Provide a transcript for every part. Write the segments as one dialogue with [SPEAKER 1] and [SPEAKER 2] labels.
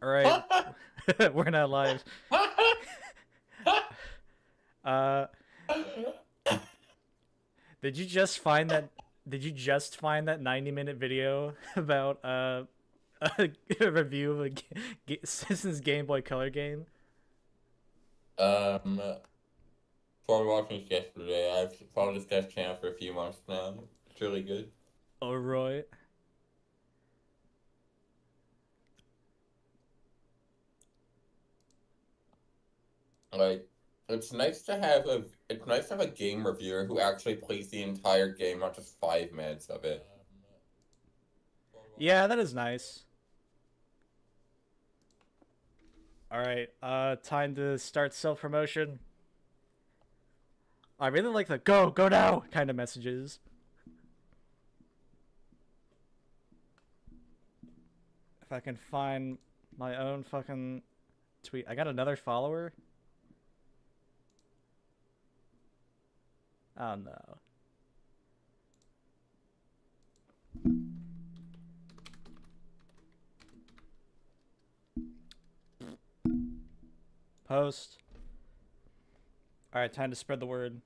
[SPEAKER 1] Alright. We're not live. Uh, did you just find that 90-minute video about a review of a Simpsons Game Boy Color game?
[SPEAKER 2] Um, Before watching this yesterday, I've followed this guy's channel for a few months now. It's really good.
[SPEAKER 1] Alright.
[SPEAKER 2] Like, it's nice to have a game reviewer who actually plays the entire game, not just 5 minutes of it.
[SPEAKER 1] Yeah, that is nice. Alright, time to start self-promotion. I really like the go now kind of messages. If I can find my own fucking tweet. I got another follower? Oh no. Post. Alright, time to spread the word.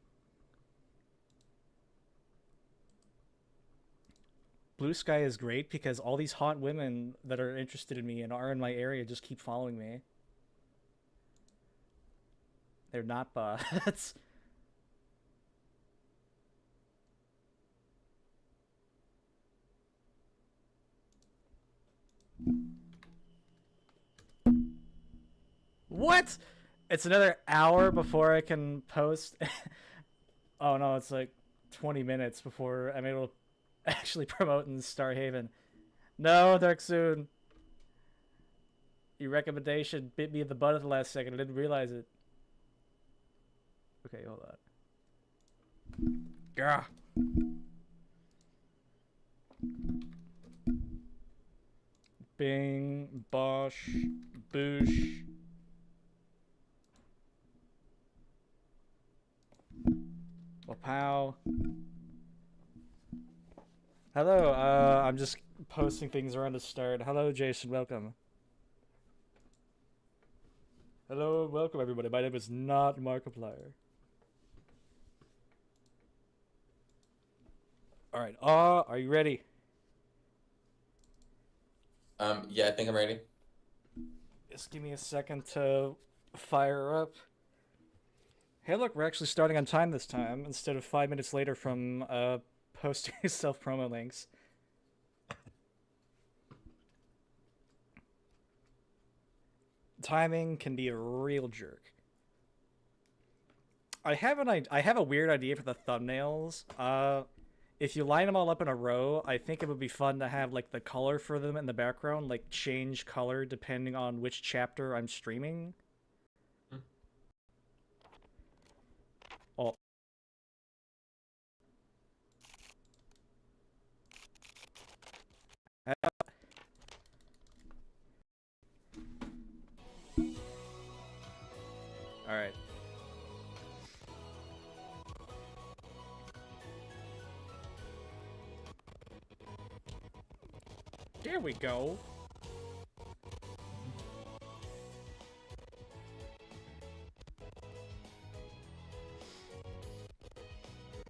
[SPEAKER 1] Blue Sky is great because all these hot women that are interested in me and are in my area just keep following me. They're not bots. What? It's another hour before I can post. Oh no, it's like 20 minutes before I'm able to actually promote in Starhaven. No, HunterXuman. Your recommendation bit me in the butt at the last second. I didn't realize it. Okay, hold on. Gah. Bing, bosh, boosh. Pow. Hello, I'm just posting things around the start. Hello, Jason, welcome. Hello, welcome everybody. My name is not Markiplier. Alright, are you ready?
[SPEAKER 2] Yeah, I think I'm ready.
[SPEAKER 1] Just give me a second to fire up. Hey look, we're actually starting on time this time, instead of 5 minutes later from, posting self-promo links. Timing can be a real jerk. I have a weird idea for the thumbnails. If you line them all up in a row, I think it would be fun to have, like, the color for them in the background, like, change color depending on which chapter I'm streaming. Oh. Alright. There we go.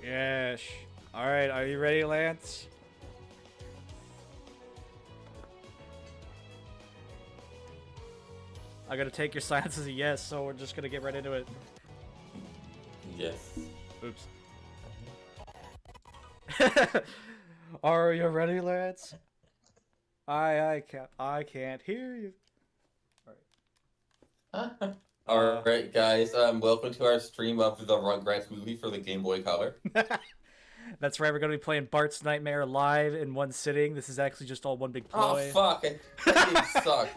[SPEAKER 1] Yes. Alright, are you ready, Lance? I gotta take your silence as a yes, so we're just gonna get right into it.
[SPEAKER 2] Yes.
[SPEAKER 1] Oops. Are you ready, Lance? I can't hear you.
[SPEAKER 2] Alright. Alright, guys, welcome to our stream of the Rugrats movie for the Game Boy Color.
[SPEAKER 1] That's right, we're gonna be playing Bart's Nightmare live in one sitting. This is actually just all one big ploy.
[SPEAKER 2] Oh, fuck! That game sucked.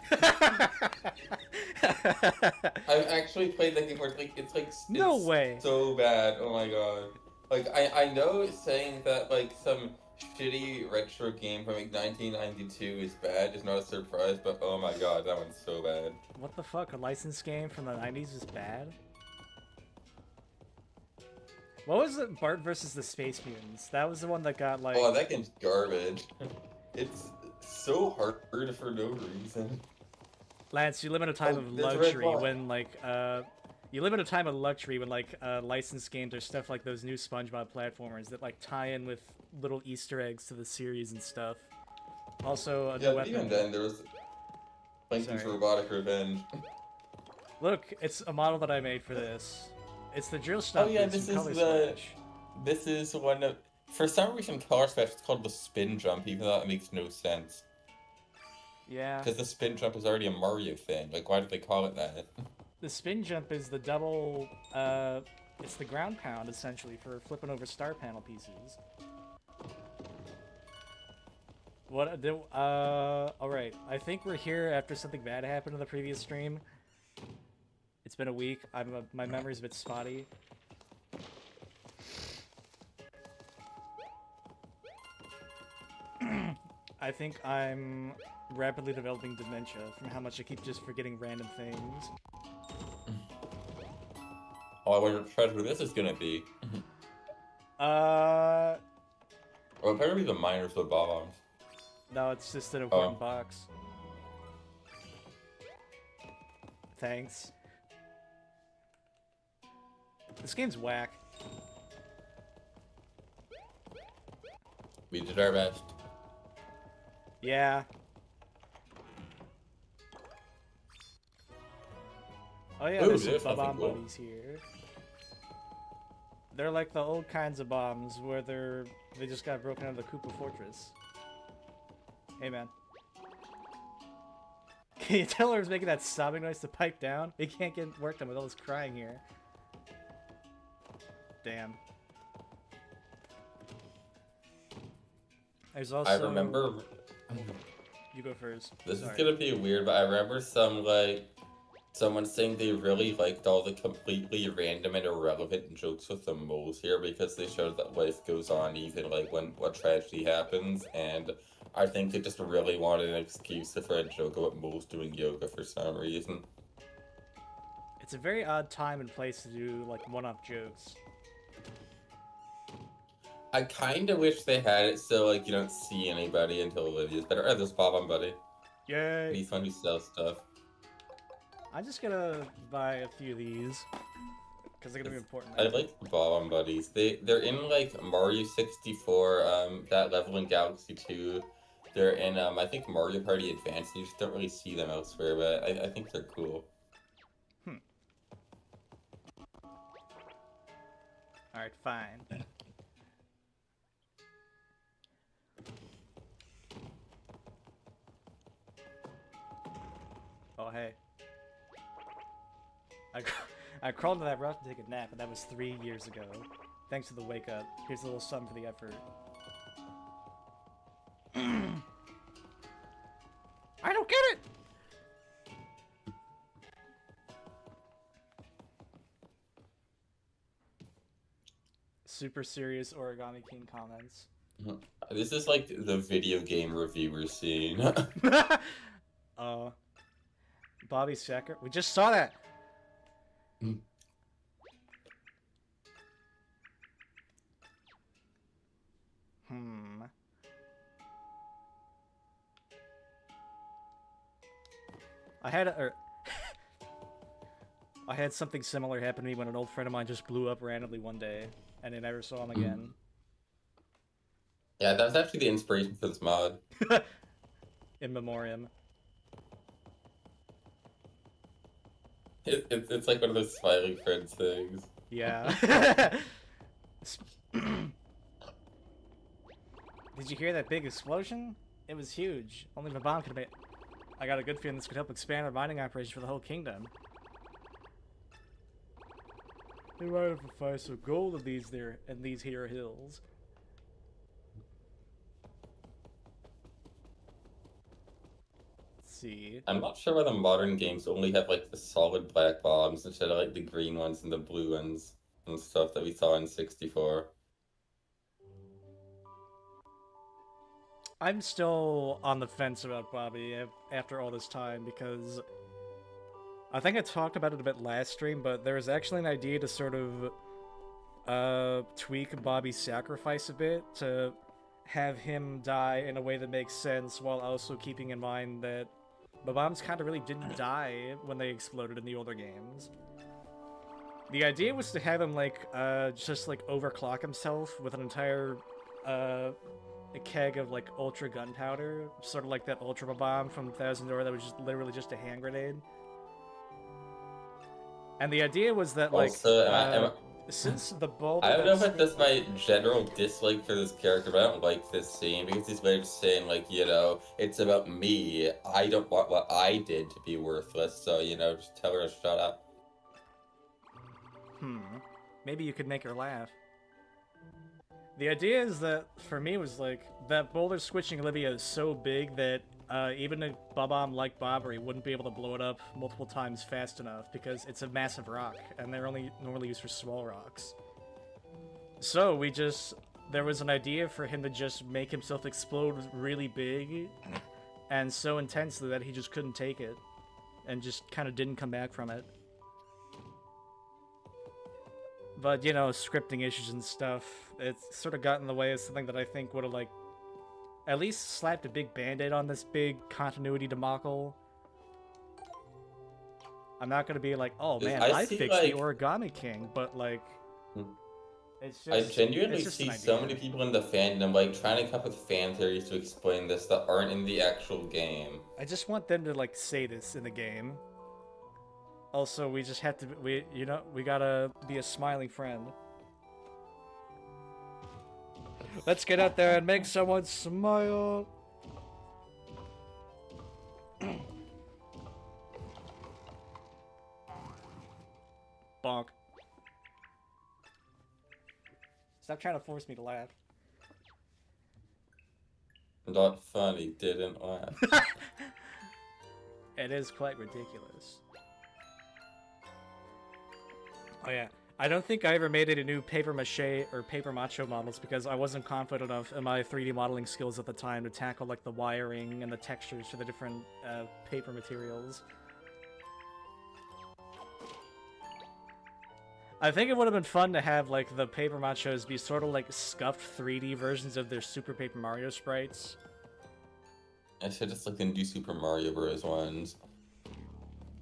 [SPEAKER 2] I've actually played that game where it's
[SPEAKER 1] no way.
[SPEAKER 2] So bad. Oh my god. Like, I know saying that, like, some shitty retro game from, like, 1992 is bad is not a surprise, but oh my god, that one's so bad.
[SPEAKER 1] What the fuck? A licensed game from the 90s is bad? What was it? Bart versus the Space Mutants? That was the one that got, like...
[SPEAKER 2] Oh, that game's garbage. It's so hard for no reason.
[SPEAKER 1] Lance, you live in a time
[SPEAKER 2] Oh,
[SPEAKER 1] of
[SPEAKER 2] there's a red
[SPEAKER 1] luxury
[SPEAKER 2] bar.
[SPEAKER 1] when like you live in a time of luxury when like licensed games or stuff like those new SpongeBob platformers that like tie in with little Easter eggs to the series and stuff. Also, a
[SPEAKER 2] Yeah,
[SPEAKER 1] new
[SPEAKER 2] but even
[SPEAKER 1] weapon.
[SPEAKER 2] then, there was Plankton's
[SPEAKER 1] Sorry.
[SPEAKER 2] Robotic Revenge.
[SPEAKER 1] Look, it's a model that I made for this. It's the drill
[SPEAKER 2] Oh
[SPEAKER 1] stump
[SPEAKER 2] yeah,
[SPEAKER 1] boots
[SPEAKER 2] this
[SPEAKER 1] from
[SPEAKER 2] is
[SPEAKER 1] Color
[SPEAKER 2] the.
[SPEAKER 1] Splash.
[SPEAKER 2] This is one of. For some reason, Color Splash is called the spin jump, even though that makes no sense.
[SPEAKER 1] Yeah.
[SPEAKER 2] Because the spin jump is already a Mario thing. Like, why did they call it that?
[SPEAKER 1] The spin jump is the double, it's the ground pound, essentially, for flipping over star panel pieces. Alright. I think we're here after something bad happened in the previous stream. It's been a week. My memory's a bit spotty. I think I'm rapidly developing dementia from how much I keep just forgetting random things.
[SPEAKER 2] Oh, I wonder what treasure this is gonna be.
[SPEAKER 1] Uh,
[SPEAKER 2] Well, apparently the miners with bombs.
[SPEAKER 1] no, it's just an important box. Thanks. This game's whack.
[SPEAKER 2] We did our best.
[SPEAKER 1] Yeah. Oh yeah,
[SPEAKER 2] Ooh,
[SPEAKER 1] there's
[SPEAKER 2] there's
[SPEAKER 1] some
[SPEAKER 2] something
[SPEAKER 1] bomb
[SPEAKER 2] cool.
[SPEAKER 1] buddies here. They're like the old kinds of bombs where they just got broken out of the Koopa Fortress. Hey man. Can you tell her making that sobbing noise to pipe down? He can't get work done with all this crying here. Damn. There's also...
[SPEAKER 2] I remember.
[SPEAKER 1] You go first.
[SPEAKER 2] This
[SPEAKER 1] Sorry.
[SPEAKER 2] is gonna be weird, but I remember someone saying they really liked all the completely random and irrelevant jokes with the moles here because they showed that life goes on even like when what tragedy happens, and I think they just really wanted an excuse for a joke about moles doing yoga for some reason.
[SPEAKER 1] It's a very odd time and place to do like one-off jokes.
[SPEAKER 2] I kind of wish they had it so like you don't see anybody until Olivia's better. Oh, there's Bob on Buddy.
[SPEAKER 1] Yay!
[SPEAKER 2] He's fun to sell stuff.
[SPEAKER 1] I'm just gonna buy a few of these because they're gonna be important.
[SPEAKER 2] I like the Bob on Buddies. They're in like Mario 64, that level in Galaxy 2. They're in I think Mario Party Advance. You just don't really see them elsewhere, but I think they're cool.
[SPEAKER 1] Alright, fine. Oh, hey. I crawled into that rough to take a nap, but that was 3 years ago. Thanks for the wake up. Here's a little something for the effort. I don't get it! Super serious Origami King comments.
[SPEAKER 2] This is like the video game reviewer scene.
[SPEAKER 1] Bobby Sacker. We just saw that! I had something similar happen to me when an old friend of mine just blew up randomly one day, and I never saw him again.
[SPEAKER 2] Yeah, that was actually the inspiration for this mod.
[SPEAKER 1] In memoriam.
[SPEAKER 2] It's like one of those smiling friends things.
[SPEAKER 1] Yeah. Did you hear that big explosion? It was huge. Only my bomb could have made. I got a good feeling this could help expand our mining operation for the whole kingdom. They might have to find some gold in these here hills. Let's see.
[SPEAKER 2] I'm not sure why the modern games only have like the solid black bombs instead of like the green ones and the blue ones and stuff that we saw in 64.
[SPEAKER 1] I'm still on the fence about Bobby after all this time because I think I talked about it a bit last stream, but there was actually an idea to sort of tweak Bobby's sacrifice a bit to have him die in a way that makes sense while also keeping in mind that bombs kind of really didn't die when they exploded in the older games. The idea was to have him like just like overclock himself with an entire a keg of like ultra gunpowder, sort of like that ultra bomb from Thousand Door that was just literally just a hand grenade. And the idea was that like
[SPEAKER 2] also,
[SPEAKER 1] since the boulder,
[SPEAKER 2] I don't know if it's just my general dislike for this character, but I don't like this scene because he's way of saying, like, you know, it's about me. I don't want what I did to be worthless, so, you know, just tell her to shut up.
[SPEAKER 1] Maybe you could make her laugh. The idea is that, for me, was like, that boulder switching Olivia is so big that even a bomb like Bobbery wouldn't be able to blow it up multiple times fast enough because it's a massive rock, and they're only normally used for small rocks. So there was an idea for him to just make himself explode really big and so intensely that he just couldn't take it and just kind of didn't come back from it. But, you know, scripting issues and stuff, it's sort of got in the way of something that I think would have, like, at least slapped a big band-aid on this big continuity debacle. I'm not gonna be like, oh man, I fixed the Origami King, but, like, it's just...
[SPEAKER 2] I genuinely see so many people in the fandom, like, trying to come up with fan theories to explain this that aren't in the actual game.
[SPEAKER 1] I just want them to, like, say this in the game. Also, we just have to, we gotta be a smiling friend. Let's get out there and make someone smile. Bonk. Stop trying to force me to laugh.
[SPEAKER 2] Not funny, didn't laugh.
[SPEAKER 1] It is quite ridiculous. Oh yeah, I don't think I ever made any new paper mache or paper macho models because I wasn't confident enough in my 3D modeling skills at the time to tackle like the wiring and the textures for the different paper materials. I think it would have been fun to have like the paper machos be sort of like scuffed 3D versions of their Super Paper Mario sprites.
[SPEAKER 2] I should just look into Super Mario Bros. Ones.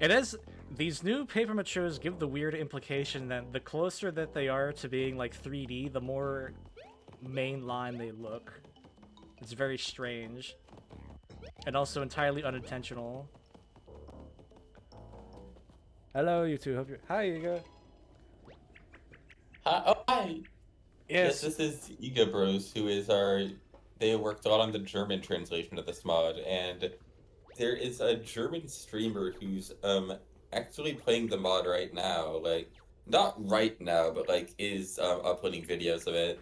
[SPEAKER 1] It is. These new paper machos give the weird implication that the closer that they are to being like 3D, the more mainline they look. It's very strange. And also entirely unintentional. Hello, you two. Hope you're... Hi, Iga.
[SPEAKER 2] Hi. Oh, hi.
[SPEAKER 1] Yes.
[SPEAKER 2] This is Iga Bros, who is they worked a lot on the German translation of this mod, and there is a German streamer who's, actually playing the mod right now, like, not right now, but, like, is, uploading videos of it.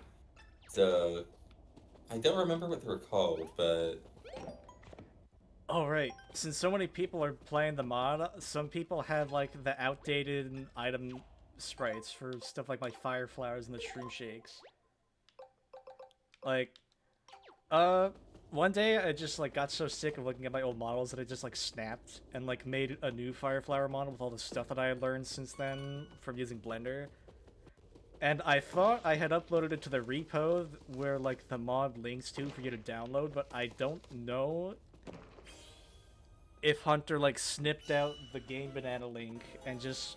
[SPEAKER 2] So, I don't remember what they're called, but...
[SPEAKER 1] Oh, right. Since so many people are playing the mod, some people have, like, the outdated item sprites for stuff like fire flowers and the shroom shakes. Like, one day I just like got so sick of looking at my old models that I just like snapped and like made a new fire flower model with all the stuff that I had learned since then from using Blender. And I thought I had uploaded it to the repo where like the mod links to for you to download, but I don't know if Hunter like snipped out the Game Banana link and just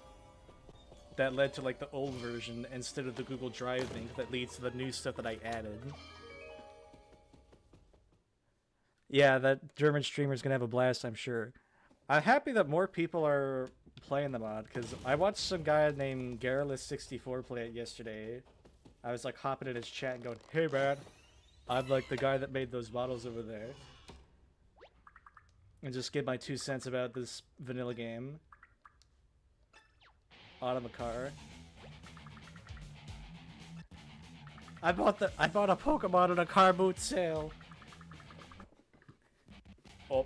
[SPEAKER 1] that led to like the old version instead of the Google Drive link that leads to the new stuff that I added. Yeah, that German streamer's gonna have a blast, I'm sure. I'm happy that more people are playing the mod, because I watched some guy named Garrulous64 play it yesterday. I was like hopping in his chat and going, hey man, I'm like the guy that made those models over there. And just give my 2 cents about this vanilla game. Automacar. I bought a Pokemon in a car boot sale. Oh.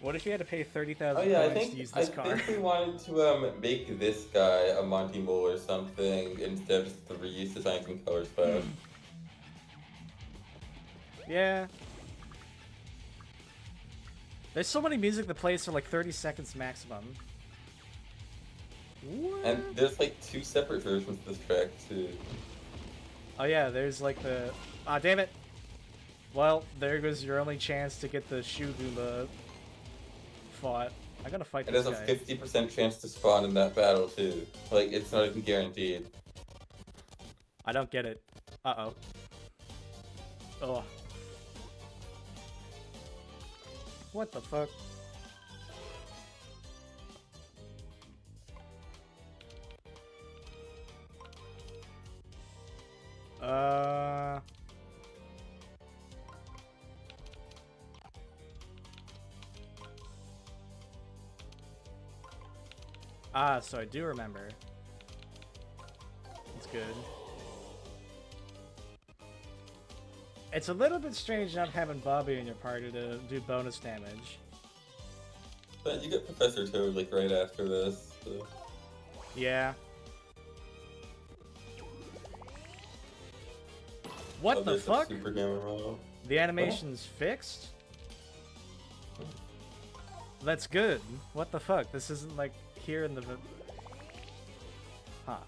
[SPEAKER 1] What if you had to pay 30,000 coins to use this car?
[SPEAKER 2] I think we wanted to make this guy a Monty Mole or something instead of just the reuse designs and colors, but...
[SPEAKER 1] Yeah. There's so many music that plays for like 30 seconds maximum. What?
[SPEAKER 2] And there's like 2 separate versions of this track too.
[SPEAKER 1] Oh yeah, there's like the... Ah, damn it! Well, there goes your only chance to get the Shoe Goomba fought. I gotta fight
[SPEAKER 2] It
[SPEAKER 1] this
[SPEAKER 2] has
[SPEAKER 1] guy.
[SPEAKER 2] a 50% chance to spawn in that battle too. Like, it's not even guaranteed.
[SPEAKER 1] I don't get it. Uh-oh. Oh. What the fuck? Ah, so I do remember. It's good. It's a little bit strange not having Bobby in your party to do bonus damage.
[SPEAKER 2] But you get Professor Toad, like, right after this, so...
[SPEAKER 1] Yeah. What the fuck?
[SPEAKER 2] Super Gamma Roll.
[SPEAKER 1] The animation's fixed? That's good. What the fuck? This isn't like here in the... Huh.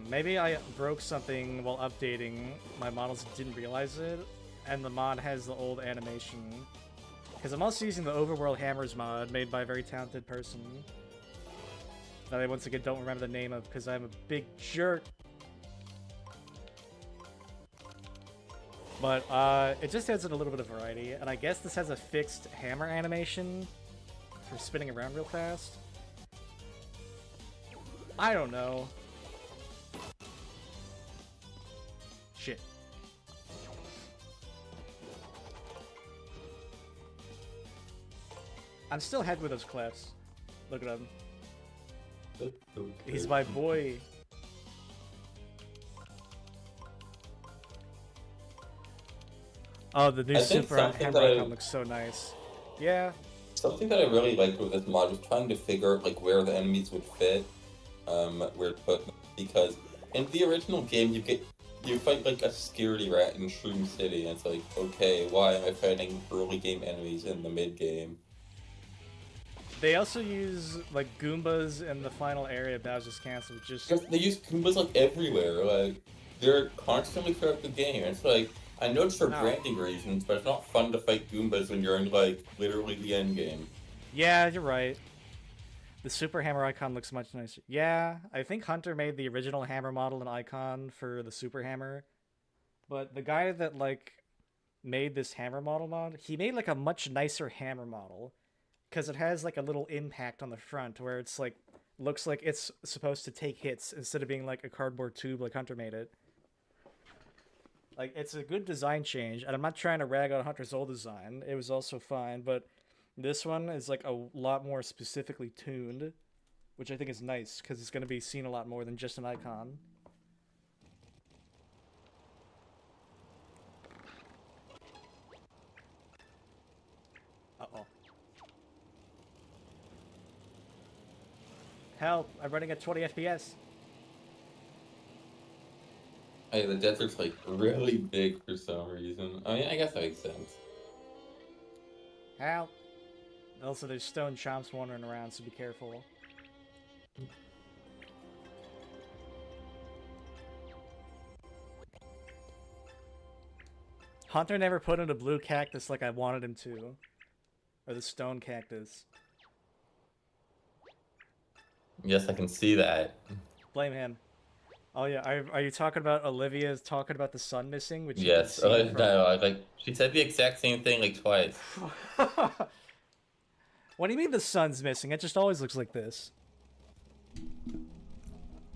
[SPEAKER 1] Maybe I broke something while updating my models and didn't realize it, and the mod has the old animation. Because I'm also using the Overworld Hammers mod made by a very talented person that I once again don't remember the name of because I'm a big jerk. But it just adds in a little bit of variety, and I guess this has a fixed hammer animation for spinning around real fast. I don't know. Shit. I'm still head with those cliffs. Look at him. He's my boy. Oh, the new Super Hammer icon looks so nice. Yeah.
[SPEAKER 2] Something that I really liked with this mod was trying to figure out like where the enemies would fit, where to put them. Because in the original game, you fight like a security rat in Shroom City, and it's like, okay, why am I fighting early game enemies in the mid game?
[SPEAKER 1] They also use like Goombas in the final area of Bowser's Castle, which is...
[SPEAKER 2] They use Goombas like everywhere, like they're constantly throughout the game. It's like, I know it's for branding reasons, but it's not fun to fight Goombas when you're in, like, literally the end game.
[SPEAKER 1] Yeah, you're right. The Super Hammer icon looks much nicer. Yeah, I think Hunter made the original hammer model and icon for the Super Hammer. But the guy that, like, made this hammer model mod, he made, like, a much nicer hammer model. Because it has, like, a little impact on the front where it's, like, looks like it's supposed to take hits instead of being, like, a cardboard tube like Hunter made it. Like, it's a good design change, and I'm not trying to rag on Hunter's old design. It was also fine, but this one is, like, a lot more specifically tuned, which I think is nice, because it's going to be seen a lot more than just an icon. Uh-oh. Help! I'm running at 20 FPS.
[SPEAKER 2] Hey, the desert's like really big for some reason. I mean, I guess that makes sense.
[SPEAKER 1] Help! Also, there's stone chomps wandering around, so be careful. Hunter never put in a blue cactus like I wanted him to. Or the stone cactus.
[SPEAKER 2] Yes, I can see that.
[SPEAKER 1] Blame him. Oh yeah, are you talking about Olivia's talking about the sun missing? Which
[SPEAKER 2] Yes, no, like she said the exact same thing like twice.
[SPEAKER 1] What do you mean the sun's missing? It just always looks like this.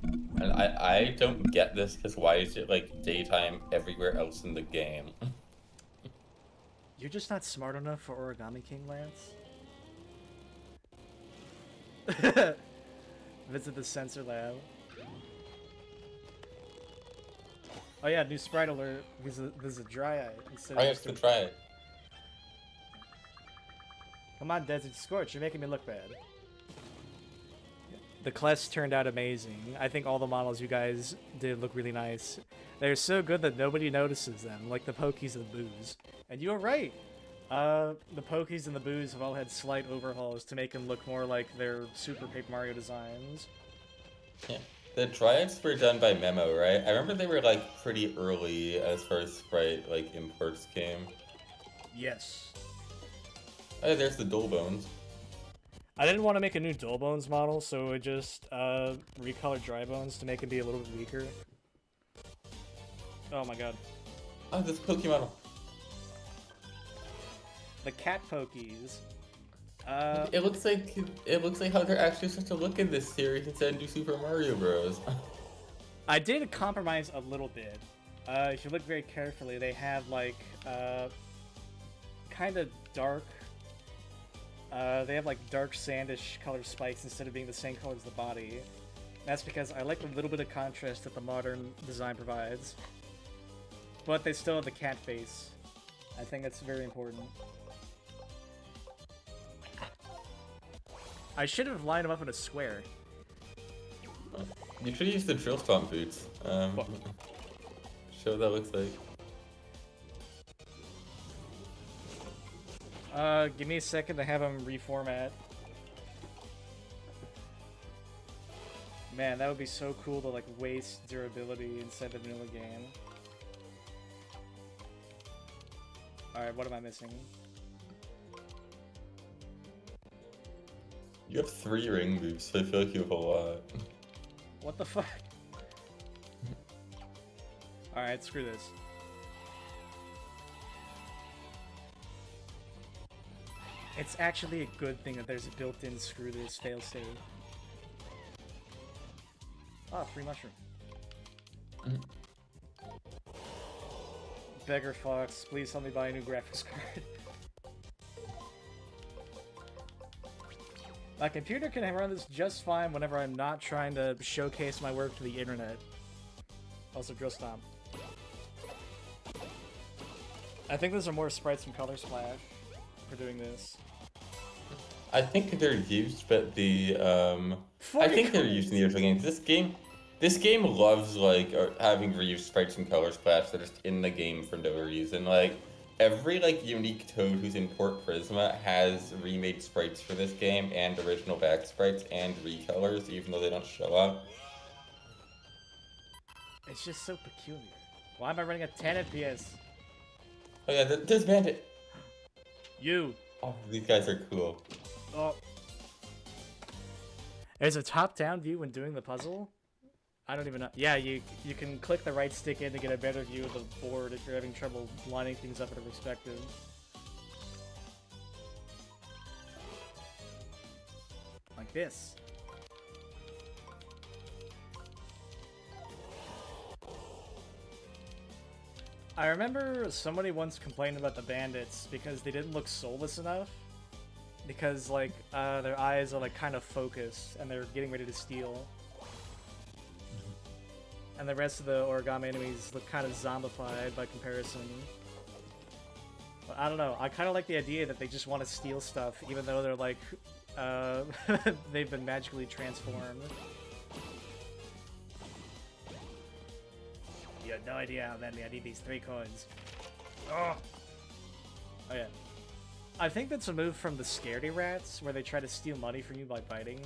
[SPEAKER 2] And I don't get this because why is it like daytime everywhere else in the game?
[SPEAKER 1] You're just not smart enough for Origami King, Lance. Visit the sensor lab. Oh yeah, new sprite alert. There's a dry eye.
[SPEAKER 2] I have to try it.
[SPEAKER 1] Come on, Desert Scorch, you're making me look bad. The Clefs turned out amazing. I think all the models you guys did look really nice. They're so good that nobody notices them, like the Pokies and the Boos. And you were right! The Pokies and the Boos have all had slight overhauls to make them look more like their Super Paper Mario designs.
[SPEAKER 2] Yeah. The Dryads were done by Memo, right? I remember they were like pretty early as far as sprite like imports came.
[SPEAKER 1] Yes.
[SPEAKER 2] Oh, there's the Dull Bones.
[SPEAKER 1] I didn't want to make a new Dull Bones model, so I just recolored Dry Bones to make it be a little bit weaker. Oh my god.
[SPEAKER 2] Oh, this Pokemon.
[SPEAKER 1] The cat pokies.
[SPEAKER 2] It looks like how they're actually supposed to look in this series instead of do Super Mario Bros.
[SPEAKER 1] I did compromise a little bit. If you look very carefully, they have like kind of dark. They have like dark sandish colored spikes instead of being the same color as the body. That's because I like the little bit of contrast that the modern design provides. But they still have the cat face. I think that's very important. I should have lined them up in a square.
[SPEAKER 2] You should use the Drill Stomp boots. Show what that looks like.
[SPEAKER 1] Give me a second to have them reformat. Man, that would be so cool to like waste durability inside the vanilla game. Alright, what am I missing?
[SPEAKER 2] You have 3 ring moves, so I feel like you have a lot.
[SPEAKER 1] What the fuck? Alright, screw this. It's actually a good thing that there's a built-in screw this failsafe. Oh, free mushroom. Beggar Fox, please help me buy a new graphics card. My computer can run this just fine whenever I'm not trying to showcase my work to the internet. Also, Drill Stomp. I think those are more sprites from Color Splash for doing this.
[SPEAKER 2] I think they're used, but the I think they're used in the original game. This game loves like having reused sprites from Color Splash that are just in the game for no reason. Like every like unique Toad who's in Port Prisma has remade sprites for this game and original back sprites and recolors, even though they don't show up.
[SPEAKER 1] It's just so peculiar. Why am I running at 10 FPS?
[SPEAKER 2] Oh yeah, there's Bandit.
[SPEAKER 1] You.
[SPEAKER 2] Oh, these guys are cool.
[SPEAKER 1] Oh. There's a top-down view when doing the puzzle? I don't even know. Yeah, you can click the right stick in to get a better view of the board if you're having trouble lining things up in a perspective. Like this. I remember somebody once complained about the bandits because they didn't look soulless enough. Because, like, their eyes are, like, kind of focused, and they're getting ready to steal. And the rest of the origami enemies look kind of zombified by comparison. But I don't know, I kind of like the idea that they just want to steal stuff, even though they're, like, they've been magically transformed. You have no idea how badly I need these 3 coins. Oh yeah. I think that's a move from the Scaredy Rats, where they try to steal money from you by biting.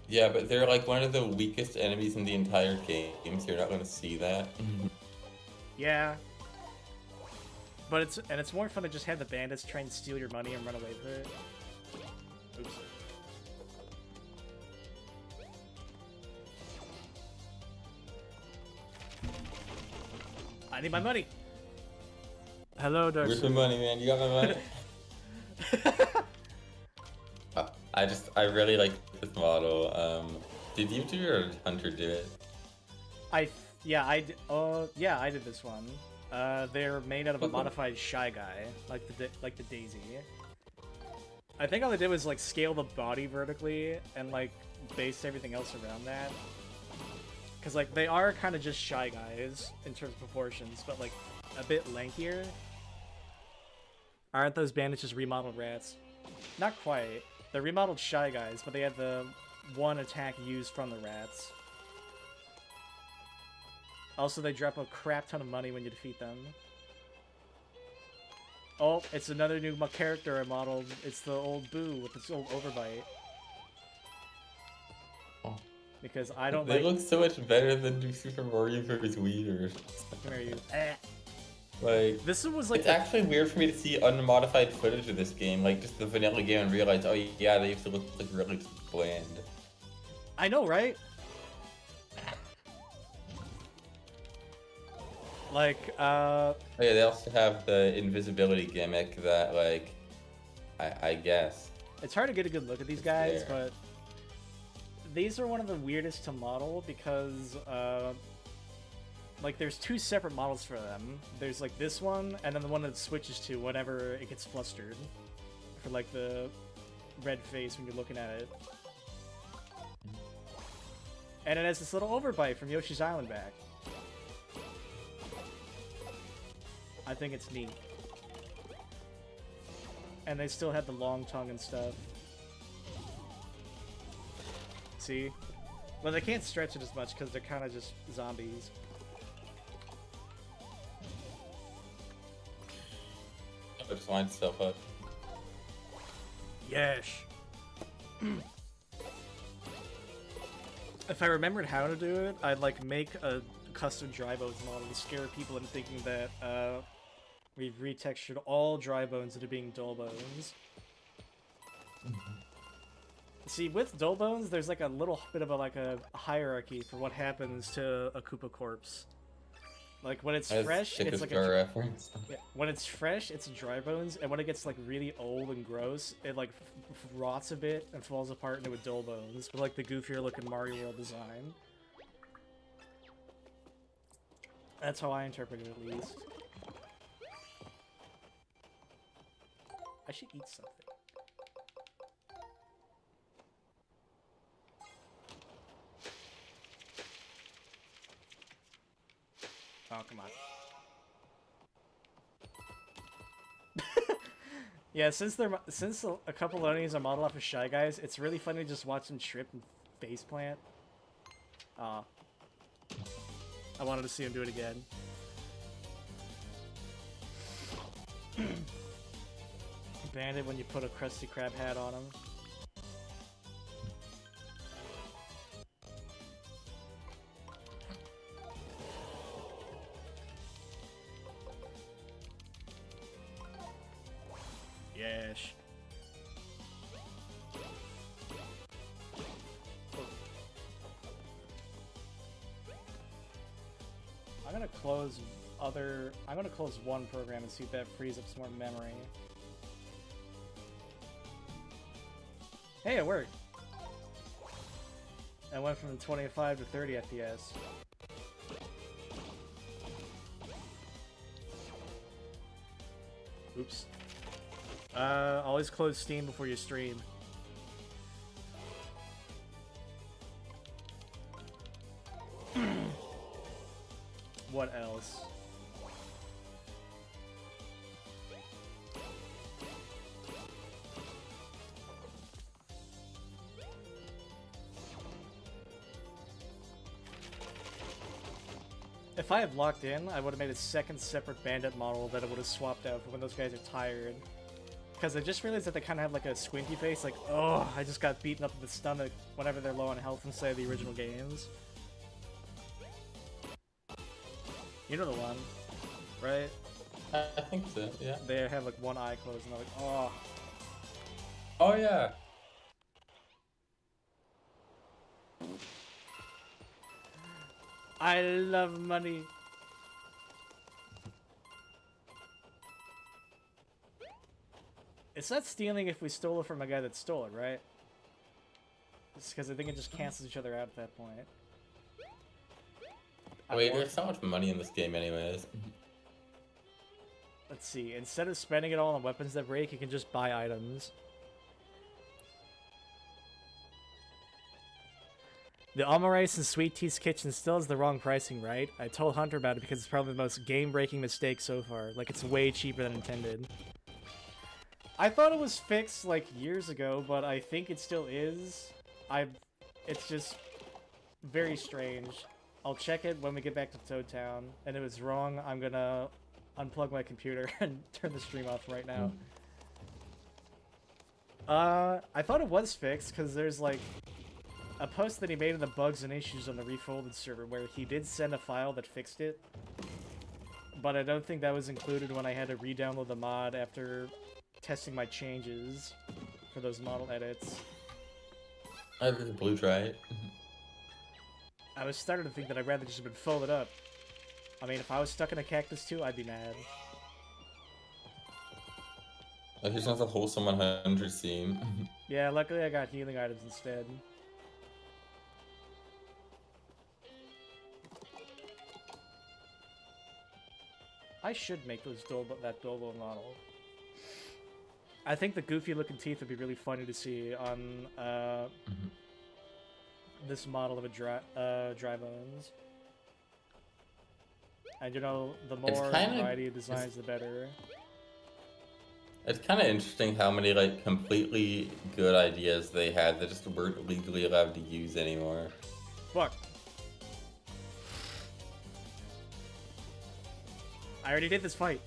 [SPEAKER 2] Yeah, but they're like one of the weakest enemies in the entire game, so you're not going to see that.
[SPEAKER 1] Yeah. But it's more fun to just have the bandits try and steal your money and run away with it. Oops. I need my money! Hello, Dark
[SPEAKER 2] Where's my money, man? You got my money? I really like this model. Did you do it or did Hunter do it?
[SPEAKER 1] I did this one. They're made out of a modified Shy Guy, like the Daisy. I think all they did was like scale the body vertically and like base everything else around that. Cause like they are kind of just Shy Guys in terms of proportions, but like a bit lankier. Aren't those bandits just remodeled rats? Not quite. They're remodeled Shy Guys, but they have the one attack used from the rats. Also, they drop a crap ton of money when you defeat them. Oh, it's another new character I modeled. It's the old Boo with its old overbite.
[SPEAKER 2] Oh.
[SPEAKER 1] because I don't
[SPEAKER 2] They
[SPEAKER 1] like.
[SPEAKER 2] look so much better than New Super Mario Bros. Wii versions.
[SPEAKER 1] Come here, you.
[SPEAKER 2] Like,
[SPEAKER 1] This one was like.
[SPEAKER 2] it's actually weird for me to see unmodified footage of this game, like just the vanilla game, and realize, oh yeah, they used to look like really bland.
[SPEAKER 1] I know, right? Like,
[SPEAKER 2] Oh, yeah, they also have the invisibility gimmick that, like, I guess.
[SPEAKER 1] it's hard to get a good look at these guys, but these are one of the weirdest to model because, like, there's two separate models for them. There's, like, this one, and then the one that switches to whenever it gets flustered. For, like, the red face when you're looking at it. And it has this little overbite from Yoshi's Island back. I think it's neat. And they still have the long tongue and stuff. See? Well, they can't stretch it as much because they're kind of just zombies.
[SPEAKER 2] Just line stuff up.
[SPEAKER 1] Yes. If I remembered how to do it, I'd like make a custom dry bones model to scare people into thinking that we've retextured all dry bones into being dull bones. See, with dull bones, there's like a little bit of a hierarchy for what happens to a Koopa corpse. Like when it's fresh, it's like a
[SPEAKER 2] reference.
[SPEAKER 1] Yeah, when it's fresh, it's dry bones, and when it gets like really old and gross, it like rots a bit and falls apart into a dull bones, with like the goofier looking Mario World design. That's how I interpret it, at least. I should eat something. Oh, come on. Yeah, since a couple of enemies are modeled off of Shy Guys, it's really funny to just watch them trip and faceplant. Aw. I wanted to see him do it again. Bandit when you put a Krusty Krab hat on him. Yes. I'm gonna close one program and see if that frees up some more memory. Hey, it worked. I went from 25 to 30 FPS. Oops. Always close Steam before you stream. What else? If I had locked in, I would have made a second separate bandit model that I would have swapped out for when those guys are tired. Because I just realized that they kind of have like a squinty face, like, oh, I just got beaten up in the stomach whenever they're low on health inside the original games. You know the one, right?
[SPEAKER 2] I think so, yeah.
[SPEAKER 1] They have like one eye closed and they're like, oh.
[SPEAKER 2] Oh, yeah.
[SPEAKER 1] I love money. It's not stealing if we stole it from a guy that stole it, right? It's because I think it just cancels each other out at that point.
[SPEAKER 2] Wait, there's so much money in this game anyways.
[SPEAKER 1] Let's see. Instead of spending it all on weapons that break, you can just buy items. The Omarice and Sweet Tea's Kitchen still has the wrong pricing, right? I told Hunter about it because it's probably the most game-breaking mistake so far. Like, it's way cheaper than intended. I thought it was fixed, like, years ago, but I think it still is. It's just very strange. I'll check it when we get back to Toad Town, and if it's wrong, I'm gonna unplug my computer and turn the stream off right now. I thought it was fixed, because there's, like, a post that he made in the bugs and issues on the Refolded server where he did send a file that fixed it, but I don't think that was included when I had to re-download the mod after testing my changes for those model edits.
[SPEAKER 2] I did blue try it.
[SPEAKER 1] I was starting to think that I'd rather just have been folded up. I mean, if I was stuck in a cactus too, I'd be mad.
[SPEAKER 2] Like, here's not a wholesome 100 scene.
[SPEAKER 1] Yeah, luckily I got healing items instead. I should make that Dolbo model. I think the goofy looking teeth would be really funny to see on this model of a dry bones. And you know, the more variety of designs, the better.
[SPEAKER 2] It's kind of interesting how many like completely good ideas they had that just weren't legally allowed to use anymore.
[SPEAKER 1] Fuck. I already did this fight.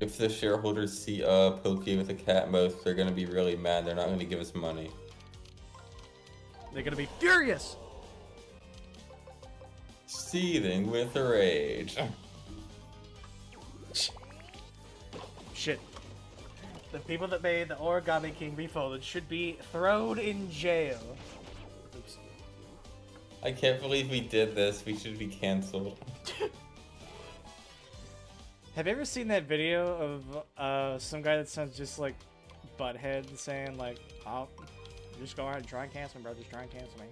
[SPEAKER 2] If the shareholders see a Pokey with a cat mouth, they're gonna be really mad. They're not gonna give us money.
[SPEAKER 1] They're gonna be furious!
[SPEAKER 2] Seething with rage.
[SPEAKER 1] Shit. The people that made the Origami King Refolded should be thrown in jail. Oops.
[SPEAKER 2] I can't believe we did this. We should be canceled.
[SPEAKER 1] Have you ever seen that video of some guy that sounds just like Butthead saying like, "Oh, just go ahead and try and cancel me, bro. Just try and cancel me."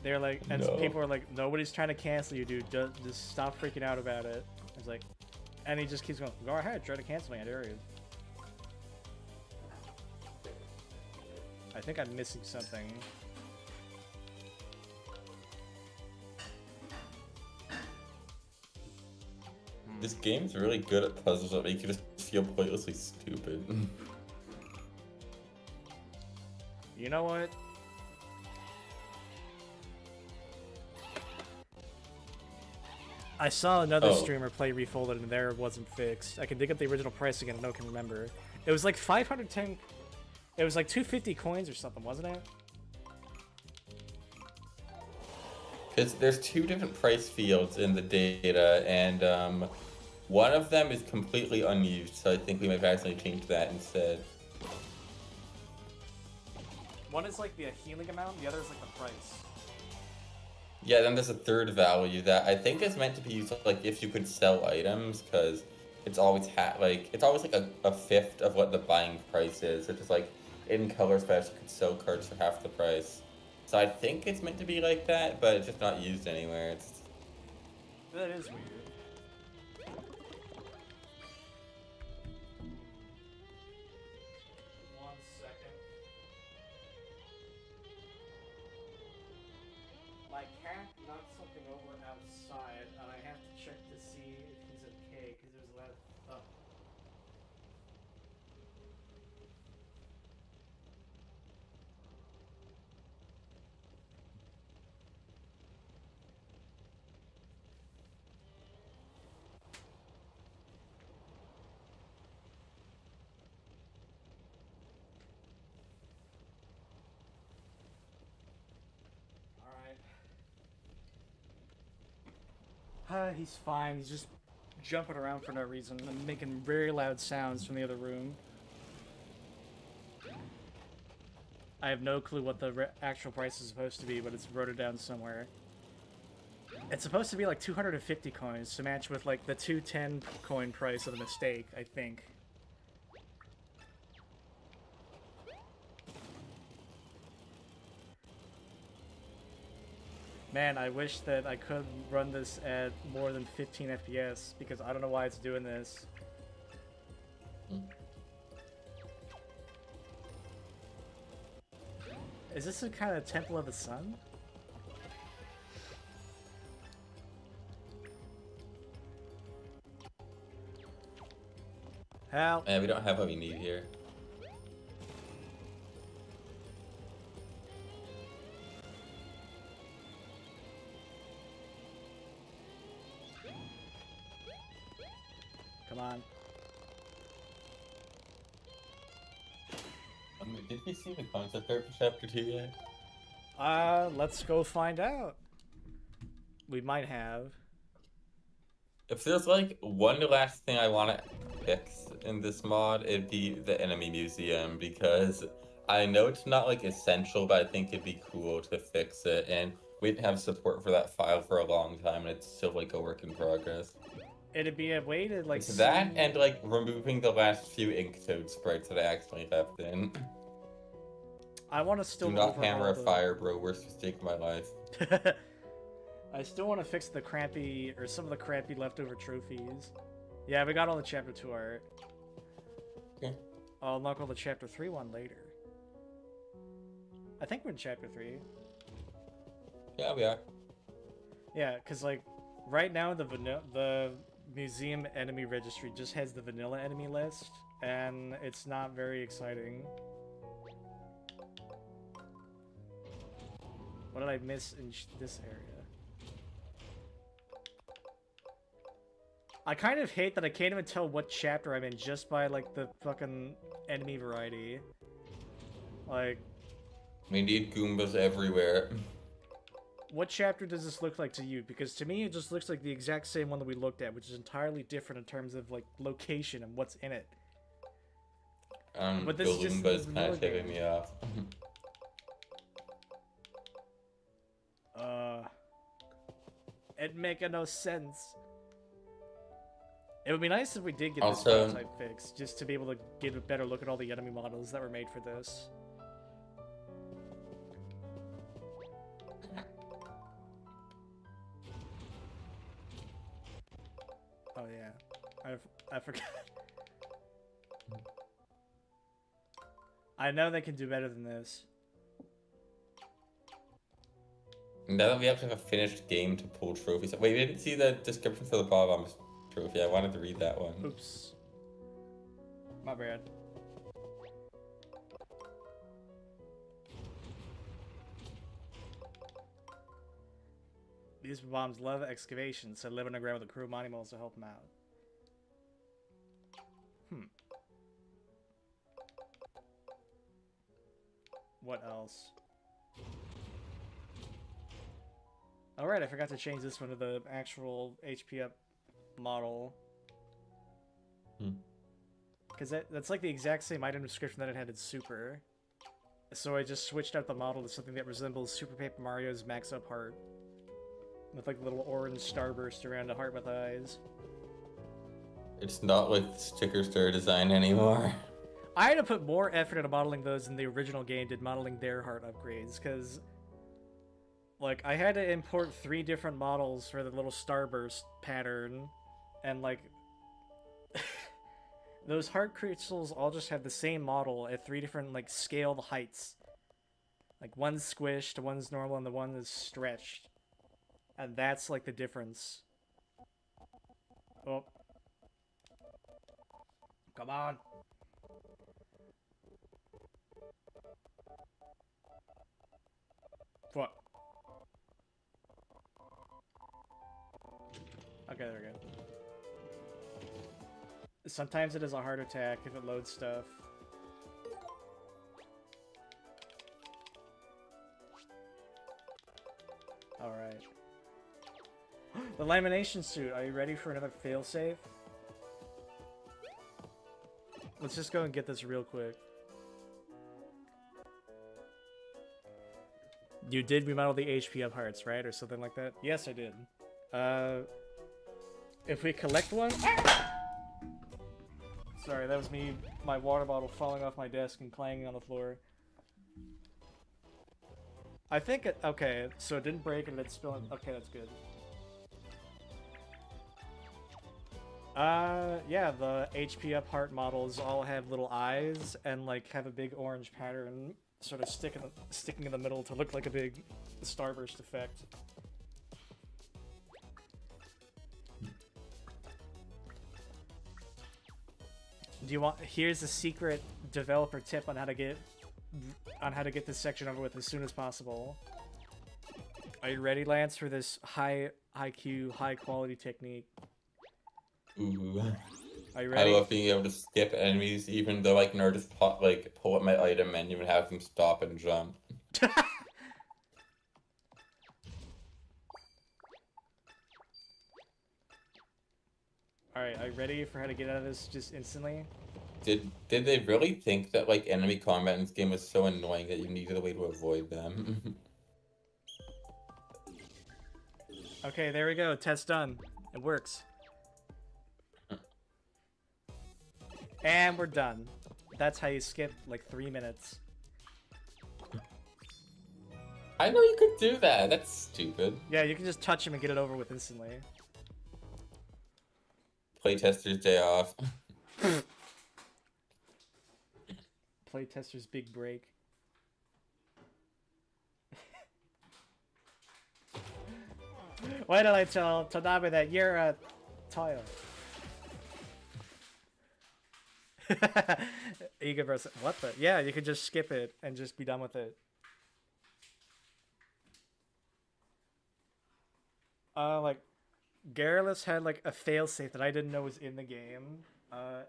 [SPEAKER 1] They're like, and
[SPEAKER 2] No.
[SPEAKER 1] people are like, "Nobody's trying to cancel you, dude. Just stop freaking out about it." It's like, and he just keeps going, "Go ahead, try to cancel me. I dare you." I think I'm missing something.
[SPEAKER 2] This game's really good at puzzles that make you just feel pointlessly stupid.
[SPEAKER 1] You know what? I saw another streamer play Refolded and there it wasn't fixed. I can dig up the original price again and no can remember. It was like 510... It was like 250 coins or something, wasn't it?
[SPEAKER 2] Because there's two different price fields in the data, and one of them is completely unused, so I think we might have accidentally changed that instead.
[SPEAKER 1] One is like the healing amount, the other is like the price.
[SPEAKER 2] Yeah, then there's a third value that I think is meant to be used like if you could sell items, because it's always it's always like a fifth of what the buying price is. It's just like in color special you could sell cards for half the price. So I think it's meant to be like that, but it's just not used anywhere.
[SPEAKER 1] That is weird. One second. My cat knocked something over outside, and I have to check to see if he's okay, because there's a lot of... Oh. He's fine. He's just jumping around for no reason and making very loud sounds from the other room. I have no clue what the actual price is supposed to be, but it's wrote it down somewhere. It's supposed to be like 250 coins to match with like the 210 coin price of the mistake, I think. Man, I wish that I could run this at more than 15 FPS, because I don't know why it's doing this. Is this a kind of Temple of the Sun? Hal?
[SPEAKER 2] Yeah, we don't have what we need here.
[SPEAKER 1] Come on.
[SPEAKER 2] Did we see the concept art for Chapter 2 yet?
[SPEAKER 1] Let's go find out. We might have.
[SPEAKER 2] If there's like one last thing I want to fix in this mod, it'd be the enemy museum, because I know it's not like essential, but I think it'd be cool to fix it, and we didn't have support for that file for a long time, and it's still like a work in progress.
[SPEAKER 1] It'd be a way to like
[SPEAKER 2] It's that and like removing the last few Inktoad sprites that I accidentally left in.
[SPEAKER 1] I want to still
[SPEAKER 2] Do not hammer a fire, bro. Worst mistake of my life.
[SPEAKER 1] I still want to fix the crappy, or some of the crappy leftover trophies. Yeah, we got all the Chapter 2 art.
[SPEAKER 2] Okay.
[SPEAKER 1] I'll unlock all the Chapter 3 one later. I think we're in Chapter 3.
[SPEAKER 2] Yeah, we are.
[SPEAKER 1] Yeah, because, like, right now the museum enemy registry just has the vanilla enemy list, and it's not very exciting. What did I miss in this area? I kind of hate that I can't even tell what chapter I'm in just by, like, the fucking enemy variety. Like...
[SPEAKER 2] We need Goombas everywhere.
[SPEAKER 1] What chapter does this look like to you? Because to me, it just looks like the exact same one that we looked at, which is entirely different in terms of, like, location and what's in it. But this is just
[SPEAKER 2] Goomba's kind of tipping me off.
[SPEAKER 1] It make no sense. It would be nice if we did get this
[SPEAKER 2] Also,
[SPEAKER 1] type fixed, just to be able to get a better look at all the enemy models that were made for this. Oh yeah, I forgot. I know they can do better than this.
[SPEAKER 2] Now that we have to have a finished game to pull trophies. Wait, we didn't see the description for the Bob trophy. I wanted to read that one.
[SPEAKER 1] Oops. My bad. These bombs love excavation, so live underground with a crew of animals to help them out. What else? Alright, I forgot to change this one to the actual HP up model. Because that's like the exact same item description that it had in Super. So I just switched out the model to something that resembles Super Paper Mario's Max Up Heart. With like a little orange starburst around a heart with eyes.
[SPEAKER 2] It's not like sticker star design anymore.
[SPEAKER 1] I had to put more effort into modeling those than the original game did modeling their heart upgrades, because like I had to import 3 different models for the little starburst pattern, and like those heart crystals all just have the same model at 3 different like scaled heights. Like one's squished, one's normal, and the one is stretched. And that's like the difference. Oh. Come on. What? Okay, there we go. Sometimes it is a heart attack if it loads stuff. Alright. The lamination suit. Are you ready for another failsafe? Let's just go and get this real quick. You did remodel the HP up hearts, right? Or something like that? Yes, I did. If we collect one... Sorry, that was me, my water bottle falling off my desk and clanging on the floor. I think it... Okay, so it didn't break and it's spilling... Okay, that's good. Yeah, the HP up heart models all have little eyes and, like, have a big orange pattern sort of sticking in the middle to look like a big starburst effect. Do you want... Here's a secret developer tip on how to get this section over with as soon as possible. Are you ready, Lance, for this high IQ, high quality technique?
[SPEAKER 2] Ooh.
[SPEAKER 1] Are you
[SPEAKER 2] I
[SPEAKER 1] ready?
[SPEAKER 2] love being able to skip enemies, even though I can already just pull up my item menu and have them stop and jump.
[SPEAKER 1] Alright, are you ready for how to get out of this just instantly?
[SPEAKER 2] Did they really think that like enemy combat in this game was so annoying that you needed a way to avoid them?
[SPEAKER 1] Okay, there we go. Test done. It works. And we're done. That's how you skip like 3 minutes.
[SPEAKER 2] I know you could do that. That's stupid.
[SPEAKER 1] Yeah, you can just touch him and get it over with instantly.
[SPEAKER 2] Playtester's day off.
[SPEAKER 1] Playtester's big break. Why did I tell Tanabe that you're a tile? Ego versus what the? Yeah, you could just skip it and just be done with it. Like Garrulous had like a failsafe that I didn't know was in the game.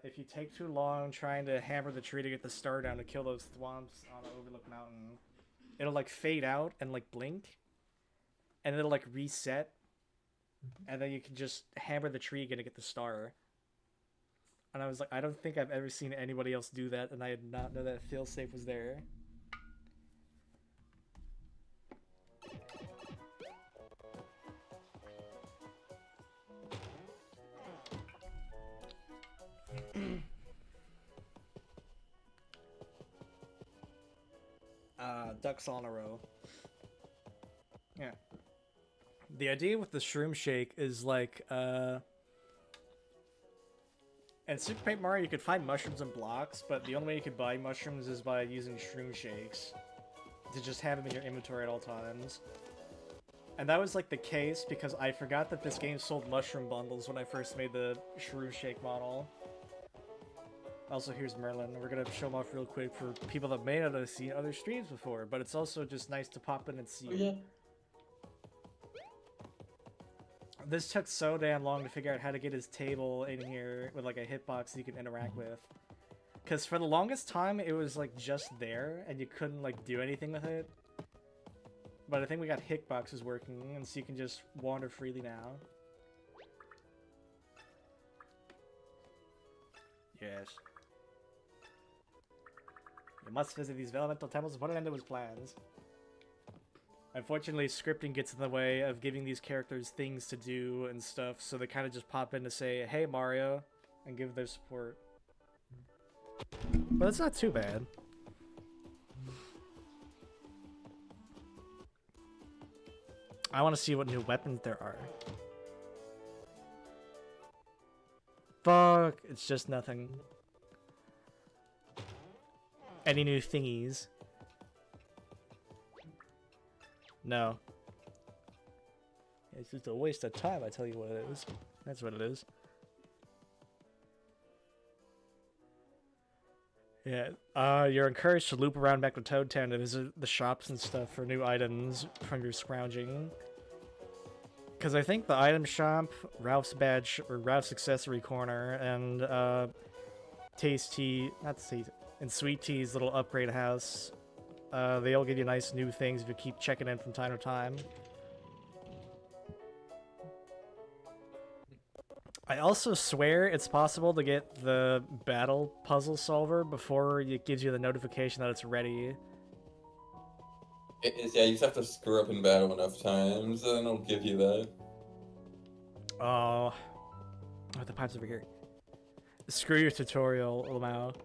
[SPEAKER 1] If you take too long trying to hammer the tree to get the star down to kill those thwomps on Overlook Mountain, it'll like fade out and like blink, and it'll like reset, and then you can just hammer the tree again to get the star. And I was like, I don't think I've ever seen anybody else do that, and I did not know that failsafe was there. Ducks all in a row. Yeah. The idea with the shroom shake is like, in Super Paint Mario you could find mushrooms and blocks, but the only way you could buy mushrooms is by using shroom shakes. To just have them in your inventory at all times. And that was like the case because I forgot that this game sold mushroom bundles when I first made the shroom shake model. Also, here's Merlin. We're gonna show him off real quick for people that may not have seen other streams before, but it's also just nice to pop in and see.
[SPEAKER 2] Yeah.
[SPEAKER 1] This took so damn long to figure out how to get his table in here with like a hitbox you can interact with. Because for the longest time, it was like just there and you couldn't like do anything with it. But I think we got hitboxes working, and so you can just wander freely now. Yes. You must visit these elemental temples and put an end to his plans. Unfortunately, scripting gets in the way of giving these characters things to do and stuff, so they kind of just pop in to say, hey Mario, and give their support. But it's not too bad. I want to see what new weapons there are. Fuck, it's just nothing. Any new thingies? No. It's just a waste of time, I tell you what it is. That's what it is. Yeah, you're encouraged to loop around back to Toad Town to visit the shops and stuff for new items from your scrounging. Because I think the item shop, Ralph's badge, or Ralph's accessory corner, and Tasty, not Tasty, and Sweet Tea's little upgrade house, they all give you nice new things if you keep checking in from time to time. I also swear it's possible to get the battle puzzle solver before it gives you the notification that it's ready.
[SPEAKER 2] It is, yeah, you just have to screw up in battle enough times, and it'll give you that.
[SPEAKER 1] Oh, the pipe's over here. Screw your tutorial, Lamau.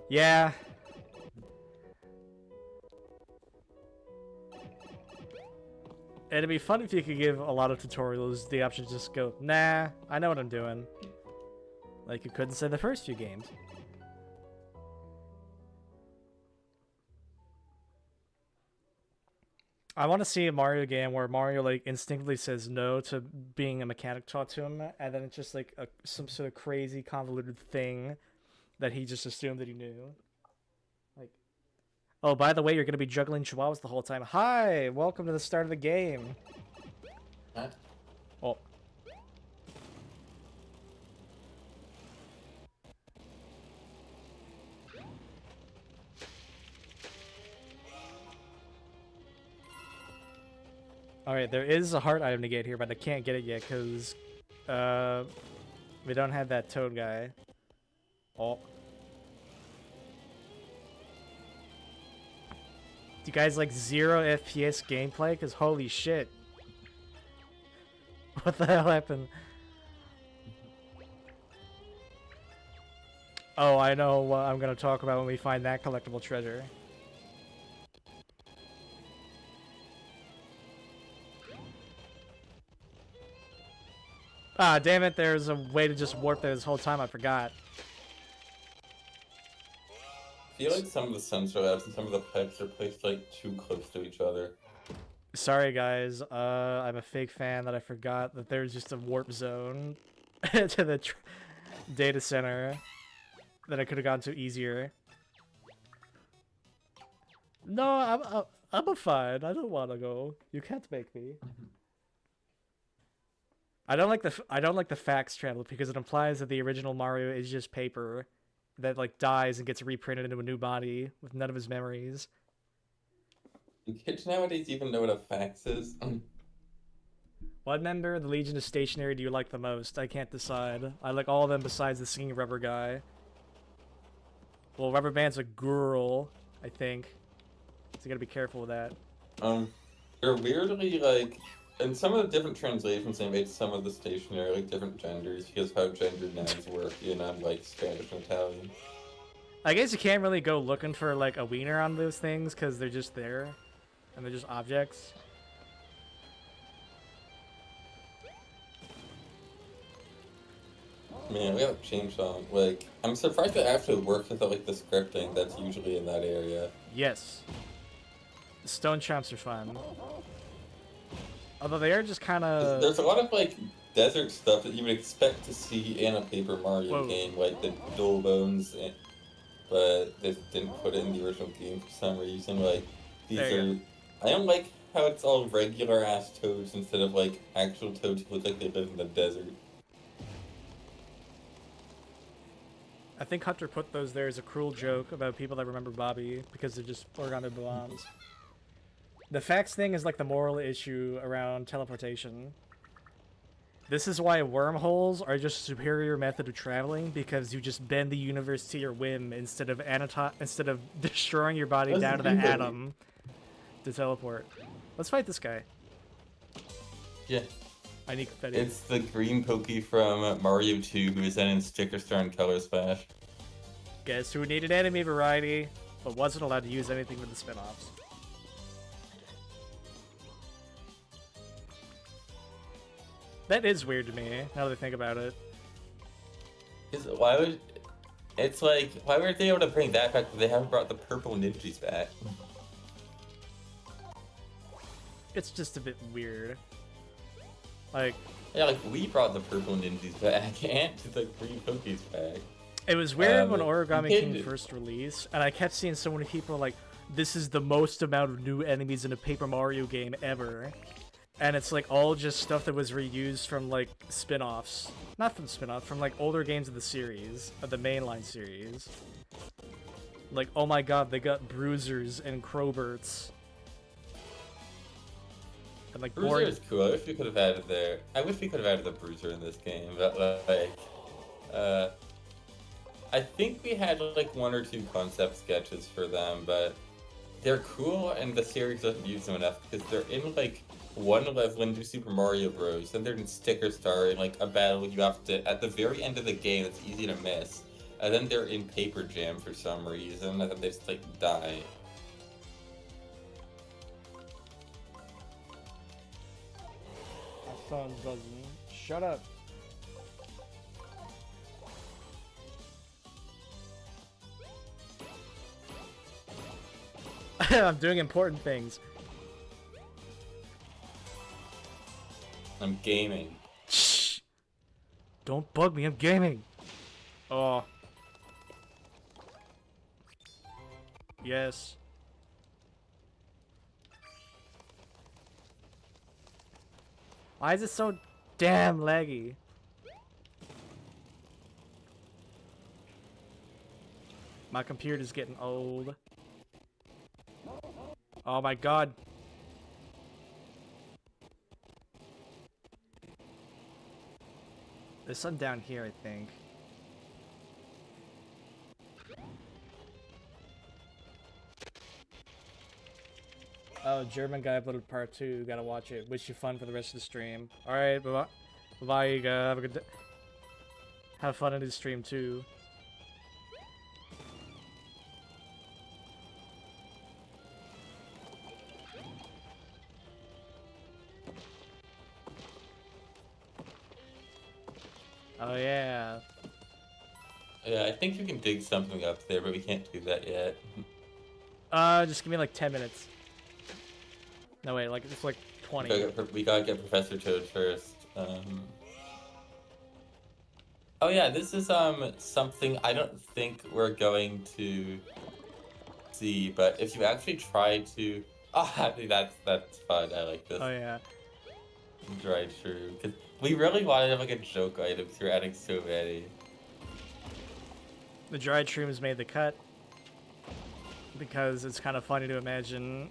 [SPEAKER 1] Yeah. It'd be fun if you could give a lot of tutorials the option to just go, nah, I know what I'm doing. Like you couldn't say the first few games. I want to see a Mario game where Mario like instinctively says no to being a mechanic taught to him, and then it's just like some sort of crazy convoluted thing that he just assumed that he knew. Like, oh, by the way, you're gonna be juggling chihuahuas the whole time. Hi, welcome to the start of the game.
[SPEAKER 2] Huh?
[SPEAKER 1] Oh. Alright, there is a heart item to get here, but I can't get it yet because we don't have that toad guy. Oh. Do you guys like 0 FPS gameplay? Because holy shit. What the hell happened? Oh, I know what I'm going to talk about when we find that collectible treasure. Ah, damn it, there's a way to just warp there this whole time, I forgot.
[SPEAKER 2] I feel like some of the sensor labs and some of the pipes are placed like too close to each other.
[SPEAKER 1] Sorry guys, I'm a fake fan that I forgot that there's just a warp zone to the data center that I could have gotten to easier. No, I'm fine. I don't want to go. You can't make me. I don't like the facts channel because it implies that the original Mario is just paper that like dies and gets reprinted into a new body with none of his memories.
[SPEAKER 2] Do kids nowadays even know what a fax is?
[SPEAKER 1] What member of the Legion of Stationary do you like the most? I can't decide. I like all of them besides the singing rubber guy. Well, Rubber Band's a girl, I think. So you gotta be careful with that.
[SPEAKER 2] They're weirdly like, in some of the different translations they made some of the stationary like different genders because of how gendered nouns work in like Spanish and Italian.
[SPEAKER 1] I guess you can't really go looking for like a wiener on those things because they're just there. And they're just objects.
[SPEAKER 2] Man, we haven't changed on. Like, I'm surprised it actually works without like the scripting that's usually in that area.
[SPEAKER 1] Yes. The stone chomps are fun. Although they are just kind of...
[SPEAKER 2] There's a lot of like desert stuff that you would expect to see in a Paper Mario game, like the dull bones, but they didn't put it in the original game for some reason. Like, these are... I don't like how it's all regular ass toads instead of like actual toads who look like they live in the desert.
[SPEAKER 1] I think Hunter put those there as a cruel joke about people that remember Bobby because they're just origami bombs. The facts thing is like the moral issue around teleportation. This is why wormholes are just a superior method of traveling because you just bend the universe to your whim instead of destroying your body down to the atom to teleport. Let's fight this guy.
[SPEAKER 2] Yeah.
[SPEAKER 1] I need confetti.
[SPEAKER 2] It's the green Pokey from Mario 2 who is then in Sticker Star and Color Splash.
[SPEAKER 1] Guess who needed enemy variety, but wasn't allowed to use anything with the spin-offs. That is weird to me, now that I think about it.
[SPEAKER 2] Why would... It's like, why weren't they able to bring that back, but they haven't brought the purple ninjas back?
[SPEAKER 1] It's just a bit weird. Like...
[SPEAKER 2] Yeah, like, we brought the purple ninjas back, and the green Pokeys back.
[SPEAKER 1] It was weird when Origami King first released, and I kept seeing so many people like, this is the most amount of new enemies in a Paper Mario game ever. And it's like all just stuff that was reused from like spin-offs. Not from spin-offs, from like older games of the series, of the mainline series. Like, oh my god, they got Bruisers and Crowberts. And like
[SPEAKER 2] Bruiser is cool. I wish we could have added there. I wish we could have added the Bruiser in this game, but like, I think we had like 1 or 2 concept sketches for them, but they're cool and the series doesn't use them enough because they're in like one level in New Super Mario Bros. Then they're in Sticker Star in like a battle you have to at the very end of the game. It's easy to miss, and then they're in Paper Jam for some reason, and then they just like die.
[SPEAKER 1] My phone's buzzing. Shut up. I'm doing important things.
[SPEAKER 2] I'm gaming.
[SPEAKER 1] Shh! Don't bug me, I'm gaming! Oh. Yes. Why is it so damn laggy? My computer's getting old. Oh my god. There's some down here, I think. Oh, German guy uploaded part 2. Gotta watch it. Wish you fun for the rest of the stream. Alright, bye-bye. Bye-bye, have a good day. Have fun in his stream, too. Oh, yeah.
[SPEAKER 2] Yeah, I think you can dig something up there, but we can't do that yet.
[SPEAKER 1] Just give me like 10 minutes. No, wait, like, it's like 20.
[SPEAKER 2] We gotta get Professor Toad first. Oh yeah, this is something I don't think we're going to see, but if you actually try to... Oh, I think that's fun, I like this.
[SPEAKER 1] Oh, yeah.
[SPEAKER 2] Dried shroom, because we really wanted to have like a joke item, so we're adding so many.
[SPEAKER 1] The dried shrooms made the cut because it's kind of funny to imagine.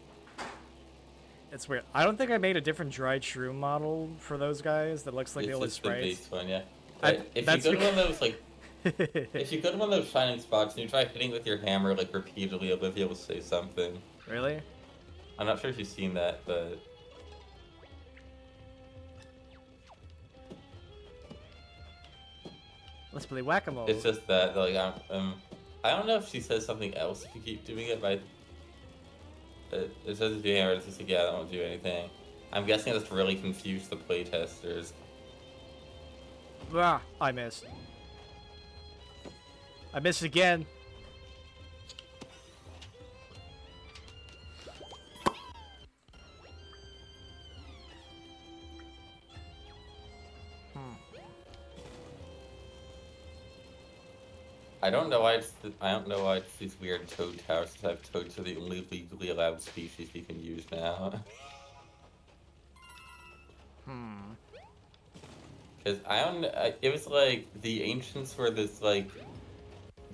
[SPEAKER 1] It's weird. I don't think I made a different dried shroom model for those guys that looks like the old sprites.
[SPEAKER 2] It's just the base one, yeah. But if you go to one of those like, if you go to one of those shining spots and you try hitting with your hammer like repeatedly, Olivia will say something.
[SPEAKER 1] Really?
[SPEAKER 2] I'm not sure if you've seen that, but.
[SPEAKER 1] Let's play whack-a-mole.
[SPEAKER 2] It's just that, like, I don't know if she says something else if you keep doing it, but it says if you hammer, it's just like, yeah, that won't do anything. I'm guessing that's really confused the playtesters.
[SPEAKER 1] Ah, I missed. I missed again.
[SPEAKER 2] I don't know why it's these weird toad towers that have toads are the only legally allowed species you can use now. Because it was like the ancients were this like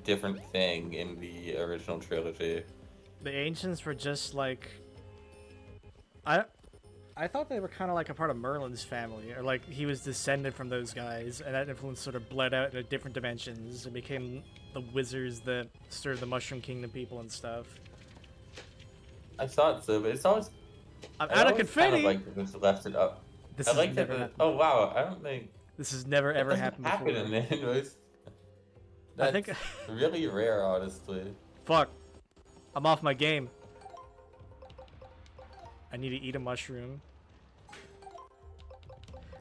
[SPEAKER 2] different thing in the original trilogy.
[SPEAKER 1] The ancients were just like I thought they were kind of like a part of Merlin's family, or like he was descended from those guys, and that influence sort of bled out into different dimensions and became the wizards that stirred the Mushroom Kingdom people and stuff.
[SPEAKER 2] I thought so, but it's always.
[SPEAKER 1] I'm out of confetti.
[SPEAKER 2] Kind of like just left it up.
[SPEAKER 1] This
[SPEAKER 2] I
[SPEAKER 1] has
[SPEAKER 2] like
[SPEAKER 1] never
[SPEAKER 2] that.
[SPEAKER 1] happened.
[SPEAKER 2] Oh wow! I don't think
[SPEAKER 1] this has never ever happened before.
[SPEAKER 2] In anyways. That's
[SPEAKER 1] I think
[SPEAKER 2] really rare, honestly.
[SPEAKER 1] Fuck! I'm off my game. I need to eat a mushroom.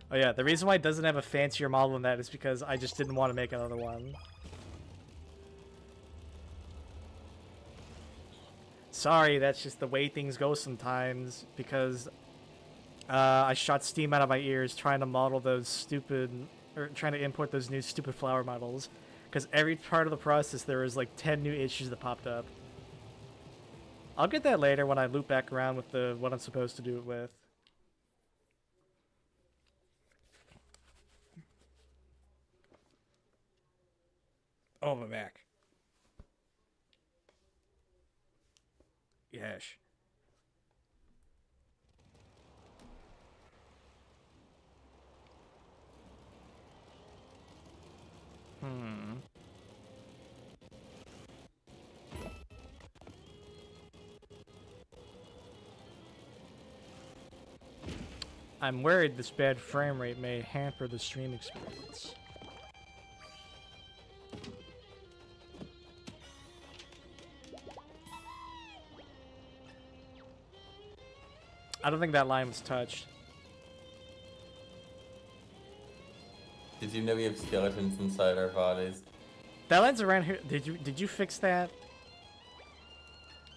[SPEAKER 1] Oh yeah, the reason why it doesn't have a fancier model than that is because I just didn't want to make another one. Sorry, that's just the way things go sometimes, because I shot steam out of my ears trying to model those stupid, or trying to import those new stupid flower models, because every part of the process there was like 10 new issues that popped up. I'll get that later when I loop back around with what I'm supposed to do it with. Oh, my back. Yes. I'm worried this bad frame rate may hamper the stream experience. I don't think that line was touched.
[SPEAKER 2] Did you know we have skeletons inside our bodies?
[SPEAKER 1] That line's around here. Did you fix that?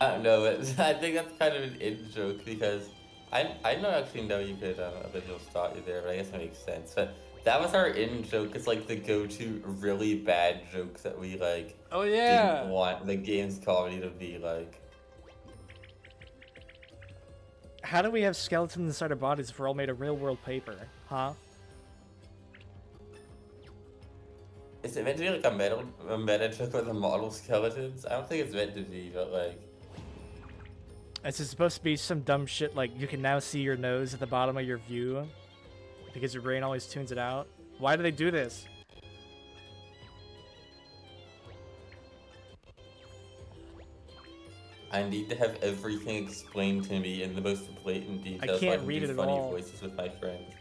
[SPEAKER 2] I don't know, but I think that's kind of an in-joke because I don't actually know you could original start you there, but I guess that makes sense. But that was our in-joke. It's like the go-to really bad jokes that we like.
[SPEAKER 1] Oh yeah.
[SPEAKER 2] Didn't want the game's comedy to be like.
[SPEAKER 1] How do we have skeletons inside our bodies if we're all made of real-world paper? Huh?
[SPEAKER 2] Is it meant to be like a meta joke with the model skeletons? I don't think it's meant to be, but like.
[SPEAKER 1] Is it supposed to be some dumb shit like you can now see your nose at the bottom of your view because your brain always tunes it out? Why do they do this?
[SPEAKER 2] I need to have everything explained to me in the most blatant detail so I
[SPEAKER 1] can't
[SPEAKER 2] can
[SPEAKER 1] read
[SPEAKER 2] do
[SPEAKER 1] it at
[SPEAKER 2] funny
[SPEAKER 1] all.
[SPEAKER 2] voices with my friends.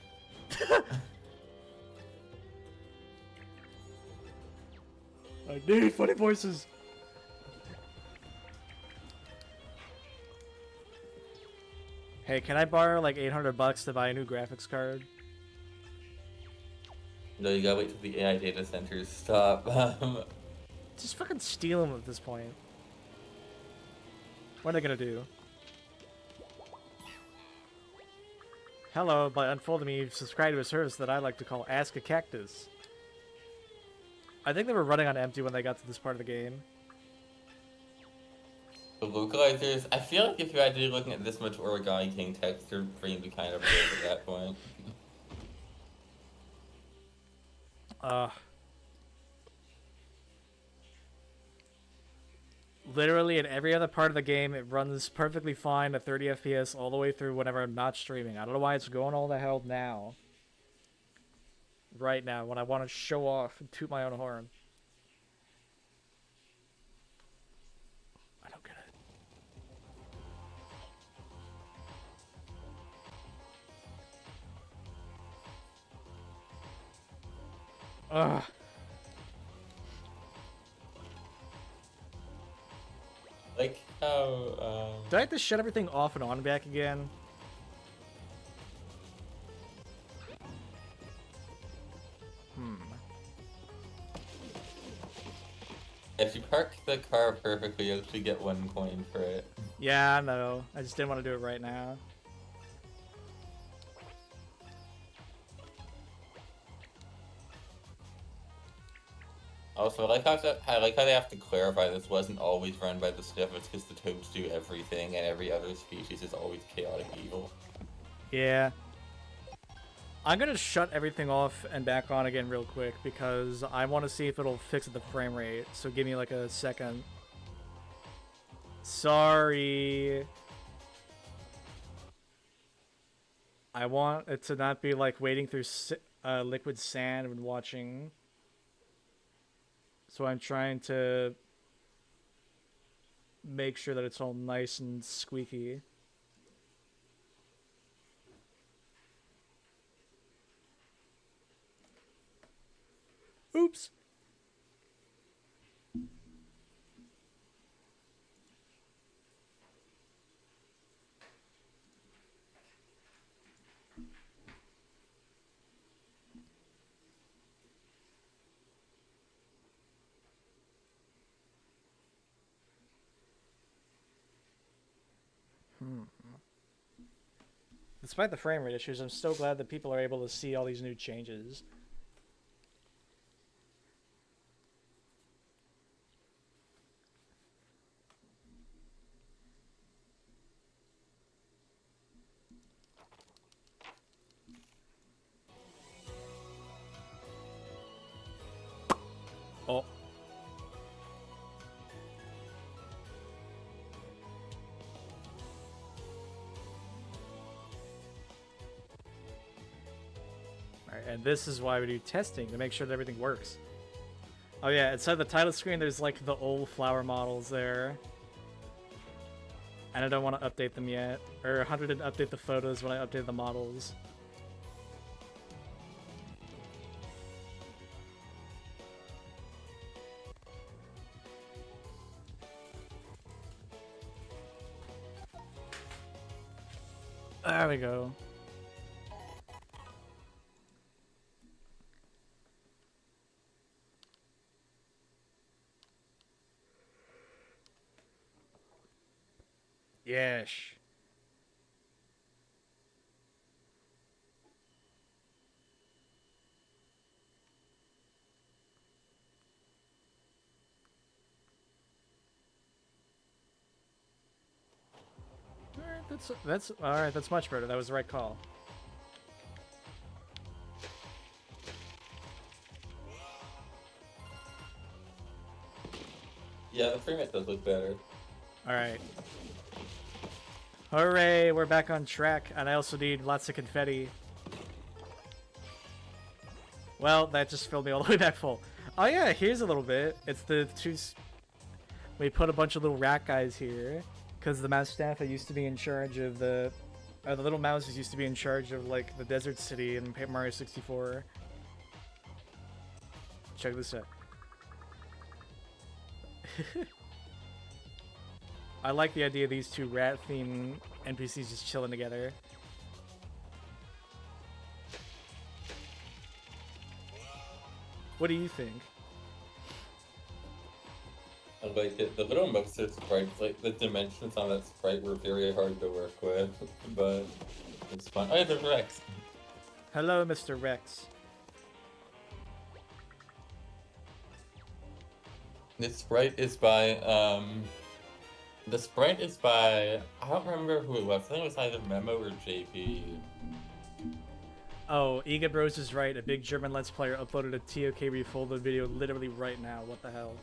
[SPEAKER 1] I need funny voices. Hey, can I borrow like $800 to buy a new graphics card?
[SPEAKER 2] No, you gotta wait till the AI data centers stop.
[SPEAKER 1] Just fucking steal them at this point. What are they gonna do? Hello, by unfolding me, you've subscribed to a service that I like to call Ask a Cactus. I think they were running on empty when they got to this part of the game.
[SPEAKER 2] The localizers, I feel like if you had to be looking at this much Origami King text, your brain would be kind of broke at that point.
[SPEAKER 1] Literally in every other part of the game, it runs perfectly fine at 30 FPS all the way through whenever I'm not streaming. I don't know why it's going all the hell now. Right now, when I want to show off and toot my own horn. I don't get it. Ugh.
[SPEAKER 2] Like how,
[SPEAKER 1] Do I have to shut everything off and on back again?
[SPEAKER 2] if you park the car perfectly, you actually get 1 coin for it.
[SPEAKER 1] Yeah, I know. I just didn't want to do it right now.
[SPEAKER 2] Also, I like how they have to clarify this wasn't always run by the Sniffets because the toads do everything and every other species is always chaotic evil.
[SPEAKER 1] Yeah. I'm gonna shut everything off and back on again real quick because I want to see if it'll fix the frame rate. So give me like a second. Sorry. I want it to not be like wading through liquid sand when watching. So I'm trying to make sure that it's all nice and squeaky. Oops. Despite the frame rate issues, I'm still glad that people are able to see all these new changes. Oh. Alright, and this is why we do testing, to make sure that everything works. Oh yeah, inside the title screen there's like the old flower models there. And I don't want to update them yet. Or Hunter didn't update the photos when I updated the models. There we go. Yes. Alright, that's much better. That was the right call.
[SPEAKER 2] Yeah, the frame rate does look better.
[SPEAKER 1] Alright. Hooray, we're back on track, and I also need lots of confetti. Well, that just filled me all the way back full. Oh yeah, here's a little bit. It's the two... We put a bunch of little rat guys here. Because the mouse staff used to be in charge of the... the little mouses used to be in charge of, like, the desert city in Paper Mario 64. Check this out. I like the idea of these two rat-themed NPCs just chilling together. What do you think?
[SPEAKER 2] I like it. The little mustard sprites, like the dimensions on that sprite were very hard to work with, but it's fun. Oh yeah, there's Rex.
[SPEAKER 1] Hello, Mr. Rex.
[SPEAKER 2] This sprite is by, I don't remember who it was. I think it was either Memo or JP.
[SPEAKER 1] Oh, Ega Bros is right. A big German Let's Player uploaded a TOK Refolded video literally right now. What the hell?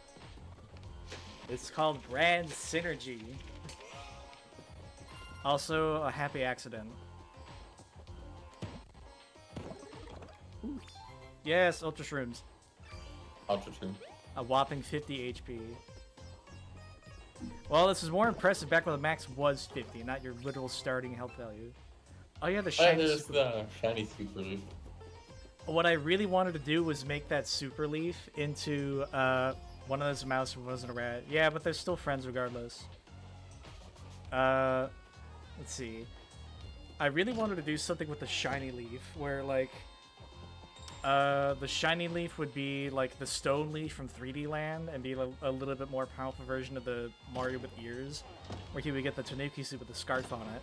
[SPEAKER 1] It's called Brand Synergy. Also, a happy accident. Yes, Ultra Shrooms.
[SPEAKER 2] Ultra Shroom.
[SPEAKER 1] A whopping 50 HP. Well, this is more impressive back when the max was 50, not your literal starting health value. Oh yeah, the shiny
[SPEAKER 2] there's the shiny super leaf.
[SPEAKER 1] What I really wanted to do was make that super leaf into one of those mouse who wasn't a rat. Yeah, but they're still friends regardless. Let's see. I really wanted to do something with the shiny leaf where like the shiny leaf would be like the stone leaf from 3D Land and be a little bit more powerful version of the Mario with ears, where he would get the Tanuki suit with the scarf on it.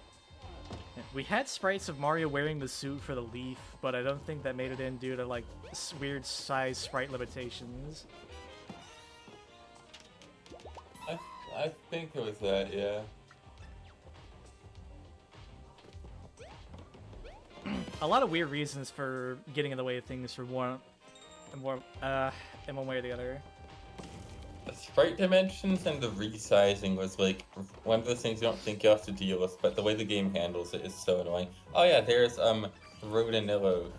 [SPEAKER 1] We had sprites of Mario wearing the suit for the leaf, but I don't think that made it in due to like weird size sprite limitations.
[SPEAKER 2] I think it was that, yeah.
[SPEAKER 1] A lot of weird reasons for getting in the way of things for one in one way or the other.
[SPEAKER 2] The sprite dimensions and the resizing was like one of the things you don't think you have to deal with, but the way the game handles it is so annoying. Oh yeah, there's Rodanillo,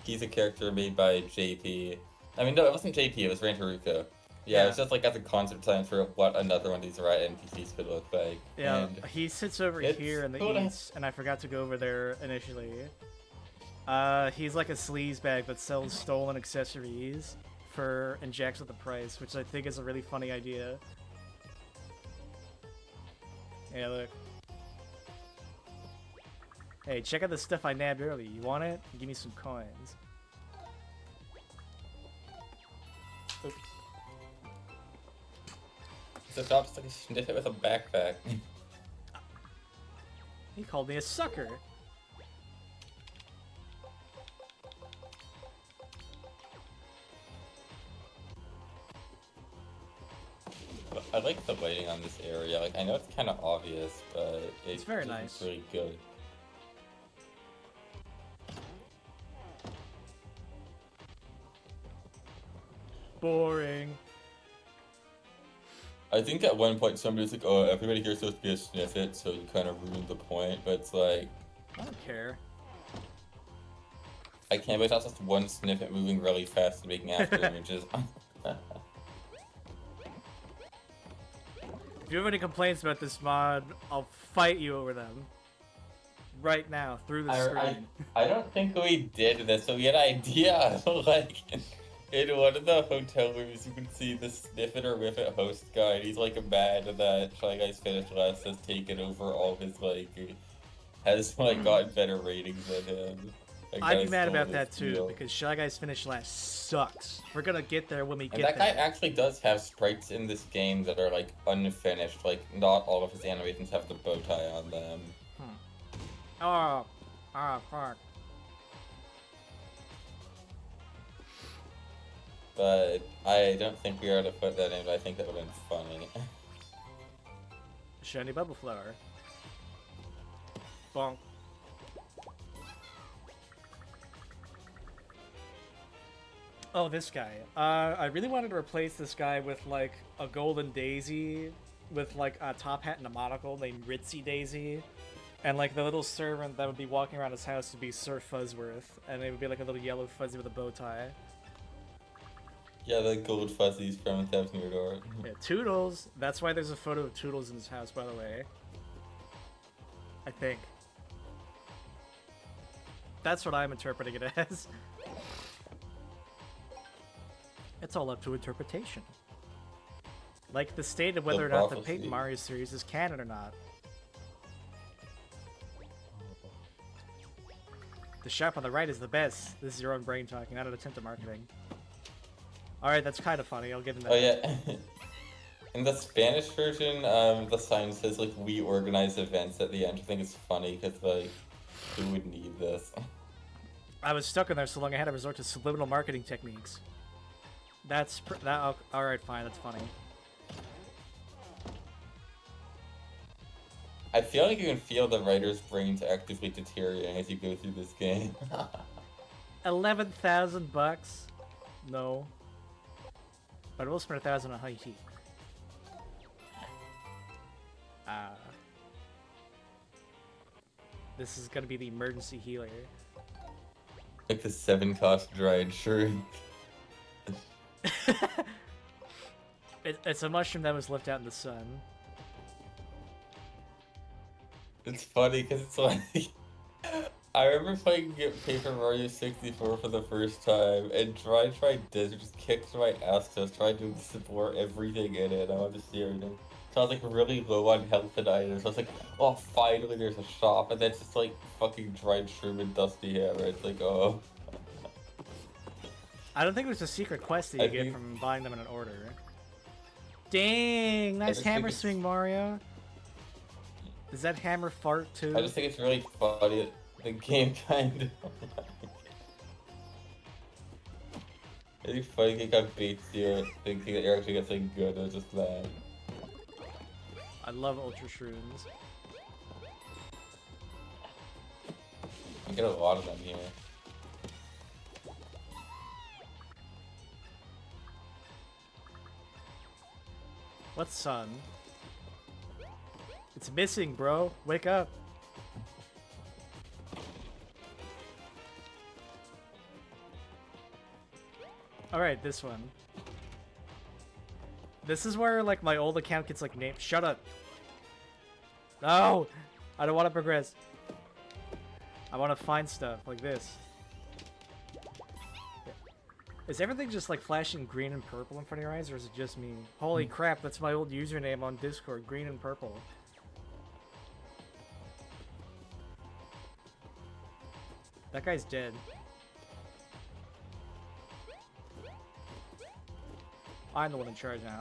[SPEAKER 2] he's a character made by JP. I mean, no, it wasn't JP, it was Rantaruko. Yeah, it was just like as a concept time for what another one of these rat NPCs could look like.
[SPEAKER 1] Yeah,
[SPEAKER 2] and
[SPEAKER 1] he sits over here in the east, and I forgot to go over there initially. He's like a sleazebag that sells stolen accessories for and jacks with the price, which I think is a really funny idea. Yeah, look. Hey, check out the stuff I nabbed earlier. You want it? Give me some coins. Oops.
[SPEAKER 2] The dog's like a sniff it with a backpack.
[SPEAKER 1] He called me a sucker.
[SPEAKER 2] I like the lighting on this area. Like, I know it's kind of obvious, but
[SPEAKER 1] it's very nice.
[SPEAKER 2] It's really good.
[SPEAKER 1] Boring.
[SPEAKER 2] I think at one point somebody's like, oh, everybody here's supposed to be a sniffit, so you kind of ruined the point, but it's like...
[SPEAKER 1] I don't care.
[SPEAKER 2] I can't believe that's just one sniffit moving really fast and making after images.
[SPEAKER 1] If you have any complaints about this mod, I'll fight you over them. Right now, through the screen.
[SPEAKER 2] I don't think we did this, so we had an idea, like... In one of the hotel rooms, you can see the Sniff It or Riff It host guy, and he's like a man that Shy Guys Finished Last has taken over all his, like, has, like, gotten better ratings than him.
[SPEAKER 1] I'd be mad about that too, because Shy Guys Finished Last sucks. We're gonna get there when we get there.
[SPEAKER 2] And that guy actually does have sprites in this game that are, like, unfinished. Like, not all of his animations have the bow tie on them.
[SPEAKER 1] Oh, fuck.
[SPEAKER 2] But I don't think we are to put that in, but I think that would have been funny.
[SPEAKER 1] Shiny Bubble Flower. Bonk. Oh, this guy. I really wanted to replace this guy with, like, a golden daisy with, like, a top hat and a monocle named Ritzy Daisy. And like the little servant that would be walking around his house would be Sir Fuzzworth, and it would be like a little yellow fuzzy with a bow tie.
[SPEAKER 2] Yeah, the gold fuzzies from Theft Near Door.
[SPEAKER 1] Yeah, Toodles. That's why there's a photo of Toodles in his house, by the way. I think. That's what I'm interpreting it as. It's all up to interpretation. Like the state of whether or not the Paper Mario series is canon or not. The shop on the right is the best. This is your own brain talking, not an attempt at marketing. Alright, that's kind of funny. I'll give him that.
[SPEAKER 2] Oh, yeah. In the Spanish version, the sign says, like, we organize events at the end. I think it's funny because, like, who would need this?
[SPEAKER 1] I was stuck in there so long I had to resort to subliminal marketing techniques. That's alright, fine, that's funny.
[SPEAKER 2] I feel like you can feel the writer's brains actively deteriorating as you go through this game.
[SPEAKER 1] 11,000 bucks? No. But we'll spend 1,000 on high tea. This is gonna be the emergency healer.
[SPEAKER 2] Like the 7-cost dried shrimp.
[SPEAKER 1] It's a mushroom that was left out in the sun.
[SPEAKER 2] It's funny because it's like... I remember playing Paper Mario 64 for the first time, and Dry Desert just kicked my ass because I was trying to explore everything in it. I wanted to see everything. So I was like really low on health and items. I was like, oh, finally there's a shop, and then it's just like fucking dried shroom and dusty hammer. It's like, oh.
[SPEAKER 1] I don't think there's a secret quest that you get from buying them in an order. Dang, nice hammer swing, Mario. Does that hammer fart too?
[SPEAKER 2] I just think it's really funny. The game kind of. I think funny it got baits you thinking that you're actually getting something good or just that.
[SPEAKER 1] I love Ultra Shrooms.
[SPEAKER 2] I get a lot of them here.
[SPEAKER 1] What's sun? It's missing, bro. Wake up. Alright, this one. This is where, like, my old account gets, like, named. Shut up. No! I don't want to progress. I want to find stuff like this. Yeah. Is everything just, like, flashing green and purple in front of your eyes, or is it just me? Holy crap, that's my old username on Discord, green and purple. That guy's dead. I'm the one in charge now.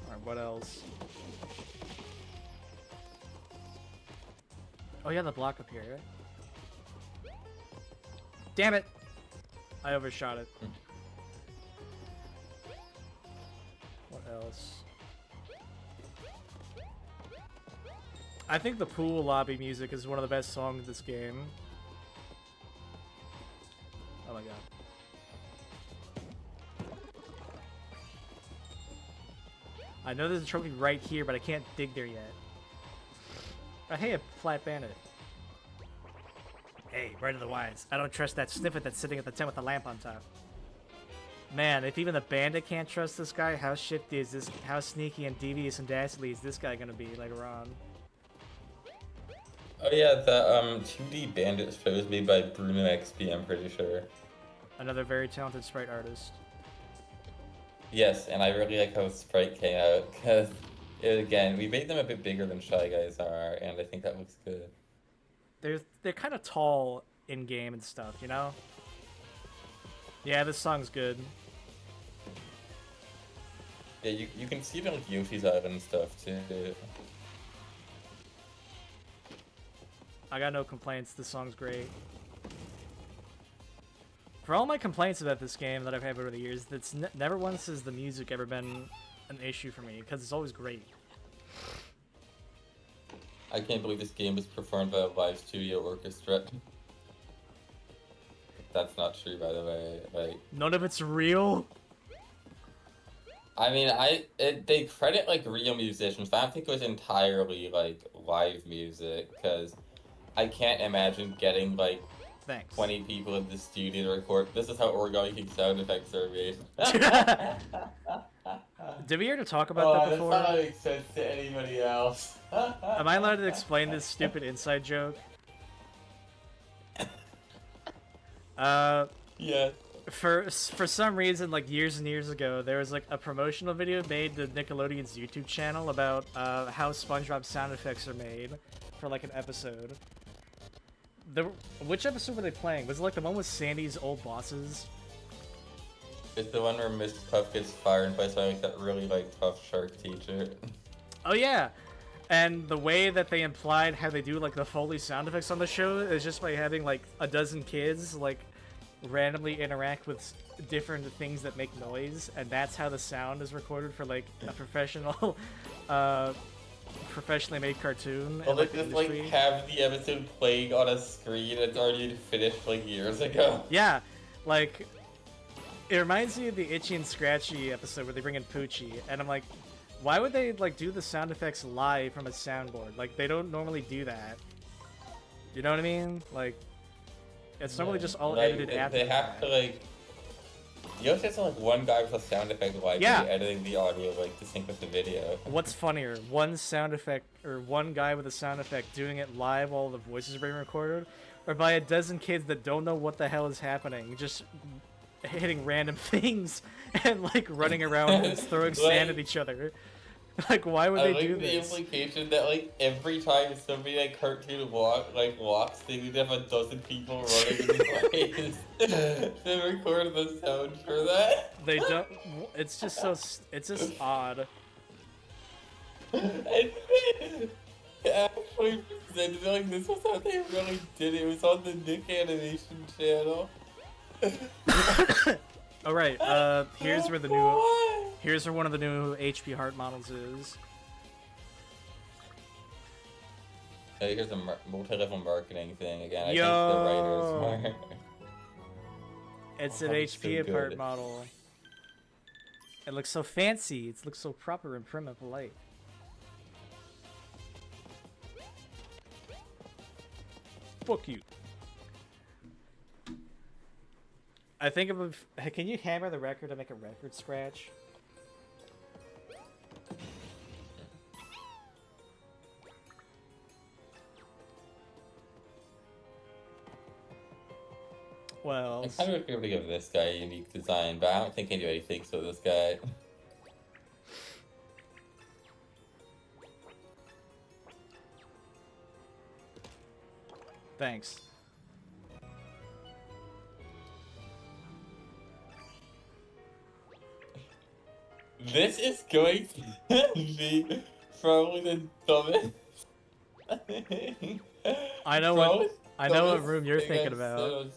[SPEAKER 1] Alright, what else? Oh yeah, the block up here. Damn it! I overshot it. What else? I think the pool lobby music is one of the best songs in this game. Oh my god. I know there's a trophy right here, but I can't dig there yet. Oh, hey, a flat bandit. Hey, right of the wise. I don't trust that sniffet that's sitting at the tent with the lamp on top. Man, if even the bandit can't trust this guy, how shifty is this? How sneaky and devious and dastardly is this guy gonna be later on?
[SPEAKER 2] Oh yeah, the 2D Bandit sprite was made by Bruno XP, I'm pretty sure.
[SPEAKER 1] Another very talented sprite artist.
[SPEAKER 2] Yes, and I really like how Sprite came out, because, again, we made them a bit bigger than Shy Guys are, and I think that looks good.
[SPEAKER 1] They're kind of tall in-game and stuff, you know? Yeah, this song's good.
[SPEAKER 2] Yeah, you can see them like Yoshi's Island and stuff, too.
[SPEAKER 1] I got no complaints, this song's great. For all my complaints about this game that I've had over the years, that's never once has the music ever been an issue for me, because it's always great.
[SPEAKER 2] I can't believe this game was performed by a live studio orchestra. That's not true, by the way. Like,
[SPEAKER 1] none of it's real?
[SPEAKER 2] I mean, they credit like real musicians, but I don't think it was entirely like live music because I can't imagine getting like
[SPEAKER 1] Thanks.
[SPEAKER 2] 20 people in the studio to record. This is how Origami King sound effects are made.
[SPEAKER 1] Did we ever talk about that
[SPEAKER 2] Oh, that's
[SPEAKER 1] before?
[SPEAKER 2] not make sense to anybody else.
[SPEAKER 1] Am I allowed to explain this stupid inside joke?
[SPEAKER 2] Yeah.
[SPEAKER 1] For some reason, like years and years ago, there was like a promotional video made to Nickelodeon's YouTube channel about how SpongeBob sound effects are made for like an episode. Which episode were they playing? Was it like the one with Sandy's old bosses?
[SPEAKER 2] It's the one where Mr. Puff gets fired by something like that really like tough shark teacher.
[SPEAKER 1] Oh yeah, and the way that they implied how they do like the Foley sound effects on the show is just by having like a dozen kids like randomly interact with different things that make noise, and that's how the sound is recorded for like a professional, professionally made cartoon.
[SPEAKER 2] Well, like just like have the episode playing on a screen that's already finished like years ago.
[SPEAKER 1] Yeah, like it reminds me of the Itchy and Scratchy episode where they bring in Poochie, and I'm like, why would they like do the sound effects live from a soundboard? Like they don't normally do that. You know what I mean? Like it's normally just all
[SPEAKER 2] like,
[SPEAKER 1] edited after.
[SPEAKER 2] They have to like. You also have like one guy with a sound effect like editing the audio like to sync with the video.
[SPEAKER 1] What's funnier, one sound effect or one guy with a sound effect doing it live while the voices are being recorded, or by a dozen kids that don't know what the hell is happening, just hitting random things and like running around and throwing sand at each other? Like, why would they do this?
[SPEAKER 2] The implication that like every time somebody like cartoon walks, they would have a dozen people running in place to record the sound for that.
[SPEAKER 1] They don't. It's just so. It's just odd.
[SPEAKER 2] And actually presented like this was how they really did it. It was on the Nick Animation channel.
[SPEAKER 1] All right. Here's where the new. Here's where one of the new HP Heart models is.
[SPEAKER 2] Here's a multi-level marketing thing again. I
[SPEAKER 1] Yo!
[SPEAKER 2] think the writers are...
[SPEAKER 1] It's an HP Heart model. It looks so fancy. It looks so proper and prim and polite. Fuck you. I think of. Can you hammer the record to make a record scratch? Well,
[SPEAKER 2] I kind of would be able to give this guy a unique design, but I don't think anybody thinks of this guy.
[SPEAKER 1] Thanks.
[SPEAKER 2] This is going to be probably the dumbest.
[SPEAKER 1] I know what room you're thinking about.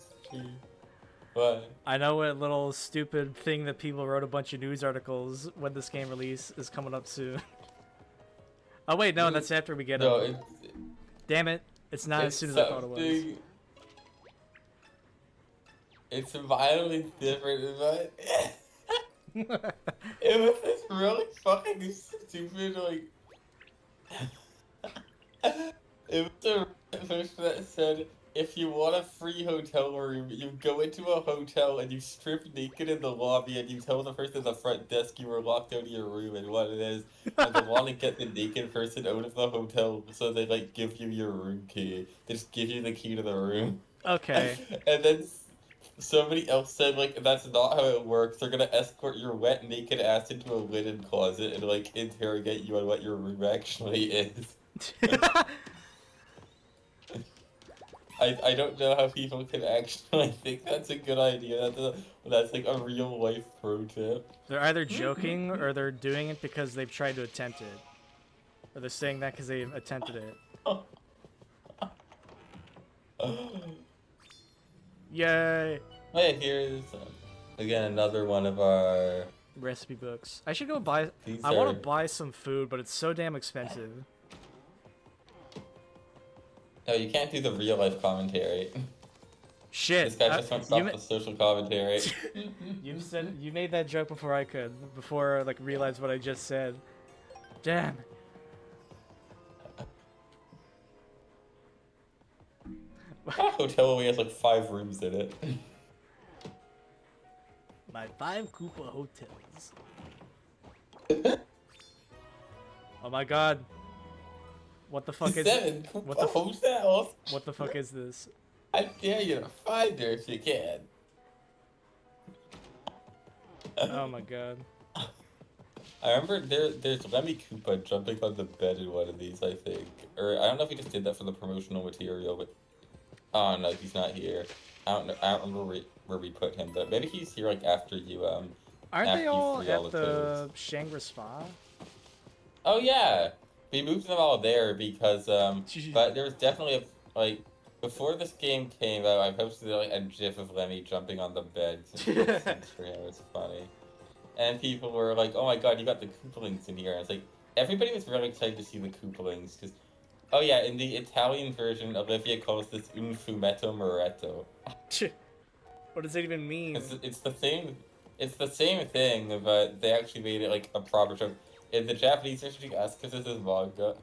[SPEAKER 2] What?
[SPEAKER 1] I know what little stupid thing that people wrote a bunch of news articles when this game release is coming up soon. Oh wait, no, that's after we get it. Damn it. It's not as soon as I thought it was.
[SPEAKER 2] It's violently different, but it was this really fucking stupid, like... It was a post that said, if you want a free hotel room, you go into a hotel and you strip naked in the lobby and you tell the person at the front desk you were locked out of your room and what it is, and they want to get the naked person out of the hotel, so they like give you your room key. They just give you the key to the room.
[SPEAKER 1] Okay.
[SPEAKER 2] And then somebody else said like that's not how it works. They're gonna escort your wet naked ass into a linen closet and like interrogate you on what your room actually is. I don't know how people can actually think that's a good idea. That's like a real life pro tip.
[SPEAKER 1] They're either joking or they're doing it because they've tried to attempt it. Or they're saying that because they've attempted it. Yay!
[SPEAKER 2] Hey, here's again another one of our
[SPEAKER 1] recipe books. I should go buy. I want to buy some food, but it's so damn expensive.
[SPEAKER 2] No, you can't do the real life commentary.
[SPEAKER 1] Shit.
[SPEAKER 2] This guy just wants off the social commentary.
[SPEAKER 1] You made that joke before I could. Before like realized what I just said. Damn.
[SPEAKER 2] Our hotel only has like 5 rooms in it.
[SPEAKER 1] My 5 Koopa hotels. Oh my god. What the fuck is
[SPEAKER 2] 7 Koopa hotels.
[SPEAKER 1] What the fuck is this?
[SPEAKER 2] I dare you to find her if you can.
[SPEAKER 1] Oh my god.
[SPEAKER 2] I remember there's Lemmy Koopa jumping on the bed in one of these, I think. Or I don't know if he just did that for the promotional material, but oh no, he's not here. I don't remember where we put him, but maybe he's here like after you
[SPEAKER 1] Aren't
[SPEAKER 2] after
[SPEAKER 1] they
[SPEAKER 2] you
[SPEAKER 1] all
[SPEAKER 2] free
[SPEAKER 1] at
[SPEAKER 2] of
[SPEAKER 1] the
[SPEAKER 2] those.
[SPEAKER 1] Shangri Spa?
[SPEAKER 2] Oh yeah, we moved them all there because but there was definitely like before this game came out, I posted like a GIF of Lemmy jumping on the bed. It was funny, and people were like, "Oh my god, you got the Koopalings in here!" And I was like, everybody was really excited to see the Koopalings because, oh yeah, in the Italian version, Olivia calls this un fumetto muretto.
[SPEAKER 1] What does it even mean?
[SPEAKER 2] It's the same. It's the same thing, but they actually made it like a proper term. In the Japanese version, you ask because this is manga.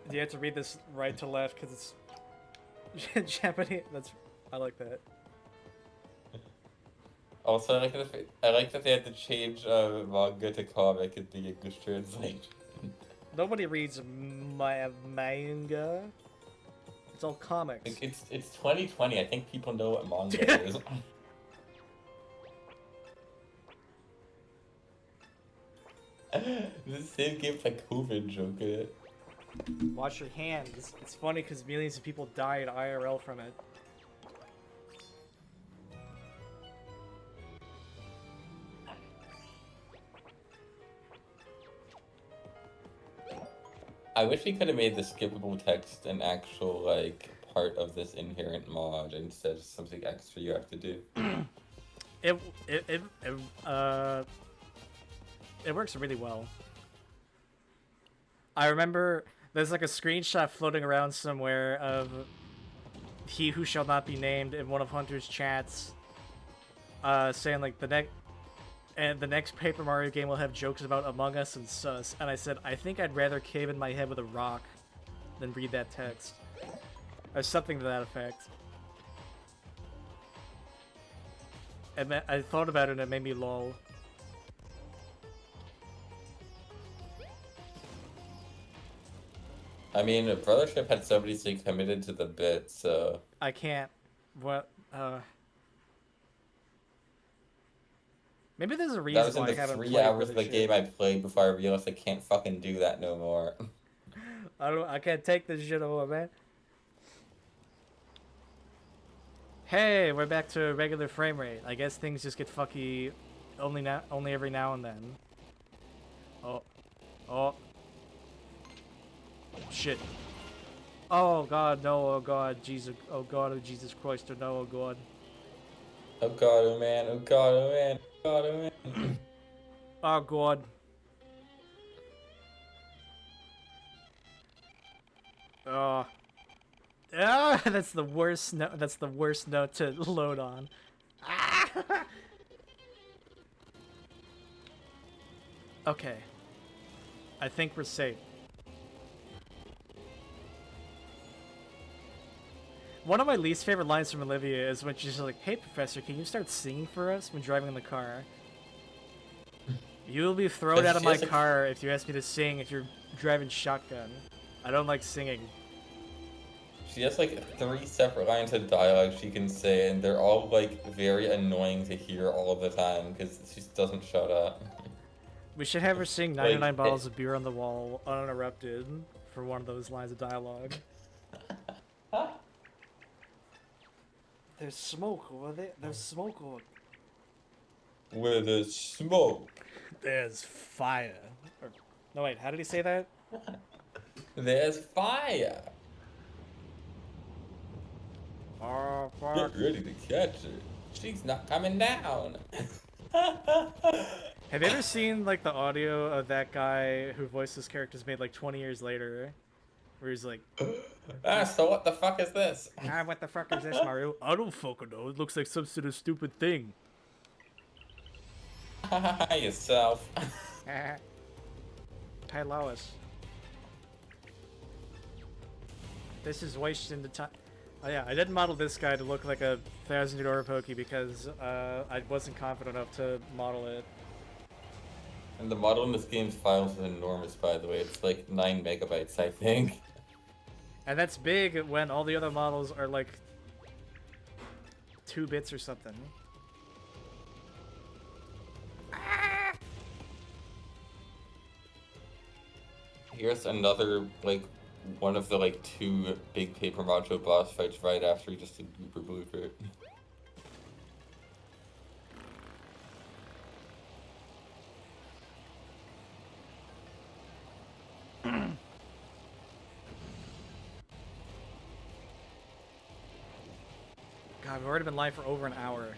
[SPEAKER 1] You have to read this right to left because it's Japanese. I like that.
[SPEAKER 2] Also, I like that they had to change manga to comic in the English translation.
[SPEAKER 1] Nobody reads manga. It's all comics.
[SPEAKER 2] It's 2020. I think people know what manga is. This same game's like COVID joke in it.
[SPEAKER 1] Wash your hands. It's funny because millions of people died IRL from it.
[SPEAKER 2] I wish we could have made the skippable text an actual like part of this inherent mod instead of something extra you have to do.
[SPEAKER 1] It works really well. I remember there's like a screenshot floating around somewhere of he who shall not be named in one of Hunter's chats, saying like the next Paper Mario game will have jokes about Among Us and sus. And I said I think I'd rather cave in my head with a rock than read that text, or something to that effect. And I thought about it and it made me lol.
[SPEAKER 2] I mean, Brothership had somebody stay committed to the bit, so...
[SPEAKER 1] I can't... What? Maybe there's a reason why I haven't played
[SPEAKER 2] That was in the 3 hours of the
[SPEAKER 1] Brothership.
[SPEAKER 2] game I played before I realized I can't fucking do that no more.
[SPEAKER 1] I can't take this shit over, man. Hey, we're back to regular frame rate. I guess things just get fucky only every now and then. Oh. Shit. Oh god, no, oh god, Jesus, oh god, oh Jesus Christ, oh no, oh god.
[SPEAKER 2] Oh god, oh man, oh god, oh man, oh god, oh man.
[SPEAKER 1] Oh god. Oh. Ah, that's the worst note. That's the worst note to load on. Ah! Okay. I think we're safe. One of my least favorite lines from Olivia is when she's like, "Hey, Professor, can you start singing for us when driving in the car? You will be thrown out of my car if you ask me to sing if you're driving shotgun. I don't like singing."
[SPEAKER 2] She has like 3 separate lines of dialogue she can say, and they're all like very annoying to hear all of the time because she just doesn't shut up.
[SPEAKER 1] We should have her sing 99 Bottles of Beer on the Wall uninterrupted for one of those lines of dialogue. There's smoke over there. There's smoke over there.
[SPEAKER 2] Where there's smoke,
[SPEAKER 1] there's fire. Or, no, wait, how did he say that?
[SPEAKER 2] there's fire.
[SPEAKER 1] Oh, fuck.
[SPEAKER 2] Get ready to catch her. She's not coming down.
[SPEAKER 1] Have you ever seen, like, the audio of that guy who voiced this characters made, like, 20 years later? where he's like,
[SPEAKER 2] So what the fuck is this?
[SPEAKER 1] ah, what the fuck is this, Mario? I don't fucking know. It looks like some sort of stupid thing.
[SPEAKER 2] Yourself.
[SPEAKER 1] Hey, Lois. This is wasting the time. Oh yeah, I didn't model this guy to look like a $1,000 Pokey because I wasn't confident enough to model it.
[SPEAKER 2] And the model in this game's files is enormous, by the way. It's like 9 megabytes, I think.
[SPEAKER 1] And that's big when all the other models are like 2 bits or something.
[SPEAKER 2] Here's another, like, one of the, like, 2 big Paper Mario boss fights right after he just did Gooper Blooper.
[SPEAKER 1] God, we've already been live for over an hour.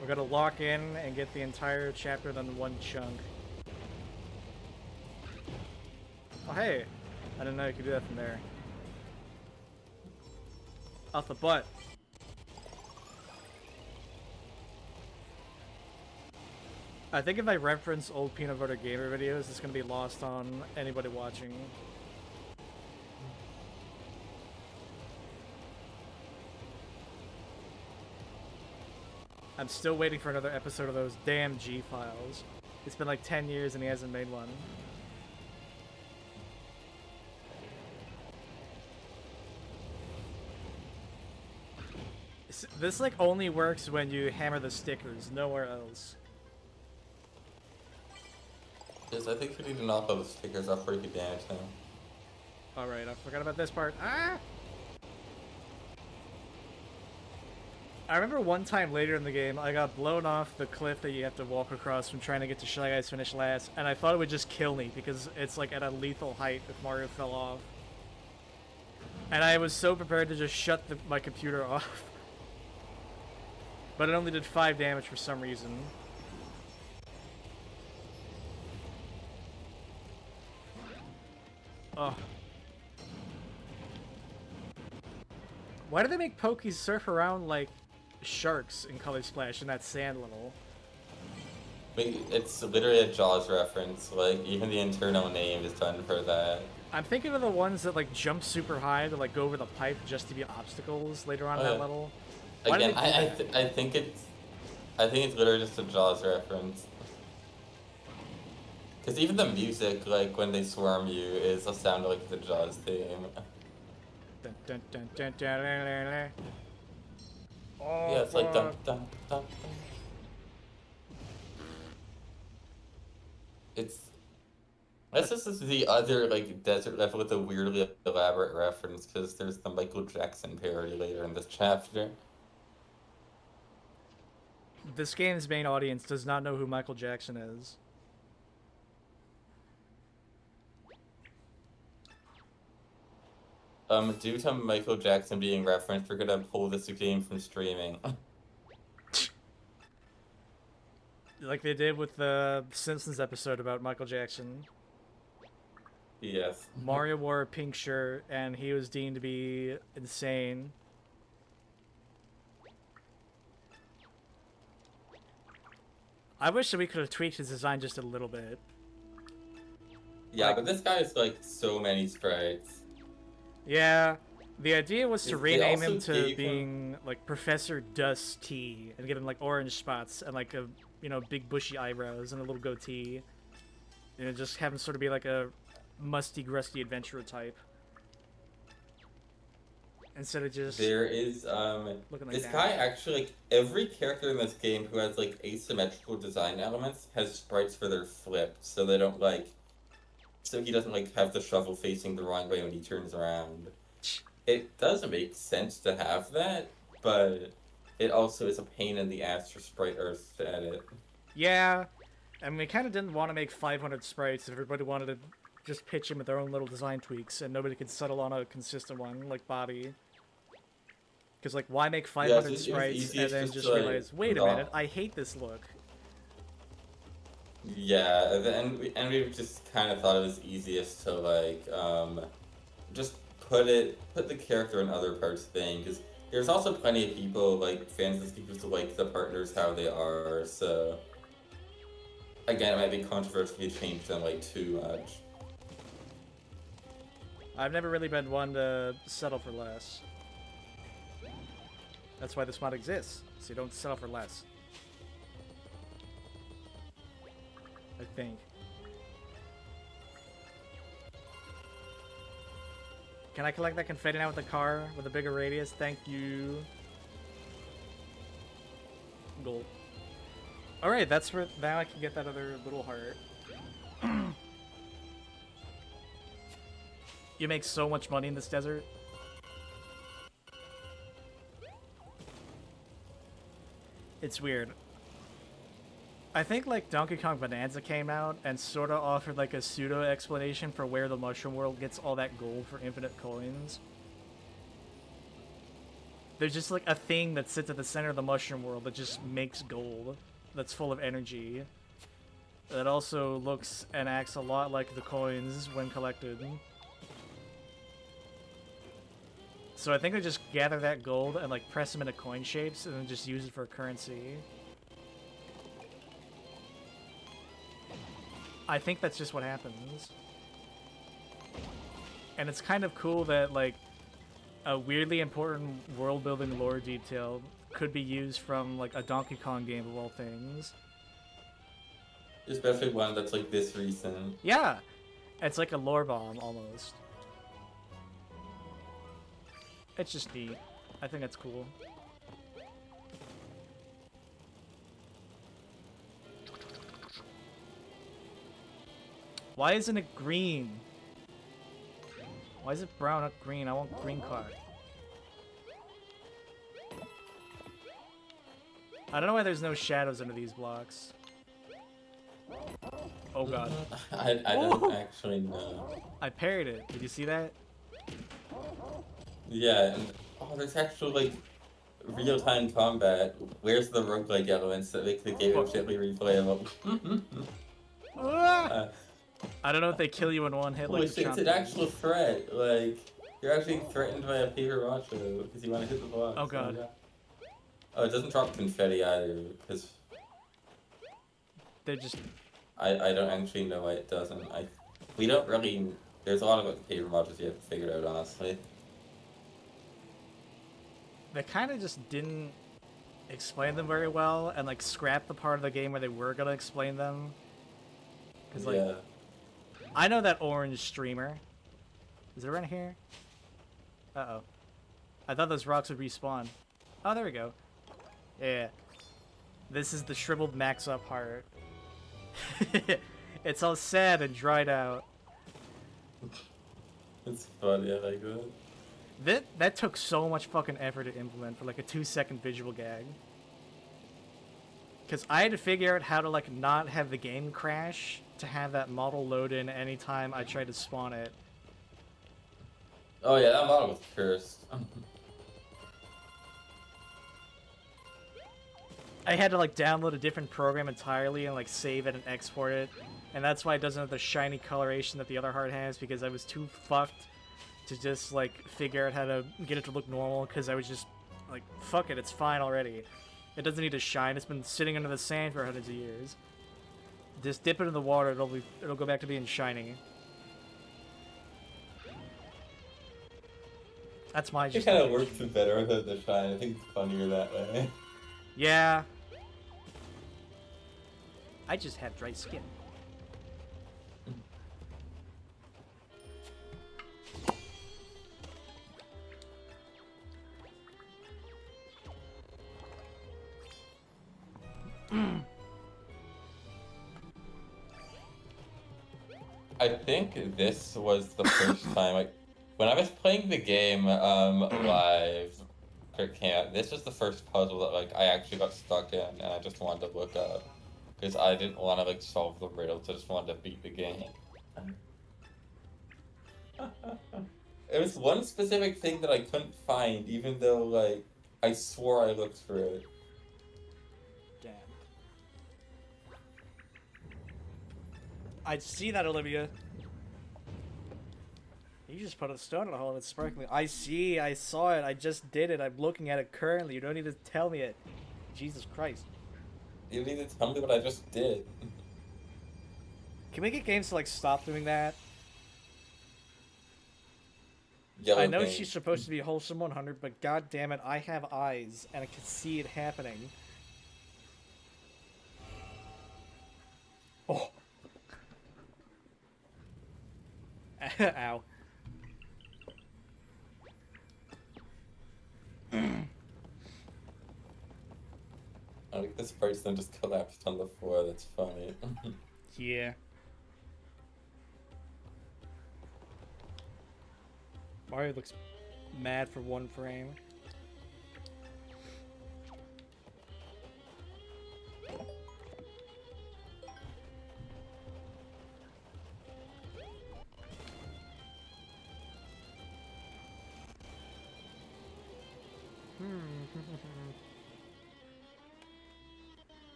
[SPEAKER 1] We're gonna lock in and get the entire chapter done in one chunk. Oh hey! I didn't know you could do that from there. Off the butt. I think if I reference old Peanut Butter Gamer videos, it's gonna be lost on anybody watching. I'm still waiting for another episode of those damn G-Files. It's been like 10 years and he hasn't made one. This like only works when you hammer the stickers, nowhere else.
[SPEAKER 2] Yes, I think you need to knock all the stickers off pretty good damage now.
[SPEAKER 1] Alright, I forgot about this part. Ah! I remember one time later in the game, I got blown off the cliff that you have to walk across from trying to get to Shy Guys Finish last, and I thought it would just kill me because it's like at a lethal height if Mario fell off. And I was so prepared to just shut my computer off. But it only did 5 damage for some reason. Oh. Why do they make Pokies surf around like sharks in Color Splash in that sand level?
[SPEAKER 2] It's literally a Jaws reference. Like, even the internal name is done for that.
[SPEAKER 1] I'm thinking of the ones that like jump super high to like go over the pipe just to be obstacles later on in that level.
[SPEAKER 2] Again, I think it's literally just a Jaws reference. Because even the music, like when they swarm you, is a sound like the Jaws theme.
[SPEAKER 1] Dun, dun, dun, dun, dun, dun, dun, dun. Oh,
[SPEAKER 2] Yeah, it's like dun dun dun dun. This is the other like desert level with a weirdly elaborate reference because there's the Michael Jackson parody later in this chapter.
[SPEAKER 1] This game's main audience does not know who Michael Jackson is.
[SPEAKER 2] Due to Michael Jackson being referenced, we're gonna pull this game from streaming.
[SPEAKER 1] Like they did with the Simpsons episode about Michael Jackson.
[SPEAKER 2] Yes.
[SPEAKER 1] Mario wore a pink shirt and he was deemed to be insane. I wish that we could have tweaked his design just a little bit.
[SPEAKER 2] Yeah,
[SPEAKER 1] like,
[SPEAKER 2] but this guy has like so many sprites.
[SPEAKER 1] Yeah, the idea was to rename him to
[SPEAKER 2] being
[SPEAKER 1] like Professor Dusty and give him like orange spots and like a big bushy eyebrows and a little goatee. And just have him sort of be like a musty, grusty adventurer type. Instead of just
[SPEAKER 2] there is
[SPEAKER 1] looking like
[SPEAKER 2] this
[SPEAKER 1] that.
[SPEAKER 2] guy actually, like every character in this game who has like asymmetrical design elements has sprites for their flip, so they don't like so he doesn't like have the shovel facing the wrong way when he turns around. It doesn't make sense to have that, but it also is a pain in the ass for sprite artists to edit.
[SPEAKER 1] Yeah, and we kind of didn't want to make 500 sprites if everybody wanted to just pitch in with their own little design tweaks and nobody could settle on a consistent one like Bobby. Because like, why make 500 sprites and then just realize, wait a minute, I hate this look.
[SPEAKER 2] Yeah, and we just kind of thought it was easiest to like just put the character in other parts of the game, because there's also plenty of people like fans of people who like the partners how they are. So again, it might be controversial if you change them like too much.
[SPEAKER 1] I've never really been one to settle for less. That's why this mod exists, so you don't settle for less. I think. Can I collect that confetti now with the car with a bigger radius? Thank you. Gold. Alright, that's where now I can get that other little heart. You make so much money in this desert. It's weird. I think like Donkey Kong Bonanza came out and sort of offered like a pseudo explanation for where the Mushroom World gets all that gold for infinite coins. There's just like a thing that sits at the center of the Mushroom World that just makes gold, that's full of energy. That also looks and acts a lot like the coins when collected. So I think I just gather that gold and like press them into coin shapes and then just use it for currency. I think that's just what happens. And it's kind of cool that like a weirdly important world building lore detail could be used from like a Donkey Kong game of all things.
[SPEAKER 2] Especially one that's like this recent.
[SPEAKER 1] Yeah, it's like a lore bomb almost. It's just neat. I think that's cool. Why isn't it green? Why is it brown, not green? I want green car. I don't know why there's no shadows under these blocks. Oh god.
[SPEAKER 2] I don't actually know.
[SPEAKER 1] I parried it. Did you see that?
[SPEAKER 2] Yeah, and oh, there's actually like real-time combat. Where's the roguelike elements that make the game instantly replayable?
[SPEAKER 1] I don't know if they kill you in one hit
[SPEAKER 2] Holy
[SPEAKER 1] like the
[SPEAKER 2] shit, it's an actual threat. Like, you're actually threatened by a paper macho because you want to hit the block.
[SPEAKER 1] Oh god.
[SPEAKER 2] Oh, it doesn't drop confetti either, because
[SPEAKER 1] They're just...
[SPEAKER 2] I don't actually know why it doesn't. We don't really... There's a lot about the paper machos you have to figure out, honestly.
[SPEAKER 1] They kind of just didn't explain them very well and like scrapped the part of the game where they were gonna explain them. Cause like,
[SPEAKER 2] Yeah.
[SPEAKER 1] I know that orange streamer. Is it around here? Uh-oh. I thought those rocks would respawn. Oh, there we go. Yeah. This is the shriveled max up heart. It's all sad and dried out.
[SPEAKER 2] It's funny, I like that.
[SPEAKER 1] That took so much fucking effort to implement for like a 2-second visual gag. Because I had to figure out how to like not have the game crash to have that model load in anytime I tried to spawn it.
[SPEAKER 2] Oh yeah, that model was cursed.
[SPEAKER 1] I had to like download a different program entirely and like save it and export it. And that's why it doesn't have the shiny coloration that the other heart has, because I was too fucked to just like figure out how to get it to look normal, because I was just like, fuck it, it's fine already. It doesn't need to shine, it's been sitting under the sand for hundreds of years. Just dip it in the water, it'll go back to being shiny. That's my
[SPEAKER 2] It kind of works better without the shine. I think it's funnier that way.
[SPEAKER 1] Yeah. I just have dry skin.
[SPEAKER 2] I think this was the first time, when I was playing the game live, this was the first puzzle that like I actually got stuck in, and I just wanted to look up because I didn't want to like solve the riddles. I just wanted to beat the game. It was one specific thing that I couldn't find, even though like I swore I looked for it.
[SPEAKER 1] Damn. I see that, Olivia. You just put a stone in a hole and it's sparkling. I see, I saw it, I just did it. I'm looking at it currently. You don't need to tell me it. Jesus Christ.
[SPEAKER 2] You need to tell me what I just did.
[SPEAKER 1] Can we get games to like stop doing that?
[SPEAKER 2] Yellow
[SPEAKER 1] I know
[SPEAKER 2] paint.
[SPEAKER 1] she's supposed to be wholesome 100, but god damn it, I have eyes and I can see it happening. Oh. Ow.
[SPEAKER 2] I like this person just collapsed on the floor. That's funny.
[SPEAKER 1] Yeah. Mario looks mad for one frame.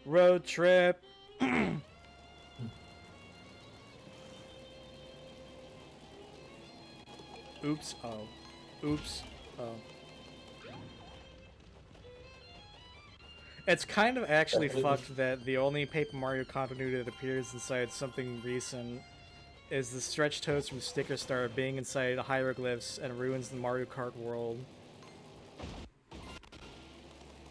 [SPEAKER 1] Road trip. Oops. Oh. Oops. Oh. It's kind of actually fucked that the only Paper Mario continuity that appears inside something recent is the stretch toads from Sticker Star being inside hieroglyphs and ruins the Mario Kart world.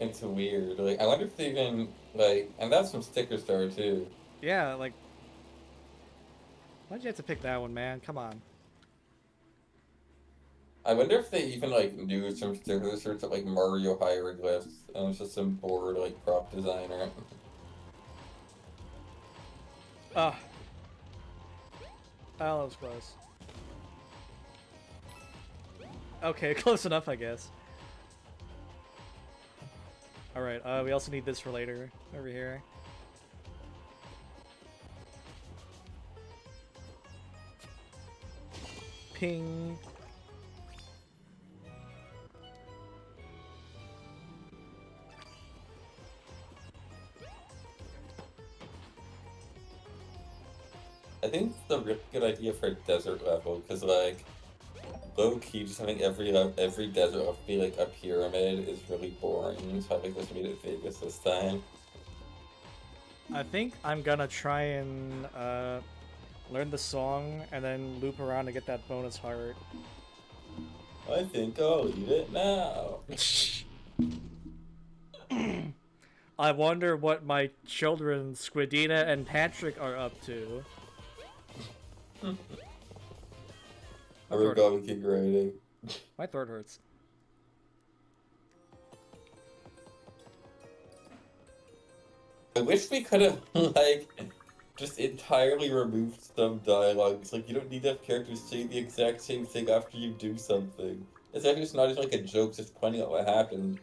[SPEAKER 2] It's weird. Like, I wonder if they even, like, and that's from Sticker Star, too.
[SPEAKER 1] Yeah, like... Why'd you have to pick that one, man? Come on.
[SPEAKER 2] I wonder if they even, like, knew some Sticker Star to, like, Mario hieroglyphs, and it's just some bored, like, prop designer.
[SPEAKER 1] Oh, that was close. Okay, close enough, I guess. Alright, we also need this for later. Over here. Ping.
[SPEAKER 2] I think it's a really good idea for a desert level, because, like, low-key, just having every desert level be, like, a pyramid is really boring, so I think this made it Vegas this time.
[SPEAKER 1] I think I'm gonna try and learn the song and then loop around to get that bonus heart.
[SPEAKER 2] I think I'll eat it now.
[SPEAKER 1] I wonder what my children, Squidina and Patrick, are up to.
[SPEAKER 2] Origami King Refolded.
[SPEAKER 1] My throat hurts.
[SPEAKER 2] I wish we could have, like, just entirely removed some dialogues. Like, you don't need to have characters say the exact same thing after you do something. It's actually just not even like a joke, just pointing out what happened.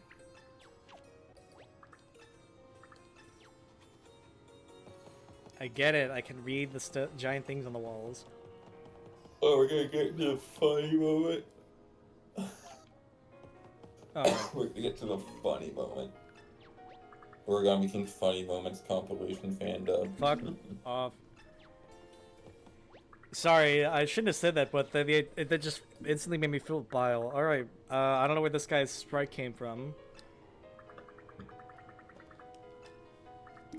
[SPEAKER 1] I get it. I can read the giant things on the walls.
[SPEAKER 2] Oh, we're gonna get into the funny moment.
[SPEAKER 1] Oh.
[SPEAKER 2] We're gonna get to the funny moment. Origami King Funny Moments compilation fandom.
[SPEAKER 1] Fuck off. Sorry, I shouldn't have said that, but that just instantly made me feel bile. Alright, I don't know where this guy's sprite came from.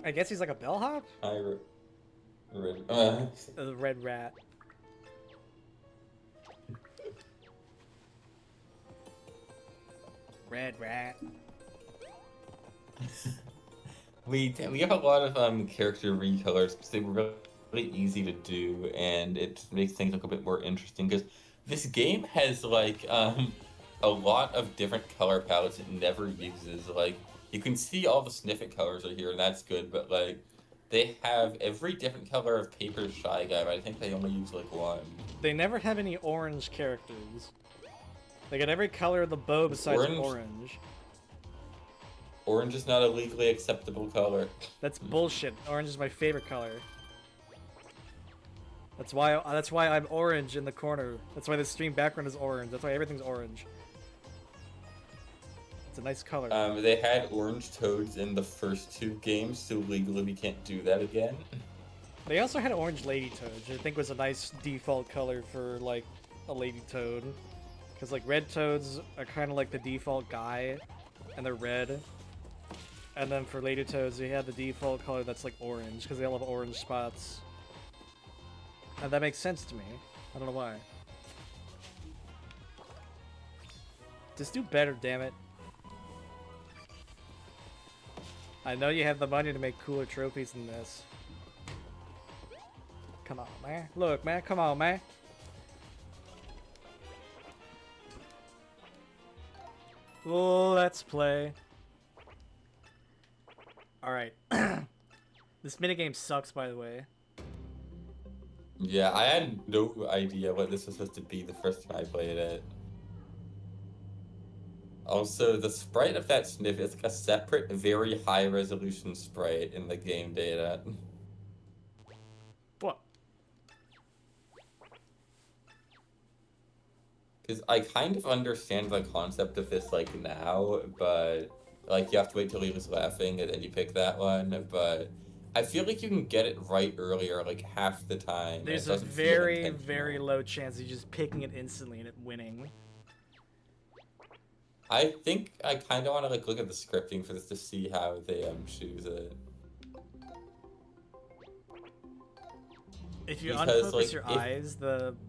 [SPEAKER 1] I guess he's like a bellhop? The red rat. Red rat.
[SPEAKER 2] We have a lot of character recolors because they were really easy to do, and it just makes things look a bit more interesting. Because this game has like a lot of different color palettes it never uses. Like you can see all the snippet colors are here, and that's good. But like they have every different color of Paper's Shy Guy, but I think they only use like one.
[SPEAKER 1] They never have any orange characters. They got every color of the bow besides orange.
[SPEAKER 2] Orange is not a legally acceptable color.
[SPEAKER 1] That's bullshit. Orange is my favorite color. That's why I'm orange in the corner. That's why the stream background is orange. That's why everything's orange. It's a nice color.
[SPEAKER 2] They had orange toads in the first two games, so legally we can't do that again.
[SPEAKER 1] They also had orange lady toads, which I think was a nice default color for like a lady toad. Because like red toads are kind of like the default guy, and they're red. And then for lady toads, they had the default color that's like orange, because they all have orange spots. And that makes sense to me. I don't know why. Just do better, damn it. I know you have the money to make cooler trophies than this. Come on, man. Look, man. Come on, man. Let's play. Alright. This minigame sucks, by the way.
[SPEAKER 2] Yeah, I had no idea what this was supposed to be the first time I played it. Also, the sprite of that sniff is like a separate, very high-resolution sprite in the game data.
[SPEAKER 1] What?
[SPEAKER 2] Because I kind of understand the concept of this, like, now, but, like, you have to wait till he was laughing and then you pick that one, but I feel like you can get it right earlier, like, half the time.
[SPEAKER 1] There's a very, very low chance of you just picking it instantly and it winning.
[SPEAKER 2] I think I kind of want to, like, look at the scripting for this to see how they, choose it.
[SPEAKER 1] If you
[SPEAKER 2] Because,
[SPEAKER 1] unfocus
[SPEAKER 2] like,
[SPEAKER 1] your eyes,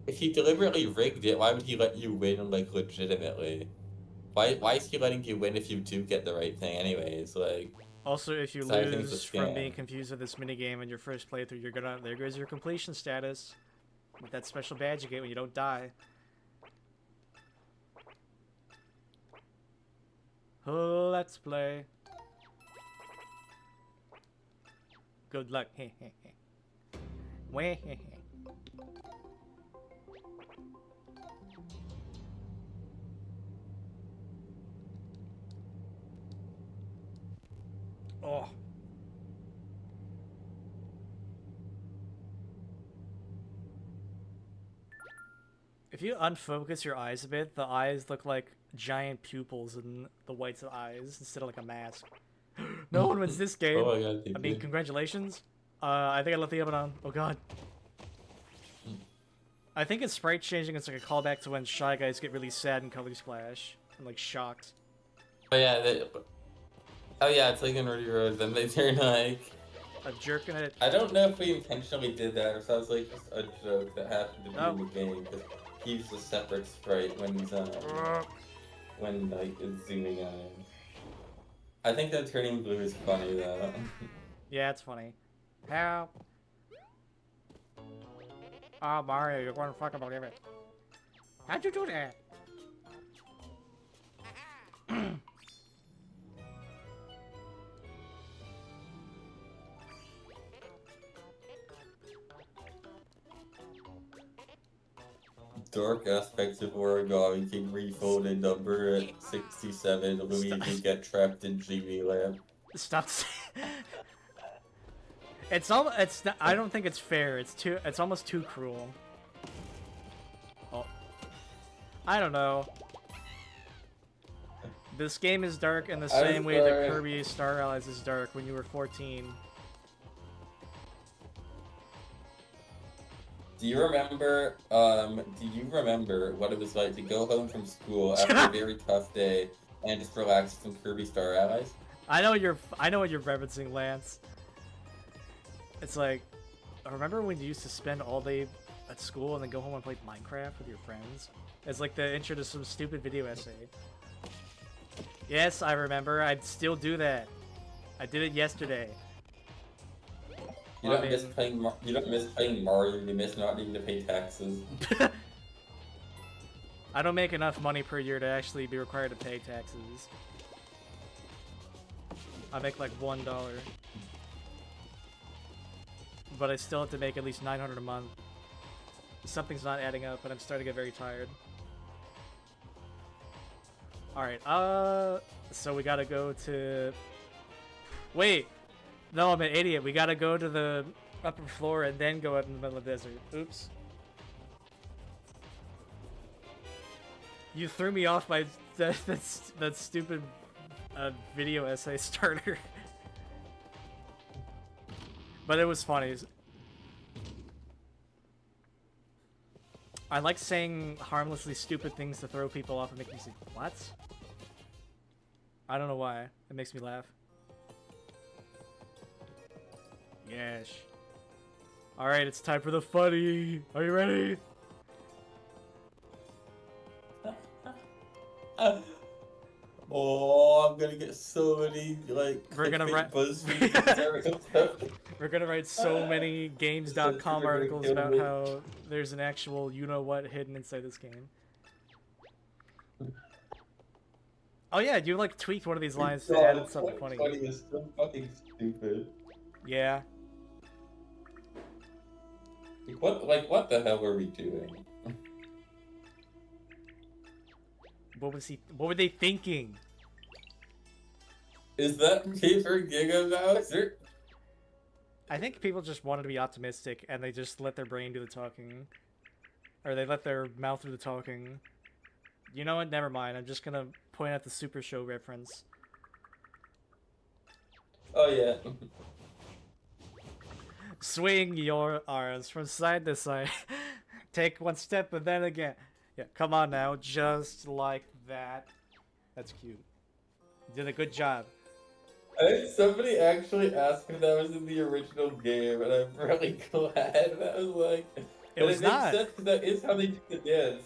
[SPEAKER 2] if he deliberately rigged it, why would he let you win, like, legitimately? Why is he letting you win if you do get the right thing anyways? Like,
[SPEAKER 1] also, if you
[SPEAKER 2] so I think it's a
[SPEAKER 1] lose from
[SPEAKER 2] scam.
[SPEAKER 1] being confused with this minigame in your first playthrough, you're gonna... There goes your completion status. With that special badge you get when you don't die. Oh, let's play. Good luck. Weh. Oh. If you unfocus your eyes a bit, the eyes look like giant pupils in the whites of eyes instead of like a mask. No one wins this game.
[SPEAKER 2] Oh my god,
[SPEAKER 1] I mean, congratulations. I think I left the oven on. Oh god. I think it's sprite changing. It's like a callback to when Shy Guys get really sad in Color Splash and like shocked.
[SPEAKER 2] Oh yeah, it's like in Rudy Road. Then they turn like
[SPEAKER 1] A jerk in it.
[SPEAKER 2] I don't know if we intentionally did that or if that was like just a joke that happened to be
[SPEAKER 1] Oh.
[SPEAKER 2] in the game because he's a separate sprite when he's when like it's zooming in. I think that turning blue is funny though.
[SPEAKER 1] Yeah, it's funny. Help. Oh, Mario, you're going to fucking believe it. How'd you do that?
[SPEAKER 2] Dark aspects of Origami King Refolded number at 67. Luigi get trapped in GB Lab.
[SPEAKER 1] Stop. It's almost. It's. Not, I don't think it's fair. It's too. It's almost too cruel. Oh. I don't know. This game is dark in the same way that Kirby Star Allies is dark when you were 14.
[SPEAKER 2] Do you remember what it was like to go home from school after a very tough day and just relax from Kirby Star Allies?
[SPEAKER 1] I know what you're referencing, Lance. It's like, remember when you used to spend all day at school and then go home and play Minecraft with your friends? It's like the intro to some stupid video essay. Yes, I remember. I'd still do that. I did it yesterday.
[SPEAKER 2] You don't miss playing Mario. You miss not needing to pay taxes.
[SPEAKER 1] I don't make enough money per year to actually be required to pay taxes. I make like $1. But I still have to make at least $900 a month. Something's not adding up, but I'm starting to get very tired. Alright, so we gotta go to... Wait! No, I'm an idiot. We gotta go to the upper floor and then go out in the middle of the desert. Oops. You threw me off by that stupid video essay starter. But it was funny. I like saying harmlessly stupid things to throw people off and make them say, what? I don't know why. It makes me laugh. Yes. Alright, it's time for the funny. Are you ready?
[SPEAKER 2] Oh, I'm gonna get so many, like,
[SPEAKER 1] We're gonna write
[SPEAKER 2] BuzzFeed
[SPEAKER 1] We're gonna write so many games.com articles about how there's an actual you-know-what hidden inside this game. Oh yeah, you like tweaked one of these lines to add in something funny.
[SPEAKER 2] Funny is so fucking stupid.
[SPEAKER 1] Yeah.
[SPEAKER 2] What the hell were we doing?
[SPEAKER 1] What were they thinking?
[SPEAKER 2] Is that Paper Giga Bowser?
[SPEAKER 1] I think people just wanted to be optimistic and they just let their brain do the talking. Or they let their mouth do the talking. You know what? Never mind. I'm just gonna point out the Super Show reference.
[SPEAKER 2] Oh yeah.
[SPEAKER 1] Swing your arms from side to side. Take one step and then again. Yeah, come on now. Just like that. That's cute. You did a good job.
[SPEAKER 2] Somebody actually asked if that was in the original game, and I'm really glad that was like.
[SPEAKER 1] It was not.
[SPEAKER 2] Makes sense because that is how they do the dance.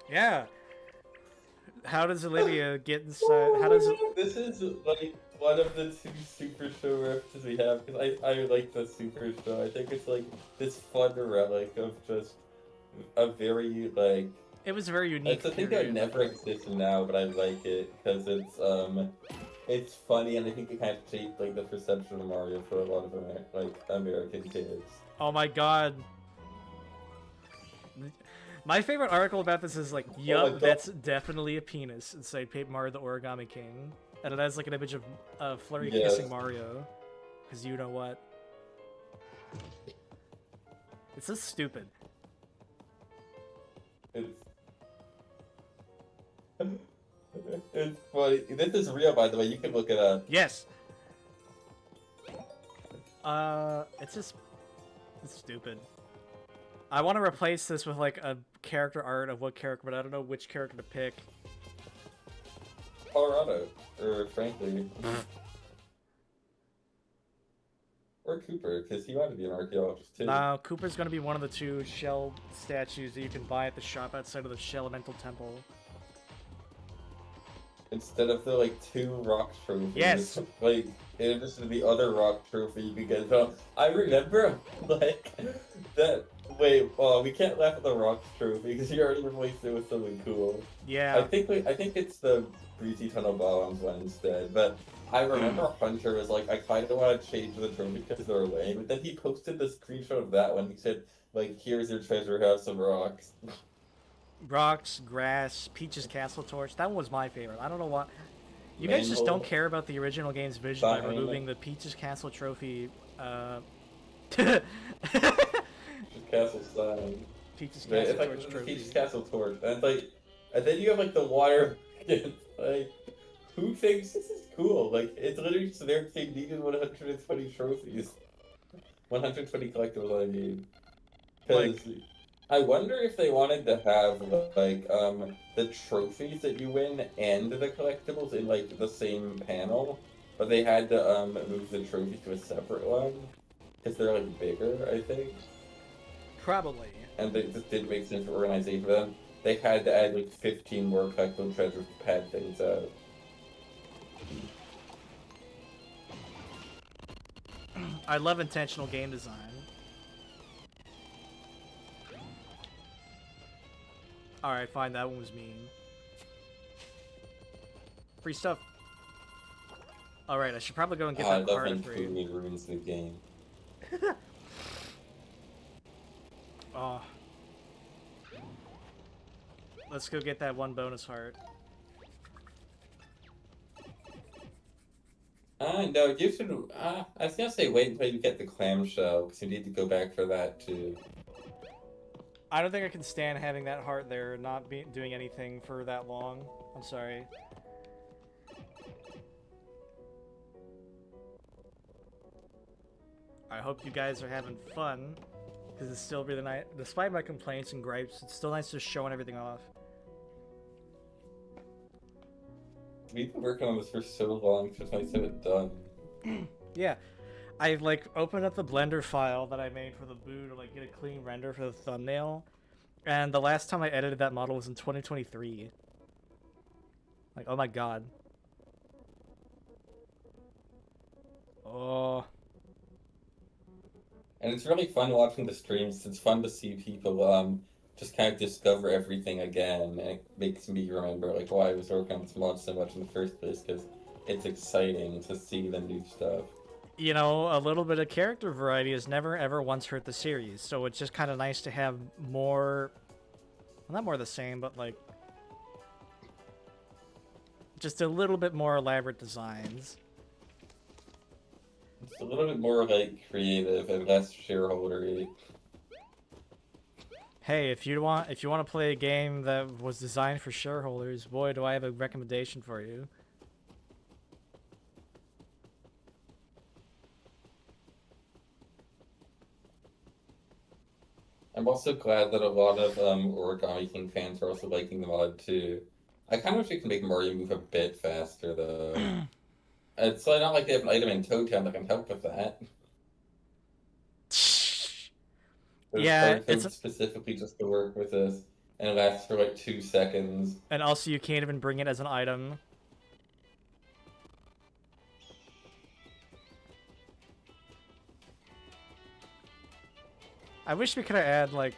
[SPEAKER 1] Yeah. How does Olivia get inside? How does it...
[SPEAKER 2] This is like one of the 2 Super Show references we have because I like the Super Show. I think it's like this fun relic of just a very like.
[SPEAKER 1] It was very unique.
[SPEAKER 2] I think that never exists now, but I like it because it's funny, and I think it kind of shaped like the perception of Mario for a lot of American kids.
[SPEAKER 1] Oh my god. My favorite article about this is like, yup, that's definitely a penis inside Paper Mario the Origami King. And it has like an image of Flurry kissing Mario. Because you know what? It's so stupid.
[SPEAKER 2] It's funny. This is real, by the way. You can look it up.
[SPEAKER 1] Yes. It's stupid. I want to replace this with like a character art of what character, but I don't know which character to pick.
[SPEAKER 2] Colorado, or frankly, or Cooper, because he wanted to be an archaeologist too.
[SPEAKER 1] No, Cooper's gonna be one of the 2 shell statues that you can buy at the shop outside of the Shell-Elemental Temple.
[SPEAKER 2] Instead of the like 2 rock trophies,
[SPEAKER 1] yes,
[SPEAKER 2] like in addition to the other rock trophy you could get. So I remember like that. Wait, we can't laugh at the rock trophy because you already replaced it with something cool.
[SPEAKER 1] Yeah.
[SPEAKER 2] I think it's the Breezy Tunnel Bombs one instead. But I remember Hunter was like, I kind of want to change the trophy because they're lame. But then he posted the screenshot of that one. He said, like, here's your treasure, have some rocks.
[SPEAKER 1] Rocks, grass, Peach's Castle Torch. That one was my favorite. I don't know why. You guys just don't care about the original game's vision by removing the Peach's Castle trophy.
[SPEAKER 2] Castle sign.
[SPEAKER 1] Peach's Castle
[SPEAKER 2] Torch
[SPEAKER 1] like trophy.
[SPEAKER 2] Peach's Castle Torch. And then you have like the water. Like, who thinks this is cool? Like, it's literally just their thing needed 120 trophies. 120 collectibles, I mean. Because I wonder if they wanted to have like the trophies that you win and the collectibles in like the same panel, but they had to move the trophies to a separate one because they're like bigger, I think.
[SPEAKER 1] Probably.
[SPEAKER 2] And they just didn't make sense for organization for them. They had to add like 15 more collectible treasures to pad things out.
[SPEAKER 1] I love intentional game design. Alright, fine, that one was mean. Free stuff. Alright, I should probably go and get that card upgrade.
[SPEAKER 2] I love when ruins the game.
[SPEAKER 1] Oh. Let's go get that 1 bonus heart.
[SPEAKER 2] No, you should, I was gonna say wait until you get the clamshell, because you need to go back for that too.
[SPEAKER 1] I don't think I can stand having that heart there and not doing anything for that long. I'm sorry. I hope you guys are having fun. Because it's still really nice. Despite my complaints and gripes, it's still nice just showing everything off.
[SPEAKER 2] We've been working on this for so long, it's just nice to have it done.
[SPEAKER 1] Yeah. I like opened up the Blender file that I made for the Boo to like get a clean render for the thumbnail. And the last time I edited that model was in 2023. Like, oh my god. Oh.
[SPEAKER 2] And it's really fun watching the streams. It's fun to see people just kind of discover everything again, and it makes me remember like why I was working on this mod so much in the first place, because it's exciting to see the new stuff.
[SPEAKER 1] You know, a little bit of character variety has never ever once hurt the series, so it's just kind of nice to have more, well, not more the same, but like just a little bit more elaborate designs.
[SPEAKER 2] It's a little bit more like creative and less shareholdery.
[SPEAKER 1] Hey, if you want to play a game that was designed for shareholders, boy, do I have a recommendation for you.
[SPEAKER 2] I'm also glad that a lot of Origami King fans are also liking the mod too. I kind of wish we could make Mario move a bit faster though. It's like not like they have an item in Toad Town that can help with that. There's
[SPEAKER 1] Yeah,
[SPEAKER 2] code specifically just to work with this, and it lasts for like 2 seconds.
[SPEAKER 1] And also you can't even bring it as an item. I wish we could have added, like...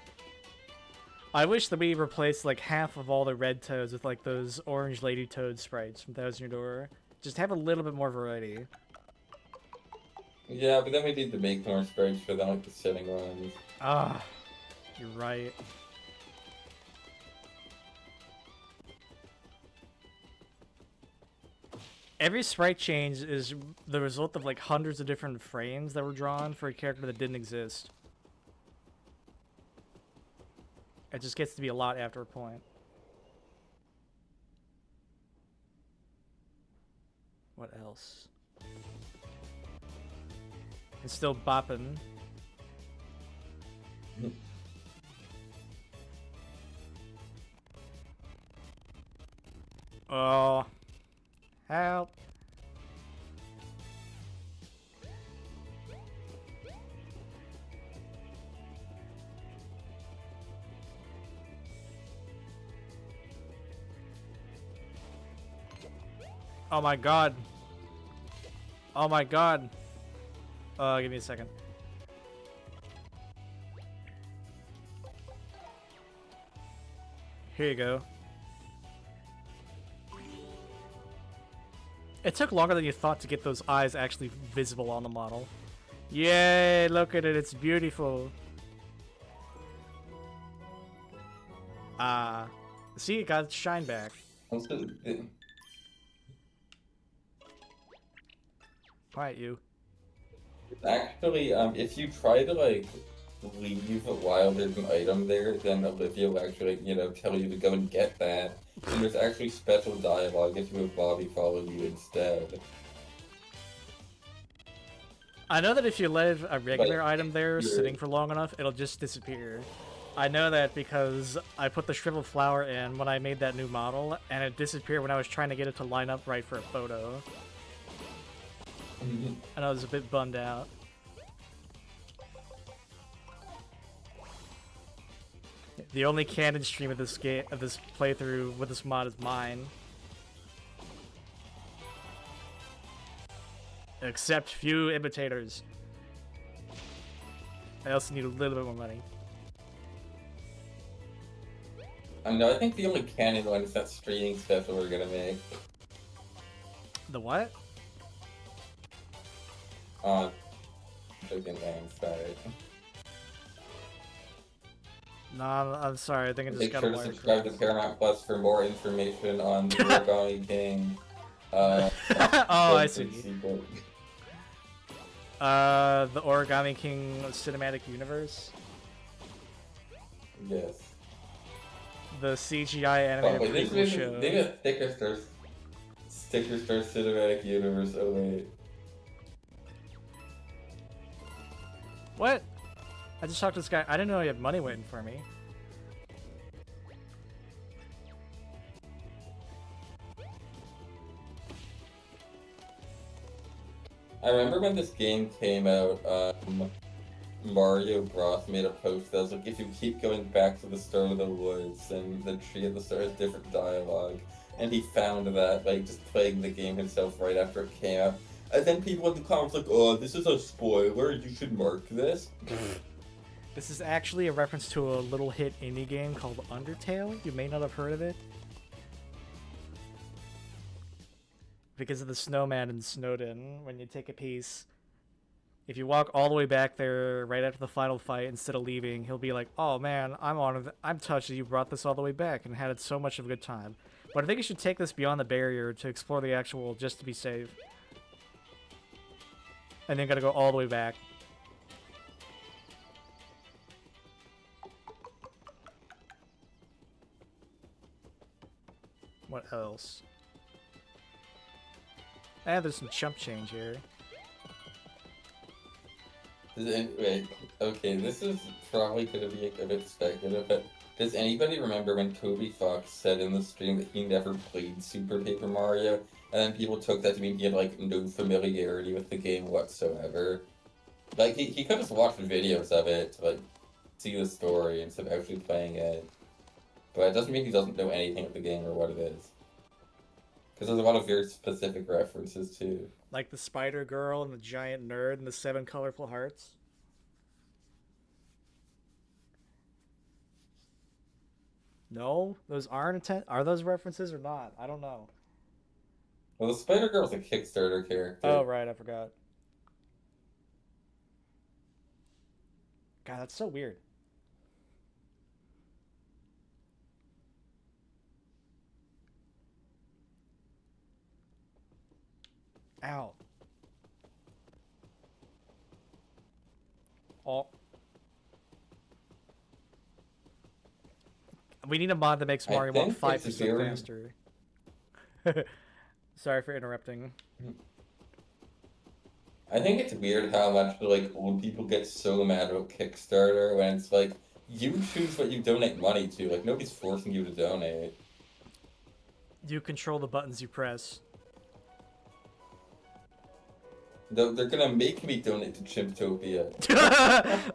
[SPEAKER 1] I wish that we replaced, like, half of all the red toads with, like, those orange lady toad sprites from Thousand Year Door. Just have a little bit more variety.
[SPEAKER 2] Yeah, but then we need to make more sprites for them, like the setting ones.
[SPEAKER 1] Ah, you're right. Every sprite change is the result of, like, hundreds of different frames that were drawn for a character that didn't exist. It just gets to be a lot after a point. What else? It's still bopping. Oh. Help. Oh my god. Oh my god. Give me a second. Here you go. It took longer than you thought to get those eyes actually visible on the model. Yay, look at it, it's beautiful. See, it got its shine back. Quiet you.
[SPEAKER 2] Actually, if you try to, like, leave while there's an item there, then Olivia will actually, you know, tell you to go and get that. And there's actually special dialogue if you have Bobby follow you instead.
[SPEAKER 1] I know that if you leave a regular item there sitting for long enough, it'll just disappear. I know that because I put the shriveled flower in when I made that new model, and it disappeared when I was trying to get it to line up right for a photo. And I was a bit bummed out. The only canon stream of this game, of this playthrough with this mod is mine. Except few imitators. I also need a little bit more money.
[SPEAKER 2] No, I think the only canon one is that streaming special we're gonna make.
[SPEAKER 1] The what?
[SPEAKER 2] Joking, man, sorry.
[SPEAKER 1] No, I'm sorry. I think I just
[SPEAKER 2] Make
[SPEAKER 1] got
[SPEAKER 2] sure to subscribe to Paramount Plus for more information on the Origami King.
[SPEAKER 1] Oh, I see. The Origami King cinematic universe.
[SPEAKER 2] Yes.
[SPEAKER 1] The CGI animated prequel show.
[SPEAKER 2] They got Sticker Star cinematic universe. Oh wait.
[SPEAKER 1] What? I just talked to this guy. I didn't know he had money waiting for me.
[SPEAKER 2] I remember when this game came out, Mario Bros made a post that was like, if you keep going back to the start of the woods, and the tree at the start has different dialogue. And he found that, like, just playing the game himself right after it came out. And then people in the comments like, oh, this is a spoiler, you should mark this.
[SPEAKER 1] This is actually a reference to a little hit indie game called Undertale. You may not have heard of it. Because of the snowman in Snowden, when you take a piece, if you walk all the way back there right after the final fight instead of leaving, he'll be like, oh man, I'm touched that you brought this all the way back and had so much of a good time. But I think you should take this beyond the barrier to explore the actual, just to be safe. And then gotta go all the way back. What else? There's some chump change here.
[SPEAKER 2] Wait, okay, this is probably gonna be a bit speculative, but does anybody remember when Toby Fox said in the stream that he never played Super Paper Mario, and then people took that to mean he had, like, no familiarity with the game whatsoever? Like, he could have just watched videos of it to, like, see the story instead of actually playing it. But it doesn't mean he doesn't know anything of the game or what it is. Because there's a lot of very specific references, too.
[SPEAKER 1] Like the spider girl and the giant nerd and the 7 colorful hearts. No? Those aren't are those references or not? I don't know.
[SPEAKER 2] Well, the Spider Girl's a Kickstarter character.
[SPEAKER 1] Oh, right, I forgot. God, that's so weird. Ow. Oh. We need a mod that makes Mario walk 5% faster. Sorry for interrupting.
[SPEAKER 2] I think it's weird how much, like, old people get so mad about Kickstarter when it's like, you choose what you donate money to. Like, nobody's forcing you to donate.
[SPEAKER 1] You control the buttons you press.
[SPEAKER 2] They're gonna make me donate to Chimptopia.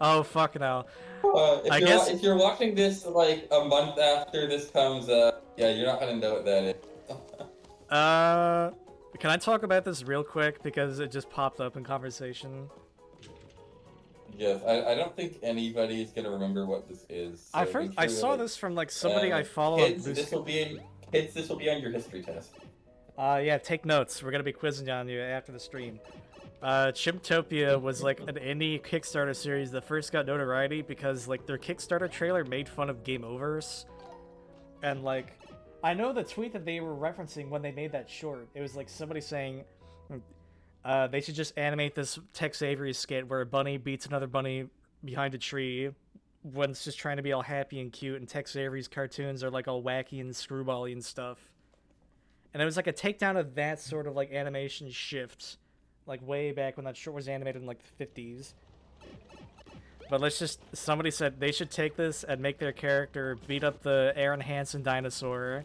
[SPEAKER 1] Oh, fuck no.
[SPEAKER 2] If you're watching this, like, a month after this comes up, yeah, you're not gonna know what that is.
[SPEAKER 1] Can I talk about this real quick because it just popped up in conversation?
[SPEAKER 2] Yes, I don't think anybody's gonna remember what this is. So
[SPEAKER 1] I saw this from, like, somebody I follow.
[SPEAKER 2] Kids, this will be on your history test.
[SPEAKER 1] Yeah, take notes. We're gonna be quizzing on you after the stream. Chimptopia was, like, an indie Kickstarter series that first got notoriety because, like, their Kickstarter trailer made fun of game overs. And, like, I know the tweet that they were referencing when they made that short. It was, like, somebody saying they should just animate this Tex Avery skit where a bunny beats another bunny behind a tree when it's just trying to be all happy and cute, and Tex Avery's cartoons are, like, all wacky and screwball-y and stuff. And it was, like, a takedown of that sort of, like, animation shift. Like, way back when that short was animated in, like, the 50s. But somebody said they should take this and make their character beat up the Aaron Hansen dinosaur.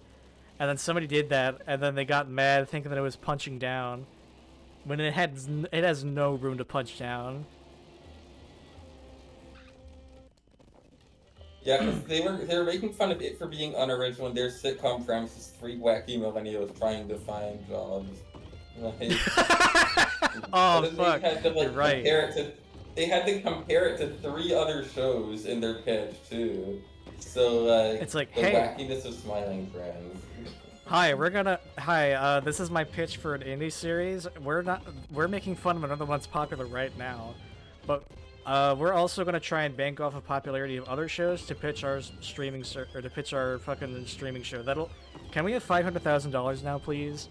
[SPEAKER 1] And then somebody did that, and then they got mad thinking that it was punching down. When it has no room to punch down.
[SPEAKER 2] Yeah, because they were making fun of it for being unoriginal, and their sitcom premise is 3 wacky millennials trying to find jobs. Like,
[SPEAKER 1] oh, fuck. You're right.
[SPEAKER 2] They had to compare it to 3 other shows in their pitch, too. So, like,
[SPEAKER 1] it's like,
[SPEAKER 2] the
[SPEAKER 1] hey,
[SPEAKER 2] wackiness of Smiling Friends.
[SPEAKER 1] Hi, this is my pitch for an indie series. We're making fun of another one's popular right now. But, we're also gonna try and bank off of popularity of other shows to pitch our fucking streaming show. Can we have $500,000 now, please?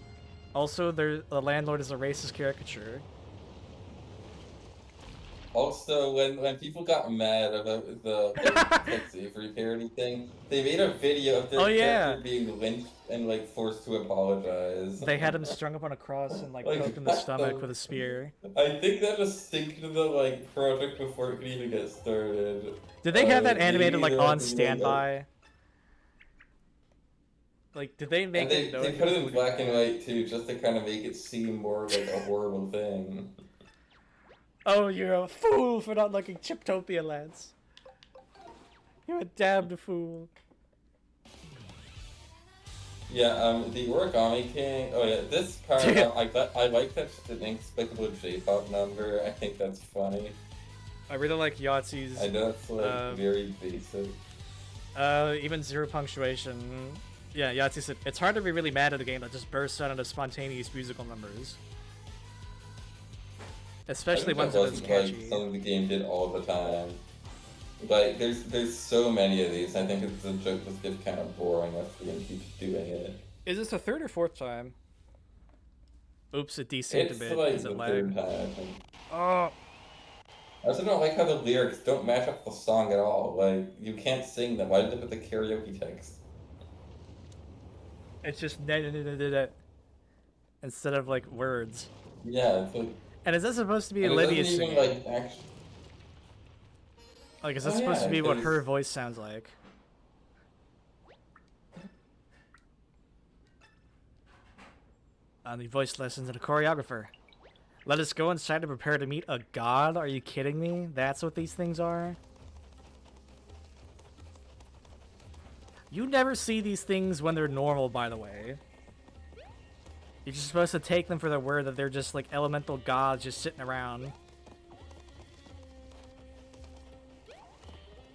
[SPEAKER 1] Also, the landlord is a racist caricature.
[SPEAKER 2] Also, when people got mad about the like Tex Avery parody thing, they made a video of
[SPEAKER 1] Oh
[SPEAKER 2] their
[SPEAKER 1] yeah,
[SPEAKER 2] character being lynched and like forced to apologize.
[SPEAKER 1] they had him strung up on a cross and like poked
[SPEAKER 2] Like
[SPEAKER 1] in the
[SPEAKER 2] what
[SPEAKER 1] stomach
[SPEAKER 2] the?
[SPEAKER 1] with a spear.
[SPEAKER 2] I think that just synced the like project before it could even get started.
[SPEAKER 1] Did they have that animated
[SPEAKER 2] Maybe
[SPEAKER 1] like
[SPEAKER 2] there
[SPEAKER 1] on
[SPEAKER 2] was like a,
[SPEAKER 1] standby? Like, did they
[SPEAKER 2] and
[SPEAKER 1] make it
[SPEAKER 2] they
[SPEAKER 1] knowing
[SPEAKER 2] put
[SPEAKER 1] people
[SPEAKER 2] it in
[SPEAKER 1] would get
[SPEAKER 2] black and
[SPEAKER 1] mad?
[SPEAKER 2] white too, just to kind of make it seem more like a horrible thing.
[SPEAKER 1] Oh, you're a fool for not liking Chiptopia, lads. You're a damned fool.
[SPEAKER 2] Yeah, the Origami King. Oh yeah, this part I like that it's an inexplicable J-pop number. I think that's funny.
[SPEAKER 1] I really like Yahtzee's.
[SPEAKER 2] I know it's like very basic.
[SPEAKER 1] Even zero punctuation. Yeah, Yahtzee said, it's hard to be really mad at a game that just bursts out into spontaneous musical numbers. Especially ones that it's catchy.
[SPEAKER 2] Like something the game did all the time. Like there's so many of these. I think it's the joke just gets kind of boring if the game keeps doing it.
[SPEAKER 1] Is this the third or fourth time? Oops, it desynced a bit.
[SPEAKER 2] Like
[SPEAKER 1] Is it
[SPEAKER 2] the
[SPEAKER 1] lag?
[SPEAKER 2] third time, I think.
[SPEAKER 1] Oh.
[SPEAKER 2] I also don't like how the lyrics don't match up the song at all. Like you can't sing them. Why did they put the karaoke text?
[SPEAKER 1] It's just instead of like words.
[SPEAKER 2] Yeah, it's like.
[SPEAKER 1] And is that supposed to be
[SPEAKER 2] And
[SPEAKER 1] Olivia
[SPEAKER 2] it doesn't
[SPEAKER 1] singing?
[SPEAKER 2] even, like, actually...
[SPEAKER 1] Like, is that supposed to be what her voice sounds like? On the voice lessons and a choreographer. Let us go inside to prepare to meet a god? Are you kidding me? That's what these things are? You never see these things when they're normal, by the way. You're just supposed to take them for their word that they're just like elemental gods just sitting around.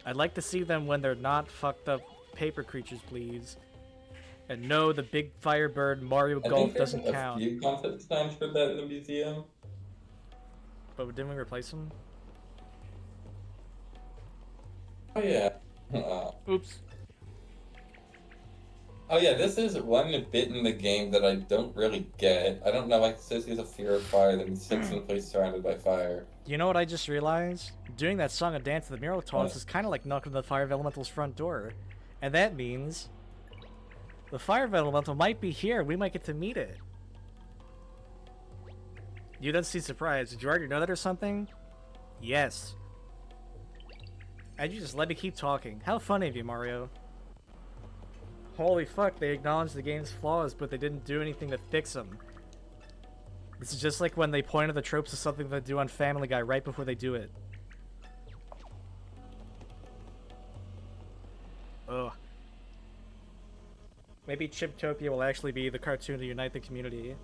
[SPEAKER 1] I'd like to see them when they're not fucked up paper creatures, please. And no, the big firebird Mario Golf doesn't count.
[SPEAKER 2] I think there's a few concept designs for that in the museum.
[SPEAKER 1] But didn't we replace them?
[SPEAKER 2] Oh yeah.
[SPEAKER 1] Oops.
[SPEAKER 2] Oh yeah, this is one bit in the game that I don't really get. I don't know, like, it says he has a fear of fire, then he sits in a place surrounded by fire.
[SPEAKER 1] You know what I just realized? Doing that song and dance to the mural tones is kind of like knocking on the Fire of Elemental's front door. And that means the Fire of Elemental might be here. We might get to meet it. You don't seem surprised. Did you already know that or something? Yes. And you just let me keep talking. How funny of you, Mario. Holy fuck, they acknowledged the game's flaws, but they didn't do anything to fix them. This is just like when they point at the tropes of something they do on Family Guy right before they do it. Ugh. Maybe Chiptopia will actually be the cartoon to unite the community.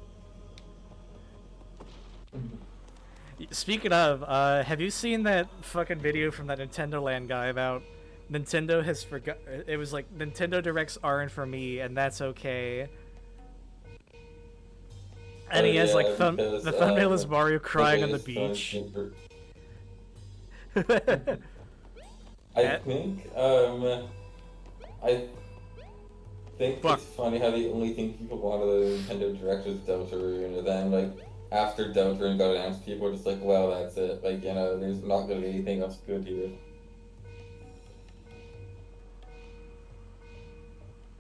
[SPEAKER 1] Speaking of, have you seen that fucking video from that Nintendo Land guy about Nintendo has forgot? It was like, Nintendo Directs aren't for me, and that's okay. And he has like the thumbnail is Mario crying on the beach.
[SPEAKER 2] I think it's funny how the only thing people wanted at the Nintendo Direct was Deltarune, and then like after Deltarune got announced, people were just like, well, that's it. Like, you know, there's not gonna be anything else good here.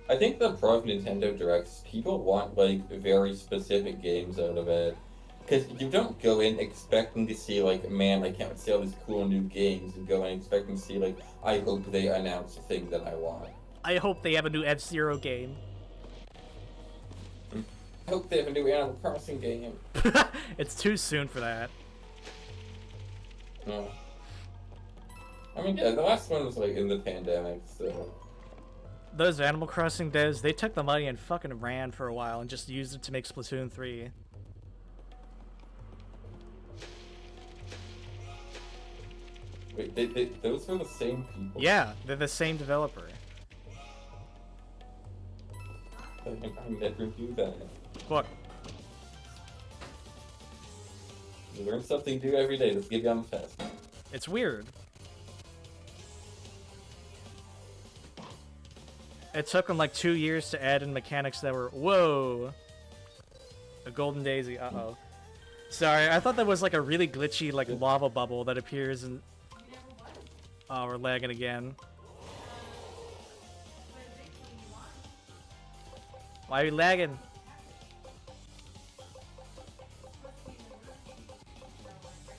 [SPEAKER 2] I think the problem with Nintendo Directs, people want like very specific games out of it. Because you don't go in expecting to see like, man, I can't see all these cool new games, and go in expecting to see like, I hope they announce the thing that I want.
[SPEAKER 1] I hope they have a new F-Zero game.
[SPEAKER 2] I hope they have a new Animal Crossing game.
[SPEAKER 1] It's too soon for that.
[SPEAKER 2] Oh. I mean, yeah, the last one was like in the pandemic, so...
[SPEAKER 1] Those Animal Crossing devs, they took the money and fucking ran for a while and just used it to make Splatoon 3.
[SPEAKER 2] Wait, those are the same people?
[SPEAKER 1] Yeah, they're the same developer.
[SPEAKER 2] I never knew that.
[SPEAKER 1] Look.
[SPEAKER 2] You learn something new every day. Let's give you on the test.
[SPEAKER 1] It's weird. It took them like 2 years to add in mechanics that were, whoa! A golden daisy, uh-oh. Sorry, I thought that was like a really glitchy like lava bubble that appears and... Oh, we're lagging again. Why are you lagging?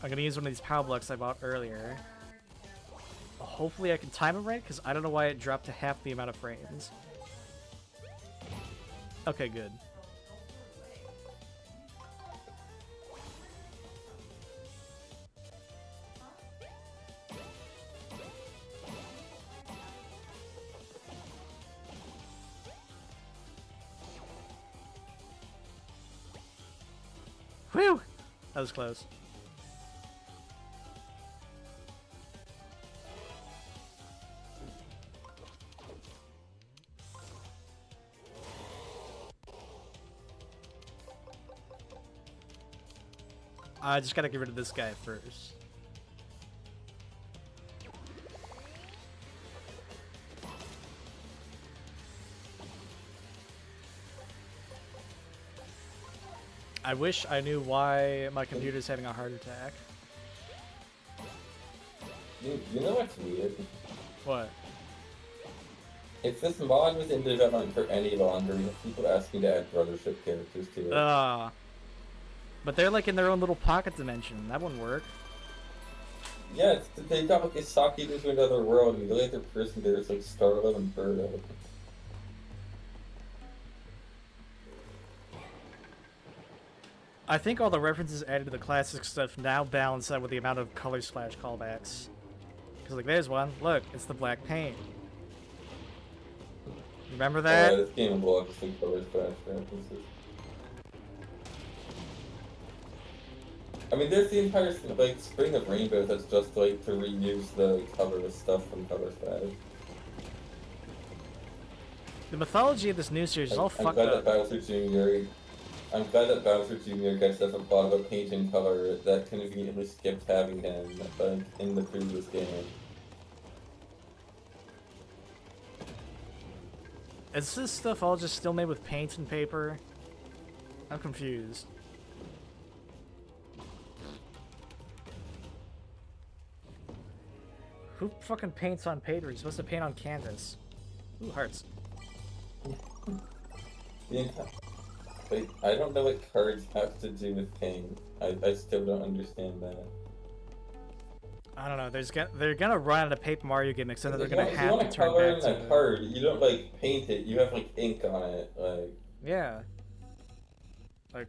[SPEAKER 1] I'm gonna use one of these power blocks I bought earlier. Hopefully I can time it right, because I don't know why it dropped to half the amount of frames. Okay, good. Whew! That was close. I just gotta get rid of this guy first. I wish I knew why my computer's having a heart attack.
[SPEAKER 2] You know what's weird?
[SPEAKER 1] What?
[SPEAKER 2] If this mod was in development for any longer, we have people asking to add brothership characters to it.
[SPEAKER 1] But they're like in their own little pocket dimension. That wouldn't work.
[SPEAKER 2] Yeah, they got like a Saki into another world, and the other person there is like Starlo and Birdo.
[SPEAKER 1] I think all the references added to the classic stuff now balance out with the amount of color splash callbacks. Because like there's one. Look, it's the black paint. Remember that?
[SPEAKER 2] Yeah, this game blocks the color splash references. I mean, there's the entire like Spring of Rainbow that's just like to reuse the colorless stuff from Color Splash.
[SPEAKER 1] The mythology of this new series is all fucked up.
[SPEAKER 2] I'm glad that Bowser Jr. gets us a plot about paint and color that conveniently skipped having him like, in the previous game.
[SPEAKER 1] Is this stuff all just still made with paint and paper? I'm confused. Who fucking paints on paper? You're supposed to paint on canvas. Ooh, hearts.
[SPEAKER 2] Yeah. Wait, I don't know what cards have to do with paint. I still don't understand that.
[SPEAKER 1] I don't know. They're gonna run out of Paper Mario gimmicks, and then they're gonna
[SPEAKER 2] If
[SPEAKER 1] have
[SPEAKER 2] you want
[SPEAKER 1] to
[SPEAKER 2] to color
[SPEAKER 1] turn
[SPEAKER 2] in
[SPEAKER 1] back to
[SPEAKER 2] a card, you don't like paint it. You have like ink on it, like.
[SPEAKER 1] Yeah. Like.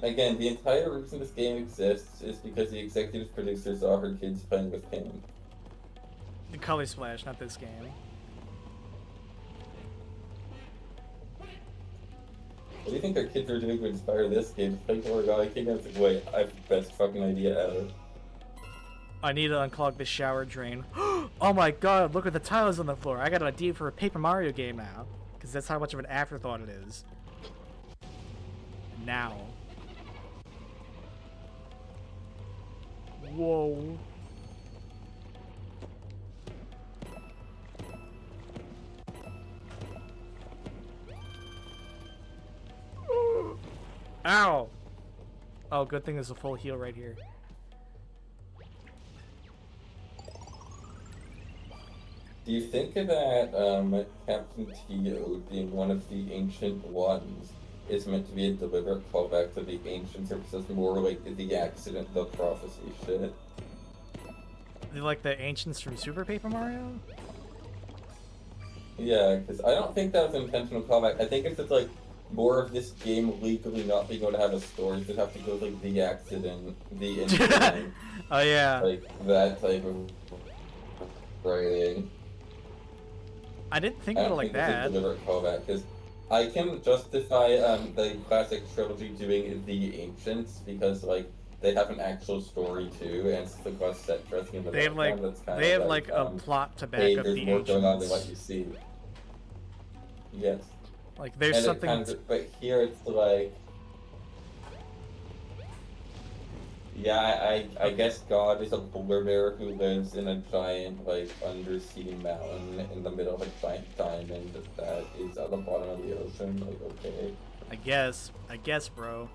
[SPEAKER 2] Again, the entire reason this game exists is because the executive producer saw her kids playing with paint.
[SPEAKER 1] The Color Splash, not this game.
[SPEAKER 2] What do you think our kids are doing to inspire this game? Play Origami King Refolded. Wait, I have the best fucking idea ever.
[SPEAKER 1] I need to unclog the shower drain. Oh my god, look at the tiles on the floor. I got an idea for a Paper Mario game now. Because that's how much of an afterthought it is. Now. Whoa. Ow! Oh, good thing there's a full heal right here.
[SPEAKER 2] Do you think that Captain Tio being one of the Ancient Ones is meant to be a deliberate callback to the Ancients, or is this more like the accident, the prophecy shit?
[SPEAKER 1] Like the Ancients from Super Paper Mario?
[SPEAKER 2] Yeah, because I don't think that was an intentional callback. I think it's just like more of this game legally not being able to have a story, just have to go like the accident, the incident.
[SPEAKER 1] Oh yeah.
[SPEAKER 2] Like that type of writing.
[SPEAKER 1] I didn't think of it like that.
[SPEAKER 2] I don't think it's a deliberate callback, because I can justify the classic trilogy doing the Ancients, because like they have an actual story too, and it's like a set dressing in the
[SPEAKER 1] They have like
[SPEAKER 2] that's kind
[SPEAKER 1] they
[SPEAKER 2] of
[SPEAKER 1] have like a plot to back
[SPEAKER 2] hey,
[SPEAKER 1] up
[SPEAKER 2] there's
[SPEAKER 1] the
[SPEAKER 2] more going on than what
[SPEAKER 1] Ancients.
[SPEAKER 2] you see. Yes.
[SPEAKER 1] Like there's
[SPEAKER 2] And
[SPEAKER 1] something.
[SPEAKER 2] It kind of, but here it's like, yeah, I guess God is a polar bear who lives in a giant like undersea mountain in the middle of a giant diamond that is at the bottom of the ocean. Like, okay.
[SPEAKER 1] I guess, bro.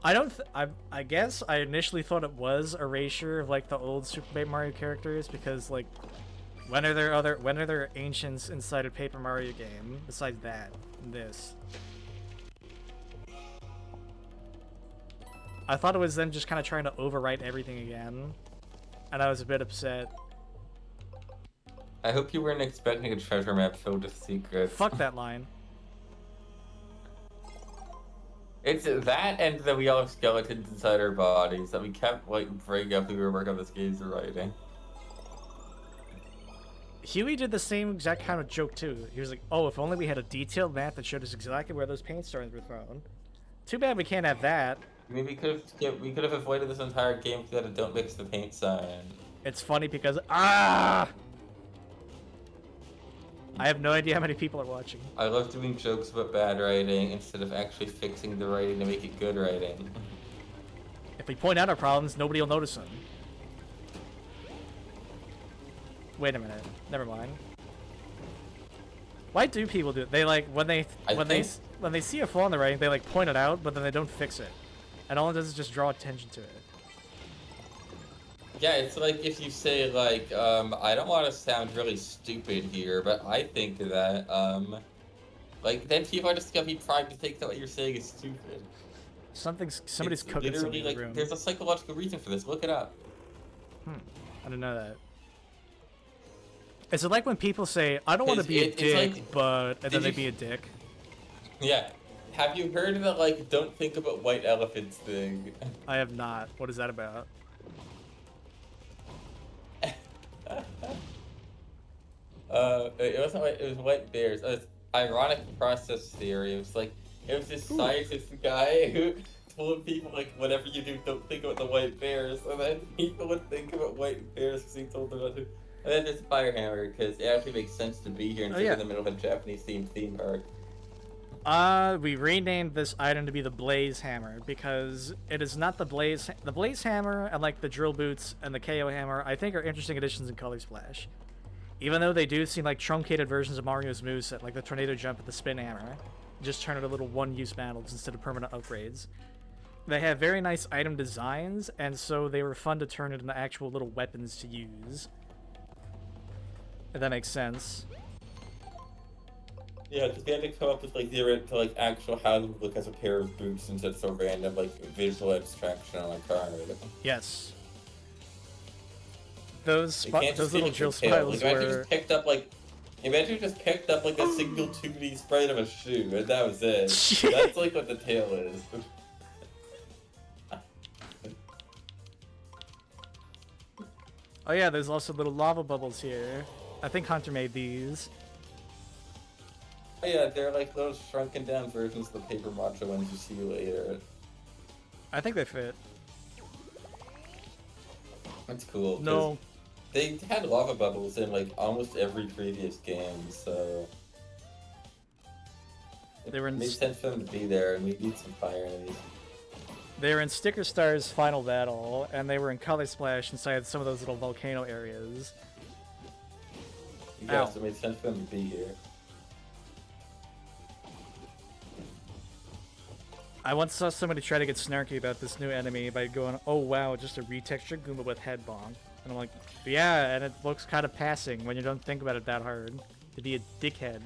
[SPEAKER 1] I guess I initially thought it was erasure of like the old Super Paper Mario characters because like when are there ancients inside a Paper Mario game besides that this? I thought it was them just kind of trying to overwrite everything again, and I was a bit upset.
[SPEAKER 2] I hope you weren't expecting a treasure map filled with secrets.
[SPEAKER 1] Fuck that line.
[SPEAKER 2] It's that and that we all have skeletons inside our bodies that we kept like bringing up when we were working on this game's writing.
[SPEAKER 1] Huey did the same exact kind of joke too. He was like, "Oh, if only we had a detailed map that showed us exactly where those paint stones were thrown." Too bad we can't have that.
[SPEAKER 2] I mean, we could have avoided this entire game if we had a "Don't mix the paint" sign.
[SPEAKER 1] It's funny because I have no idea how many people are watching.
[SPEAKER 2] I love doing jokes about bad writing instead of actually fixing the writing to make it good writing.
[SPEAKER 1] If we point out our problems, nobody will notice them. Wait a minute. Never mind. Why do people do it? They like when they see a flaw in the writing, they like point it out, but then they don't fix it, and all it does is just draw attention to it.
[SPEAKER 2] Yeah, it's like if you say like, I don't want to sound really stupid here, but I think that, like then people are just gonna be primed to think that what you're saying is stupid.
[SPEAKER 1] Somebody's
[SPEAKER 2] It's
[SPEAKER 1] cooking something in the room.
[SPEAKER 2] There's a psychological reason for this. Look it up.
[SPEAKER 1] I didn't know that. Is it like when people say, "I don't want to be a dick," and then they be a dick?
[SPEAKER 2] Yeah. Have you heard of the like "don't think about white elephants" thing?
[SPEAKER 1] I have not. What is that about?
[SPEAKER 2] It was white bears. It was ironic process theory. It was this scientist guy who told people like, whatever you do, don't think about the white bears, and then people would think about white bears because he told them not to. And then there's Firehammer because it actually makes sense to be here instead of in the middle of a Japanese themed theme park.
[SPEAKER 1] We renamed this item to be the Blaze Hammer because it is not the Blaze. The Blaze Hammer and like the Drill Boots and the KO Hammer, I think, are interesting additions in Color Splash. Even though they do seem like truncated versions of Mario's moveset, like the Tornado Jump and the Spin Hammer, just turn into little one-use battles instead of permanent upgrades. They have very nice item designs, and so they were fun to turn into actual little weapons to use. If that makes sense.
[SPEAKER 2] Yeah, because they had to come up with like actual how to look as a pair of boots instead of so random like visual abstraction on a card.
[SPEAKER 1] Yes. Those little drill spirals were...
[SPEAKER 2] Imagine you just picked up like a single 2D sprite of a shoe, and that was it. That's like what the tail is.
[SPEAKER 1] Oh yeah, there's also little lava bubbles here. I think Hunter made these.
[SPEAKER 2] Oh yeah, they're like those shrunken down versions of the paper macho ones you see later.
[SPEAKER 1] I think they fit.
[SPEAKER 2] That's cool.
[SPEAKER 1] No.
[SPEAKER 2] They had lava bubbles in like almost every previous game, so
[SPEAKER 1] they were in...
[SPEAKER 2] It made sense for them to be there, and we need some fire enemies.
[SPEAKER 1] They were in Sticker Star's final battle, and they were in Color Splash inside some of those little volcano areas.
[SPEAKER 2] Yeah, so it made sense for them to be here.
[SPEAKER 1] I once saw somebody try to get snarky about this new enemy by going, "Oh wow, just a retextured Goomba with head bonk." And I'm like, yeah, and it looks kind of passing when you don't think about it that hard. To be a dickhead.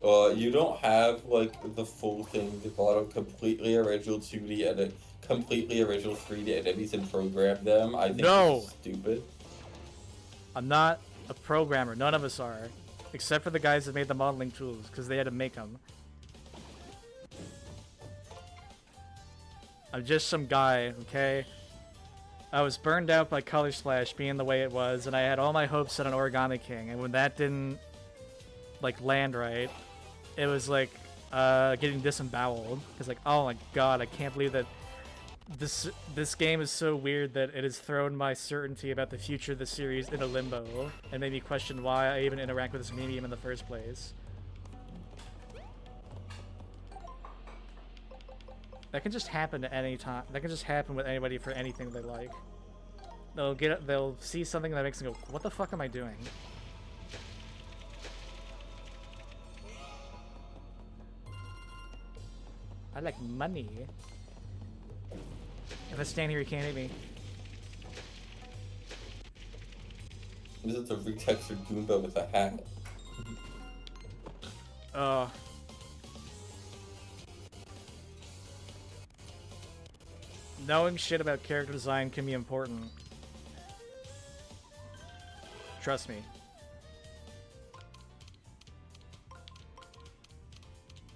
[SPEAKER 2] You don't have, like, the full thing to follow completely original 2D and completely original 3D enemies and program them. I think it's stupid.
[SPEAKER 1] I'm not a programmer. None of us are. Except for the guys that made the modeling tools, because they had to make them. I'm just some guy, okay? I was burned out by Color Splash being the way it was, and I had all my hopes set on Origami King, and when that didn't, like, land right, it was like, getting disemboweled. It's like, oh my god, I can't believe that this game is so weird that it has thrown my certainty about the future of the series into limbo, and made me question why I even interact with this medium in the first place. That can just happen at any time. That can just happen with anybody for anything they like. They'll see something that makes them go, "What the fuck am I doing?" I like money. If I stand here, you can't hit me.
[SPEAKER 2] This is a retextured Goomba with a hat.
[SPEAKER 1] Knowing shit about character design can be important. Trust me.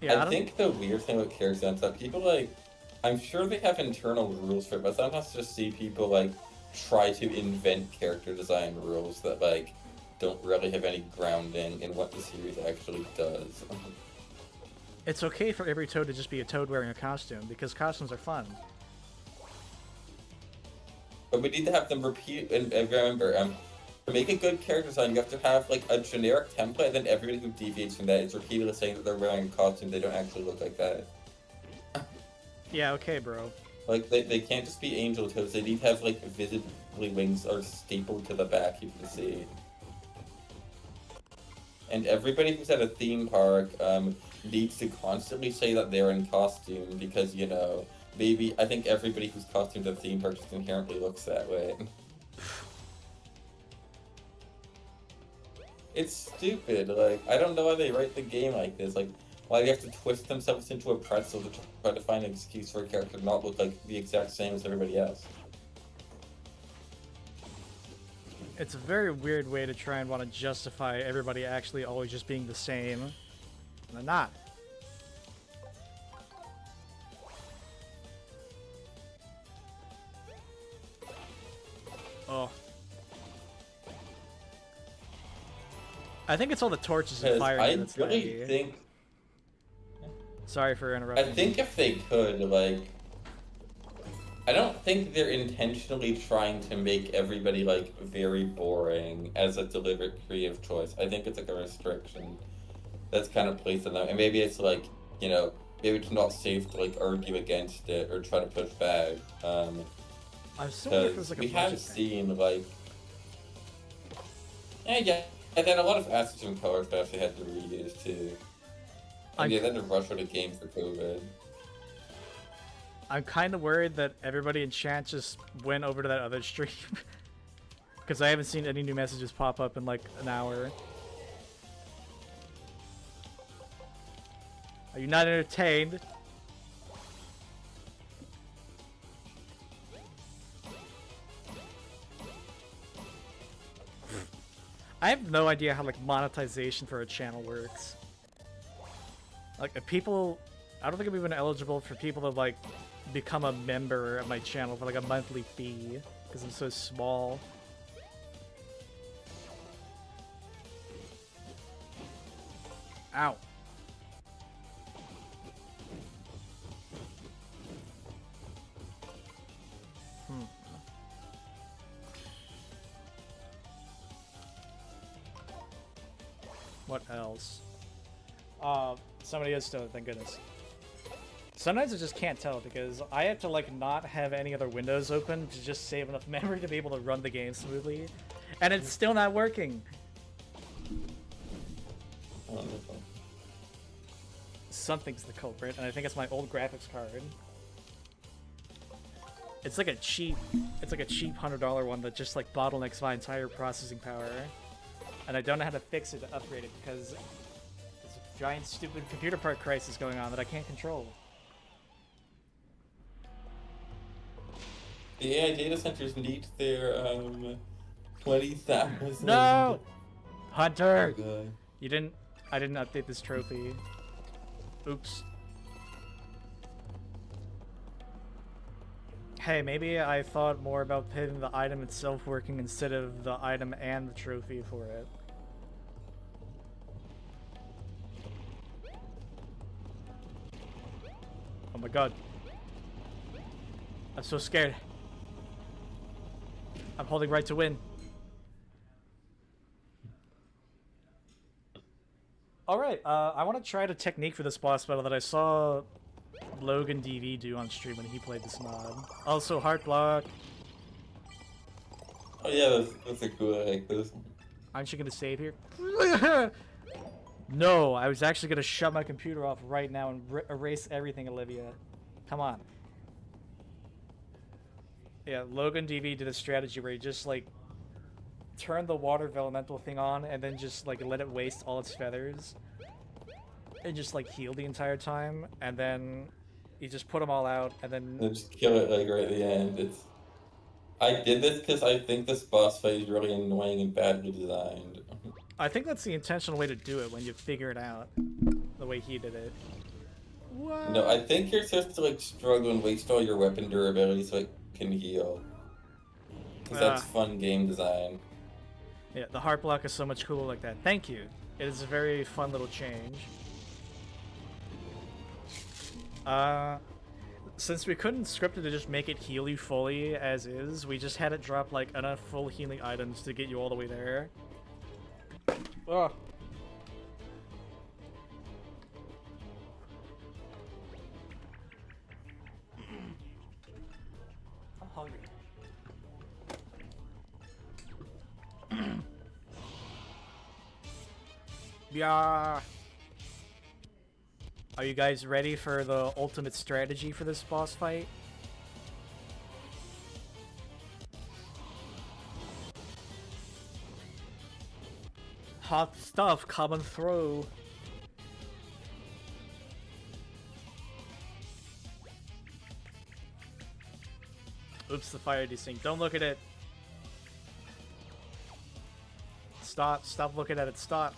[SPEAKER 1] Yeah,
[SPEAKER 2] I think the weird thing with character design is that people like, I'm sure they have internal rules for it, but sometimes I just see people like try to invent character design rules that like don't really have any grounding in what the series actually does.
[SPEAKER 1] It's okay for every toad to just be a toad wearing a costume, because costumes are fun.
[SPEAKER 2] But we need to have them repeat, and remember, to make a good character design, you have to have like a generic template, and then everybody who deviates from that is repeatedly saying that they're wearing a costume, they don't actually look like that.
[SPEAKER 1] Yeah, okay, bro.
[SPEAKER 2] Like, they can't just be angel toads, they need to have like visibly wings are stapled to the back, you can see. And everybody who's at a theme park needs to constantly say that they're in costume, because, you know, maybe, I think everybody who's costumed at the theme park just inherently looks that way. It's stupid, like, I don't know why they write the game like this, like, why do you have to twist themselves into a pretzel to try to find an excuse for a character to not look like the exact same as everybody else?
[SPEAKER 1] It's a very weird way to try and want to justify everybody actually always just being the same. And they're not. Oh. I think it's all the torches and fire that's
[SPEAKER 2] really think...
[SPEAKER 1] Sorry for interrupting.
[SPEAKER 2] I think if they could, like... I don't think they're intentionally trying to make everybody, like, very boring as a deliberate creative choice. I think it's, like, a restriction that's kind of placed on them. And maybe it's, like, you know, maybe it's not safe to, like, argue against it or try to push back.
[SPEAKER 1] I'm still wondering if there's, like, a
[SPEAKER 2] we have
[SPEAKER 1] thing.
[SPEAKER 2] seen, like... Yeah, and then a lot of assets and colors that actually had to reuse, too. And yeah, they had to rush out a game for COVID.
[SPEAKER 1] I'm kind of worried that everybody in chat just went over to that other stream. Because I haven't seen any new messages pop up in like an hour. Are you not entertained? I have no idea how like monetization for a channel works. Like if people, I don't think I'm even eligible for people to like become a member of my channel for like a monthly fee because I'm so small. Ow. What else? Somebody is still, thank goodness. Sometimes I just can't tell because I have to like not have any other windows open to just save enough memory to be able to run the game smoothly. And it's still not working.
[SPEAKER 2] Wonderful.
[SPEAKER 1] Something's the culprit, and I think it's my old graphics card. It's like a cheap $100 one that just like bottlenecks my entire processing power. And I don't know how to fix it to upgrade it because there's a giant stupid computer part crisis going on that I can't control.
[SPEAKER 2] The AI data centers need their 20,000.
[SPEAKER 1] No! Hunter!
[SPEAKER 2] Oh, God.
[SPEAKER 1] I didn't update this trophy. Oops. Hey, maybe I thought more about having the item itself working instead of the item and the trophy for it. Oh my god. I'm so scared. I'm holding right to win. Alright, I want to try the technique for this boss battle that I saw Logan DV do on stream when he played this mod. Also, heart block.
[SPEAKER 2] Oh yeah, that's a cool, I like this.
[SPEAKER 1] Aren't you gonna save here? No, I was actually gonna shut my computer off right now and erase everything, Olivia. Come on. Yeah, Logan DV did a strategy where he just like turn the water elemental thing on and then just like let it waste all its feathers and just like heal the entire time, and then you just put them all out and then
[SPEAKER 2] And just kill it like right at the end. I did this because I think this boss fight is really annoying and badly designed.
[SPEAKER 1] I think that's the intentional way to do it when you figure it out the way he did it. What?
[SPEAKER 2] No, I think you're supposed to like struggle and waste all your weapon durability so it can heal. Because that's fun game design.
[SPEAKER 1] Yeah, the heart block is so much cooler like that. Thank you. It is a very fun little change. Since we couldn't script it to just make it heal you fully as is, we just had it drop like enough full healing items to get you all the way there. Ugh. I'm hungry. Yeah. Are you guys ready for the ultimate strategy for this boss fight? Hot stuff coming through. Oops, the fire desync. Don't look at it. Stop looking at it. Stop.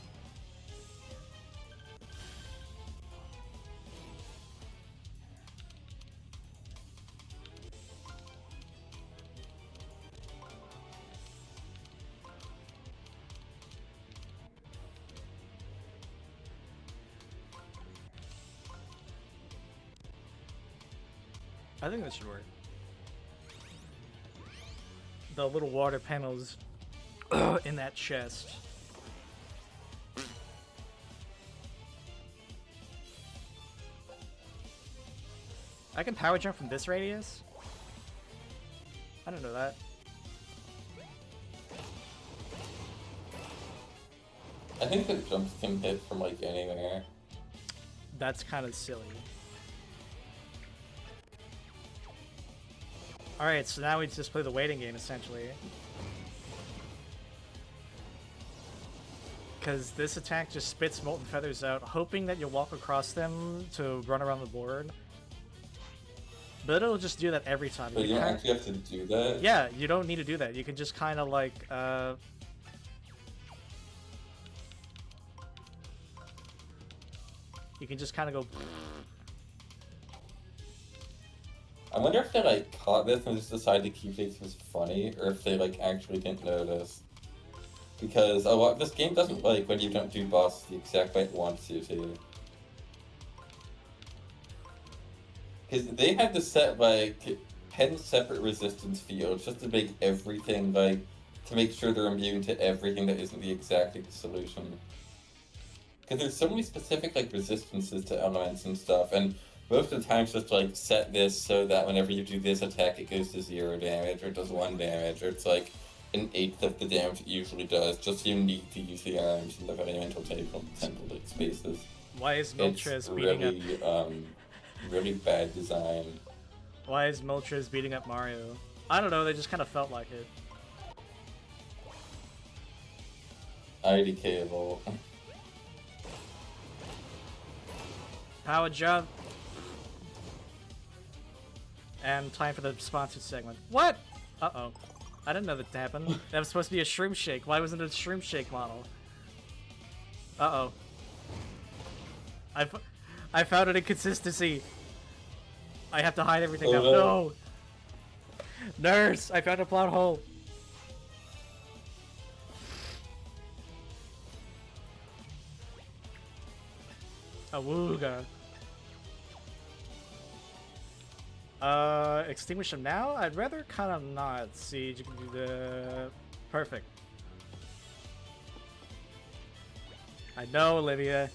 [SPEAKER 1] I think that should work. The little water panels in that chest. I can power jump from this radius? I don't know that.
[SPEAKER 2] I think the jumps can hit from like anywhere.
[SPEAKER 1] That's kind of silly. Alright, so now we just play the waiting game, essentially. Because this attack just spits molten feathers out, hoping that you'll walk across them to run around the board. But it'll just do that every time.
[SPEAKER 2] But you don't actually have to do that?
[SPEAKER 1] Yeah, you don't need to do that. You can just kind of like, you can just kind of go...
[SPEAKER 2] I wonder if they like caught this and just decided to keep things as funny, or if they like actually didn't notice. Because a lot this game doesn't like when you don't do bosses the exact way it wants you to. Because they had to set like 10 separate resistance fields just to make everything like to make sure they're immune to everything that isn't the exact solution. Because there's so many specific like resistances to elements and stuff, and most of the time, it's just like set this so that whenever you do this attack, it goes to 0 damage, or it does 1 damage, or it's like an 1/8 of the damage it usually does, just so you need to use the arms in the very temple spaces.
[SPEAKER 1] Why is Moltres beating up?
[SPEAKER 2] Really bad design.
[SPEAKER 1] Why is Moltres beating up Mario? I don't know, they just kind of felt like it.
[SPEAKER 2] ID cable.
[SPEAKER 1] Power jump. And time for the sponsored segment. What? Uh-oh. I didn't know that happened. That was supposed to be a shroom shake. Why wasn't it a shroom shake model? Uh-oh. I found an inconsistency. I have to hide everything now. No! Nurse! I found a plot hole. Awooga. Extinguish them now? I'd rather kind of not. Siege, you can do the... Perfect. I know, Olivia.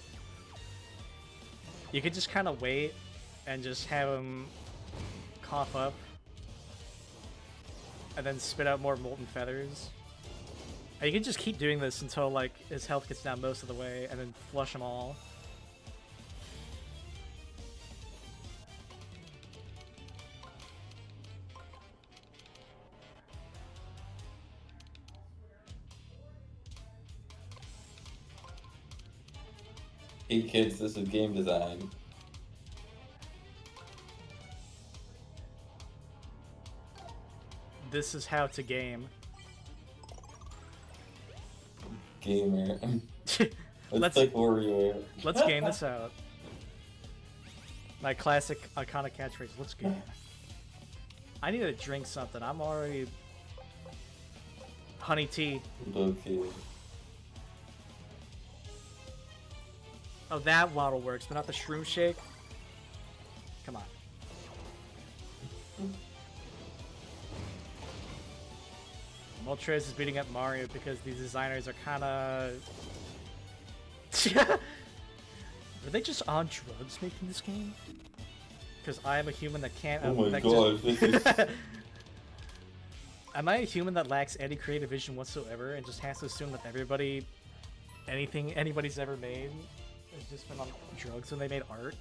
[SPEAKER 1] You could just kind of wait and just have him cough up. And then spit out more molten feathers. You can just keep doing this until like his health gets down most of the way, and then flush them all.
[SPEAKER 2] Hey kids, this is game design.
[SPEAKER 1] This is how to game.
[SPEAKER 2] Gamer.
[SPEAKER 1] Let's
[SPEAKER 2] like Warrior.
[SPEAKER 1] Let's game this out. My classic iconic catchphrase. Let's game. I need to drink something. I'm already honey tea.
[SPEAKER 2] Okay.
[SPEAKER 1] Oh, that waddle works, but not the shroom shake. Come on. Moltres is beating up Mario because these designers are kind of... Are they just on drugs making this game? Because I am a human that can't...
[SPEAKER 2] Oh my god, this is...
[SPEAKER 1] Am I a human that lacks any creative vision whatsoever and just has to assume that everybody... Anything anybody's ever made has just been on drugs when they made art?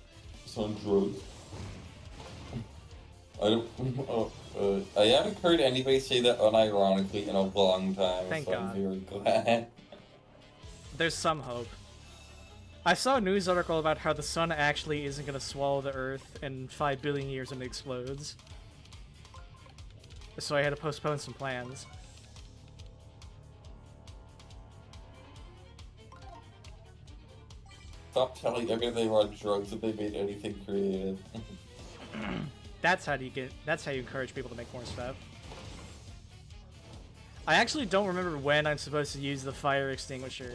[SPEAKER 2] It's on drugs. I haven't heard anybody say that unironically in a long time,
[SPEAKER 1] Thank
[SPEAKER 2] so
[SPEAKER 1] God.
[SPEAKER 2] I'm very glad.
[SPEAKER 1] There's some hope. I saw a news article about how the sun actually isn't going to swallow the Earth in 5 billion years when it explodes. So I had to postpone some plans.
[SPEAKER 2] Stop telling everybody they're on drugs if they made anything creative.
[SPEAKER 1] That's how you encourage people to make more stuff. I actually don't remember when I'm supposed to use the fire extinguisher.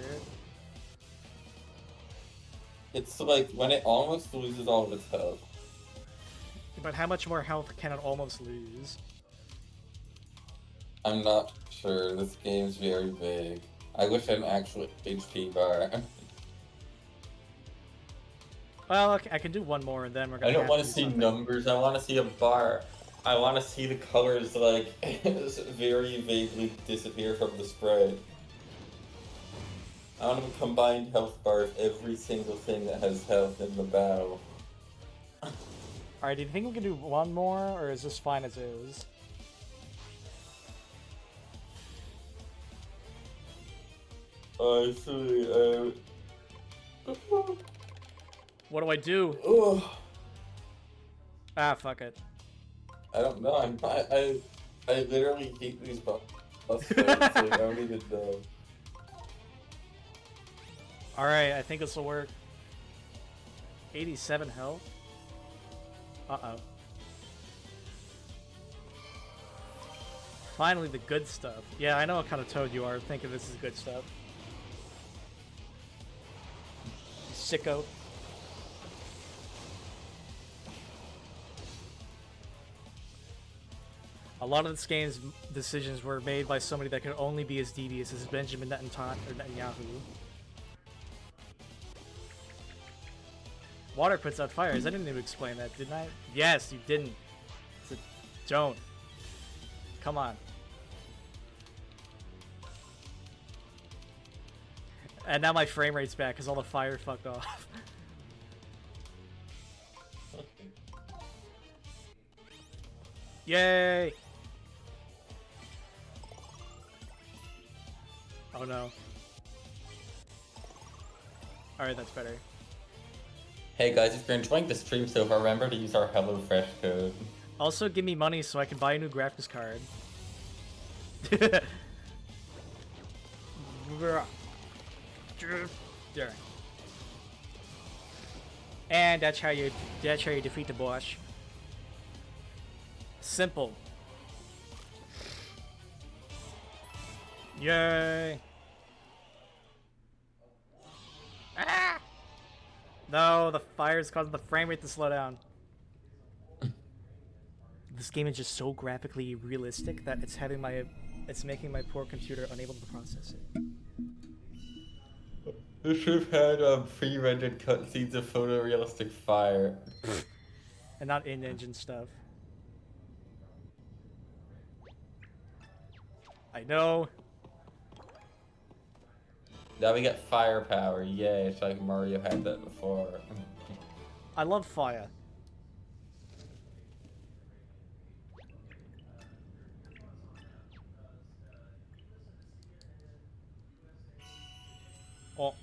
[SPEAKER 2] It's like when it almost loses all of its health.
[SPEAKER 1] But how much more health can it almost lose?
[SPEAKER 2] I'm not sure. This game's very big. I wish I had an actual HP bar.
[SPEAKER 1] Well, okay, I can do one more and then we're gonna.
[SPEAKER 2] I don't want
[SPEAKER 1] to
[SPEAKER 2] to see numbers. I want to see a bar. I want to see the colors like very vaguely disappear from the sprite. I want a combined health bar of every single thing that has health in the battle.
[SPEAKER 1] Alright, do you think we can do one more, or is this fine as is?
[SPEAKER 2] I see.
[SPEAKER 1] What do I do?
[SPEAKER 2] Ugh.
[SPEAKER 1] Ah, fuck it.
[SPEAKER 2] I don't know. I literally hate these boss fights. Like, I don't even know.
[SPEAKER 1] Alright, I think this will work. 87 health? Uh-oh. Finally, the good stuff. Yeah, I know what kind of toad you are, thinking this is good stuff. Sicko. A lot of this game's decisions were made by somebody that could only be as devious as Benjamin Netanyahu. Water puts out fires. I didn't even explain that, didn't I? Yes, you didn't. So don't. Come on. And now my frame rate's back because all the fire fucked off. Yay! Oh no. Alright, that's better.
[SPEAKER 2] Hey guys, if you're enjoying the stream so far, remember to use our HelloFresh code.
[SPEAKER 1] Also, give me money so I can buy a new graphics card. There. And that's how you defeat the boss. Simple. Yay! Ah! No, the fire's causing the frame rate to slow down. This game is just so graphically realistic that it's making my poor computer unable to process it.
[SPEAKER 2] This should have had pre-rendered cutscenes of photorealistic fire.
[SPEAKER 1] And not in-engine stuff. I know.
[SPEAKER 2] Now we get firepower, yay, it's like Mario had that before.
[SPEAKER 1] I love fire. Oh.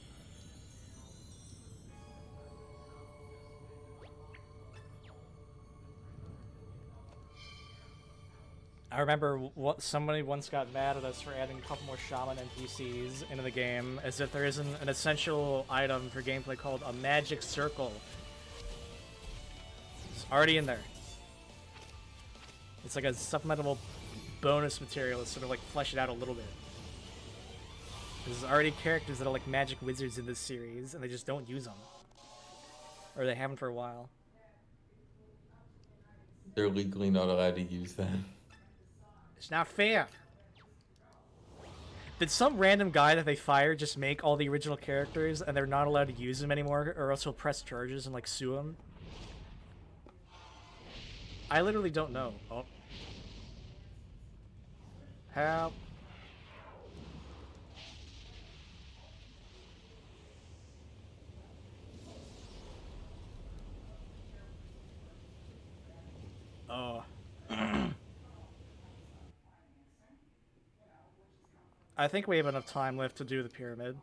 [SPEAKER 1] I remember what somebody once got mad at us for adding a couple more shaman NPCs into the game, as if there isn't an essential item for gameplay called a magic circle. It's already in there. It's like a supplemental bonus material to sort of like flesh it out a little bit. There's already characters that are like magic wizards in this series, and they just don't use them. Or they haven't for a while.
[SPEAKER 2] They're legally not allowed to use them.
[SPEAKER 1] It's not fair. Did some random guy that they fired just make all the original characters and they're not allowed to use them anymore, or else he'll press charges and like sue them? I literally don't know. Oh. Help. Oh. I think we have enough time left to do the pyramid.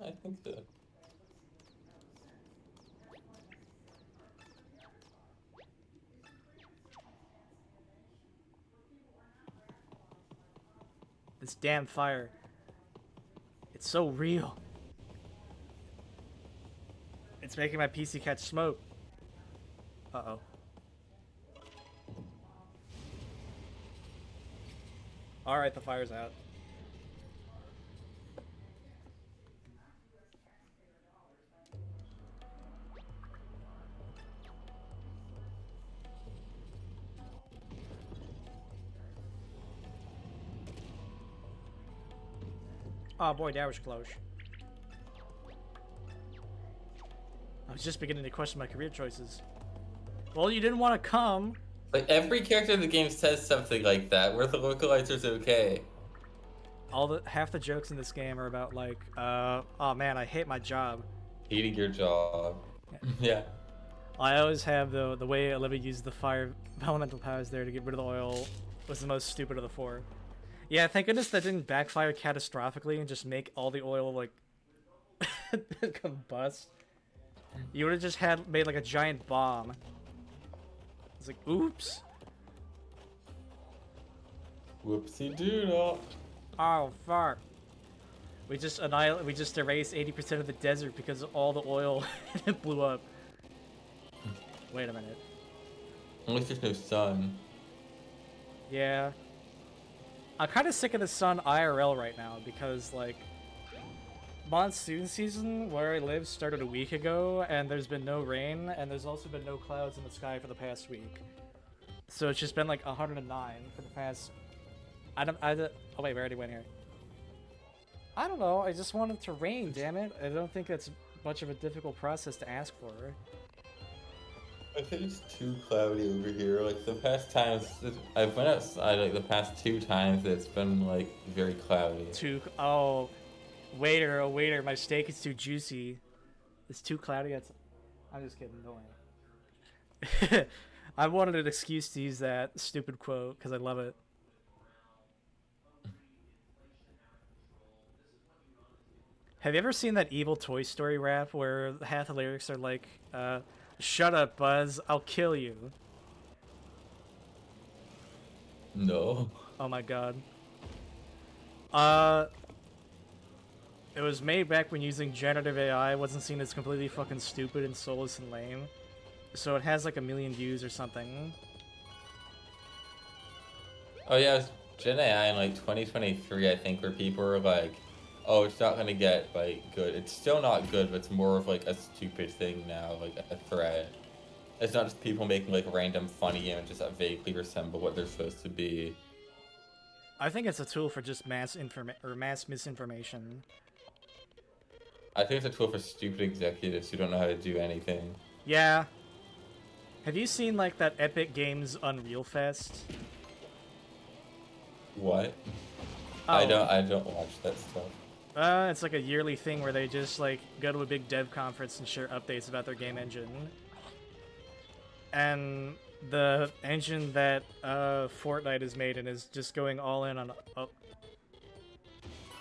[SPEAKER 2] I think so.
[SPEAKER 1] This damn fire. It's so real. It's making my PC catch smoke. Uh-oh. Alright, the fire's out. Oh boy, that was close. I was just beginning to question my career choices. Well, you didn't want to come.
[SPEAKER 2] Like, every character in the game says something like that, where the localizer's okay.
[SPEAKER 1] Half the jokes in this game are about like, oh man, I hate my job.
[SPEAKER 2] Hating your job. Yeah.
[SPEAKER 1] I always have the way Olivia used the fire elemental powers there to get rid of the oil was the most stupid of the four. Yeah, thank goodness that didn't backfire catastrophically and just make all the oil like combust. You would have just made like a giant bomb. It's like, oops.
[SPEAKER 2] Whoopsie doodle.
[SPEAKER 1] Oh fuck. We just erased 80% of the desert because all the oil blew up. Wait a minute.
[SPEAKER 2] At least there's no sun.
[SPEAKER 1] Yeah. I'm kind of sick of the sun IRL right now because, like, monsoon season where I live started a week ago and there's been no rain and there's also been no clouds in the sky for the past week. So it's just been like 109 for the past... oh wait, we already went here. I don't know, I just want it to rain, damn it. I don't think that's much of a difficult process to ask for.
[SPEAKER 2] I think it's too cloudy over here. Like, the past times I've went outside, like, the past 2 times it's been, like, very cloudy.
[SPEAKER 1] Oh, waiter, my steak is too juicy. It's too cloudy. I'm just kidding, don't worry. I wanted an excuse to use that stupid quote because I love it. Have you ever seen that evil Toy Story rap where half the lyrics are like, shut up, Buzz, I'll kill you?
[SPEAKER 2] No.
[SPEAKER 1] Oh my god. It was made back when using generative AI wasn't seen as completely fucking stupid and soulless and lame. So it has like 1 million views or something.
[SPEAKER 2] Oh yeah, it was Gen AI in like 2023, I think, where people were like, oh, it's not gonna get like good. It's still not good, but it's more of like a stupid thing now, like a threat. It's not just people making like random funny images that vaguely resemble what they're supposed to be.
[SPEAKER 1] I think it's a tool for just mass misinformation.
[SPEAKER 2] I think it's a tool for stupid executives who don't know how to do anything.
[SPEAKER 1] Yeah. Have you seen like that Epic Games Unreal Fest?
[SPEAKER 2] What?
[SPEAKER 1] Oh,
[SPEAKER 2] I don't watch that stuff.
[SPEAKER 1] it's like a yearly thing where they just like go to a big dev conference and share updates about their game engine. And the engine that Fortnite is made in is just going all in on.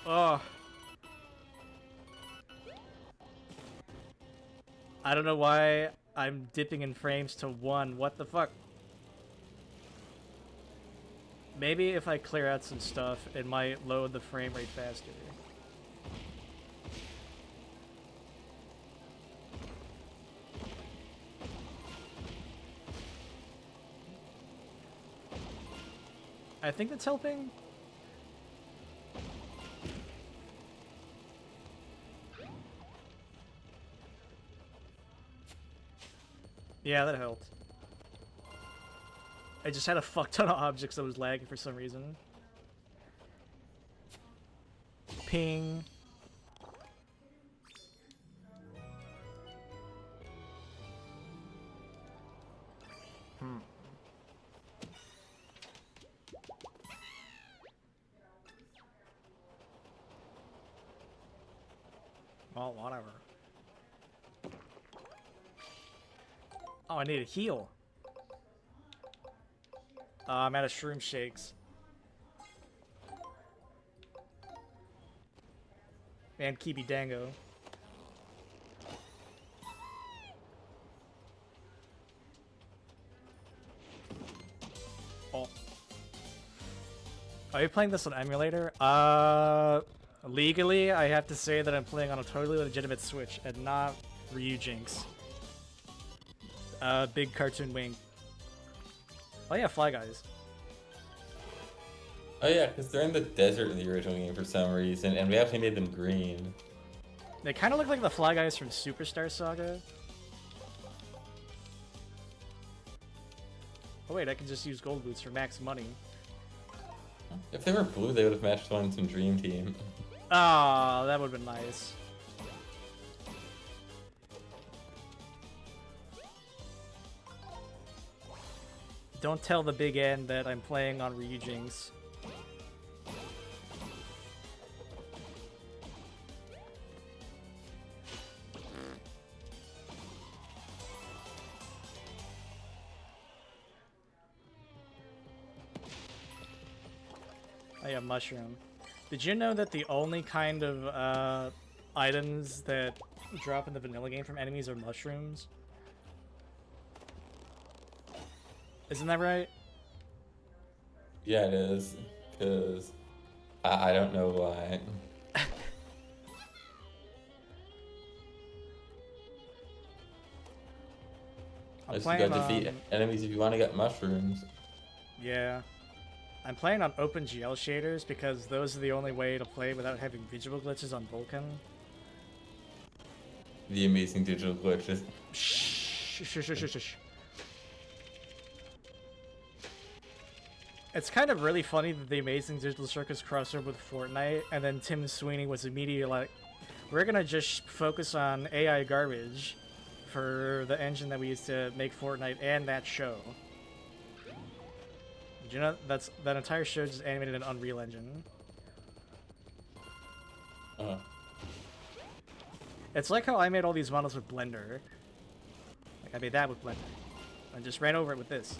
[SPEAKER 1] Oh. I don't know why I'm dipping in frames to 1. What the fuck? Maybe if I clear out some stuff, it might load the frame rate faster. I think that's helping. Yeah, that helped. I just had a fuck ton of objects that was lagging for some reason. Ping. Well, whatever. Oh, I need a heal. I'm out of shroom shakes. And Kibi Dango. Oh. Are you playing this on emulator? Legally, I have to say that I'm playing on a totally legitimate Switch and not Ryujinx. Big cartoon wing. Oh yeah, Fly Guys.
[SPEAKER 2] Oh yeah, because they're in the desert in the original game for some reason, and we actually made them green.
[SPEAKER 1] They kind of look like the Fly Guys from Superstar Saga. Oh wait, I can just use gold boots for max money.
[SPEAKER 2] If they were blue, they would have matched ones from Dream Team.
[SPEAKER 1] Ah, that would have been nice. Don't tell the big N that I'm playing on Ryujinx. Oh yeah, mushroom. Did you know that the only kind of items that drop in the vanilla game from enemies are mushrooms? Isn't that right?
[SPEAKER 2] Yeah, it is. Because I don't know why.
[SPEAKER 1] I'm
[SPEAKER 2] Just
[SPEAKER 1] playing
[SPEAKER 2] go defeat
[SPEAKER 1] on...
[SPEAKER 2] enemies if you want to get mushrooms.
[SPEAKER 1] Yeah. I'm playing on OpenGL shaders because those are the only way to play without having visual glitches on Vulkan.
[SPEAKER 2] The amazing digital glitches.
[SPEAKER 1] Shh. It's kind of really funny that the Amazing Digital Circus crossover with Fortnite, and then Tim Sweeney was immediately like, we're gonna just focus on AI garbage for the engine that we used to make Fortnite and that show. Did you know that entire show is just animated in Unreal Engine? It's like how I made all these models with Blender. Like I made that with Blender. I just ran over it with this.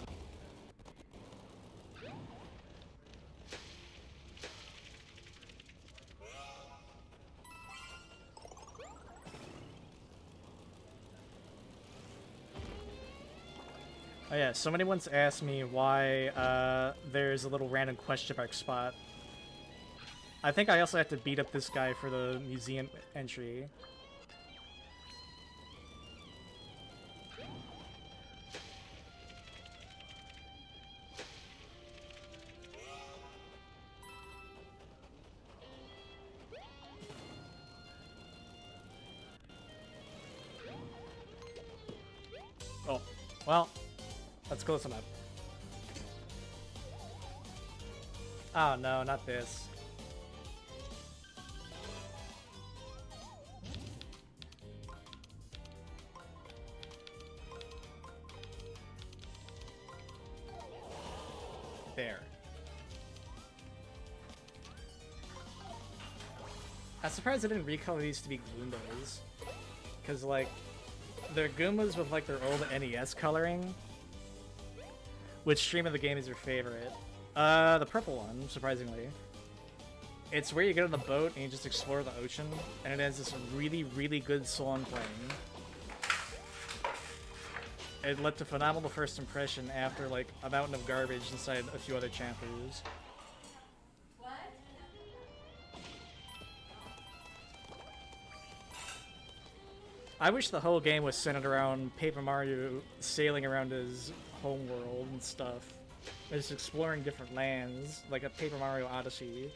[SPEAKER 1] Oh yeah, somebody once asked me why there's a little random question mark spot. I think I also have to beat up this guy for the museum entry. Oh, well. That's close enough. Oh no, not this. There. I'm surprised they didn't recolor these to be Goombas. Because, like, they're Goombas with, like, their old NES coloring. Which stream of the game is your favorite? The purple one, surprisingly. It's where you get on the boat and you just explore the ocean, and it has this really, really good song playing. It led to phenomenal first impression after, like, a mountain of garbage inside a few other chapters. I wish the whole game was centered around Paper Mario sailing around his homeworld and stuff. Just exploring different lands, like a Paper Mario Odyssey.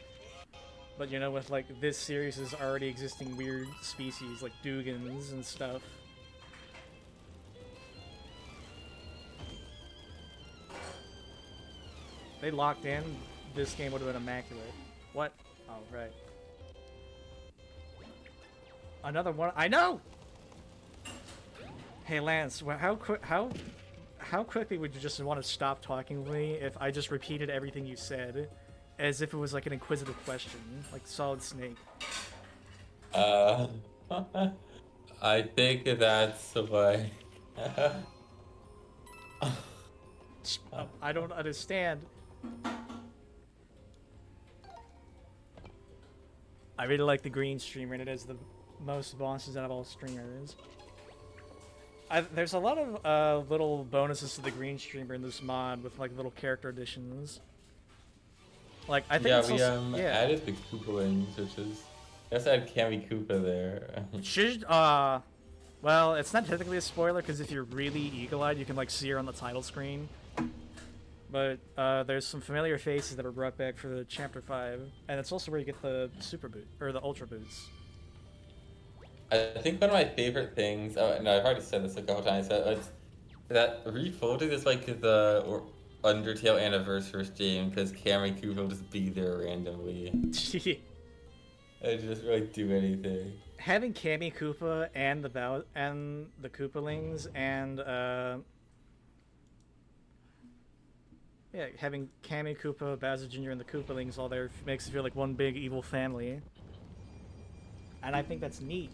[SPEAKER 1] But you know, with like this series' is already existing weird species like Dugans and stuff. They locked in, this game would have been immaculate. What? Oh, right. Another one. I know! Hey Lance, how quickly would you just want to stop talking to me if I just repeated everything you said, as if it was like an inquisitive question, like Solid Snake?
[SPEAKER 2] I think that's like.
[SPEAKER 1] I don't understand. I really like the green streamer, and it has the most bosses out of all streamers. There's a lot of little bonuses to the green streamer in this mod with like little character additions. Like I think
[SPEAKER 2] Yeah, we added the Koopalings, which is let's add Cammy Koopa there.
[SPEAKER 1] Well, it's not technically a spoiler because if you're really eagle-eyed, you can like see her on the title screen. But there's some familiar faces that are brought back for the Chapter 5, and it's also where you get the Super Boot or the Ultra Boots.
[SPEAKER 2] I think one of my favorite things, oh no, I've already said this a couple times, but it's that Refolded is like the Undertale Anniversary game because Cammy Koopa will just be there randomly. And just really do anything.
[SPEAKER 1] Having Cammy Koopa and the Koopalings and yeah, having Cammy Koopa, Bowser Jr. and the Koopalings all there makes it feel like one big evil family. And I think that's neat.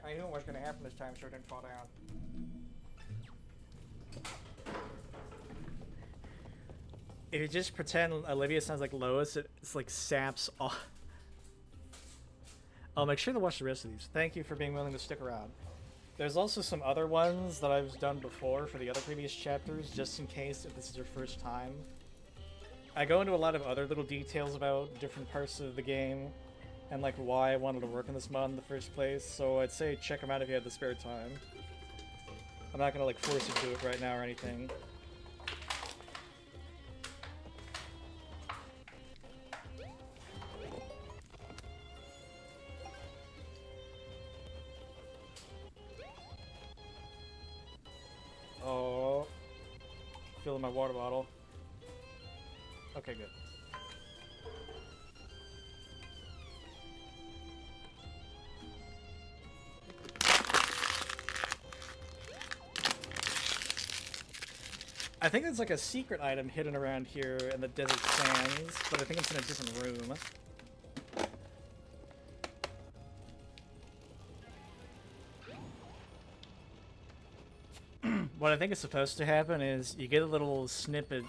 [SPEAKER 1] I knew what was going to happen this time, so it didn't fall down. If you just pretend Olivia sounds like Lois, it's like saps off. I'll make sure to watch the rest of these. Thank you for being willing to stick around. There's also some other ones that I've done before for the other previous chapters, just in case if this is your first time. I go into a lot of other little details about different parts of the game, and like why I wanted to work on this mod in the first place, so I'd say check them out if you have the spare time. I'm not gonna like force you to do it right now or anything. Oh, filling my water bottle. Okay, good. I think there's like a secret item hidden around here in the desert sands, but I think it's in a different room. What I think is supposed to happen is you get a little snippet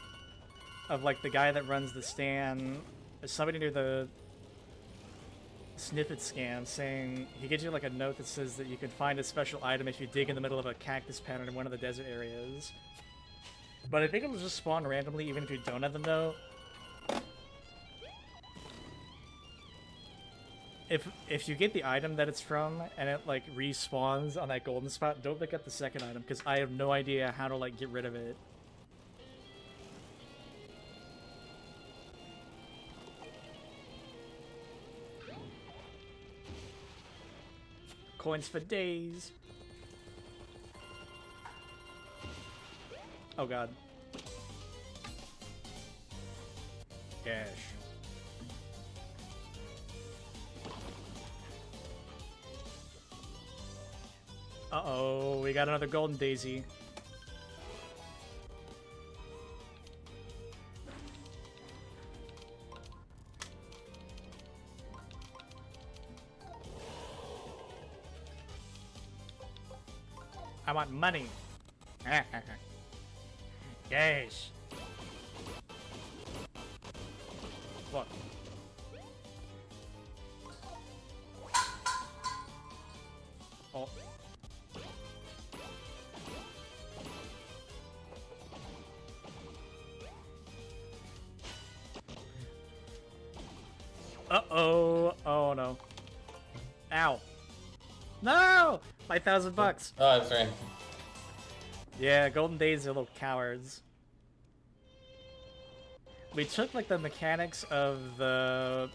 [SPEAKER 1] of like the guy that runs the stand, somebody near the snippet scan saying, he gives you like a note that says that you can find a special item if you dig in the middle of a cactus pattern in one of the desert areas. But I think it'll just spawn randomly even if you don't have the note. If you get the item that it's from and it like respawns on that golden spot, don't pick up the second item because I have no idea how to like get rid of it. Coins for days. Oh god. Yes. Uh-oh, we got another golden daisy. I want money. Yes. What? Oh. Uh-oh. Oh, no. Ow. No! $5,000.
[SPEAKER 2] Oh, that's right.
[SPEAKER 1] Yeah, Golden Days are little cowards. We took, like, the mechanics of the...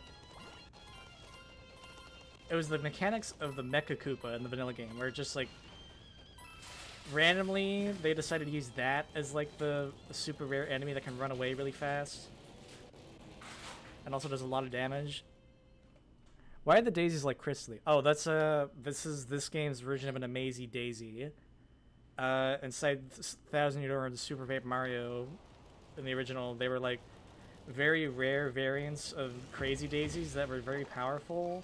[SPEAKER 1] It was the mechanics of the Mecha Koopa in the vanilla game, where just, like... Randomly, they decided to use that as, like, the super rare enemy that can run away really fast. And also does a lot of damage. Why are the daisies, like, crystally? Oh, that's, this is this game's version of an Amazy Daisy. Inside 1000 Year Door and Super Paper Mario, in the original, they were, like, very rare variants of crazy daisies that were very powerful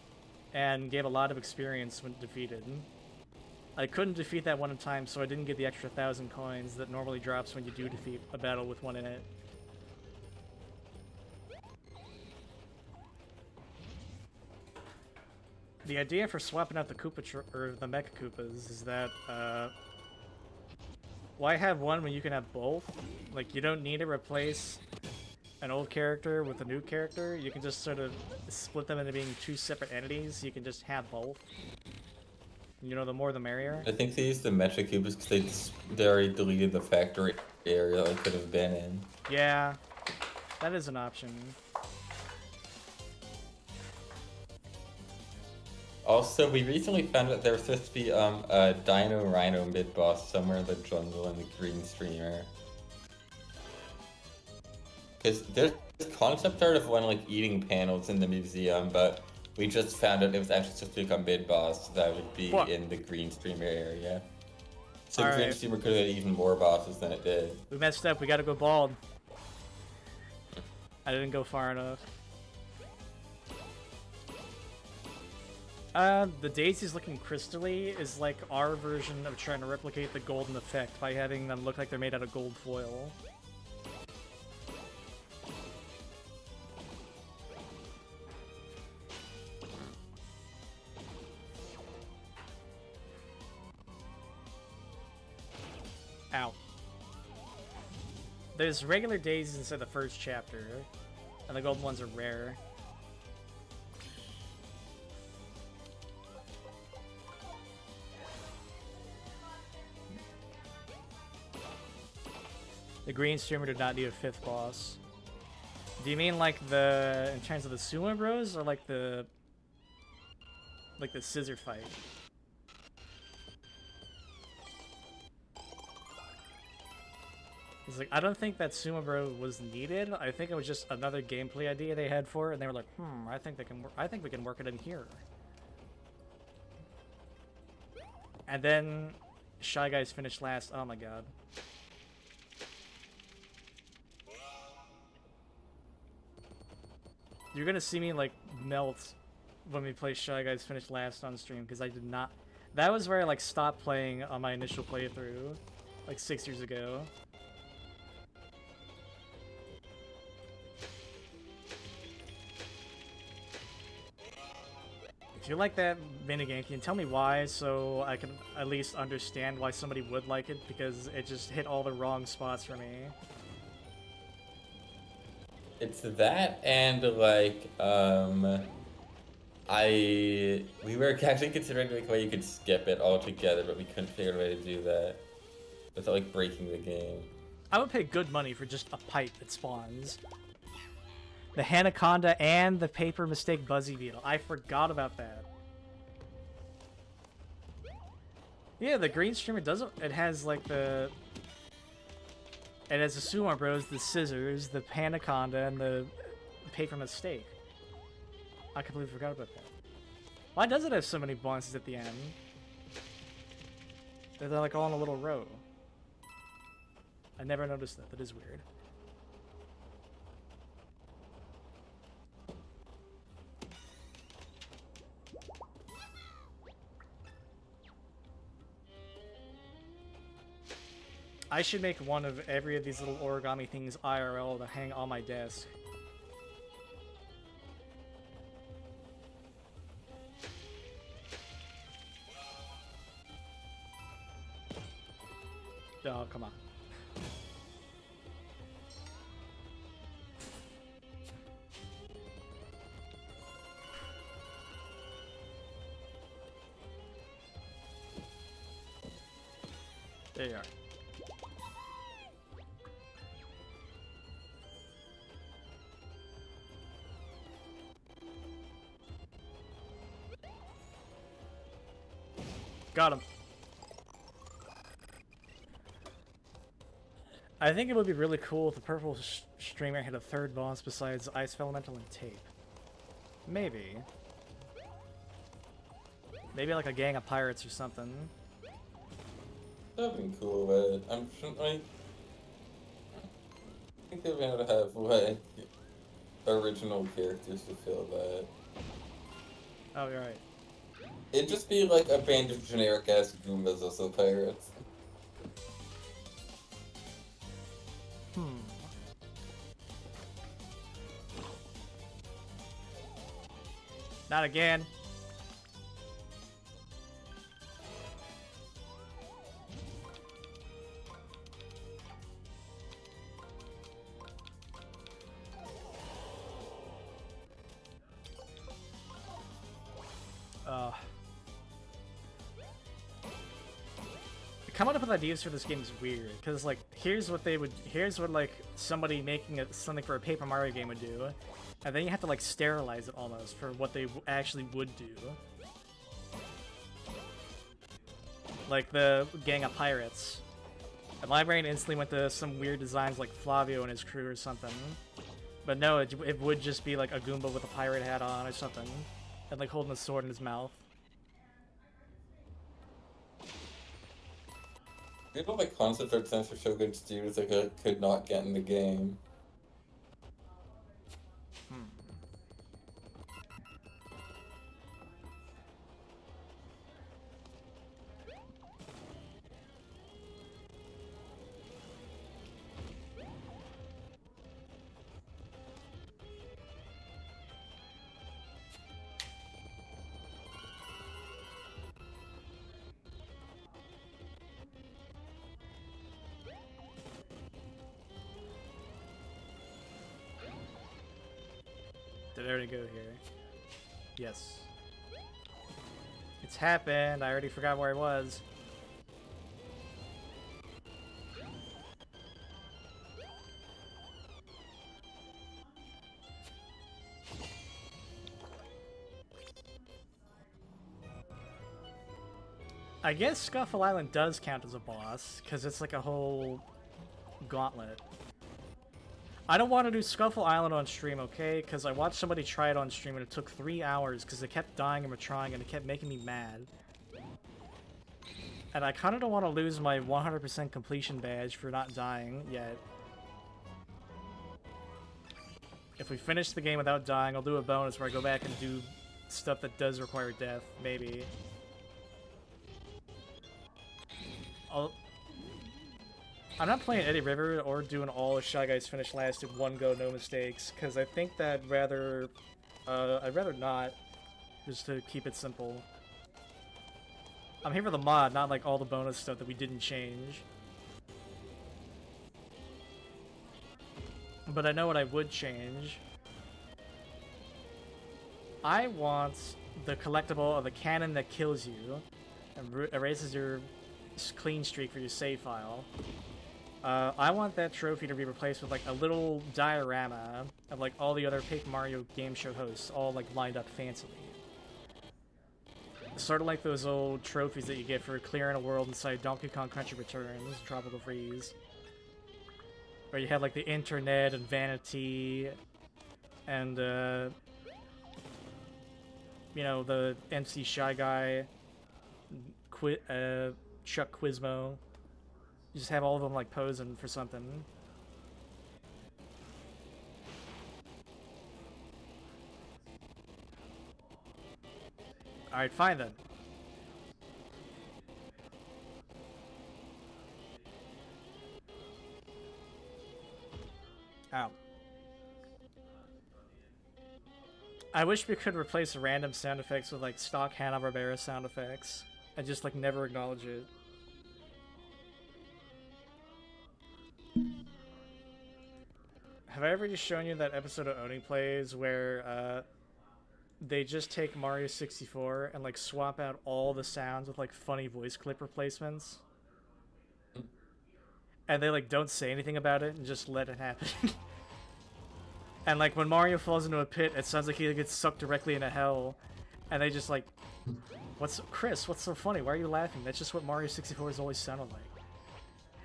[SPEAKER 1] and gave a lot of experience when defeated. I couldn't defeat that one at a time, so I didn't get the extra 1,000 coins that normally drops when you do defeat a battle with one in it. The idea for swapping out the Koopa or the Mecha Koopas is that, why have one when you can have both? Like, you don't need to replace an old character with a new character. You can just sort of split them into being two separate entities. You can just have both. You know, the more the merrier.
[SPEAKER 2] I think they used the Mecha Cubes because they already deleted the factory area I could have been in.
[SPEAKER 1] Yeah, that is an option.
[SPEAKER 2] Also, we recently found out there was supposed to be a Dino Rhino mid-boss somewhere in the jungle in the green streamer. Because there's concept art of one like eating panels in the museum, but we just found out it was actually supposed to be a mid-boss that would be in the green streamer area. So the green streamer could have had even more bosses than it did.
[SPEAKER 1] We messed up, we gotta go bald. I didn't go far enough. The daisies looking crystally is like our version of trying to replicate the golden effect by having them look like they're made out of gold foil. Ow. There's regular daisies inside the first chapter, and the golden ones are rare. The green streamer did not need a fifth boss. Do you mean like in terms of the Sumo Bros, or like the scissor fight? It's like, I don't think that Sumo Bro was needed. I think it was just another gameplay idea they had for it, and they were like, I think we can work it in here. And then Shy Guys finished last. Oh my god. You're gonna see me like melt when we play Shy Guys finished last on stream, because I did not. That was where I like stopped playing on my initial playthrough, like 6 years ago. If you like that minigame, can you tell me why, so I can at least understand why somebody would like it, because it just hit all the wrong spots for me.
[SPEAKER 2] It's that, and like, we were actually considering like a way you could skip it altogether, but we couldn't figure out a way to do that without like breaking the game.
[SPEAKER 1] I would pay good money for just a pipe that spawns. The Hanaconda and the Paper Mistake Buzzy Beetle. I forgot about that. Yeah, the green streamer doesn't. It has like the. It has the Sumo Bros, the scissors, the Panaconda, and the paper mistake. I completely forgot about that. Why does it have so many bonuses at the end? They're like all in a little row. I never noticed that. That is weird. I should make one of every of these little origami things IRL to hang on my desk. Oh, come on. There you are. Got him. I think it would be really cool if the purple streamer had a third boss besides Ice Elemental and Tape. Maybe. Maybe like a gang of pirates or something.
[SPEAKER 2] That'd be cool, but I'm sure, like, I think they'd be able to have, like, original characters to fill that.
[SPEAKER 1] Oh, you're right.
[SPEAKER 2] It'd just be like a band of generic-ass Goombas as the pirates.
[SPEAKER 1] Not again. Coming up with ideas for this game is weird, because like here's what like somebody making something for a Paper Mario game would do, and then you have to like sterilize it almost for what they actually would do. Like the gang of pirates. And my brain instantly went to some weird designs like Flavio and his crew or something. But no, it would just be like a Goomba with a pirate hat on or something, and like holding a sword in his mouth.
[SPEAKER 2] People like concept art sense for Shogun Studios like could not get in the game.
[SPEAKER 1] Did I already go here? Yes. It's happened. I already forgot where I was. I guess Scuffle Island does count as a boss, because it's like a whole gauntlet. I don't want to do Scuffle Island on stream, okay? Because I watched somebody try it on stream and it took 3 hours because they kept dying and retrying and it kept making me mad. And I kind of don't want to lose my 100% completion badge for not dying yet. If we finish the game without dying, I'll do a bonus where I go back and do stuff that does require death, maybe. I'm not playing Eddie River or doing all of Shy Guys Finish Last in one go, no mistakes, because I think that I'd rather not, just to keep it simple. I'm here for the mod, not like all the bonus stuff that we didn't change. But I know what I would change. I want the collectible of the cannon that kills you and erases your clean streak for your save file. I want that trophy to be replaced with like a little diorama of like all the other Paper Mario game show hosts all like lined up fancily. Sort of like those old trophies that you get for clearing a world inside Donkey Kong Country Returns, Tropical Freeze. Where you had like the internet and vanity and you know, the MC Shy Guy, Chuck Quizmo. You just have all of them like posing for something. Alright, fine then. Ow. I wish we could replace random sound effects with like stock Hanna-Barbera sound effects and just like never acknowledge it. Have I ever just shown you that episode of Owning Plays where they just take Mario 64 and like swap out all the sounds with like funny voice clip replacements? And they like don't say anything about it and just let it happen. And like when Mario falls into a pit, it sounds like he gets sucked directly into hell. And they just like, Chris, what's so funny? Why are you laughing? That's just what Mario 64 has always sounded like.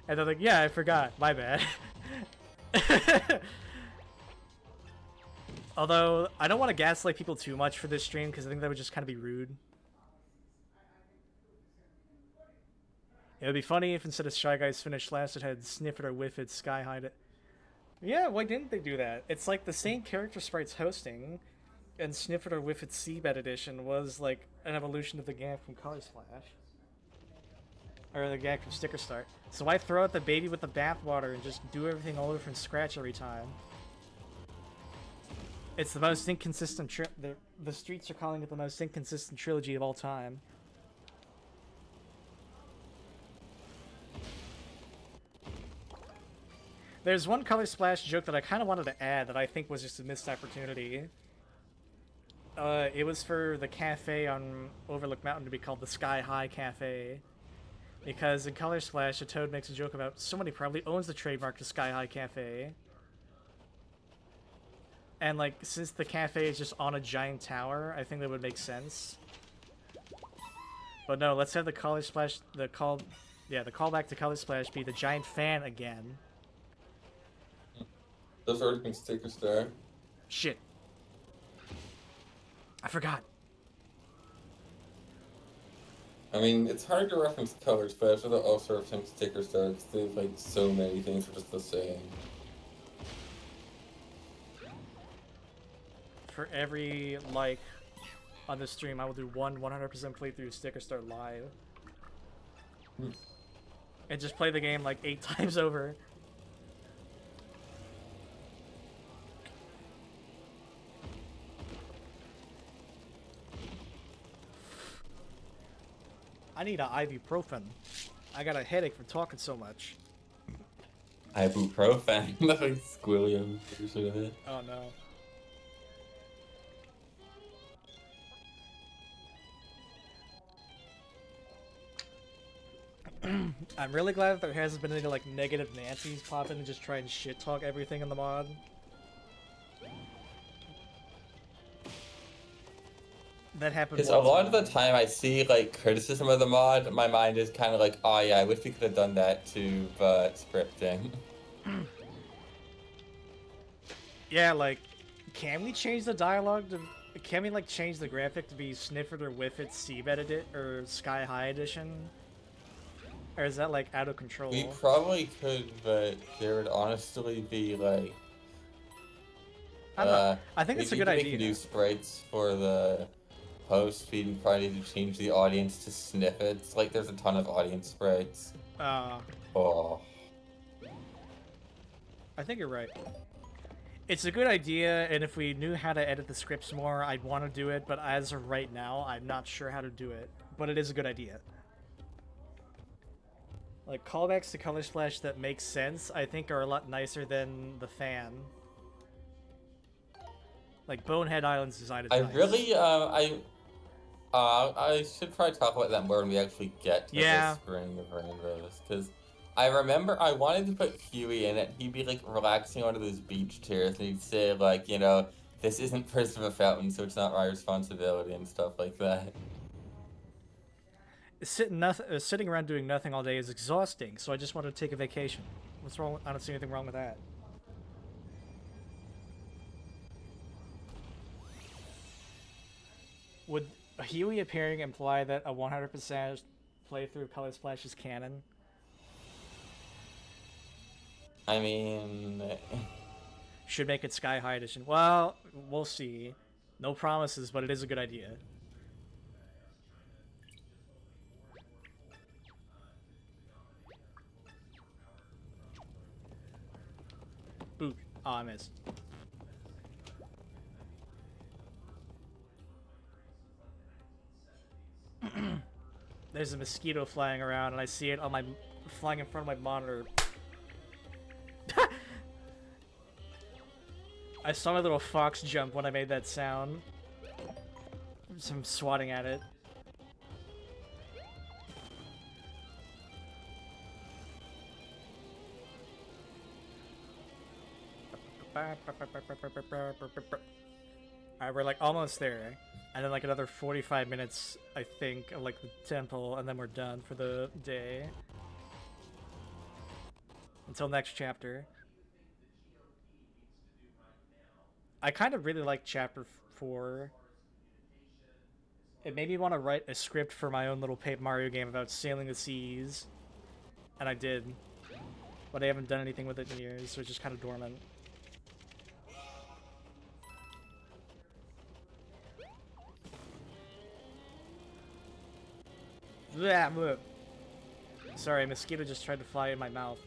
[SPEAKER 1] And they're like, yeah, I forgot. My bad. Although, I don't want to gaslight people too much for this stream because I think that would just kind of be rude. It would be funny if instead of Shy Guys Finish Last, it had Sniff It or Whiff It, Sky Hide It. Yeah, why didn't they do that? It's like the same character sprites hosting, and Sniff It or Whiff It Seabed Edition was like an evolution of the gag from Color Splash. Or the gag from Sticker Start. So why throw out the baby with the bathwater and just do everything all over from scratch every time? It's the most inconsistent the streets are calling it the most inconsistent trilogy of all time. There's one Color Splash joke that I kind of wanted to add that I think was just a missed opportunity. It was for the cafe on Overlook Mountain to be called the Sky High Cafe. Because in Color Splash, a Toad makes a joke about somebody probably owns the trademark to Sky High Cafe. And like, since the cafe is just on a giant tower, I think that would make sense. But no, let's have the Color Splash, the callback to Color Splash be the giant fan again.
[SPEAKER 2] Those already been Sticker Star.
[SPEAKER 1] Shit. I forgot.
[SPEAKER 2] I mean, it's hard to reference Color Splash without also referencing Sticker Star because they've like so many things are just the same.
[SPEAKER 1] For every like on this stream, I will do 100% playthrough Sticker Star live. And just play the game like 8 times over. I need an ibuprofen. I got a headache from talking so much.
[SPEAKER 2] Ibuprofen. That's like squillium.
[SPEAKER 1] Oh no. I'm really glad that there hasn't been any like negative Nancy's pop in and just try and shit talk everything in the mod. That happened.
[SPEAKER 2] Because a lot of the time I see like criticism of the mod, my mind is kind of like, oh yeah, I wish we could have done that too, but scripting.
[SPEAKER 1] Yeah, like, can we change the dialogue to? Can we like change the graphic to be Sniff It or Whiff It Seabed Edit or Sky High Edition? Or is that like out of control?
[SPEAKER 2] We probably could, but there would honestly be like.
[SPEAKER 1] I think it's a good idea.
[SPEAKER 2] We can do sprites for the post feed. We probably need to change the audience to snippets. Like, there's a ton of audience sprites. Oh.
[SPEAKER 1] I think you're right. It's a good idea, and if we knew how to edit the scripts more, I'd want to do it, but as of right now, I'm not sure how to do it. But it is a good idea. Like, callbacks to Color Splash that make sense, I think, are a lot nicer than the fan. Like, Bonehead Island's design is nice.
[SPEAKER 2] I should probably talk about that more when we actually get to the Spring of Rainbows, because I remember I wanted to put Huey in it. He'd be, like, relaxing onto those beach chairs, and he'd say, like, you know, this isn't First of a Fountain, so it's not my responsibility, and stuff like that.
[SPEAKER 1] Sitting around doing nothing all day is exhausting, so I just wanted to take a vacation. What's wrong? I don't see anything wrong with that. Would Huey appearing imply that a 100% playthrough Color Splash is canon?
[SPEAKER 2] I mean,
[SPEAKER 1] Should make it Sky High Edition. Well, we'll see. No promises, but it is a good idea. Boot. Oh, I missed. There's a mosquito flying around, and I see it on my flying in front of my monitor. I saw my little fox jump when I made that sound. So I'm swatting at it. Alright, we're like almost there. And then like another 45 minutes, I think, of like the temple, and then we're done for the day. Until next chapter. I kind of really like chapter 4. It made me want to write a script for my own little Paper Mario game about sailing the seas. And I did. But I haven't done anything with it in years, so it's just kind of dormant. Sorry, a mosquito just tried to fly in my mouth.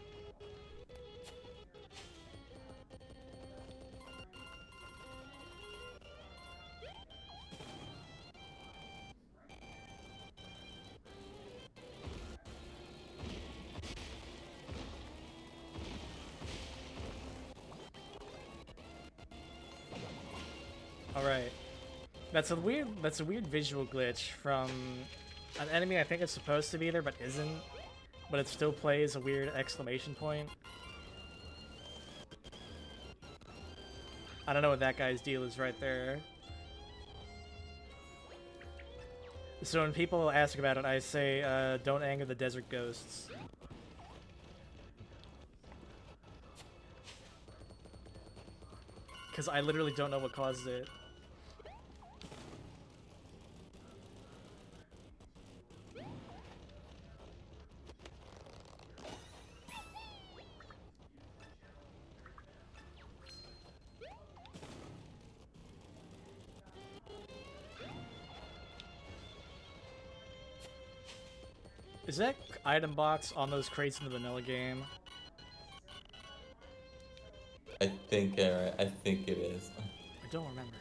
[SPEAKER 1] Alright. That's a weird visual glitch from an enemy I think is supposed to be there but isn't. But it still plays a weird exclamation point. I don't know what that guy's deal is right there. So when people ask about it, I say, don't anger the desert ghosts. Because I literally don't know what caused it. Is that item box on those crates in the vanilla game?
[SPEAKER 2] I think it is.
[SPEAKER 1] I don't remember.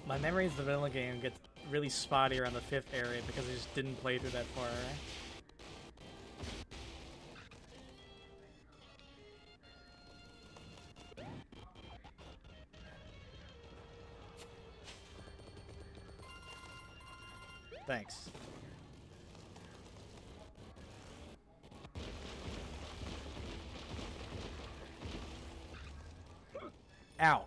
[SPEAKER 1] My memories of the vanilla game get really spotty around the 5th area because I just didn't play through that far. Thanks. Ow.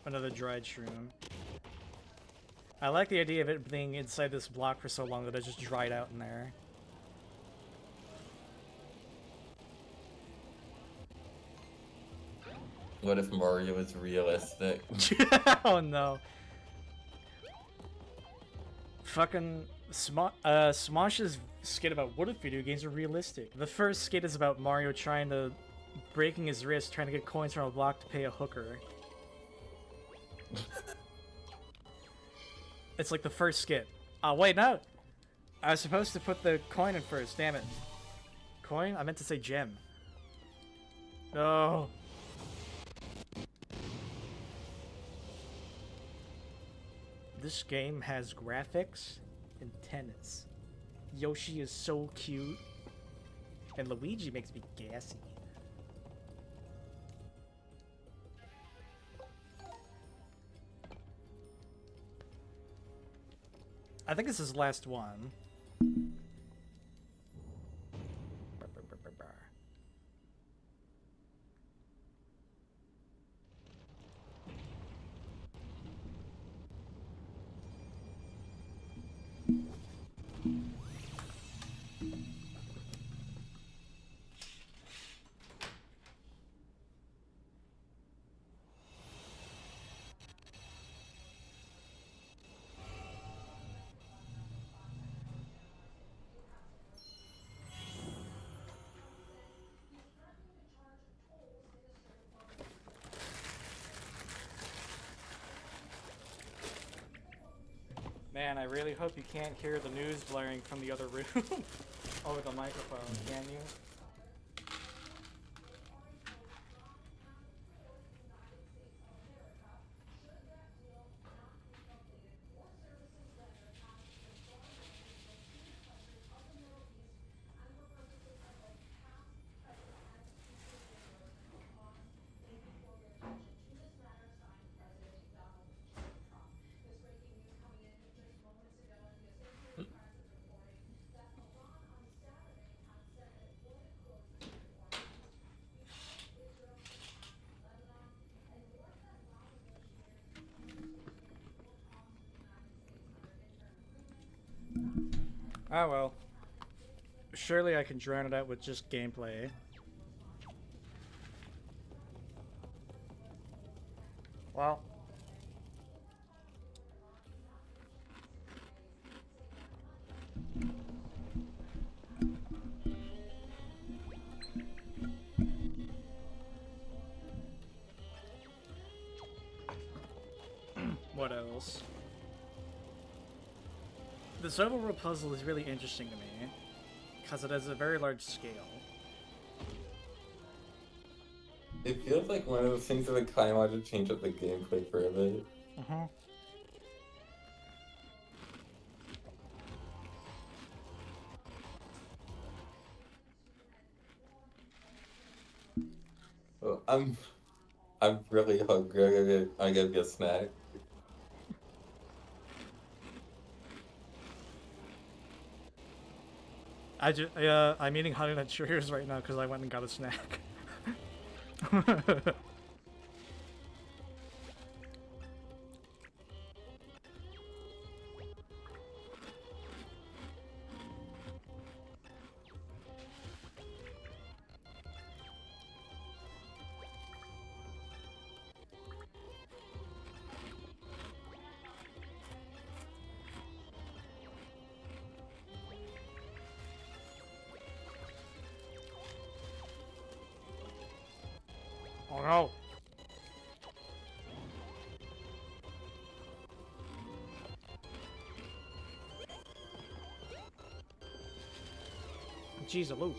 [SPEAKER 1] Another dried shroom. I like the idea of it being inside this block for so long that it just dried out in there.
[SPEAKER 2] What if Mario is realistic?
[SPEAKER 1] Oh no. Fucking Smosh's skit about what if video games are realistic. The first skit is about Mario breaking his wrist trying to get coins from a block to pay a hooker. It's like the first skit. Oh, wait, no! I was supposed to put the coin in first, damn it. Coin? I meant to say gem. No. This game has graphics and tennis. Yoshi is so cute. And Luigi makes me gassy. I think this is the last one. Man, I really hope you can't hear the news blaring from the other room over the microphone, can you? Oh well. Surely I can drown it out with just gameplay. Well. What else? This overworld puzzle is really interesting to me, because it has a very large scale.
[SPEAKER 2] It feels like one of those things that I kind of want to change up the gameplay for a bit. Oh, I'm really hungry. I gotta get a snack.
[SPEAKER 1] I'm eating Honey Nut Cheerios right now because I went and got a snack. Oh no! Jeez, a loot.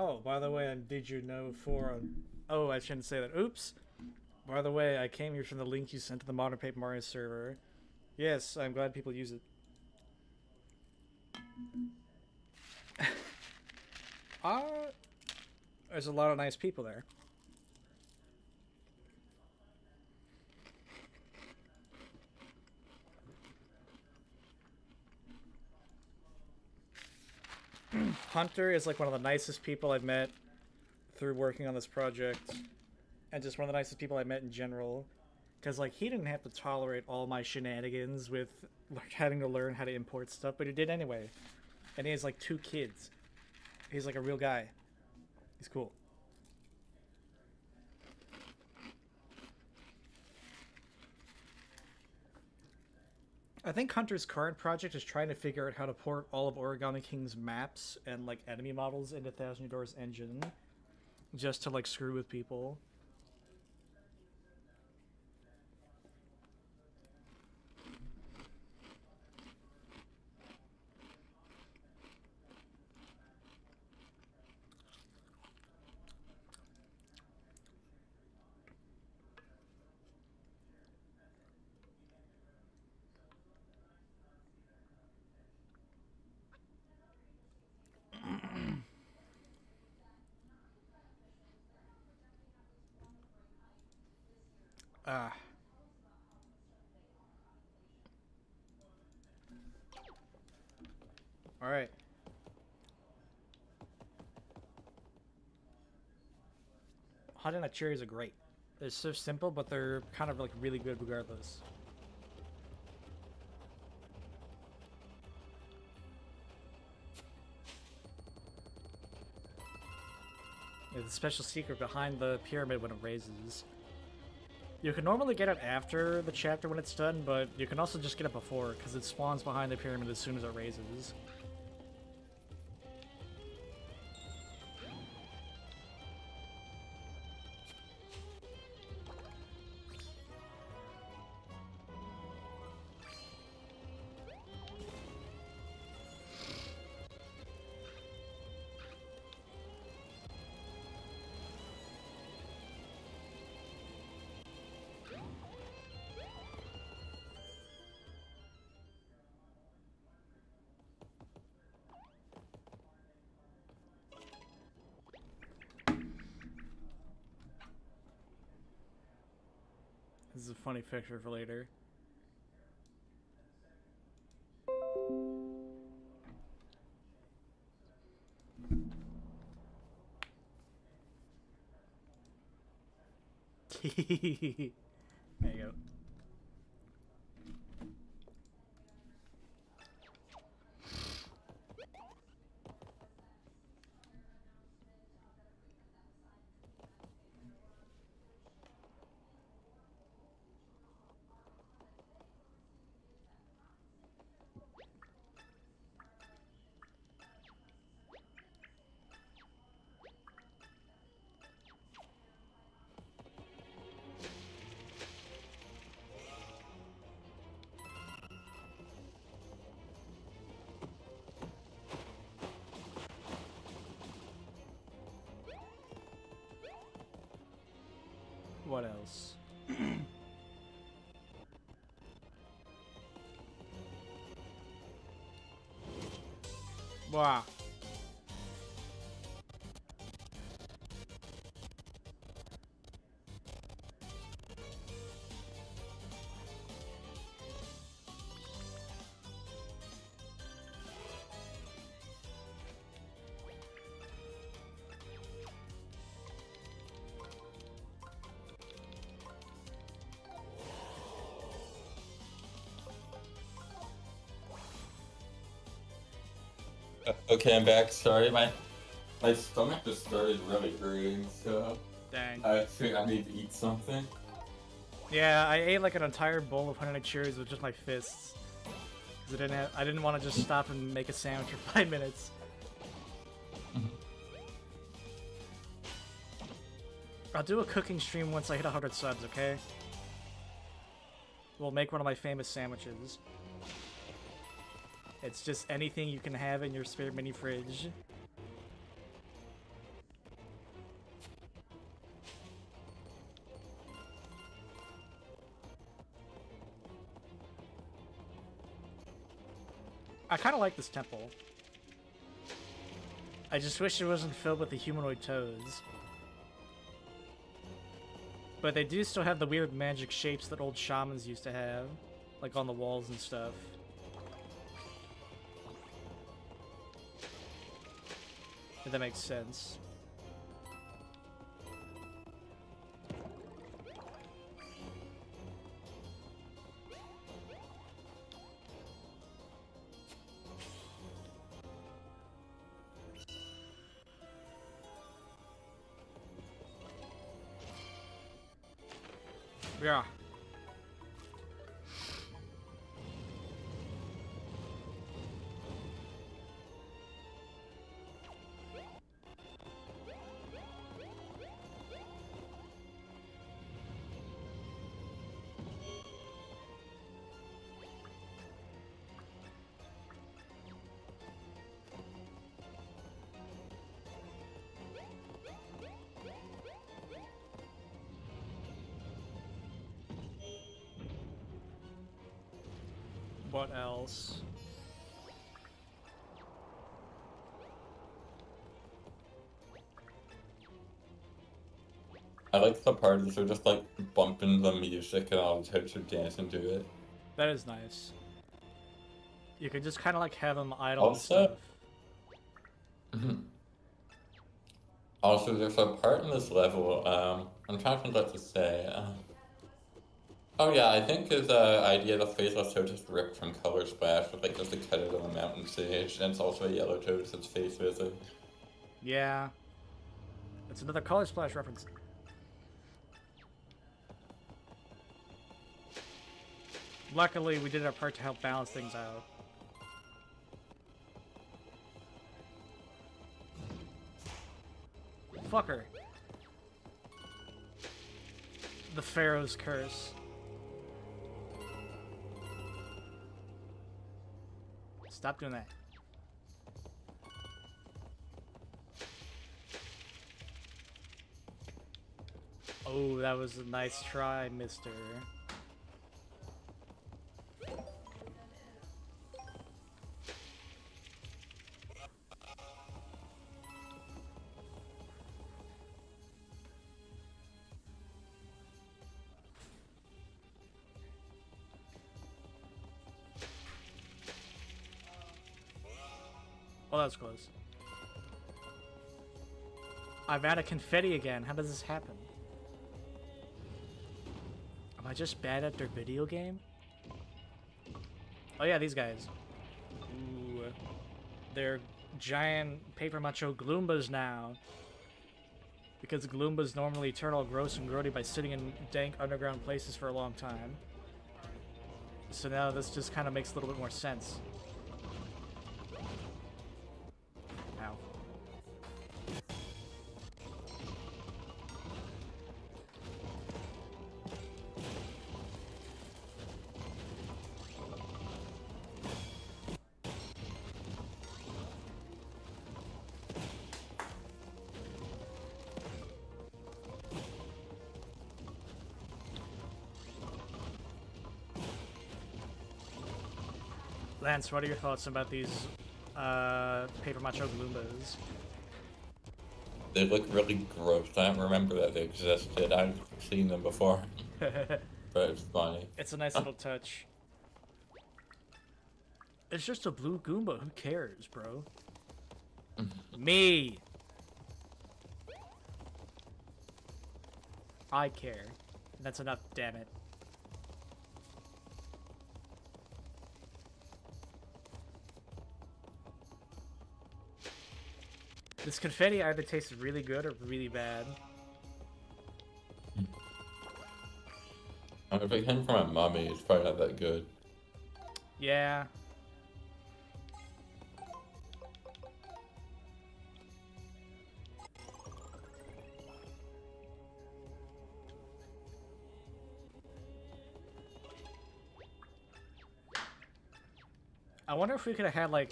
[SPEAKER 1] Oh, by the way, did you know for... Oh, I shouldn't say that. Oops. By the way, I came here from the link you sent to the Modern Paper Mario server. Yes, I'm glad people use it. Uh, there's a lot of nice people there. Hunter is like one of the nicest people I've met through working on this project, and just one of the nicest people I met in general. Because like he didn't have to tolerate all my shenanigans with like having to learn how to import stuff, but he did anyway. And he has like 2 kids. He's like a real guy. He's cool. I think Hunter's current project is trying to figure out how to port all of Origami King's maps and like enemy models into Thousand Year Door's engine, just to like screw with people. Ah. Alright. Hot and cherries are great. They're so simple, but they're kind of like really good regardless. Yeah, the special secret behind the pyramid when it raises. You can normally get it after the chapter when it's done, but you can also just get it before, because it spawns behind the pyramid as soon as it raises. This is a funny picture for later. There you go. What else? Wow.
[SPEAKER 2] Okay, I'm back. Sorry, my stomach just started really hurting, so
[SPEAKER 1] Dang.
[SPEAKER 2] I think I need to eat something.
[SPEAKER 1] Yeah, I ate like an entire bowl of honey cherries with just my fists. Cause I didn't want to just stop and make a sandwich for 5 minutes. I'll do a cooking stream once I hit 100 subs, okay? We'll make one of my famous sandwiches. It's just anything you can have in your spare mini fridge. kind of like this temple. I just wish it wasn't filled with the humanoid toads. But they do still have the weird magic shapes that old shamans used to have, like on the walls and stuff. If that makes sense. Yeah. What else?
[SPEAKER 2] I like the part that they're just like bumping the music and all the toads are dancing to it.
[SPEAKER 1] That is nice. You could just kind of like have them idle and
[SPEAKER 2] Also,
[SPEAKER 1] stuff.
[SPEAKER 2] also there's a part in this level, I'm trying to think what to say. Oh yeah, I think his idea the faceless toad is ripped from Color Splash with like just a cut out of the mountain stage, and it's also a yellow toad with its face missing.
[SPEAKER 1] Yeah. It's another Color Splash reference. Luckily, we did our part to help balance things out. Fucker. The Pharaoh's Curse. Stop doing that. Oh, that was a nice try, mister. Oh, that was close. I'm out of confetti again. How does this happen? Am I just bad at their video game? Oh yeah, these guys. Ooh. They're giant paper macho Gloombas now. Because Gloombas normally turn all gross and grody by sitting in dank underground places for a long time. So now this just kind of makes a little bit more sense. Ow. Lance, what are your thoughts about these paper macho Gloombas?
[SPEAKER 2] They look really gross. I don't remember that they existed. I've seen them before, but it's funny.
[SPEAKER 1] It's a nice little touch. It's just a blue Goomba. Who cares, bro? Me! I care. That's enough, damn it. This confetti either tastes really good or really bad.
[SPEAKER 2] If it came from a mummy, it's probably not that good.
[SPEAKER 1] Yeah. I wonder if we could have had like,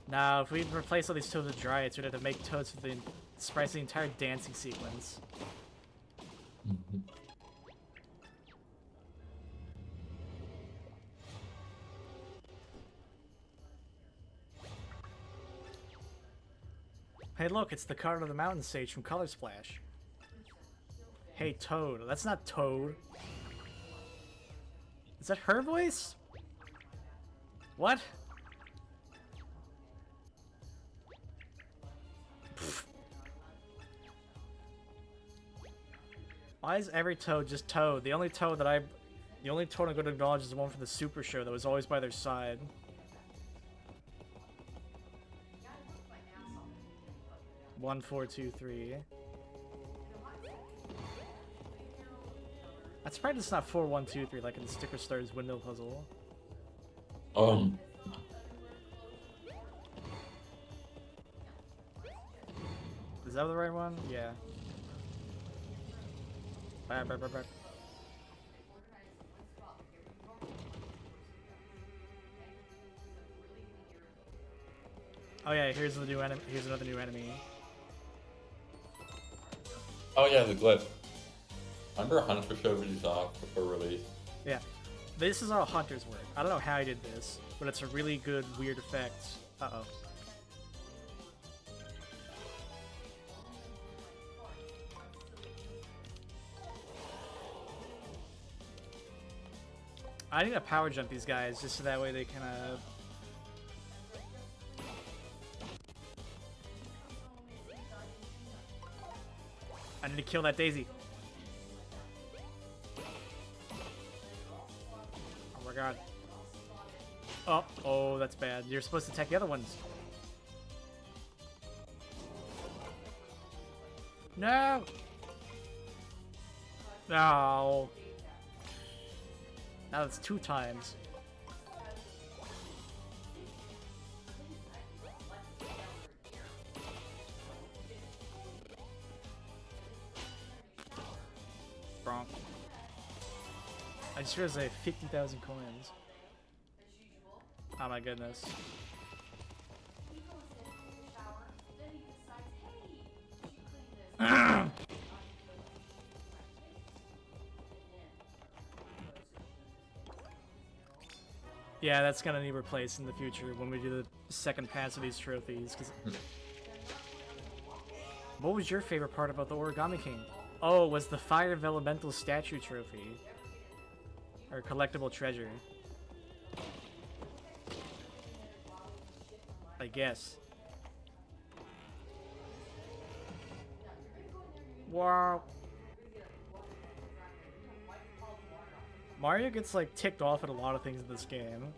[SPEAKER 1] nah, if we replaced all these toads with dryads, we'd have to make toads with the sprites the entire dancing sequence. Hey look, it's the Card of the Mountain Sage from Color Splash. Hey Toad. That's not Toad. Is that her voice? What? Why is every Toad just Toad? The only Toad I'm going to acknowledge is the one from the Super Show that was always by their side. One, four, two, three. That's probably just not 4, 1, 2, 3 like in the Sticker Stars window puzzle. Is that the right one? Yeah. Back. Oh yeah, here's the new enemy. Here's another new enemy.
[SPEAKER 2] Oh yeah, the glitch. Remember Hunter showed these off before release?
[SPEAKER 1] Yeah. This is how hunters work. I don't know how I did this, but it's a really good, weird effect. Uh-oh. I need to power jump these guys just so that way they can, I need to kill that Daisy. Oh my god. Oh, that's bad. You're supposed to attack the other ones. No! No! Now it's 2 times. Bronk. I just realized I have 50,000 coins. Oh my goodness. Yeah, that's gonna need replaced in the future when we do the second pass of these trophies. Cause what was your favorite part about the Origami King? Oh, it was the Fire of Elemental statue trophy. Or collectible treasure. I guess. Wow. Mario gets like ticked off at a lot of things in this game.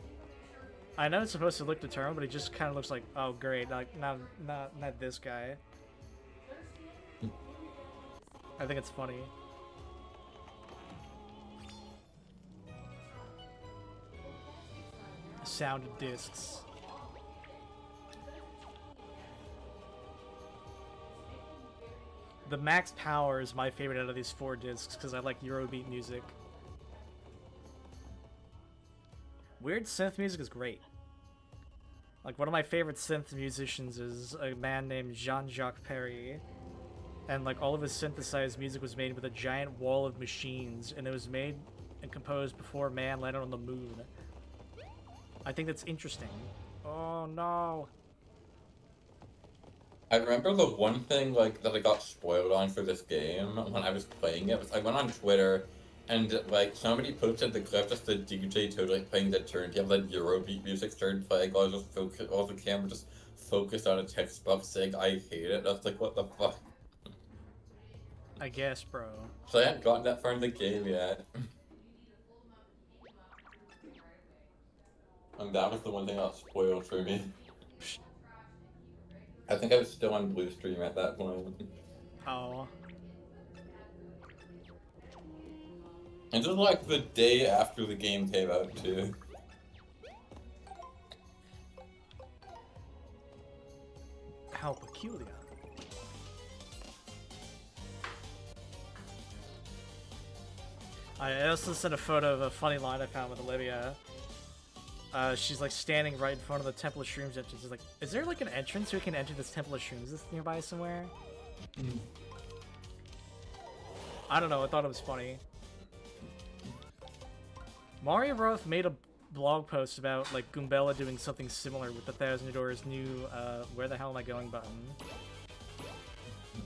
[SPEAKER 1] I know it's supposed to look determined, but he just kind of looks like, oh great, like not this guy. I think it's funny. Sound of discs. The max power is my favorite out of these 4 discs because I like Eurobeat music. Weird synth music is great. Like, one of my favorite synth musicians is a man named Jean-Jacques Perry. And, like, all of his synthesized music was made with a giant wall of machines, and it was made and composed before man landed on the moon. I think that's interesting. Oh, no.
[SPEAKER 2] I remember the one thing, like, that I got spoiled on for this game when I was playing it was I went on Twitter and, like, somebody posted the clip, just the DJ totally playing the turntable, and Eurobeat music started playing, all the camera just focused on a text box saying, I hate it. I was like, what the fuck?
[SPEAKER 1] I guess, bro.
[SPEAKER 2] So I hadn't gotten that far in the game yet. And that was the one thing that got spoiled for me. I think I was still on Blue Stream at that point.
[SPEAKER 1] Oh.
[SPEAKER 2] And just like the day after the game came out too.
[SPEAKER 1] How peculiar. I also sent a photo of a funny line I found with Olivia. She's like standing right in front of the Temple of Shrooms entrance. She's like, is there like an entrance we can enter this Temple of Shrooms? Is this nearby somewhere? I don't know, I thought it was funny. Mario Roth made a blog post about like Goombella doing something similar with the Thousand Doors new where the hell am I going button.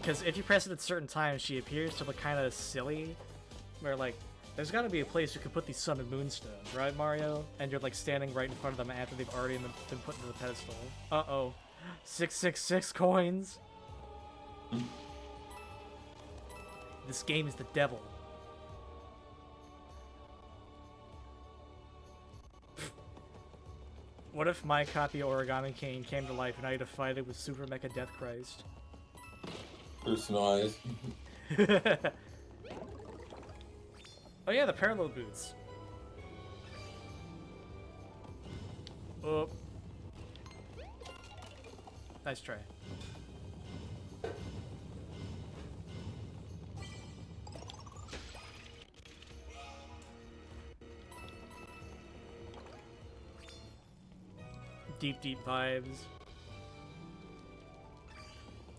[SPEAKER 1] Because if you press it at certain times, she appears to look kind of silly. Where, like, there's got to be a place you can put these sun and moon stones, right, Mario? And you're, like, standing right in front of them after they've already been put into the pedestal. Uh-oh. 666 coins! This game is the devil. What if my copy of Origami King came to life and I had to fight it with Super Mecha Death Christ?
[SPEAKER 2] Personalized.
[SPEAKER 1] Oh yeah, the parallel boots. Oh. Nice try. Deep, deep vibes.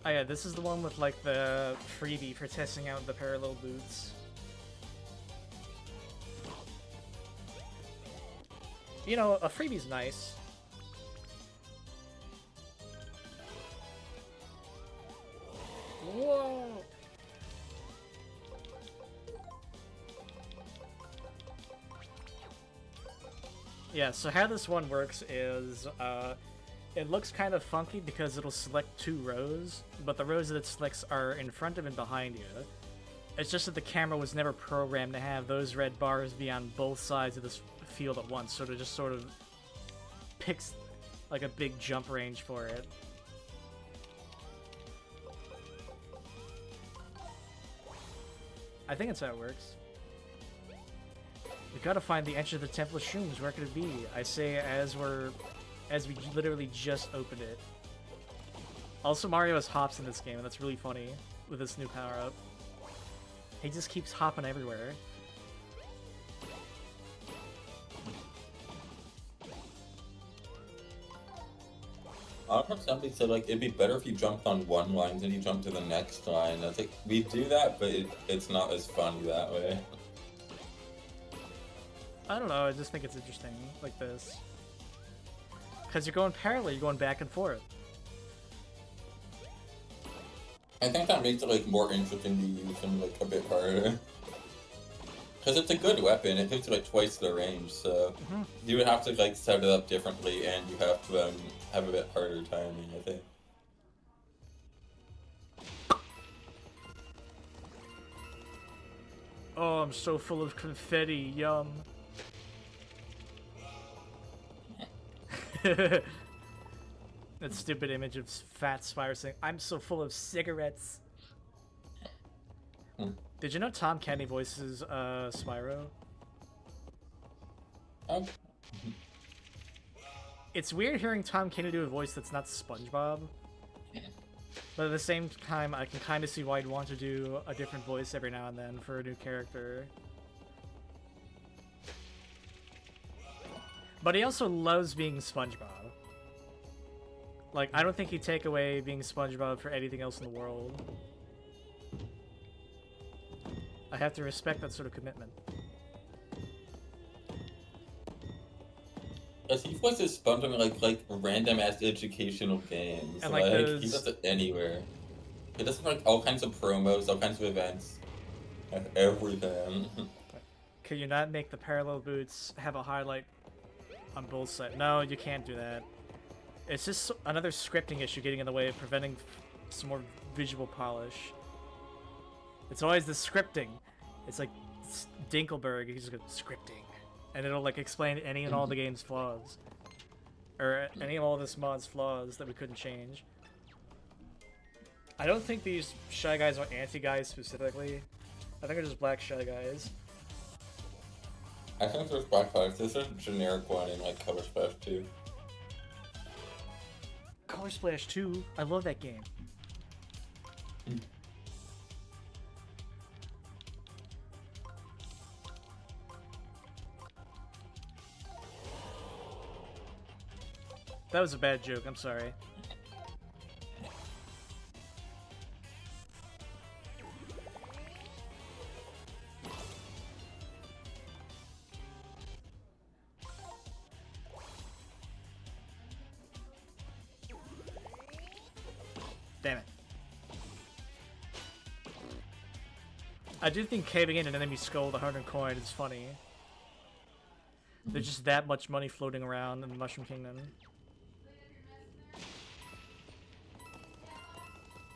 [SPEAKER 1] Oh yeah, this is the one with like the freebie for testing out the parallel boots. You know, a freebie's nice. Whoa! Yeah, so how this one works is, it looks kind of funky because it'll select 2 rows, but the rows that it selects are in front of and behind you. It's just that the camera was never programmed to have those red bars be on both sides of this field at once, so it just sort of picks like a big jump range for it. I think that's how it works. We gotta find the entrance to the Temple of Shrooms. Where could it be? I say as we literally just opened it. Also, Mario has hops in this game, and that's really funny with this new power-up. He just keeps hopping everywhere.
[SPEAKER 2] I don't know if somebody said like it'd be better if you jumped on one line than you jumped to the next line. I think we do that, but it's not as funny that way.
[SPEAKER 1] I don't know, I just think it's interesting, like this. Because you're going parallel, you're going back and forth.
[SPEAKER 2] I think that makes it like more interesting to use and like a bit harder. Because it's a good weapon, it takes like twice the range, so you would have to like set it up differently and you have to have a bit harder timing, I think.
[SPEAKER 1] Oh, I'm so full of confetti, yum. That stupid image of Fat Spire saying, "I'm so full of cigarettes." Did you know Tom Kenny voices Spyro?
[SPEAKER 2] Oh.
[SPEAKER 1] It's weird hearing Tom Kenny do a voice that's not SpongeBob. But at the same time, I can kind of see why I'd want to do a different voice every now and then for a new character. But he also loves being SpongeBob. Like, I don't think he'd take away being SpongeBob for anything else in the world. I have to respect that sort of commitment.
[SPEAKER 2] Because he voices SpongeBob like random ass educational games.
[SPEAKER 1] And
[SPEAKER 2] like
[SPEAKER 1] those...
[SPEAKER 2] he does it anywhere. He does like all kinds of promos, all kinds of events. Everything.
[SPEAKER 1] Could you not make the parallel boots have a highlight on both sides? No, you can't do that. It's just another scripting issue getting in the way of preventing some more visual polish. It's always the scripting. It's like Dinkelberg, he's just scripting. And it'll like explain any and all the game's flaws. Or any and all this mod's flaws that we couldn't change. I don't think these Shy Guys are anti-guys specifically. I think they're just black Shy Guys.
[SPEAKER 2] I think there's Black Fox. There's a generic one in like Color Splash 2.
[SPEAKER 1] Color Splash 2? I love that game. That was a bad joke, I'm sorry. Damn it. I do think caving in an enemy skull with 100 coin is funny. There's just that much money floating around in the Mushroom Kingdom.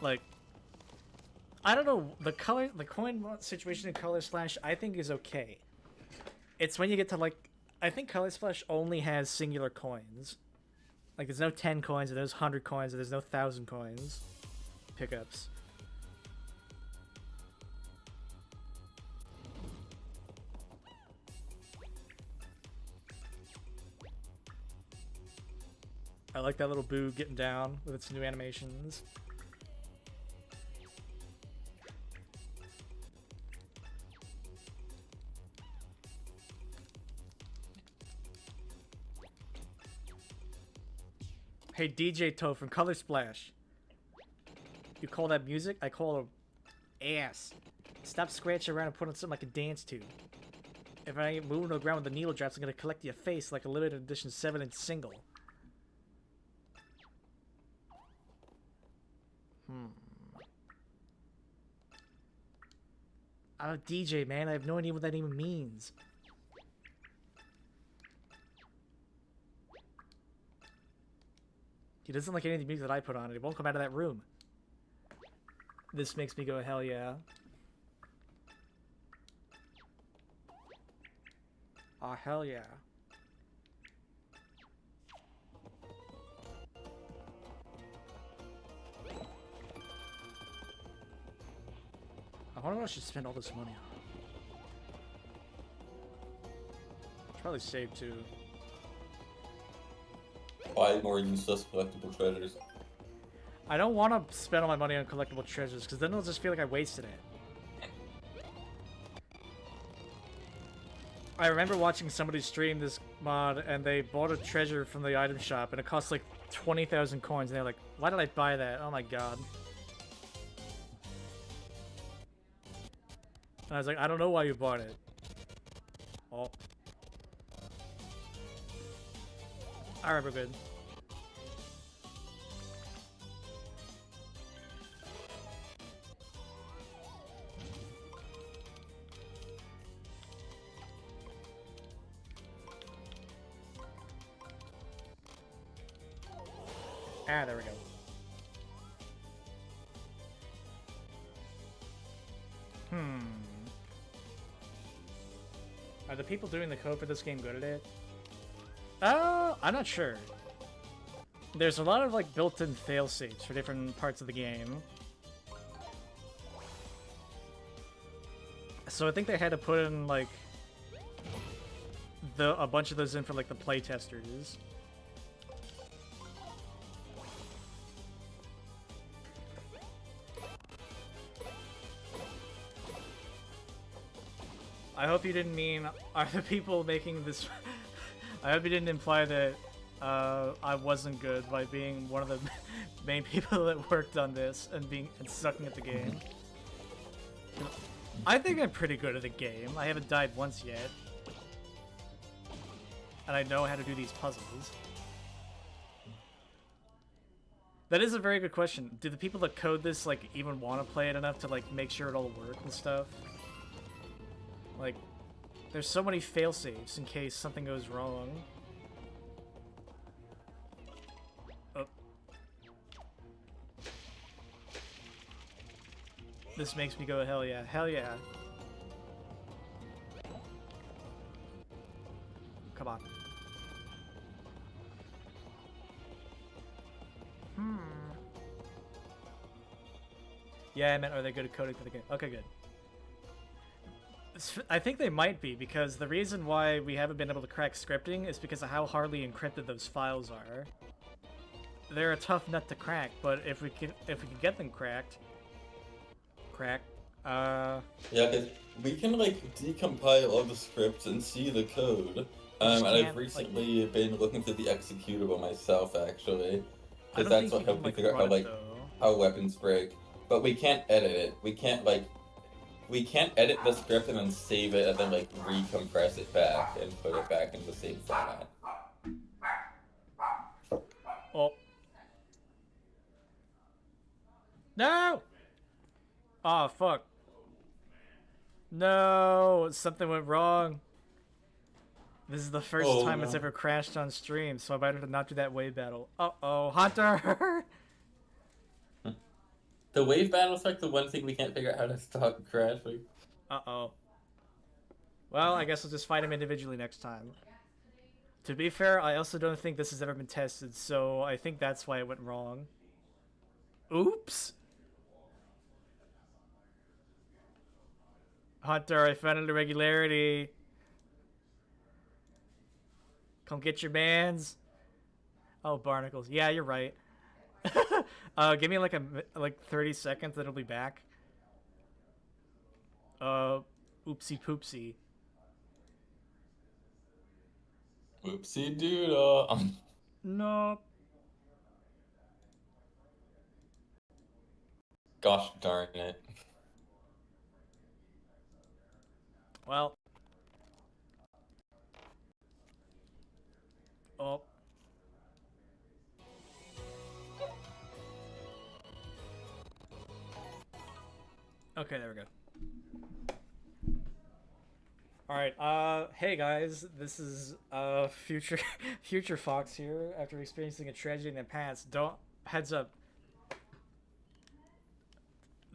[SPEAKER 1] Like, I don't know, the coin situation in Color Splash I think is okay. It's when you get to like, I think Color Splash only has singular coins. Like there's no 10 coins, or there's 100 coins, or there's no 1,000 coins. Pickups. I like that little boo getting down with its new animations. Hey DJ Toe from Color Splash. You call that music? I call it ass. Stop scratching around and put on something I can dance to. If I ain't moving to the ground with the needle drops, I'm gonna collect your face like a limited edition 7-inch single. I'm a DJ, man. I have no idea what that even means. He doesn't like any of the music that I put on, and he won't come out of that room. This makes me go, hell yeah. Ah, hell yeah. I wonder what I should spend all this money on. Should probably save too.
[SPEAKER 2] Buy more useless collectible treasures.
[SPEAKER 1] I don't want to spend all my money on collectible treasures, because then it'll just feel like I wasted it. I remember watching somebody stream this mod, and they bought a treasure from the item shop, and it cost like 20,000 coins, and they're like, why did I buy that? Oh my god. And I was like, I don't know why you bought it. Oh. Alright, we're good. Ah, there we go. Are the people doing the code for this game good at it? I'm not sure. There's a lot of like built-in fail-safes for different parts of the game. So I think they had to put in like a bunch of those in for like the playtesters. I hope you didn't mean, are the people making this... I hope you didn't imply that I wasn't good by being one of the main people that worked on this and sucking at the game. I think I'm pretty good at the game. I haven't died once yet. And I know how to do these puzzles. That is a very good question. Do the people that code this like even want to play it enough to like make sure it'll work and stuff? Like, there's so many fail-safes in case something goes wrong. Oh. This makes me go, hell yeah, hell yeah. Come on. Yeah, I meant, are they good at coding for the game? Okay, good. I think they might be, because the reason why we haven't been able to crack scripting is because of how hardly encrypted those files are. They're a tough nut to crack, but if we can get them cracked,
[SPEAKER 2] yeah, cause we can like decompile all the scripts and see the code. And I've recently been looking through the executable myself, actually, because that's what helped me figure out how weapons break. But we can't edit it. We can't edit the script and then save it and then like recompress it back and put it back in the same format.
[SPEAKER 1] Oh. No! Oh, fuck. No, something went wrong. This is the first
[SPEAKER 2] Oh,
[SPEAKER 1] time
[SPEAKER 2] no.
[SPEAKER 1] it's ever crashed on stream, so I better not do that wave battle. Uh-oh, Hunter!
[SPEAKER 2] The wave battle's like the one thing we can't figure out how to stop crashing.
[SPEAKER 1] Uh-oh. Well, I guess I'll just fight him individually next time. To be fair, I also don't think this has ever been tested, so I think that's why it went wrong. Oops! Hunter, I found an irregularity. Come get your mans. Oh, barnacles. Yeah, you're right. Give me like 30 seconds, then it'll be back. Oopsie poopsie.
[SPEAKER 2] Whoopsie doodle.
[SPEAKER 1] Nope.
[SPEAKER 2] Gosh darn it.
[SPEAKER 1] Well. Oh. Okay, there we go. Alright, hey guys, this is, Future Future Fox here, after experiencing a tragedy in the past. Heads up.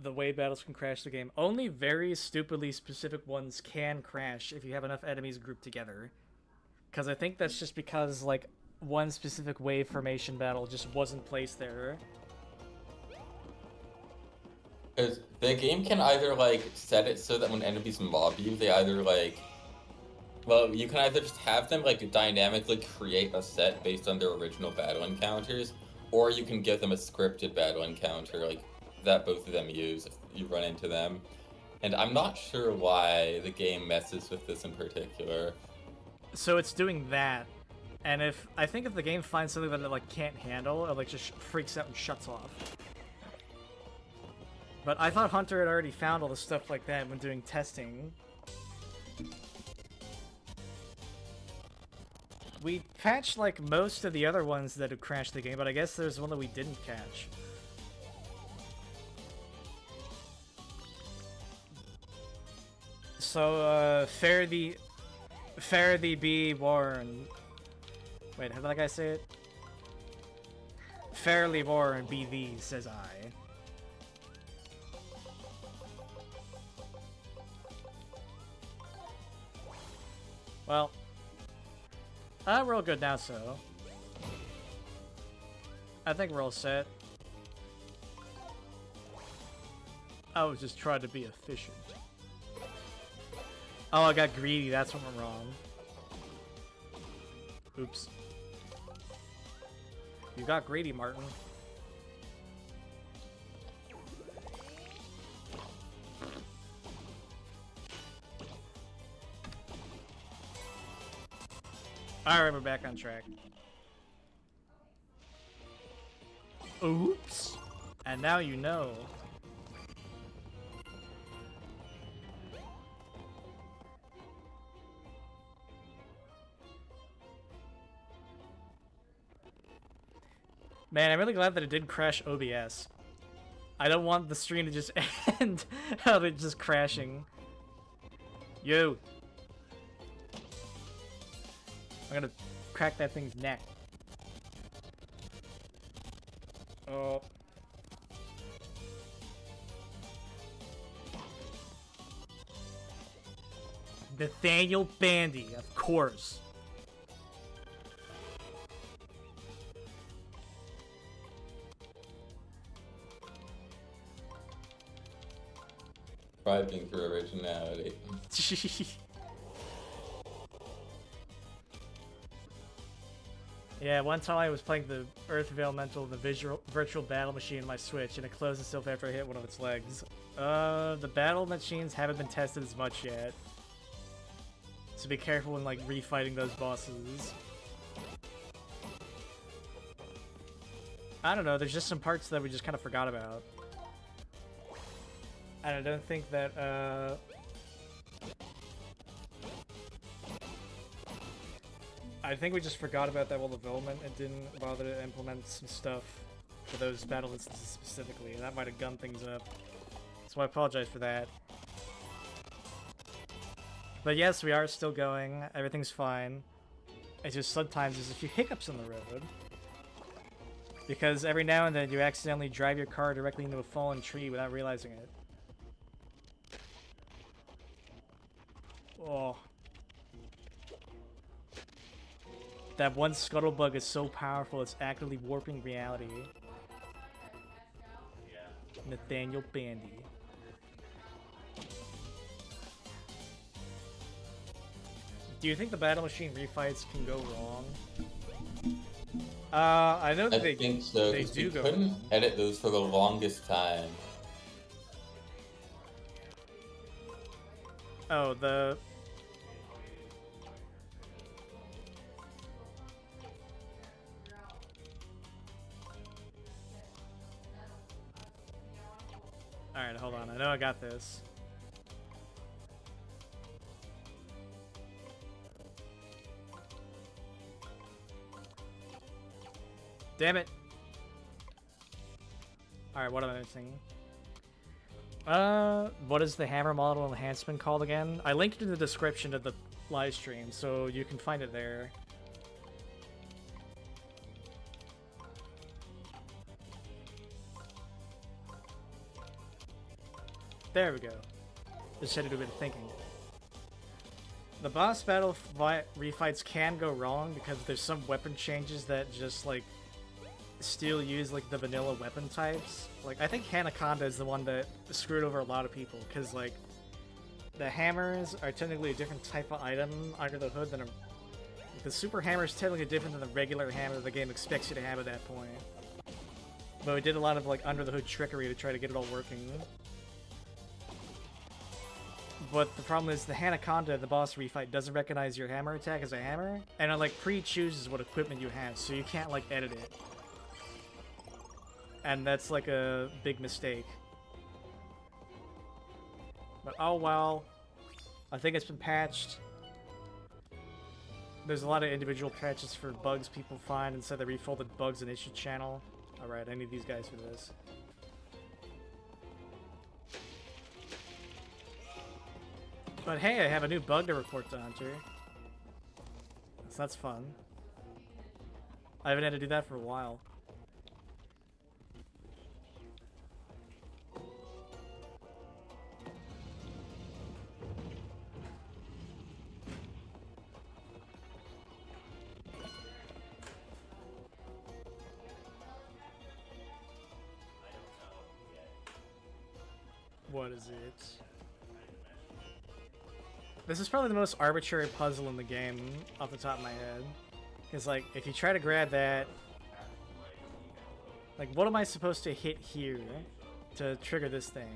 [SPEAKER 1] The wave battles can crash the game. Only very stupidly specific ones can crash if you have enough enemies grouped together. Because I think that's just because, like, one specific wave formation battle just wasn't placed there.
[SPEAKER 2] Because the game can either, like, set it so that when enemies mob you, they either, like... Well, you can either just have them, like, dynamically create a set based on their original battle encounters, or you can give them a scripted battle encounter, like, that both of them use if you run into them. And I'm not sure why the game messes with this in particular.
[SPEAKER 1] So it's doing that. And I think if the game finds something that it, like, can't handle, it, like, just freaks out and shuts off. But I thought Hunter had already found all the stuff like that when doing testing. We patched, like, most of the other ones that had crashed the game, but I guess there's one that we didn't catch. So, fare thee be warned. Wait, how did that guy say it? Fairly warned be thee, says I. Well, we're all good now, so I think we're all set. I was just trying to be efficient. Oh, I got greedy, that's what went wrong. Oops. You got greedy, Martin. Alright, we're back on track. Oops. And now you know. Man, I'm really glad that it did crash OBS. I don't want the stream to just end of it just crashing. Yo. I'm gonna crack that thing's neck. Oh. Nathaniel Bandy, of course.
[SPEAKER 2] Striving for originality.
[SPEAKER 1] Yeah, one time I was playing the Earthvale Elemental, the virtual battle machine on my Switch, and it closed itself after I hit one of its legs. The battle machines haven't been tested as much yet. So be careful when, like, refighting those bosses. I don't know, there's just some parts that we just kind of forgot about. And I don't think that, I think we just forgot about that while development and didn't bother to implement some stuff for those battle instances specifically, and that might have gummed things up. So I apologize for that. But yes, we are still going. Everything's fine. It's just sometimes there's a few hiccups on the road. Because every now and then you accidentally drive your car directly into a fallen tree without realizing it. Oh. That one scuttlebug is so powerful it's actively warping reality. Nathaniel Bandy. Do you think the battle machine refights can go wrong? I know that
[SPEAKER 2] I think so.
[SPEAKER 1] they do go
[SPEAKER 2] couldn't
[SPEAKER 1] wrong.
[SPEAKER 2] edit those for the longest time.
[SPEAKER 1] Oh, the... Alright, hold on. I know I got this. Damn it! Alright, what am I missing? What is the hammer model enhancement called again? I linked it in the description of the live stream, so you can find it there. There we go. Just had to do a bit of thinking. The boss battle refights can go wrong because there's some weapon changes that just like still use like the vanilla weapon types. Like I think Hanaconda is the one that screwed over a lot of people because like the hammers are technically a different type of item under the hood than the super hammer is technically different than the regular hammer the game expects you to have at that point. But we did a lot of like under the hood trickery to try to get it all working. But the problem is the Hanaconda, the boss refight, doesn't recognize your hammer attack as a hammer, and it like pre-chooses what equipment you have, so you can't like edit it. And that's like a big mistake. But oh well. I think it's been patched. There's a lot of individual patches for bugs people find inside the Refolded Bugs and Issue channel. Alright, I need these guys for this. But hey, I have a new bug to report to Hunter. So that's fun. I haven't had to do that for a while. What is it? This is probably the most arbitrary puzzle in the game, off the top of my head. Because, like, if you try to grab that... Like, what am I supposed to hit here to trigger this thing?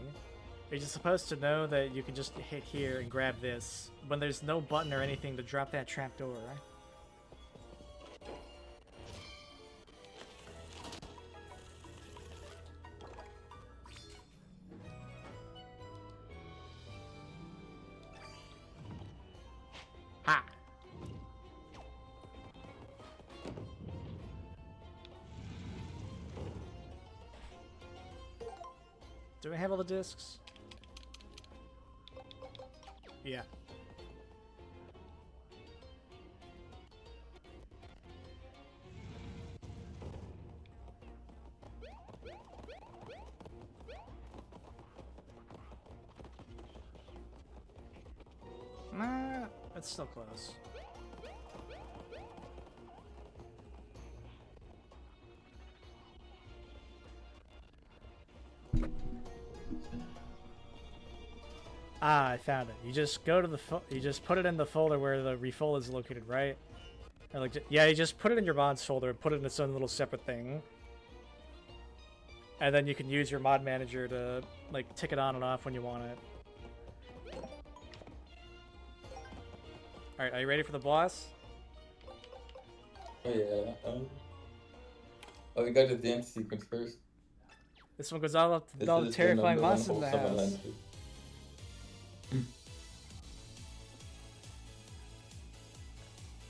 [SPEAKER 1] Are you just supposed to know that you can just hit here and grab this, when there's no button or anything to drop that trapdoor? Ha! Do I have all the discs? Yeah. Nah, it's still close. Ah, I found it. You just go to the you just put it in the folder where the refold is located, right? Or like, yeah, you just put it in your mods folder and put it in its own little separate thing. And then you can use your mod manager to like tick it on and off when you want it. Alright, are you ready for the boss?
[SPEAKER 2] Oh yeah. Oh, we got the dance sequence first.
[SPEAKER 1] This one goes all up to all the terrifying monsters in the house.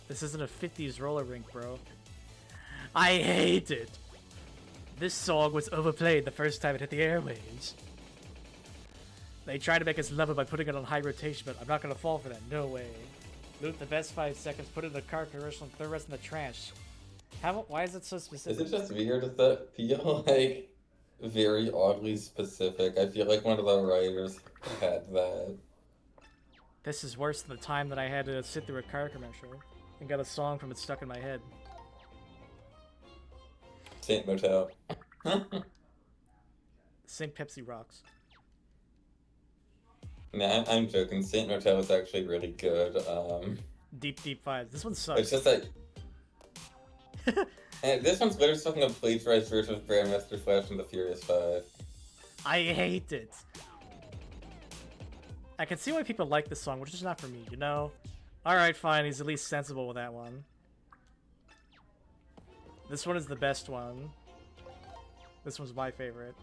[SPEAKER 1] This isn't a 50s roller rink, bro. I hate it! This song was overplayed the first time it hit the airwaves. They try to make us level by putting it on high rotation, but I'm not gonna fall for that. No way. Loot the best 5 seconds, put it in the cart, commercial, and throw the rest in the trash. Why is it so specific?
[SPEAKER 2] Is it just weird? Does that feel like very oddly specific? I feel like one of the writers had that.
[SPEAKER 1] This is worse than the time that I had to sit through a car commercial and got a song from it stuck in my head.
[SPEAKER 2] Saint Motel.
[SPEAKER 1] Saint Pepsi rocks.
[SPEAKER 2] Nah, I'm joking. Saint Motel is actually really good.
[SPEAKER 1] Deep vibes. This one sucks.
[SPEAKER 2] It's just like... and this one's better something a plagiarized version of Grandmaster Flash and the Furious 5.
[SPEAKER 1] I hate it. I can see why people like this song, which is not for me, you know? Alright, fine, he's at least sensible with that one. This one is the best one. This one's my favorite.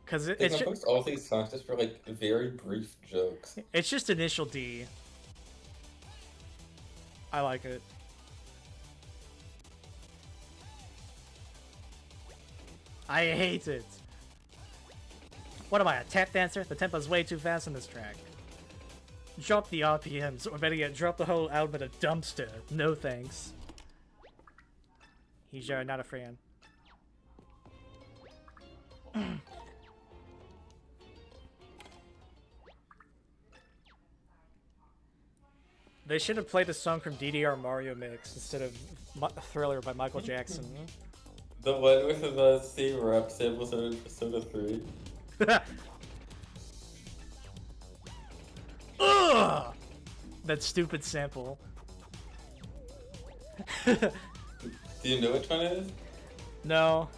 [SPEAKER 1] Because it's
[SPEAKER 2] just... all these songs just for, like, very brief jokes.
[SPEAKER 1] It's just initial D. I like it. I hate it. What am I, a tap dancer? The tempo's way too fast on this track. Drop the RPMs, or better yet, drop the whole album in a dumpster. No thanks. He's not a fan. They should have played a song from DDR Mario Mix instead of Thriller by Michael Jackson.
[SPEAKER 2] The one with the same rap samples in Persona 3.
[SPEAKER 1] Ugh! That stupid sample.
[SPEAKER 2] Do you know which one it is?
[SPEAKER 1] No.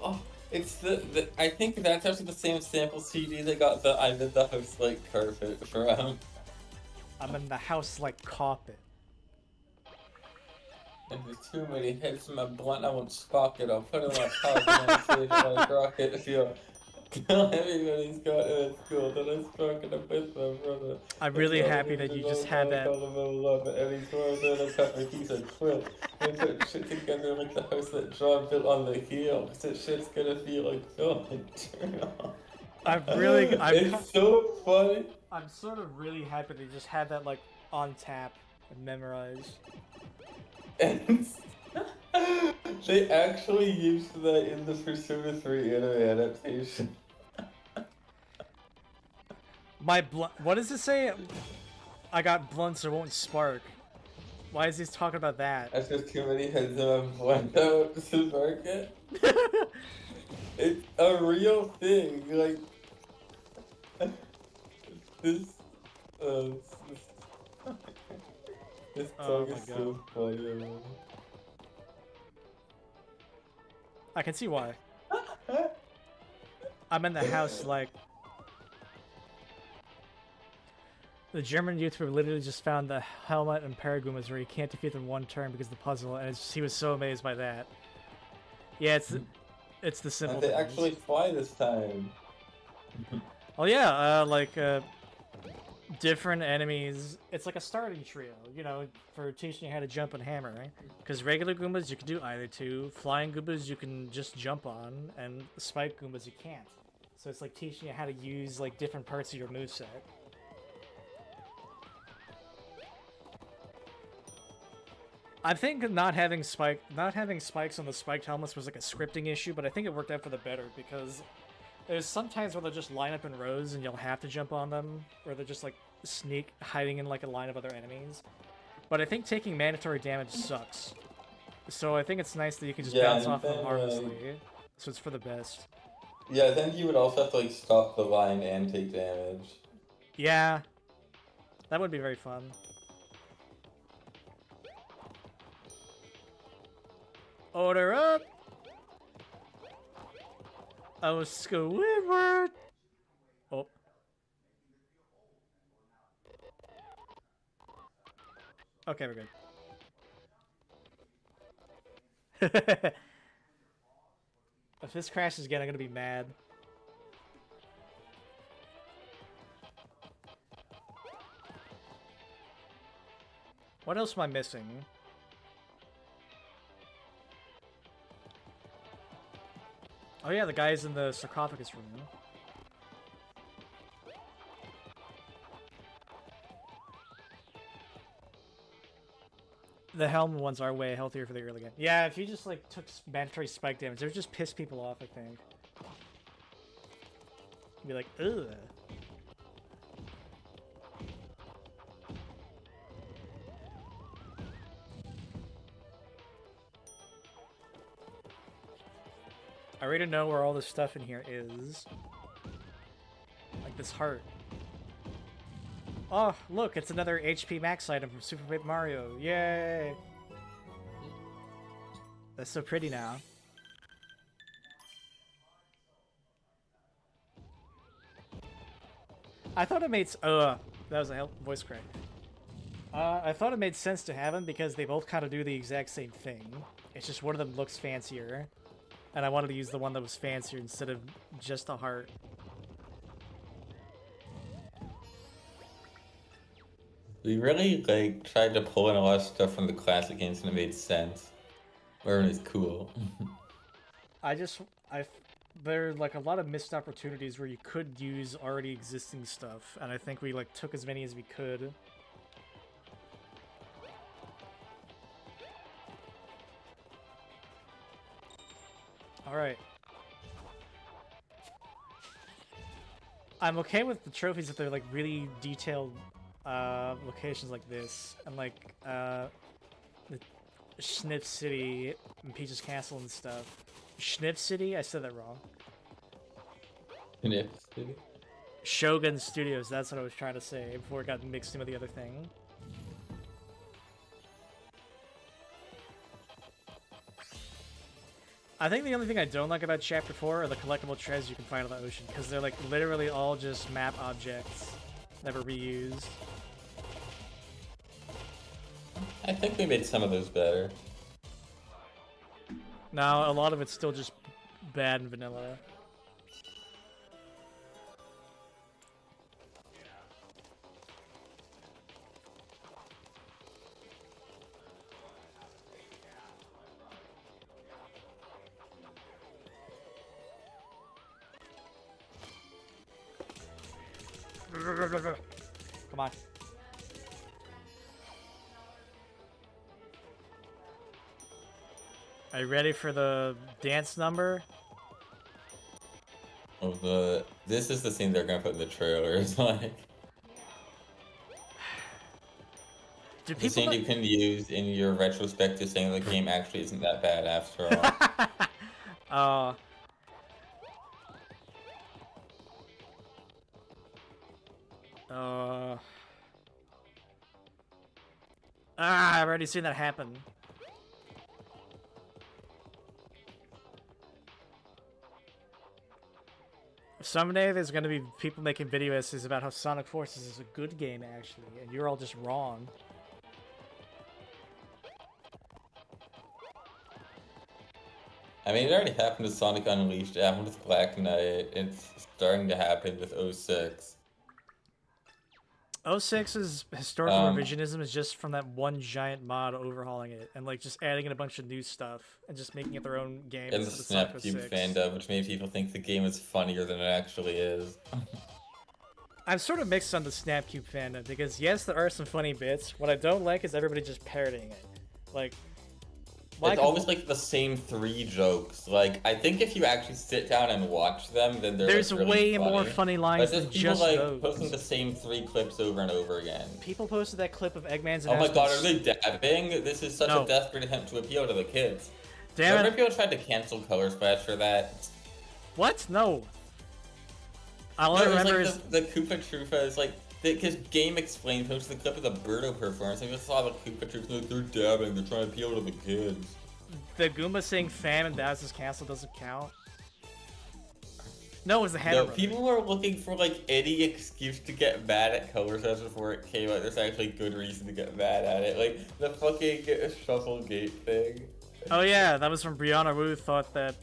[SPEAKER 2] Oh, it's the I think that's actually the same sample CD they got the I'm in the house like carpet from.
[SPEAKER 1] I'm in the house like carpet.
[SPEAKER 2] And there's too many hits in my blunt, I won't spark it. I'll put it on my pocket and I'll see if I rock it. Feel everybody's got it at school, then I spark it up with my brother.
[SPEAKER 1] I'm really happy that you just had that.
[SPEAKER 2] And he's going there to cut my piece of quilt. And put shit together like the house that John built on the hill. Cause that shit's gonna feel like film material.
[SPEAKER 1] It's
[SPEAKER 2] so funny.
[SPEAKER 1] I'm sort of really happy that you just had that like on tap and memorized.
[SPEAKER 2] And they actually used that in the Persona 3 anime adaptation.
[SPEAKER 1] What does it say? I got blunts so it won't spark. Why is he talking about that?
[SPEAKER 2] That's just too many heads in my blunt out to spark it. It's a real thing, like... This song is so funny.
[SPEAKER 1] I can see why. I'm in the house like... The German YouTuber literally just found the helmet and paragumas where you can't defeat them in one turn because of the puzzle, and he was so amazed by that. Yeah, it's the simple
[SPEAKER 2] and they
[SPEAKER 1] things.
[SPEAKER 2] actually fly this time.
[SPEAKER 1] Oh yeah, different enemies. It's like a starting trio, you know, for teaching you how to jump and hammer, right? Because regular Goombas you can do either two, flying Goombas you can just jump on, and spike Goombas you can't. So it's like teaching you how to use like different parts of your moveset. I think not having spikes on the spiked helmets was like a scripting issue, but I think it worked out for the better because there's sometimes where they'll just line up in rows and you'll have to jump on them, or they're just like hiding in like a line of other enemies. But I think taking mandatory damage sucks. So I think it's nice that you can just bounce off them harmlessly. So it's for the best.
[SPEAKER 2] Yeah, then you would also have to like stop the line and take damage.
[SPEAKER 1] Yeah. That would be very fun. Order up! Oh, Squidward! Oh. Okay, we're good. If this crashes again, I'm gonna be mad. What else am I missing? Oh yeah, the guys in the sarcophagus room. The helm ones are way healthier for the early game. Yeah, if you just like took mandatory spike damage, it would just piss people off, I think. You'd be like, ugh. I already know where all this stuff in here is. Like this heart. Oh, look, it's another HP max item from Super Paper Mario. Yay! That's so pretty now. I thought it made that was a voice crack. I thought it made sense to have them because they both kind of do the exact same thing. It's just one of them looks fancier, and I wanted to use the one that was fancier instead of just a heart.
[SPEAKER 2] We really like tried to pull in a lot of stuff from the classic games and it made sense. Or it was cool.
[SPEAKER 1] There are like a lot of missed opportunities where you could use already existing stuff, and I think we like took as many as we could. All right. I'm okay with the trophies if they're like really detailed locations like this, and like the Sniff City and Peach's Castle and stuff. Sniff City? I said that wrong.
[SPEAKER 2] Sniff City?
[SPEAKER 1] Shogun Studios, that's what I was trying to say before it got mixed in with the other thing. I think the only thing I don't like about Chapter 4 are the collectible treasures you can find on the ocean, because they're like literally all just map objects that were reused.
[SPEAKER 2] I think we made some of those better.
[SPEAKER 1] No, a lot of it's still just bad and vanilla. Come on. Are you ready for the dance number?
[SPEAKER 2] Oh, this is the scene they're gonna put in the trailers, like.
[SPEAKER 1] Do
[SPEAKER 2] The scene you can use in your retrospective saying the game actually isn't that bad after all. I've already seen that happen. Someday there's gonna be people making video essays about how Sonic Forces is a good game, actually, and you're all just wrong. I mean, it already happened with Sonic Unleashed, it happened with Black Knight, it's starting to happen with 06.
[SPEAKER 1] 06's historical revisionism is just from that one giant mod overhauling it, and like just adding in a bunch of new stuff, and just making it their own game.
[SPEAKER 2] And the Snapcube fandom, which made people think the game is funnier than it actually is.
[SPEAKER 1] I'm sort of mixed on the Snapcube fandom, because yes, there are some funny bits. What I don't like is everybody just parroting it. Like,
[SPEAKER 2] it's always like the same 3 jokes. Like, I think if you actually sit down and watch them, then
[SPEAKER 1] there's
[SPEAKER 2] like, really
[SPEAKER 1] way more funny lines than just
[SPEAKER 2] like
[SPEAKER 1] those.
[SPEAKER 2] posting the same 3 clips over and over again.
[SPEAKER 1] People posted that clip of Eggman's.
[SPEAKER 2] Oh my god, are they dabbing? This is such a desperate attempt to appeal to the kids.
[SPEAKER 1] Damn
[SPEAKER 2] Remember people tried to cancel Color Splash for that?
[SPEAKER 1] What? No. All I remember is
[SPEAKER 2] the Koopa Troopa is like. Because Game Explained posted the clip of the Birdo performance, and we just saw the Koopa Troops like, they're dabbing, they're trying to appeal to the kids.
[SPEAKER 1] The Goomba saying "Fam" in Bowser's Castle doesn't count. No, it was the Hanna Brothers.
[SPEAKER 2] People were looking for like any excuse to get mad at Color Splash before it came out. There's actually good reason to get mad at it, like the fucking Shufflegate thing.
[SPEAKER 1] Oh yeah, that was from Brianna Wu. Thought that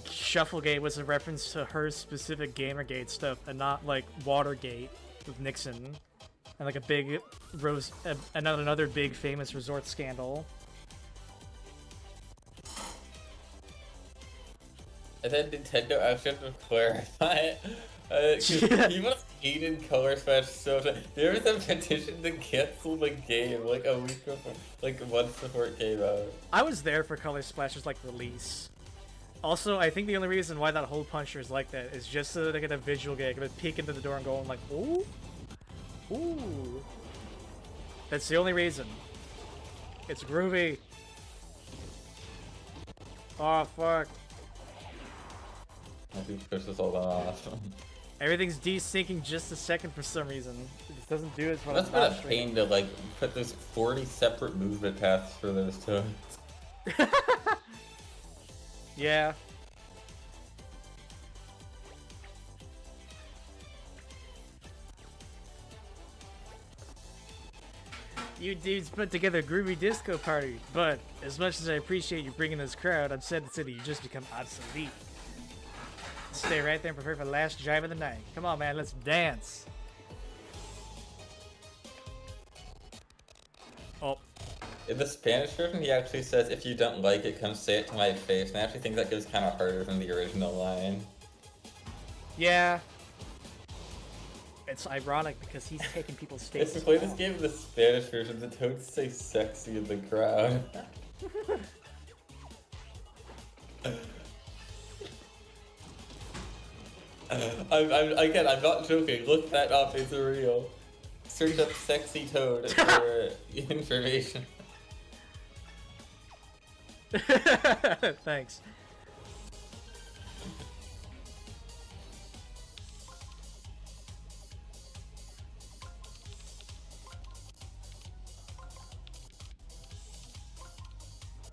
[SPEAKER 1] Shufflegate was a reference to her specific Gamergate stuff and not like Watergate with Nixon and like a big another big famous resort scandal.
[SPEAKER 2] And then Nintendo actually had to clarify He must have hated Color Splash so much. There was a petition to cancel the game like a week before, like months before it came out.
[SPEAKER 1] I was there for Color Splash's like release. Also, I think the only reason why that hole puncher is like that is just so that they get a visual gag of it peek into the door and going like, ooh, ooh. That's the only reason. It's groovy. Oh fuck.
[SPEAKER 2] I think push this all off.
[SPEAKER 1] Everything's desyncing just a second for some reason. It doesn't do it when
[SPEAKER 2] That's
[SPEAKER 1] I'm
[SPEAKER 2] been a
[SPEAKER 1] not
[SPEAKER 2] pain to like put those 40 separate movement paths for those toads.
[SPEAKER 1] Yeah. You dudes put together a groovy disco party, but as much as I appreciate you bringing this crowd, I'm sad to say that you just become obsolete. Stay right there and prepare for the last jive of the night. Come on, man, let's dance. Oh.
[SPEAKER 2] In the Spanish version, he actually says, if you don't like it, come say it to my face. And I actually think that goes kind of harder than the original line.
[SPEAKER 1] Yeah. It's ironic because he's taking people's faces.
[SPEAKER 2] If you play this game in the Spanish version, the toads say sexy in the crowd. I'm not joking. Look that up. It's real. Search up sexy toad for information.
[SPEAKER 1] Thanks.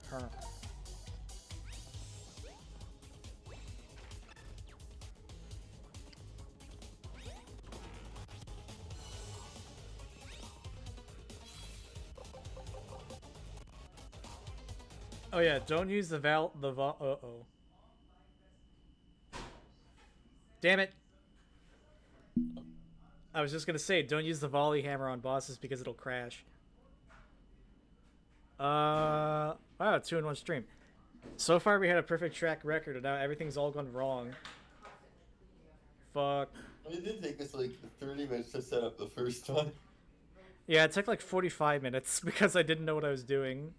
[SPEAKER 1] Huh. Oh yeah, don't use the uh-oh. Damn it. I was just gonna say, don't use the volley hammer on bosses because it'll crash. Wow, 2-in-1 stream. So far we had a perfect track record and now everything's all gone wrong. Fuck.
[SPEAKER 2] It did take us like 30 minutes to set up the first one.
[SPEAKER 1] Yeah, it took like 45 minutes because I didn't know what I was doing.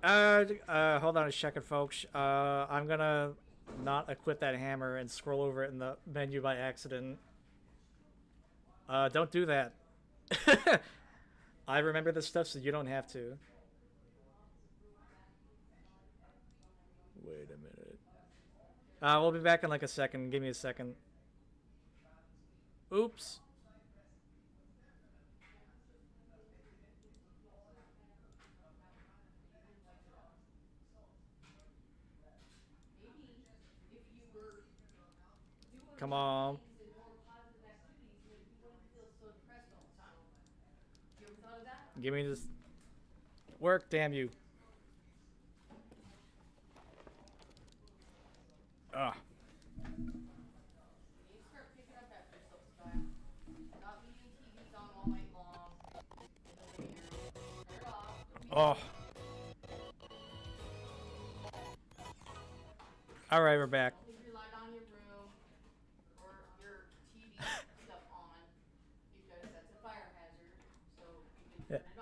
[SPEAKER 1] Hold on a second, folks. I'm gonna not equip that hammer and scroll over it in the menu by accident. Don't do that. I remember this stuff so you don't have to. Wait a minute. We'll be back in like a second. Give me a second. Oops. Come on. Give me this work, damn you. Ugh. Oh. All right, we're back.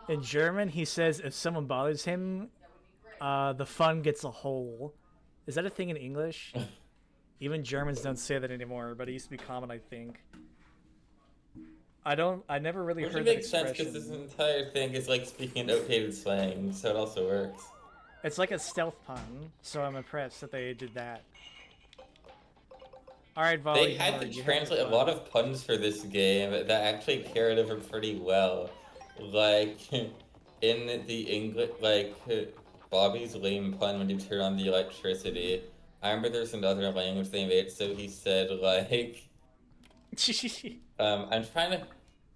[SPEAKER 1] In German, he says if someone bothers him, the fun gets a hole. Is that a thing in English? Even Germans don't say that anymore, but it used to be common, I think. I never really heard that expression.
[SPEAKER 2] Which makes sense because this entire thing is like speaking outdated slang, so it also works.
[SPEAKER 1] It's like a stealth pun, so I'm impressed that they did that. Alright, Volley.
[SPEAKER 2] They had to translate a lot of puns for this game that actually carried over pretty well. Like, in the English, like, Bobby's lame pun when you turn on the electricity. I remember there's another language they made, so he said, like... I'm trying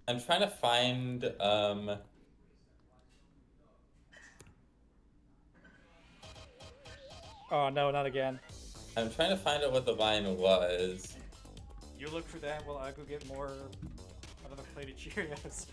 [SPEAKER 2] to find,
[SPEAKER 1] Oh, no, not again.
[SPEAKER 2] I'm trying to find out what the line was.
[SPEAKER 1] You look for that while I go get more another plate of Cheerios.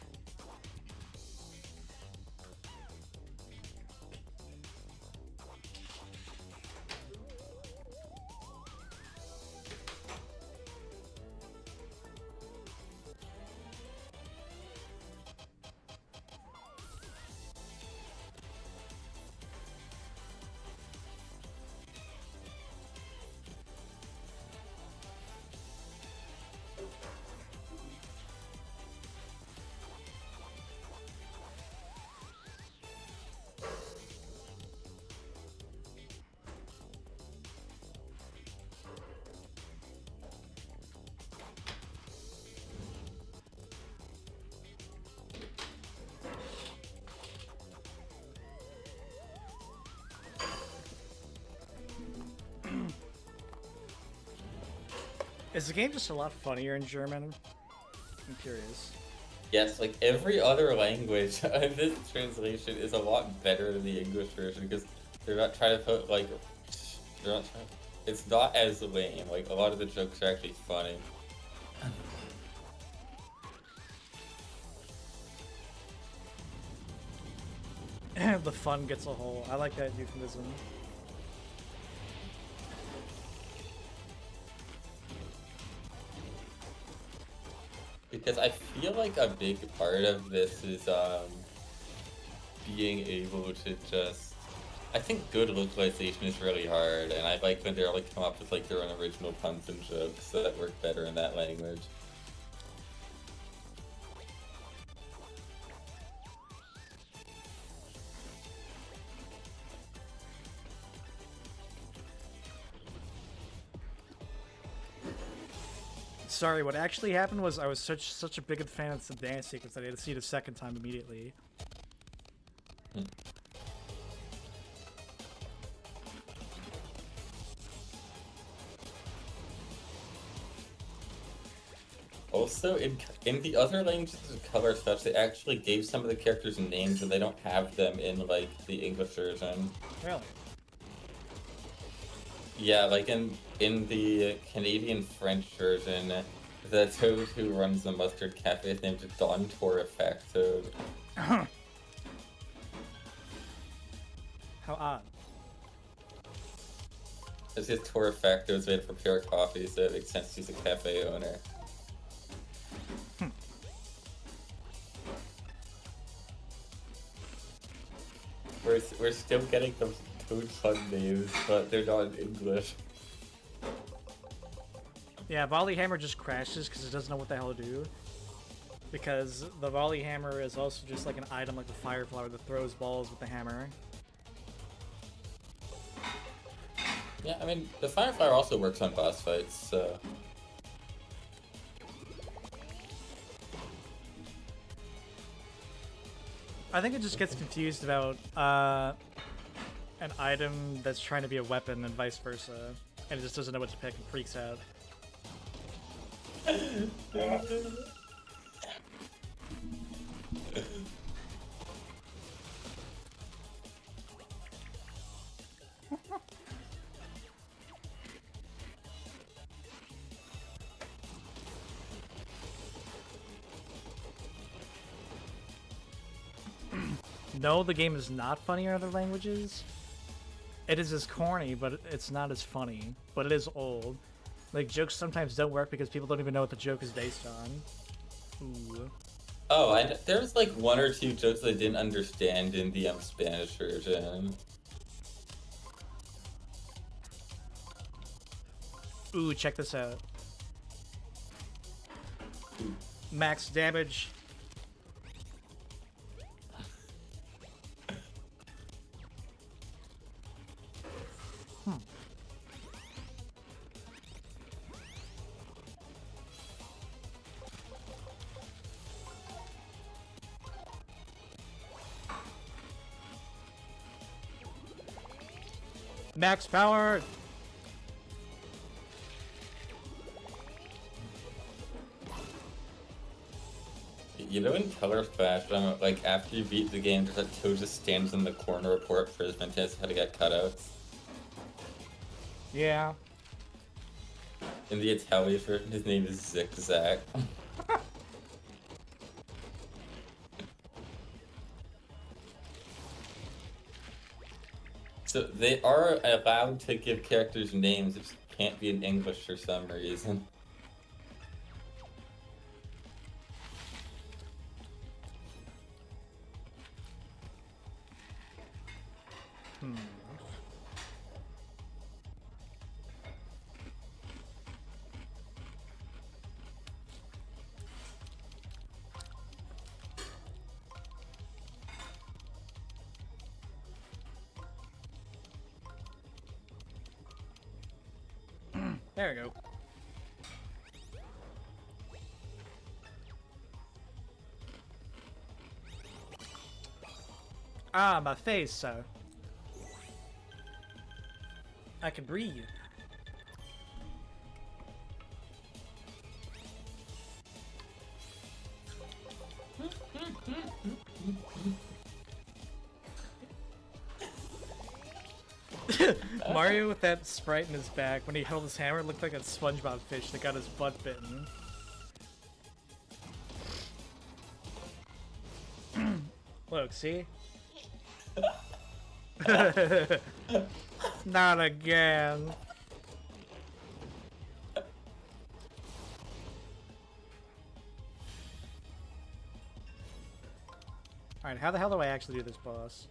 [SPEAKER 1] Is the game just a lot funnier in German? I'm curious.
[SPEAKER 2] Yes, like every other language, this translation is a lot better than the English version because they're not trying to put like, they're not trying. It's not as lame. Like a lot of the jokes are actually funny.
[SPEAKER 1] The fun gets a hole. I like that euphemism.
[SPEAKER 2] Because I feel like a big part of this is being able to just. I think good localization is really hard, and I like when they're like come up with like their own original puns and jokes that work better in that language.
[SPEAKER 1] Sorry, what actually happened was I was such a big fan of the dance sequence that I had to see it a second time immediately.
[SPEAKER 2] Also, in the other languages of color stuff, they actually gave some of the characters names, and they don't have them in like the English version.
[SPEAKER 1] Really?
[SPEAKER 2] Yeah, like in the Canadian French version, the toad who runs the mustard cafe is named Don Torrefacto.
[SPEAKER 1] How odd.
[SPEAKER 2] It's his Torrefacto is made for pure coffee, so it makes sense he's a cafe owner. We're still getting those toad fun names, but they're not in English.
[SPEAKER 1] Yeah, Volley Hammer just crashes because it doesn't know what the hell to do. Because the Volley Hammer is also just like an item like the Fire Flower that throws balls with the hammer.
[SPEAKER 2] Yeah, I mean, the Fire Flower also works on boss fights, so...
[SPEAKER 1] I think it just gets confused about an item that's trying to be a weapon and vice versa. And it just doesn't know what to pick and freaks out. No, the game is not funny in other languages. It is as corny, but it's not as funny. But it is old. Like, jokes sometimes don't work because people don't even know what the joke is based on. Ooh.
[SPEAKER 2] Oh, there's like one or two jokes I didn't understand in the Spanish version.
[SPEAKER 1] Ooh, check this out. Max damage. Max power!
[SPEAKER 2] You know in Color Splash, like after you beat the game, there's that Toad just stands in the corner of Port Prism and tells how to get cutouts.
[SPEAKER 1] Yeah.
[SPEAKER 2] In the Italian version, his name is Zigzag. So they are allowed to give characters names, it just can't be in English for some reason.
[SPEAKER 1] There we go. Ah, my face, sir. I can breathe. Mario with that sprite in his back, when he held his hammer, it looked like a SpongeBob fish that got his butt bitten. Look, see? Not again. Alright, how the hell do I actually do this boss?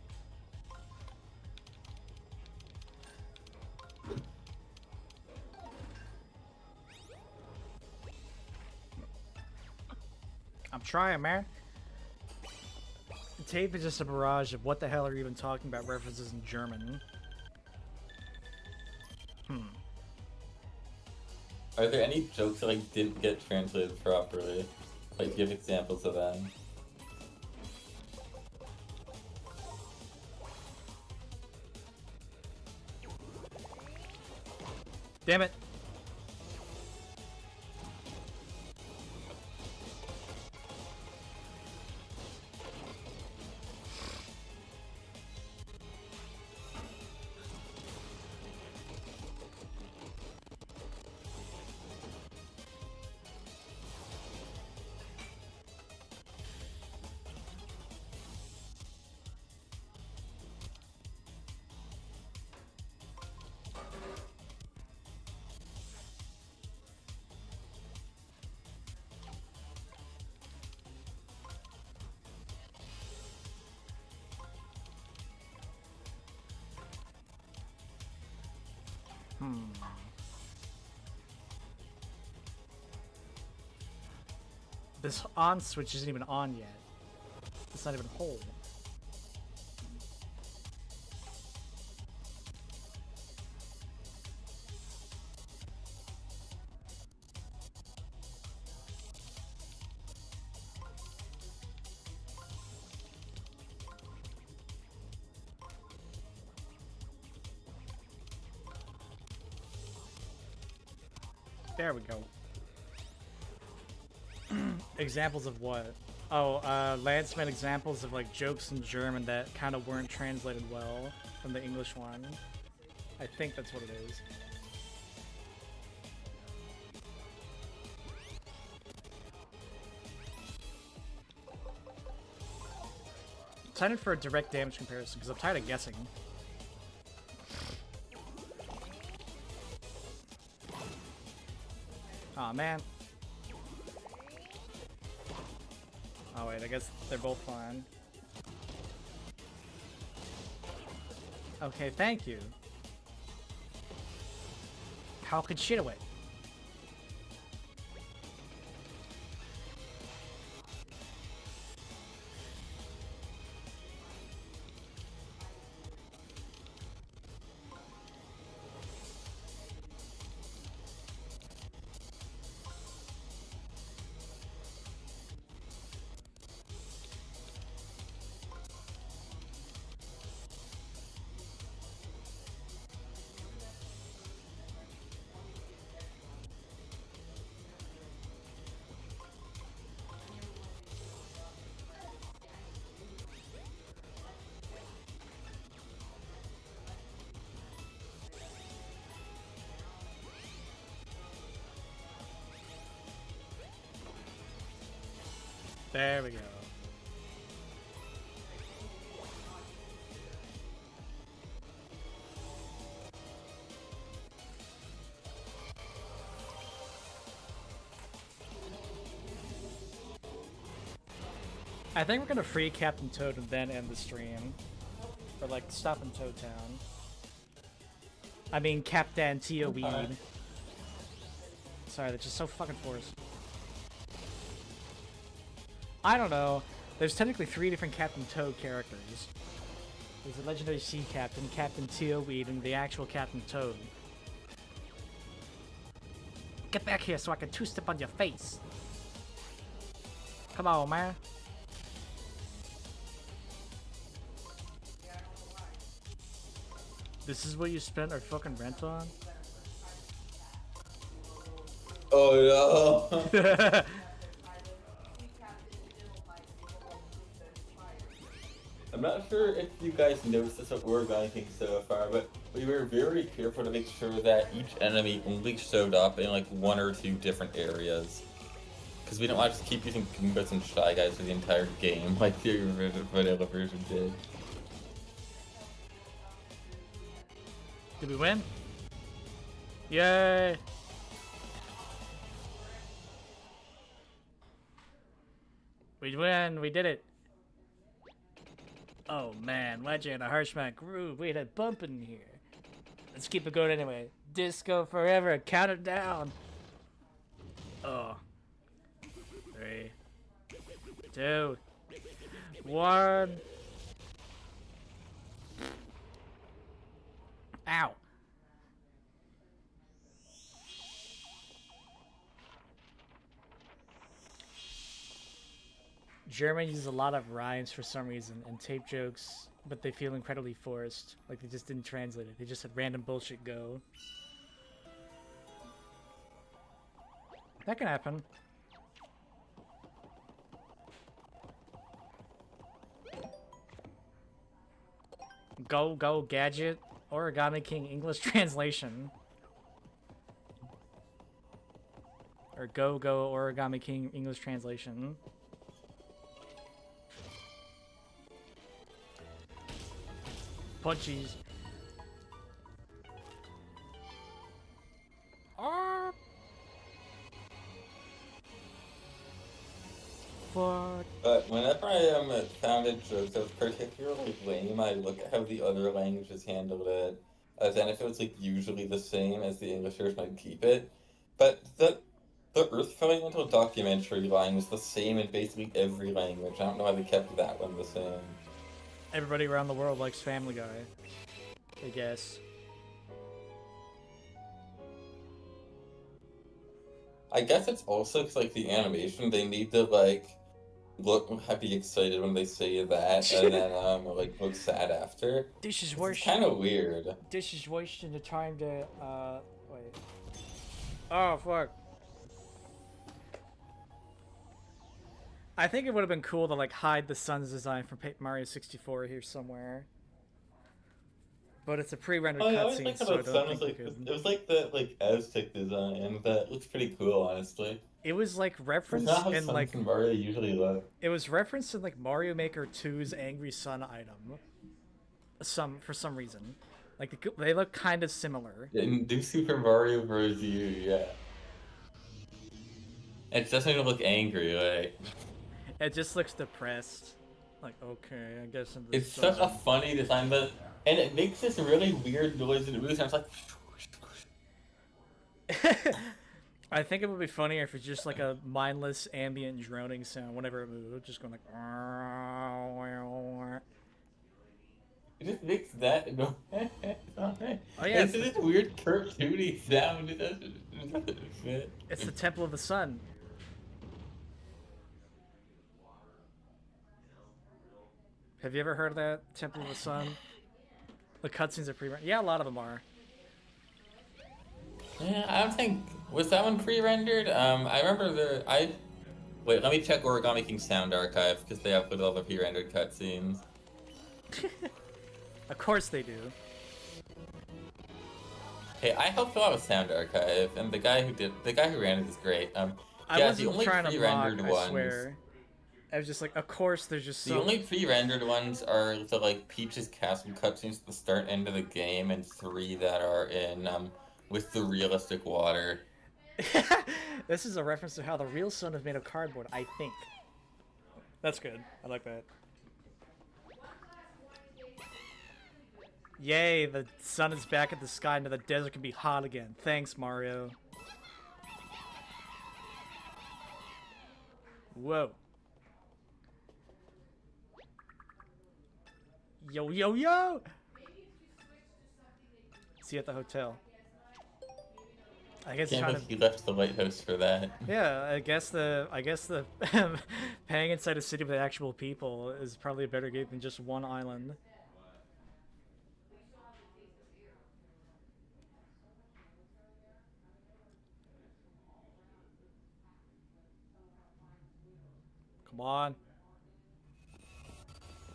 [SPEAKER 1] I'm trying, man. The tape is just a barrage of what the hell are you even talking about references in German.
[SPEAKER 2] Are there any jokes that like didn't get translated properly? Like give examples of them.
[SPEAKER 1] Damn it. This on switch isn't even on yet. It's not even whole. There we go. Examples of what? Oh, Lance meant examples of like jokes in German that kind of weren't translated well from the English one. I think that's what it is. Time for a direct damage comparison because I'm tired of guessing. Aw, man. Oh wait, I guess they're both fine. Okay, thank you. How could shit away? There we go. I think we're gonna free Captain Toad and then end the stream. Or like stop in Toad Town. I mean Captain Tio Weed. Sorry, that's just so fucking forced. I don't know. There's technically 3 different Captain Toad characters. There's the legendary sea captain, Captain Tio Weed, and the actual Captain Toad. Get back here so I can two-step on your face. Come on, man. This is what you spent our fucking rent on?
[SPEAKER 2] Oh no. I'm not sure if you guys noticed this at Origami King so far, but we were very careful to make sure that each enemy only showed up in like 1 or 2 different areas. Because we don't want to just keep using Goombas and Shy Guys for the entire game, like the vanilla version did.
[SPEAKER 1] Did we win? Yay! We win! We did it! Oh man, Legend, a Harshman groove. We had a bump in here. Let's keep it going anyway. Disco forever, count it down! Oh. 3, 2, 1. Ow. German uses a lot of rhymes for some reason and tape jokes, but they feel incredibly forced. Like they just didn't translate it. They just had random bullshit go. That can happen. Go, go, gadget. Origami King English translation. Or go, go, Origami King English translation. Punchies. Fuck.
[SPEAKER 2] But whenever I found a joke that was particularly lame, I look at how the other languages handled it, as then if it was like usually the same as the English version, I'd keep it. But the Earth Elemental documentary line was the same in basically every language. I don't know why they kept that one the same.
[SPEAKER 1] Everybody around the world likes Family Guy, I guess.
[SPEAKER 2] I guess it's also because like the animation, they need to like be excited when they say that, and then like look sad after.
[SPEAKER 1] This is
[SPEAKER 2] worse. It's kind of weird.
[SPEAKER 1] This is wasting the time to wait. Oh fuck. I think it would have been cool to like hide the sun's design from Paper Mario 64 here somewhere. But it's a pre-rendered cutscene, so I don't think
[SPEAKER 2] it was like the Aztec design. That looks pretty cool, honestly.
[SPEAKER 1] It was like referenced in like
[SPEAKER 2] Mario usually look.
[SPEAKER 1] It was referenced in like Mario Maker 2's Angry Sun item. For some reason, like they look kind of similar.
[SPEAKER 2] In New Super Mario Bros. U, yeah. It doesn't even look angry, like.
[SPEAKER 1] It just looks depressed. Like, okay, I guess
[SPEAKER 2] it's such a funny design, but and it makes this really weird noise in the movie. And it's like.
[SPEAKER 1] I think it would be funnier if it's just like a mindless ambient droning sound whenever it moves, just going like.
[SPEAKER 2] It just makes that noise. Oh
[SPEAKER 1] yeah,
[SPEAKER 2] it's this weird cartoony sound. It doesn't fit.
[SPEAKER 1] It's the Temple of the Sun. Have you ever heard of that? Temple of the Sun? The cutscenes are pre-rendered. Yeah, a lot of them are.
[SPEAKER 2] Yeah, I don't think... Was that one pre-rendered? I remember Wait, let me check Origami King Sound Archive, because they uploaded all the pre-rendered cutscenes.
[SPEAKER 1] Of course they do.
[SPEAKER 2] Hey, I helped a lot with Sound Archive, and the guy who ran it is great.
[SPEAKER 1] I wasn't trying to mock, I swear. I was just like, of course, there's just
[SPEAKER 2] the only pre-rendered ones are the like Peach's Castle cutscenes at the start and end of the game, and 3 that are in with the realistic water.
[SPEAKER 1] This is a reference to how the real sun is made of cardboard, I think. That's good. I like that. Yay, the sun is back at the sky and the desert can be hot again. Thanks, Mario. Whoa. Yo, yo, yo! See you at the hotel. I guess
[SPEAKER 2] he left the lighthouse for that.
[SPEAKER 1] Yeah, I guess the paying inside a city with actual people is probably a better game than just one island. Come on.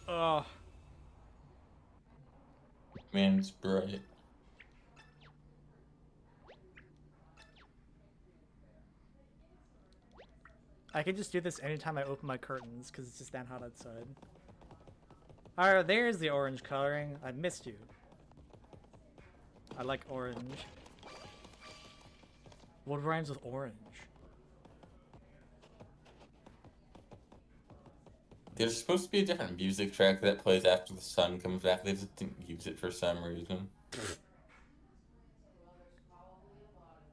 [SPEAKER 1] Oh,
[SPEAKER 2] Man, sprite.
[SPEAKER 1] I can just do this anytime I open my curtains, because it's just that hot outside. Alright, there's the orange coloring. I missed you. I like orange. What rhymes with orange?
[SPEAKER 2] There's supposed to be a different music track that plays after the sun comes back. They just didn't use it for some reason.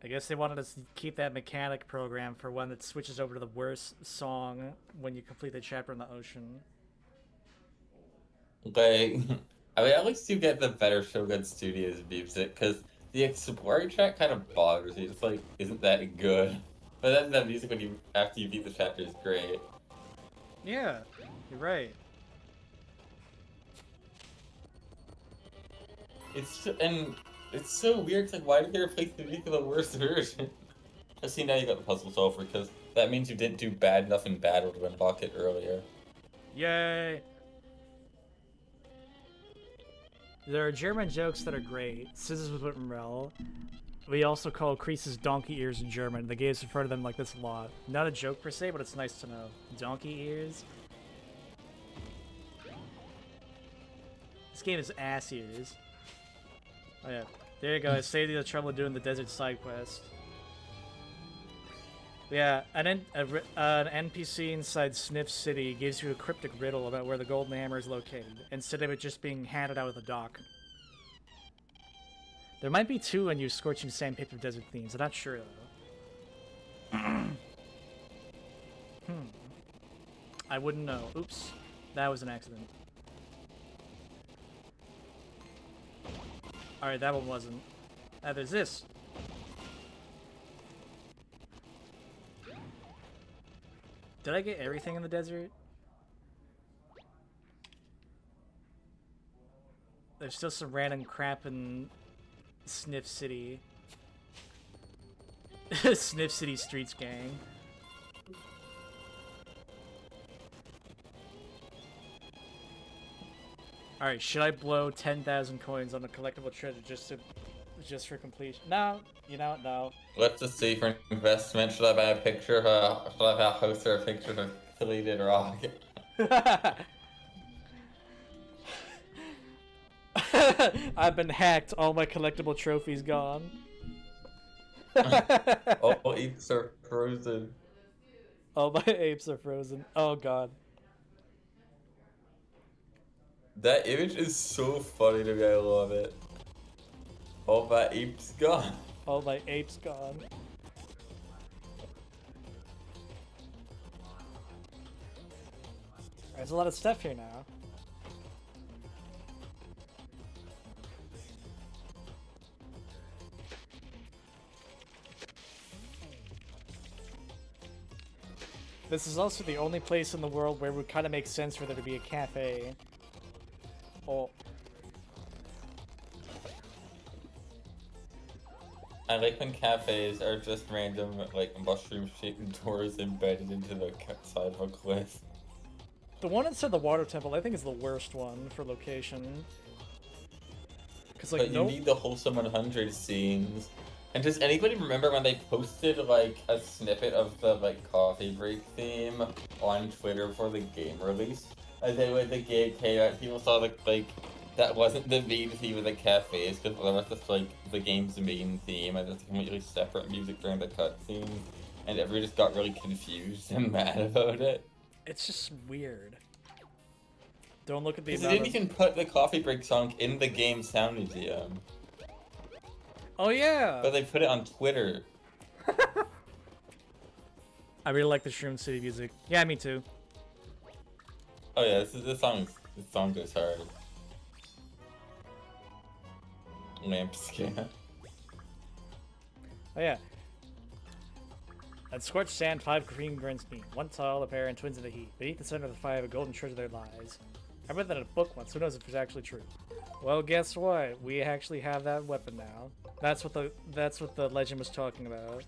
[SPEAKER 1] I guess they wanted us to keep that mechanic program for when it switches over to the worst song when you complete the chapter in the ocean.
[SPEAKER 2] Like, I mean, at least you get the better Shogun Studios music, because the Explorer track kind of bothers me. It's like, isn't that good? But then the music when you after you beat the chapter is great.
[SPEAKER 1] Yeah, you're right.
[SPEAKER 2] It's so weird. It's like, why did they replace the music with the worst version? I see now you got the puzzle solver, because that means you didn't do bad enough in battle to unlock it earlier.
[SPEAKER 1] Yay! There are German jokes that are great. Scissors with Whitmrel. We also call creases donkey ears in German. The games refer to them like this a lot. Not a joke per se, but it's nice to know. Donkey ears? This game is ass ears. Oh yeah. There you go. I saved you the trouble of doing the desert side quest. Yeah, an NPC inside Sniff City gives you a cryptic riddle about where the golden hammer is located, instead of it just being handed out at the dock. There might be two when you Scorching Sandpaper Desert themes. I'm not sure though. I wouldn't know. Oops, that was an accident. All right, that one wasn't. There's this. Did I get everything in the desert? There's still some random crap in Sniff City. Sniff City Streets gang. Alright, should I blow 10,000 coins on a collectible treasure just for completion? No, you know, no.
[SPEAKER 2] Let's just see for investment. Should I buy a picture of should I buy a house or a picture of a deleted rock?
[SPEAKER 1] I've been hacked. All my collectible trophies gone.
[SPEAKER 2] All apes are frozen.
[SPEAKER 1] All my apes are frozen. Oh god.
[SPEAKER 2] That image is so funny to me. I love it. All my apes gone.
[SPEAKER 1] All my apes gone. There's a lot of stuff here now. This is also the only place in the world where it would kind of make sense for there to be a cafe. Oh.
[SPEAKER 2] I like when cafes are just random, like, mushroom-shaped doors embedded into the side of a cliff.
[SPEAKER 1] The one inside the water temple, I think, is the worst one for location. Cause, like,
[SPEAKER 2] but you need the wholesome 100 scenes. And does anybody remember when they posted, like, a snippet of the, like, coffee break theme on Twitter for the game release? And then when the game came out, people saw, like, that wasn't the main theme of the cafes, because that was just, like, the game's main theme, and it's completely separate music during the cutscenes. And everyone just got really confused and mad about it.
[SPEAKER 1] It's just weird. Don't look at the
[SPEAKER 2] Because they didn't even put the coffee break song in the game sound museum.
[SPEAKER 1] Oh yeah!
[SPEAKER 2] But they put it on Twitter.
[SPEAKER 1] I really like the Shroom City music. Yeah, me too.
[SPEAKER 2] Oh yeah, this song goes hard. Lamp scan.
[SPEAKER 1] Oh yeah. At scorched sand, 5 green grunts meet. One tall, a pair, and twins in the heat. Beneath the center of the fire, a golden treasure there lies. I read that in a book once. Who knows if it's actually true? Well, guess what? We actually have that weapon now. That's what the legend was talking about.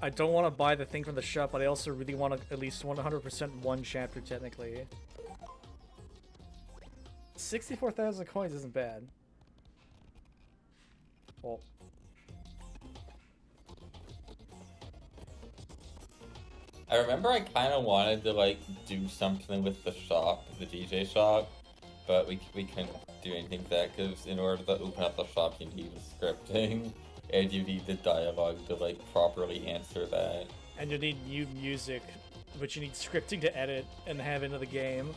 [SPEAKER 1] I don't want to buy the thing from the shop, but I also really want to at least 100% one chapter, technically. 64,000 coins isn't bad. Well.
[SPEAKER 2] I remember I kind of wanted to, like, do something with the shop, the DJ shop, but we couldn't do anything with that, because in order to open up the shop, you need the scripting, and you need the dialogue to, like, properly answer that.
[SPEAKER 1] And you need new music, which you need scripting to edit and have into the game.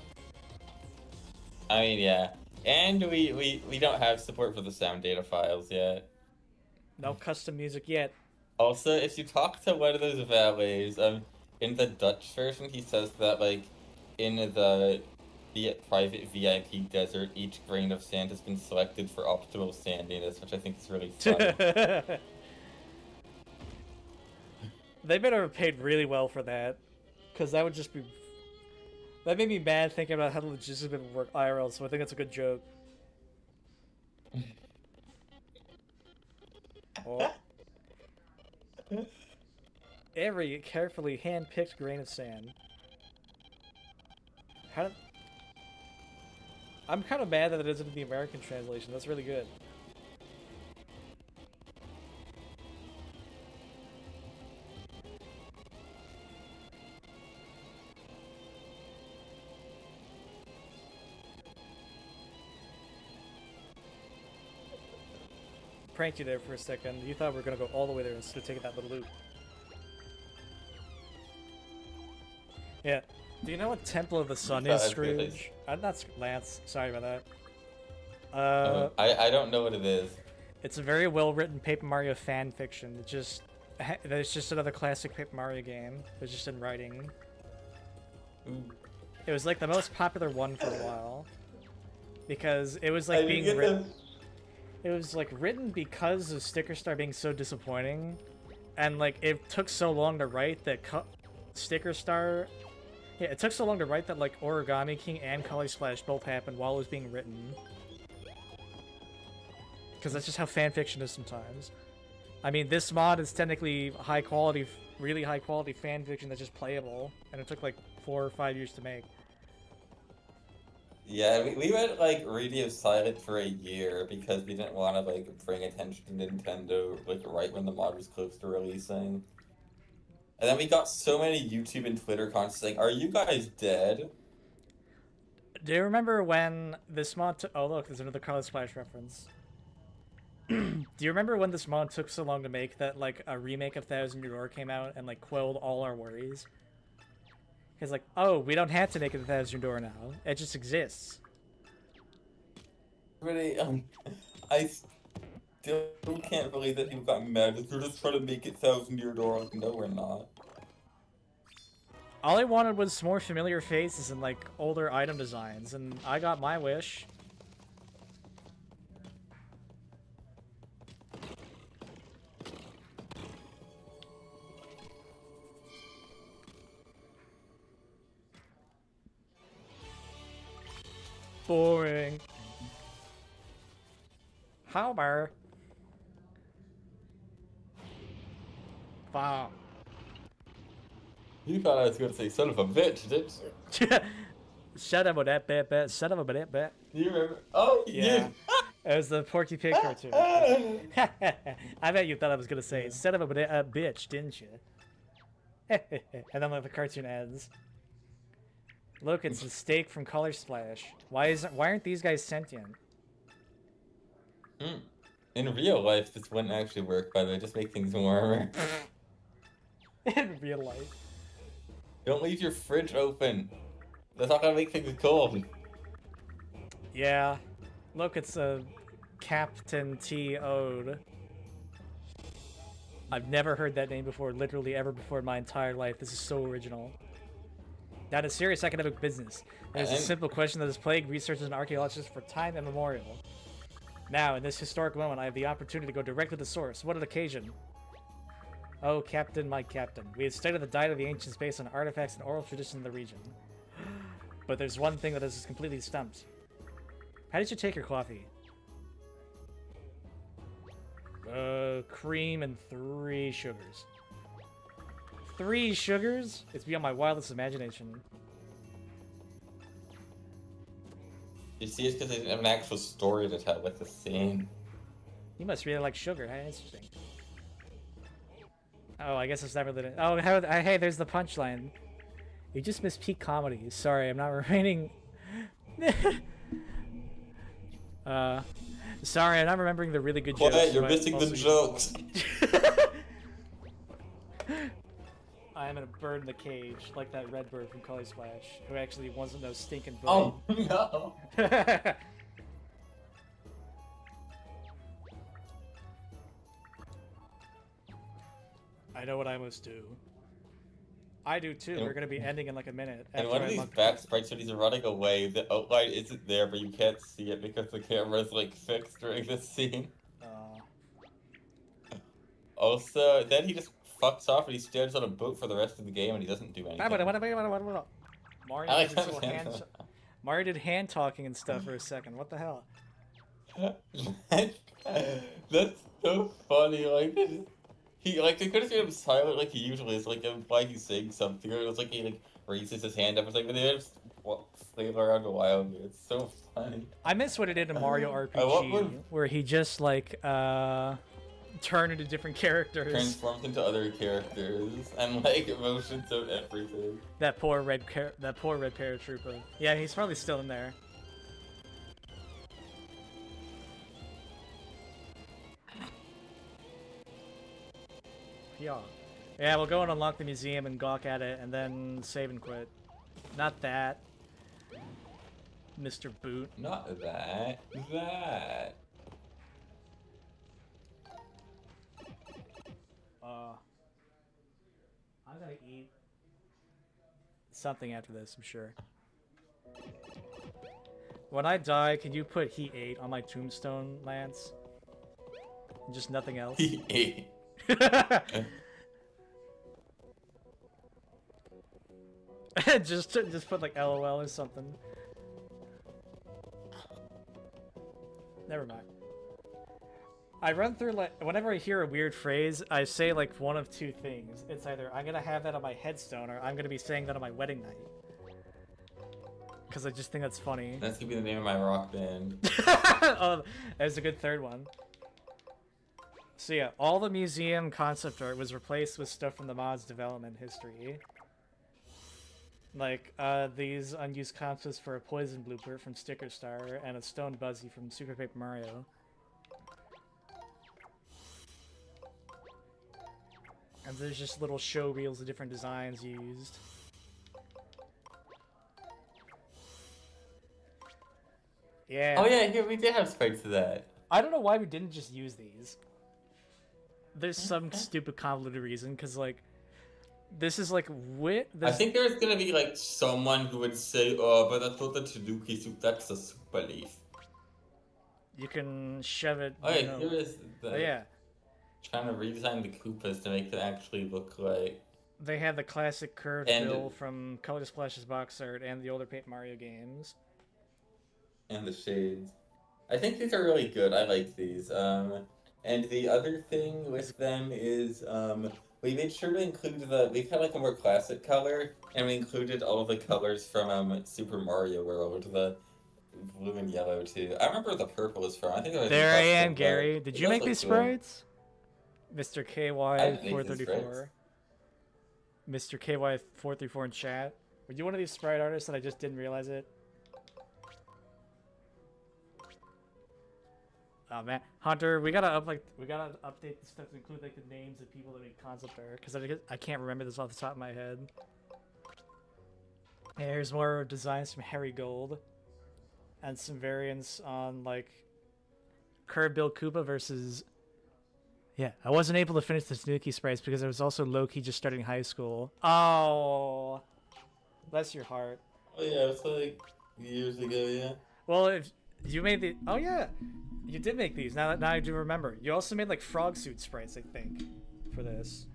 [SPEAKER 2] I mean, yeah. And we don't have support for the sound data files yet.
[SPEAKER 1] No custom music yet.
[SPEAKER 2] Also, if you talk to one of those valets, in the Dutch version, he says that, like, in the private VIP desert, each grain of sand has been selected for optimal sandiness, which I think is really funny.
[SPEAKER 1] They better have paid really well for that, because that would just be... That made me mad thinking about how the logistics would work IRL, so I think that's a good joke. Oh. Every carefully hand-picked grain of sand. How did... I'm kind of mad that it isn't in the American translation. That's really good. Pranked you there for a second. You thought we were gonna go all the way there instead of taking that little loop. Yeah. Do you know what Temple of the Sun is, Scrooge? Not Lance. Sorry about that.
[SPEAKER 2] I don't know what it is.
[SPEAKER 1] It's a very well-written Paper Mario fan fiction. It's just another classic Paper Mario game. It's just in writing.
[SPEAKER 2] Ooh.
[SPEAKER 1] It was like the most popular one for a while because it was like being written. It was like written because of Sticker Star being so disappointing, and like it took so long to write that Sticker Star. Yeah, it took so long to write that like Origami King and Color Splash both happened while it was being written. Because that's just how fanfiction is sometimes. I mean, this mod is technically high quality, really high quality fanfiction that's just playable, and it took like 4 or 5 years to make.
[SPEAKER 2] Yeah, we went like radio silent for a year because we didn't want to like bring attention to Nintendo like right when the mod was close to releasing. And then we got so many YouTube and Twitter comments saying, "Are you guys dead?"
[SPEAKER 1] Do you remember when this mod took... Oh look, there's another Color Splash reference. Do you remember when this mod took so long to make that like a remake of Thousand Year Door came out and like quelled all our worries? It's like, oh, we don't have to make it a Thousand Year Door now. It just exists.
[SPEAKER 2] Really, I still can't believe that people got mad because they're just trying to make it Thousand Year Door. Like, no, we're not.
[SPEAKER 1] All I wanted was more familiar faces and like older item designs, and I got my wish. Boring. Homer. Wow.
[SPEAKER 2] You thought I was going to say son of a bitch, didn't you?
[SPEAKER 1] Shut up with that bat. Shut up with that bat.
[SPEAKER 2] You remember? Oh, yeah.
[SPEAKER 1] It was the Porky Pig cartoon. I bet you thought I was going to say, son of a bitch, didn't you? And then like the cartoon ends. Look, it's a steak from Color Splash. Why aren't these guys sentient?
[SPEAKER 2] In real life, this wouldn't actually work, by the way. Just make things warmer.
[SPEAKER 1] In real life.
[SPEAKER 2] Don't leave your fridge open. That's not gonna make things cold.
[SPEAKER 1] Yeah. Look, it's a Captain T Ode. I've never heard that name before, literally ever before in my entire life. This is so original. That is serious academic business. There's a simple question that has plagued researchers and archaeologists for time immemorial. Now, in this historic moment, I have the opportunity to go directly to the source. What an occasion. Oh, Captain, my Captain. We had studied the diet of the ancients based on artifacts and oral tradition in the region. But there's one thing that has us completely stumped. How did you take your coffee? Cream and 3 sugars. 3 sugars? It's beyond my wildest imagination.
[SPEAKER 2] You see, it's because they didn't have an actual story to tell with the scene.
[SPEAKER 1] You must really like sugar, huh? Interesting. Oh, I guess it's never lit. Oh, hey, there's the punchline. You just missed peak comedy. Sorry, I'm not remaining. Sorry, I'm not remembering the really good jokes.
[SPEAKER 2] You're missing the jokes.
[SPEAKER 1] I am a bird in the cage, like that red bird from Color Splash, who actually wasn't no stinking bird.
[SPEAKER 2] Oh no!
[SPEAKER 1] I know what I must do. I do too. We're gonna be ending in like a minute.
[SPEAKER 2] And one of these back sprites when he's running away, the outline isn't there, but you can't see it because the camera's like fixed during this scene. Also, then he just fucks off and he stands on a boat for the rest of the game and he doesn't do anything.
[SPEAKER 1] Mario did hand talking and stuff for a second. What the hell?
[SPEAKER 2] That's so funny. Like they could have seen him silent like he usually is, like why he's saying something, or it was like he like raises his hand up or something, but they just flail around wildly. It's so funny.
[SPEAKER 1] I miss what it did in Mario RPG, where he just like turn into different characters.
[SPEAKER 2] Transforms into other characters and like emotions of everything.
[SPEAKER 1] That poor red paratrooper. Yeah, he's probably still in there. Yeah. Yeah, we'll go and unlock the museum and gawk at it and then save and quit. Not that. Mr. Boot.
[SPEAKER 2] Not that. That.
[SPEAKER 1] I'm gonna eat something after this, I'm sure. When I die, can you put Heat 8 on my tombstone, Lance? Just nothing else?
[SPEAKER 2] Heat 8.
[SPEAKER 1] just put like LOL or something. Never mind. I run through, like, whenever I hear a weird phrase, I say like one of two things. It's either I'm gonna have that on my headstone, or I'm gonna be saying that on my wedding night. Because I just think that's funny.
[SPEAKER 2] That's gonna be the name of my rock band.
[SPEAKER 1] Oh, there's a good third one. So yeah, all the museum concept art was replaced with stuff from the mod's development history. Like, these unused concepts for a poison blooper from Sticker Star and a stone Buzzy from Super Paper Mario. And there's just little show reels of different designs used. Yeah.
[SPEAKER 2] Oh yeah, here we did have sprites of that.
[SPEAKER 1] I don't know why we didn't just use these. There's some stupid convoluted reason, because like, this is like
[SPEAKER 2] I think there's gonna be like someone who would say, "Oh, but that's not the Tanuki soup. That's a super leaf."
[SPEAKER 1] You can shove it.
[SPEAKER 2] Oh yeah, here is the.
[SPEAKER 1] Oh, yeah.
[SPEAKER 2] Trying to redesign the Koopas to make them actually look like.
[SPEAKER 1] They had the classic curved bill from Color Splash's box art and the older Paper Mario games.
[SPEAKER 2] And the shades. I think these are really good. I like these. And the other thing with them is we made sure to include we've had like a more classic color, and we included all of the colors from Super Mario World, the blue and yellow too. I remember the purple is from. I think it was
[SPEAKER 1] there I am, Gary. Did you make these sprites? Mr. KY434. Mr. KY434 in chat. Were you one of these sprite artists and I just didn't realize it? Oh man, Hunter, we gotta update the stuff to include like the names of people that make concept art, because I can't remember this off the top of my head. And here's more designs from Harry Gold, and some variants on like Curb Bill Koopa versus. Yeah, I wasn't able to finish the Tanuki sprites because I was also low-key just starting high school. Oh, bless your heart.
[SPEAKER 2] Oh yeah, it was like years ago, yeah.
[SPEAKER 1] Well, if you made the, oh yeah, you did make these. Now I do remember. You also made like frog suit sprites, I think, for this.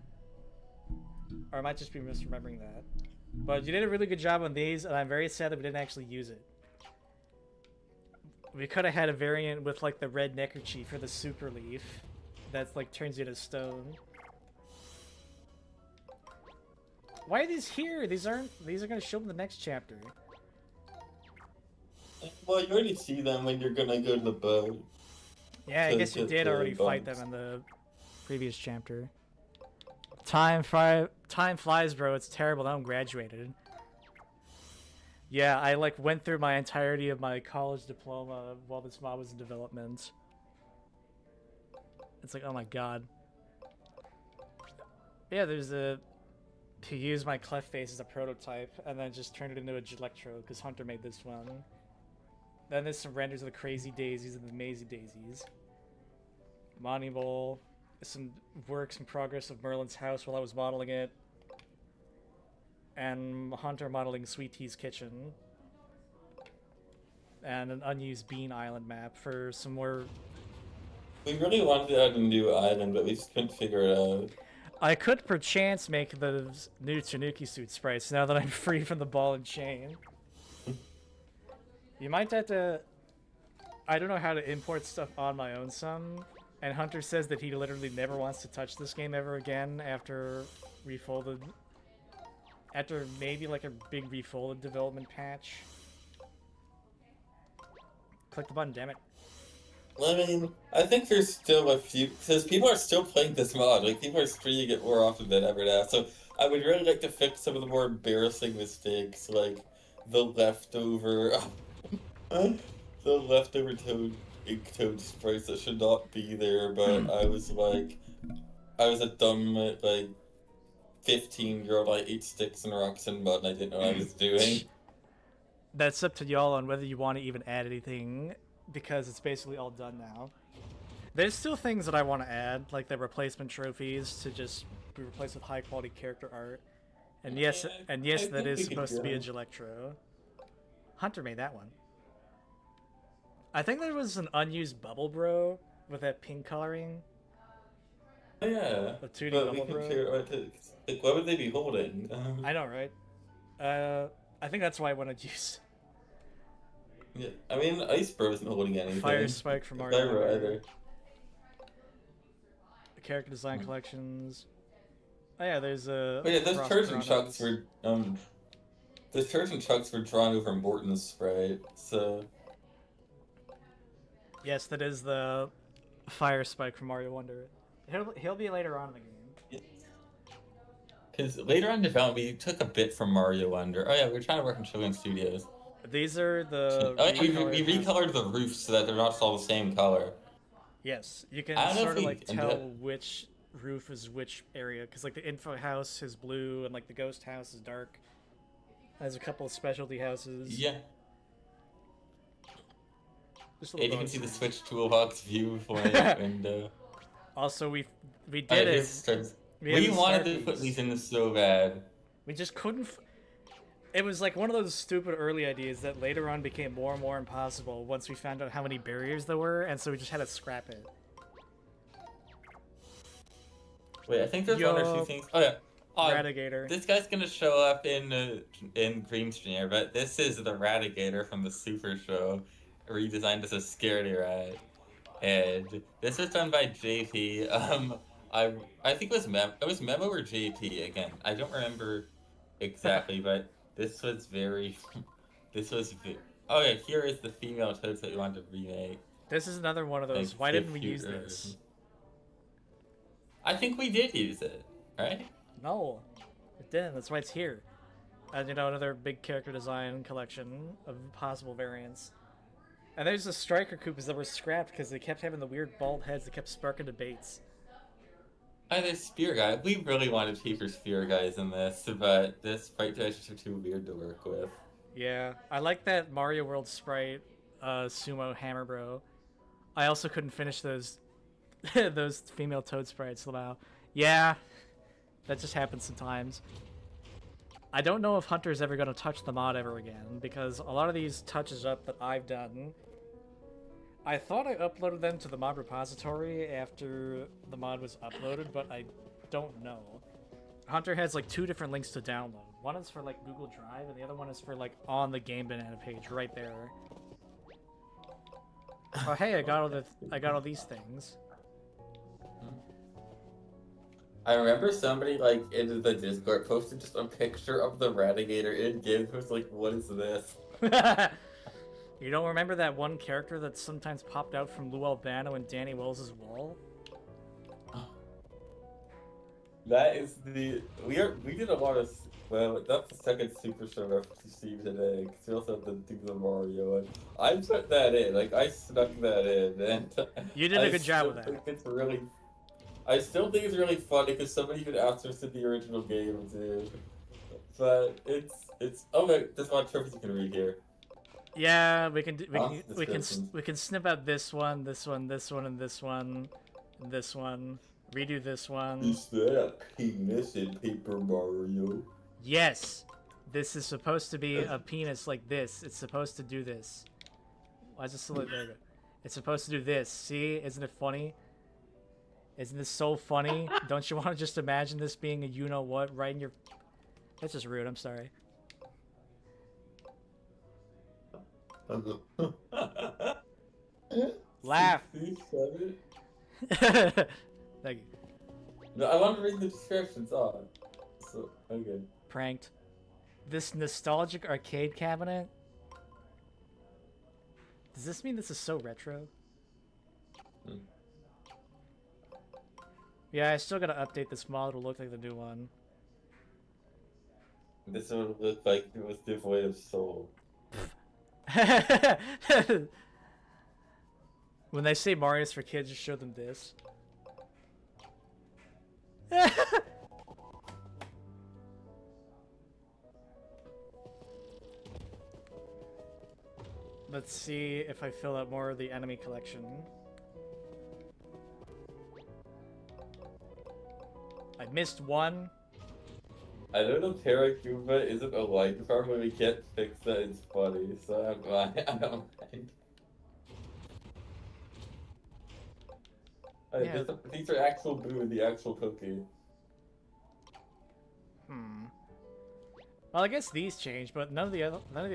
[SPEAKER 1] Or I might just be misremembering that. But you did a really good job on these, and I'm very sad that we didn't actually use it. We could have had a variant with like the red neckerchief for the super leaf. That's like turns you into stone. Why are these here? These are gonna show up in the next chapter.
[SPEAKER 2] Well, you already see them when you're gonna go to the boat.
[SPEAKER 1] Yeah, I guess you did already fight them in the previous chapter. Time flies, bro. It's terrible. Now I'm graduated. Yeah, I like went through my entirety of my college diploma while this mod was in development. It's like, oh my god. Yeah, there's a... He used my cleft face as a prototype, and then just turned it into a Electro, because Hunter made this one. Then there's some renders of the Crazy Daisies and the Mazy Daisies. Monty Bowl. Some works in progress of Merlin's house while I was modeling it. And Hunter modeling Sweet Tea's kitchen. And an unused Bean Island map for some more...
[SPEAKER 2] We really wanted to add a new island, but we just couldn't figure it out.
[SPEAKER 1] I could perchance make the new Tanuki suit sprites now that I'm free from the ball and chain. You might have to... I don't know how to import stuff on my own some. And Hunter says that he literally never wants to touch this game ever again after Refolded. After maybe like a big Refolded development patch. Click the button, damn it.
[SPEAKER 2] I mean, I think there's still a few, because people are still playing this mod. Like, people are streaming it more often than ever now. So I would really like to fix some of the more embarrassing mistakes, like the leftover, toad sprites that should not be there. But I was a dumb, like, 15-year-old. I ate sticks and rocks and mud, and I didn't know what I was doing.
[SPEAKER 1] That's up to y'all on whether you want to even add anything, because it's basically all done now. There's still things that I want to add, like the replacement trophies to just be replaced with high-quality character art. And yes, that is supposed to be a Electro. Hunter made that one. I think there was an unused Bubble Bro with that pink coloring.
[SPEAKER 2] Oh yeah,
[SPEAKER 1] The 2D
[SPEAKER 2] but
[SPEAKER 1] Bubble
[SPEAKER 2] we
[SPEAKER 1] Bro.
[SPEAKER 2] can figure out like, what would they be holding?
[SPEAKER 1] I know, right? I think that's why I wanted to use...
[SPEAKER 2] Yeah, I mean, Ice Bro isn't holding anything.
[SPEAKER 1] Fire Spike from Mario
[SPEAKER 2] Gyro either.
[SPEAKER 1] The character design collections. Oh yeah, there's a...
[SPEAKER 2] Oh yeah, those Trojan chucks were, those Trojan chucks were drawn over Morton's sprite, so...
[SPEAKER 1] Yes, that is the Fire Spike from Mario Wonder. He'll be later on in the game.
[SPEAKER 2] Because later on in development, we took a bit from Mario Wonder. Oh yeah, we were trying to work in Children's Studios.
[SPEAKER 1] These are the...
[SPEAKER 2] Oh yeah, we recolored the roofs so that they're not all the same color.
[SPEAKER 1] Yes, you can sort of like tell which roof is which area, because like the info house is blue and like the ghost house is dark. There's a couple of specialty houses.
[SPEAKER 2] Yeah. And you can see the Switch toolbox view for my window.
[SPEAKER 1] Also, we did it.
[SPEAKER 2] We wanted to put these in so bad.
[SPEAKER 1] We just couldn't. It was like one of those stupid early ideas that later on became more and more impossible once we found out how many barriers there were, and so we just had to scrap it.
[SPEAKER 2] Wait, I think there's one or two things. Oh yeah.
[SPEAKER 1] Radigator.
[SPEAKER 2] This guy's gonna show up in Green Streamer, but this is the Radigator from the Super Show, redesigned as a scaredy rat. And this was done by JP. I think it was Memo or JP again. I don't remember exactly, but this was oh yeah, here is the female toads that you wanted to remake.
[SPEAKER 1] This is another one of those.
[SPEAKER 2] Like,
[SPEAKER 1] why didn't we use this?
[SPEAKER 2] I think we did use it, right?
[SPEAKER 1] No, it didn't. That's why it's here. And another big character design collection of possible variants. And there's the Striker Koopas that were scrapped because they kept having the weird bald heads that kept sparking debates.
[SPEAKER 2] Oh, there's Spear Guy. We really wanted cheaper Spear Guys in this, but this sprite textures are too weird to work with.
[SPEAKER 1] Yeah, I like that Mario World sprite, Sumo Hammer Bro. I also couldn't finish those those female Toad sprites somehow. Yeah, that just happens sometimes. I don't know if Hunter's ever going to touch the mod ever again, because a lot of these touches up that I've done, I thought I uploaded them to the mod repository after the mod was uploaded, but I don't know. Hunter has like 2 different links to download. One is for like Google Drive, and the other one is for like on the Game Banana page right there. Oh hey, I got all these things.
[SPEAKER 2] I remember somebody like in the Discord posted just a picture of the Radigator in game. Was like, what is this?
[SPEAKER 1] You don't remember that one character that sometimes popped out from Lou Albano and Danny Wells' wall?
[SPEAKER 2] That is the we did a lot of well that's the second Super Show reference you see today because we also have to do the Mario and I put that in like I snuck that in and
[SPEAKER 1] You did a good job with that.
[SPEAKER 2] It's really I still think it's really funny because somebody even asked us in the original game too, but it's okay. There's a lot of trophies you can read here.
[SPEAKER 1] Yeah, we can snip out this one, this one, this one, and this one, and this one. Redo this one.
[SPEAKER 2] Is that a penis in Paper Mario?
[SPEAKER 1] Yes! This is supposed to be a penis like this. It's supposed to do this. Why is it still like there? It's supposed to do this. See? Isn't it funny? Isn't this so funny? Don't you want to just imagine this being a you-know-what right in your... That's just rude, I'm sorry. Laugh! Thank you.
[SPEAKER 2] No, I want to read the descriptions on. So, okay.
[SPEAKER 1] Pranked. This nostalgic arcade cabinet? Does this mean this is so retro?
[SPEAKER 2] Hmm.
[SPEAKER 1] Yeah, I still gotta update this model to look like the new one.
[SPEAKER 2] This one looked like it was devoid of soul.
[SPEAKER 1] When they say Mario's for kids, just show them this. Let's see if I fill out more of the enemy collection. I missed one.
[SPEAKER 2] I don't know if HunterXuman isn't a light farm when we can't fix that, it's funny, so I don't mind.
[SPEAKER 1] Yeah.
[SPEAKER 2] These are actual Boo and the actual cookie.
[SPEAKER 1] Well, I guess these changed, but none of the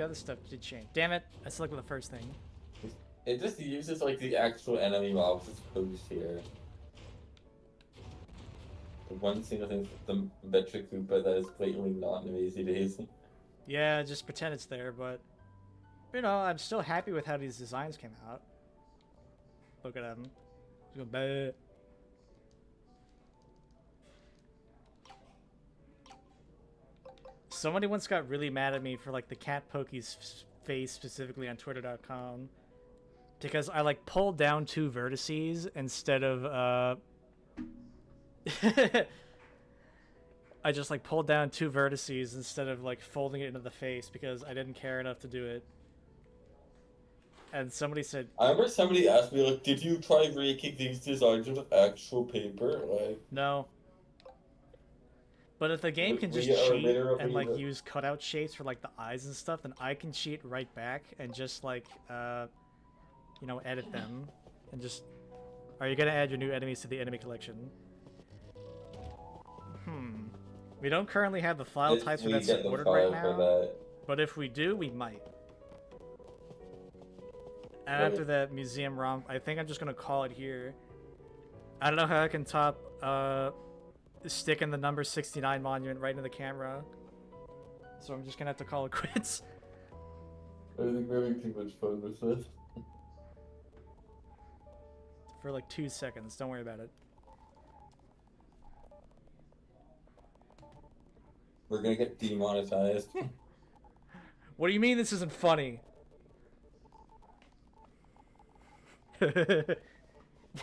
[SPEAKER 1] other stuff did change. Damn it! I selected the first thing.
[SPEAKER 2] It just uses like the actual enemy mobs as opposed here. The one single thing, the metric Koopa that is blatantly not in Amazing Days.
[SPEAKER 1] Yeah, just pretend it's there, but you know, I'm still happy with how these designs came out. Look at them. Just go, bleh. Somebody once got really mad at me for like the cat Pokey's face specifically on Twitter.com because I like pulled down two vertices instead of I just like pulled down two vertices instead of like folding it into the face because I didn't care enough to do it. And somebody said,
[SPEAKER 2] I remember somebody asked me like, did you try making these designs with actual paper? Like,
[SPEAKER 1] no. But if the game can just cheat and like use cutout shapes for like the eyes and stuff, then I can cheat right back and just like you know, edit them and just. Are you gonna add your new enemies to the enemy collection? We don't currently have the file types that's supported right now, but if we do, we might. And after that museum ROM, I think I'm just gonna call it here. I don't know how I can top sticking the number 69 monument right into the camera, so I'm just gonna have to call it quits.
[SPEAKER 2] I think we're having too much fun with this.
[SPEAKER 1] For like 2 seconds, don't worry about it.
[SPEAKER 2] We're gonna get demonetized.
[SPEAKER 1] What do you mean this isn't funny?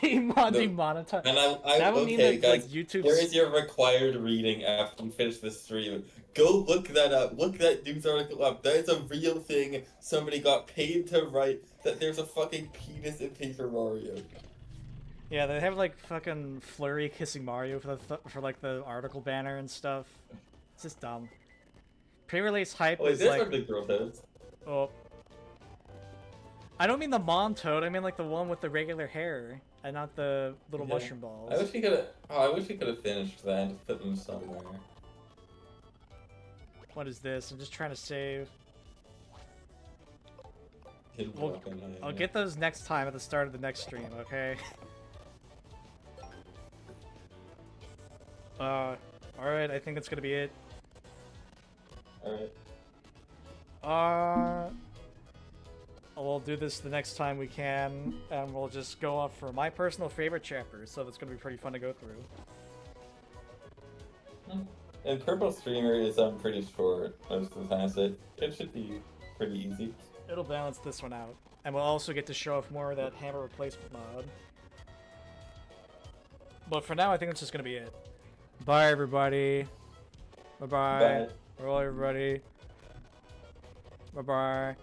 [SPEAKER 1] Demonetized.
[SPEAKER 2] And
[SPEAKER 1] that would
[SPEAKER 2] okay,
[SPEAKER 1] mean that
[SPEAKER 2] guys,
[SPEAKER 1] like YouTube.
[SPEAKER 2] there is your required reading after you finish the stream. Go look that up. Look that news article up. That is a real thing. Somebody got paid to write that there's a fucking penis in Paper Mario.
[SPEAKER 1] Yeah, they have like fucking Flurry kissing Mario for like the article banner and stuff. It's just dumb. Pre-release hype is like.
[SPEAKER 2] The girl toads.
[SPEAKER 1] Oh. I don't mean the mom toad. I mean like the one with the regular hair, and not the little mushroom balls.
[SPEAKER 2] I wish we could. I wish we could have finished that and put them somewhere.
[SPEAKER 1] What is this? I'm just trying to save. I'll get those next time at the start of the next stream, okay? Alright, I think that's gonna be it.
[SPEAKER 2] Alright.
[SPEAKER 1] We'll do this the next time we can, and we'll just go off for my personal favorite chapter, so that's gonna be pretty fun to go through.
[SPEAKER 2] And Purple Streamer is pretty short most of the time, so it should be pretty easy.
[SPEAKER 1] It'll balance this one out. And we'll also get to show off more of that hammer replacement mod. But for now, I think that's just gonna be it. Bye, everybody. Bye-bye.
[SPEAKER 2] Bye.
[SPEAKER 1] Roll, everybody. Bye-bye.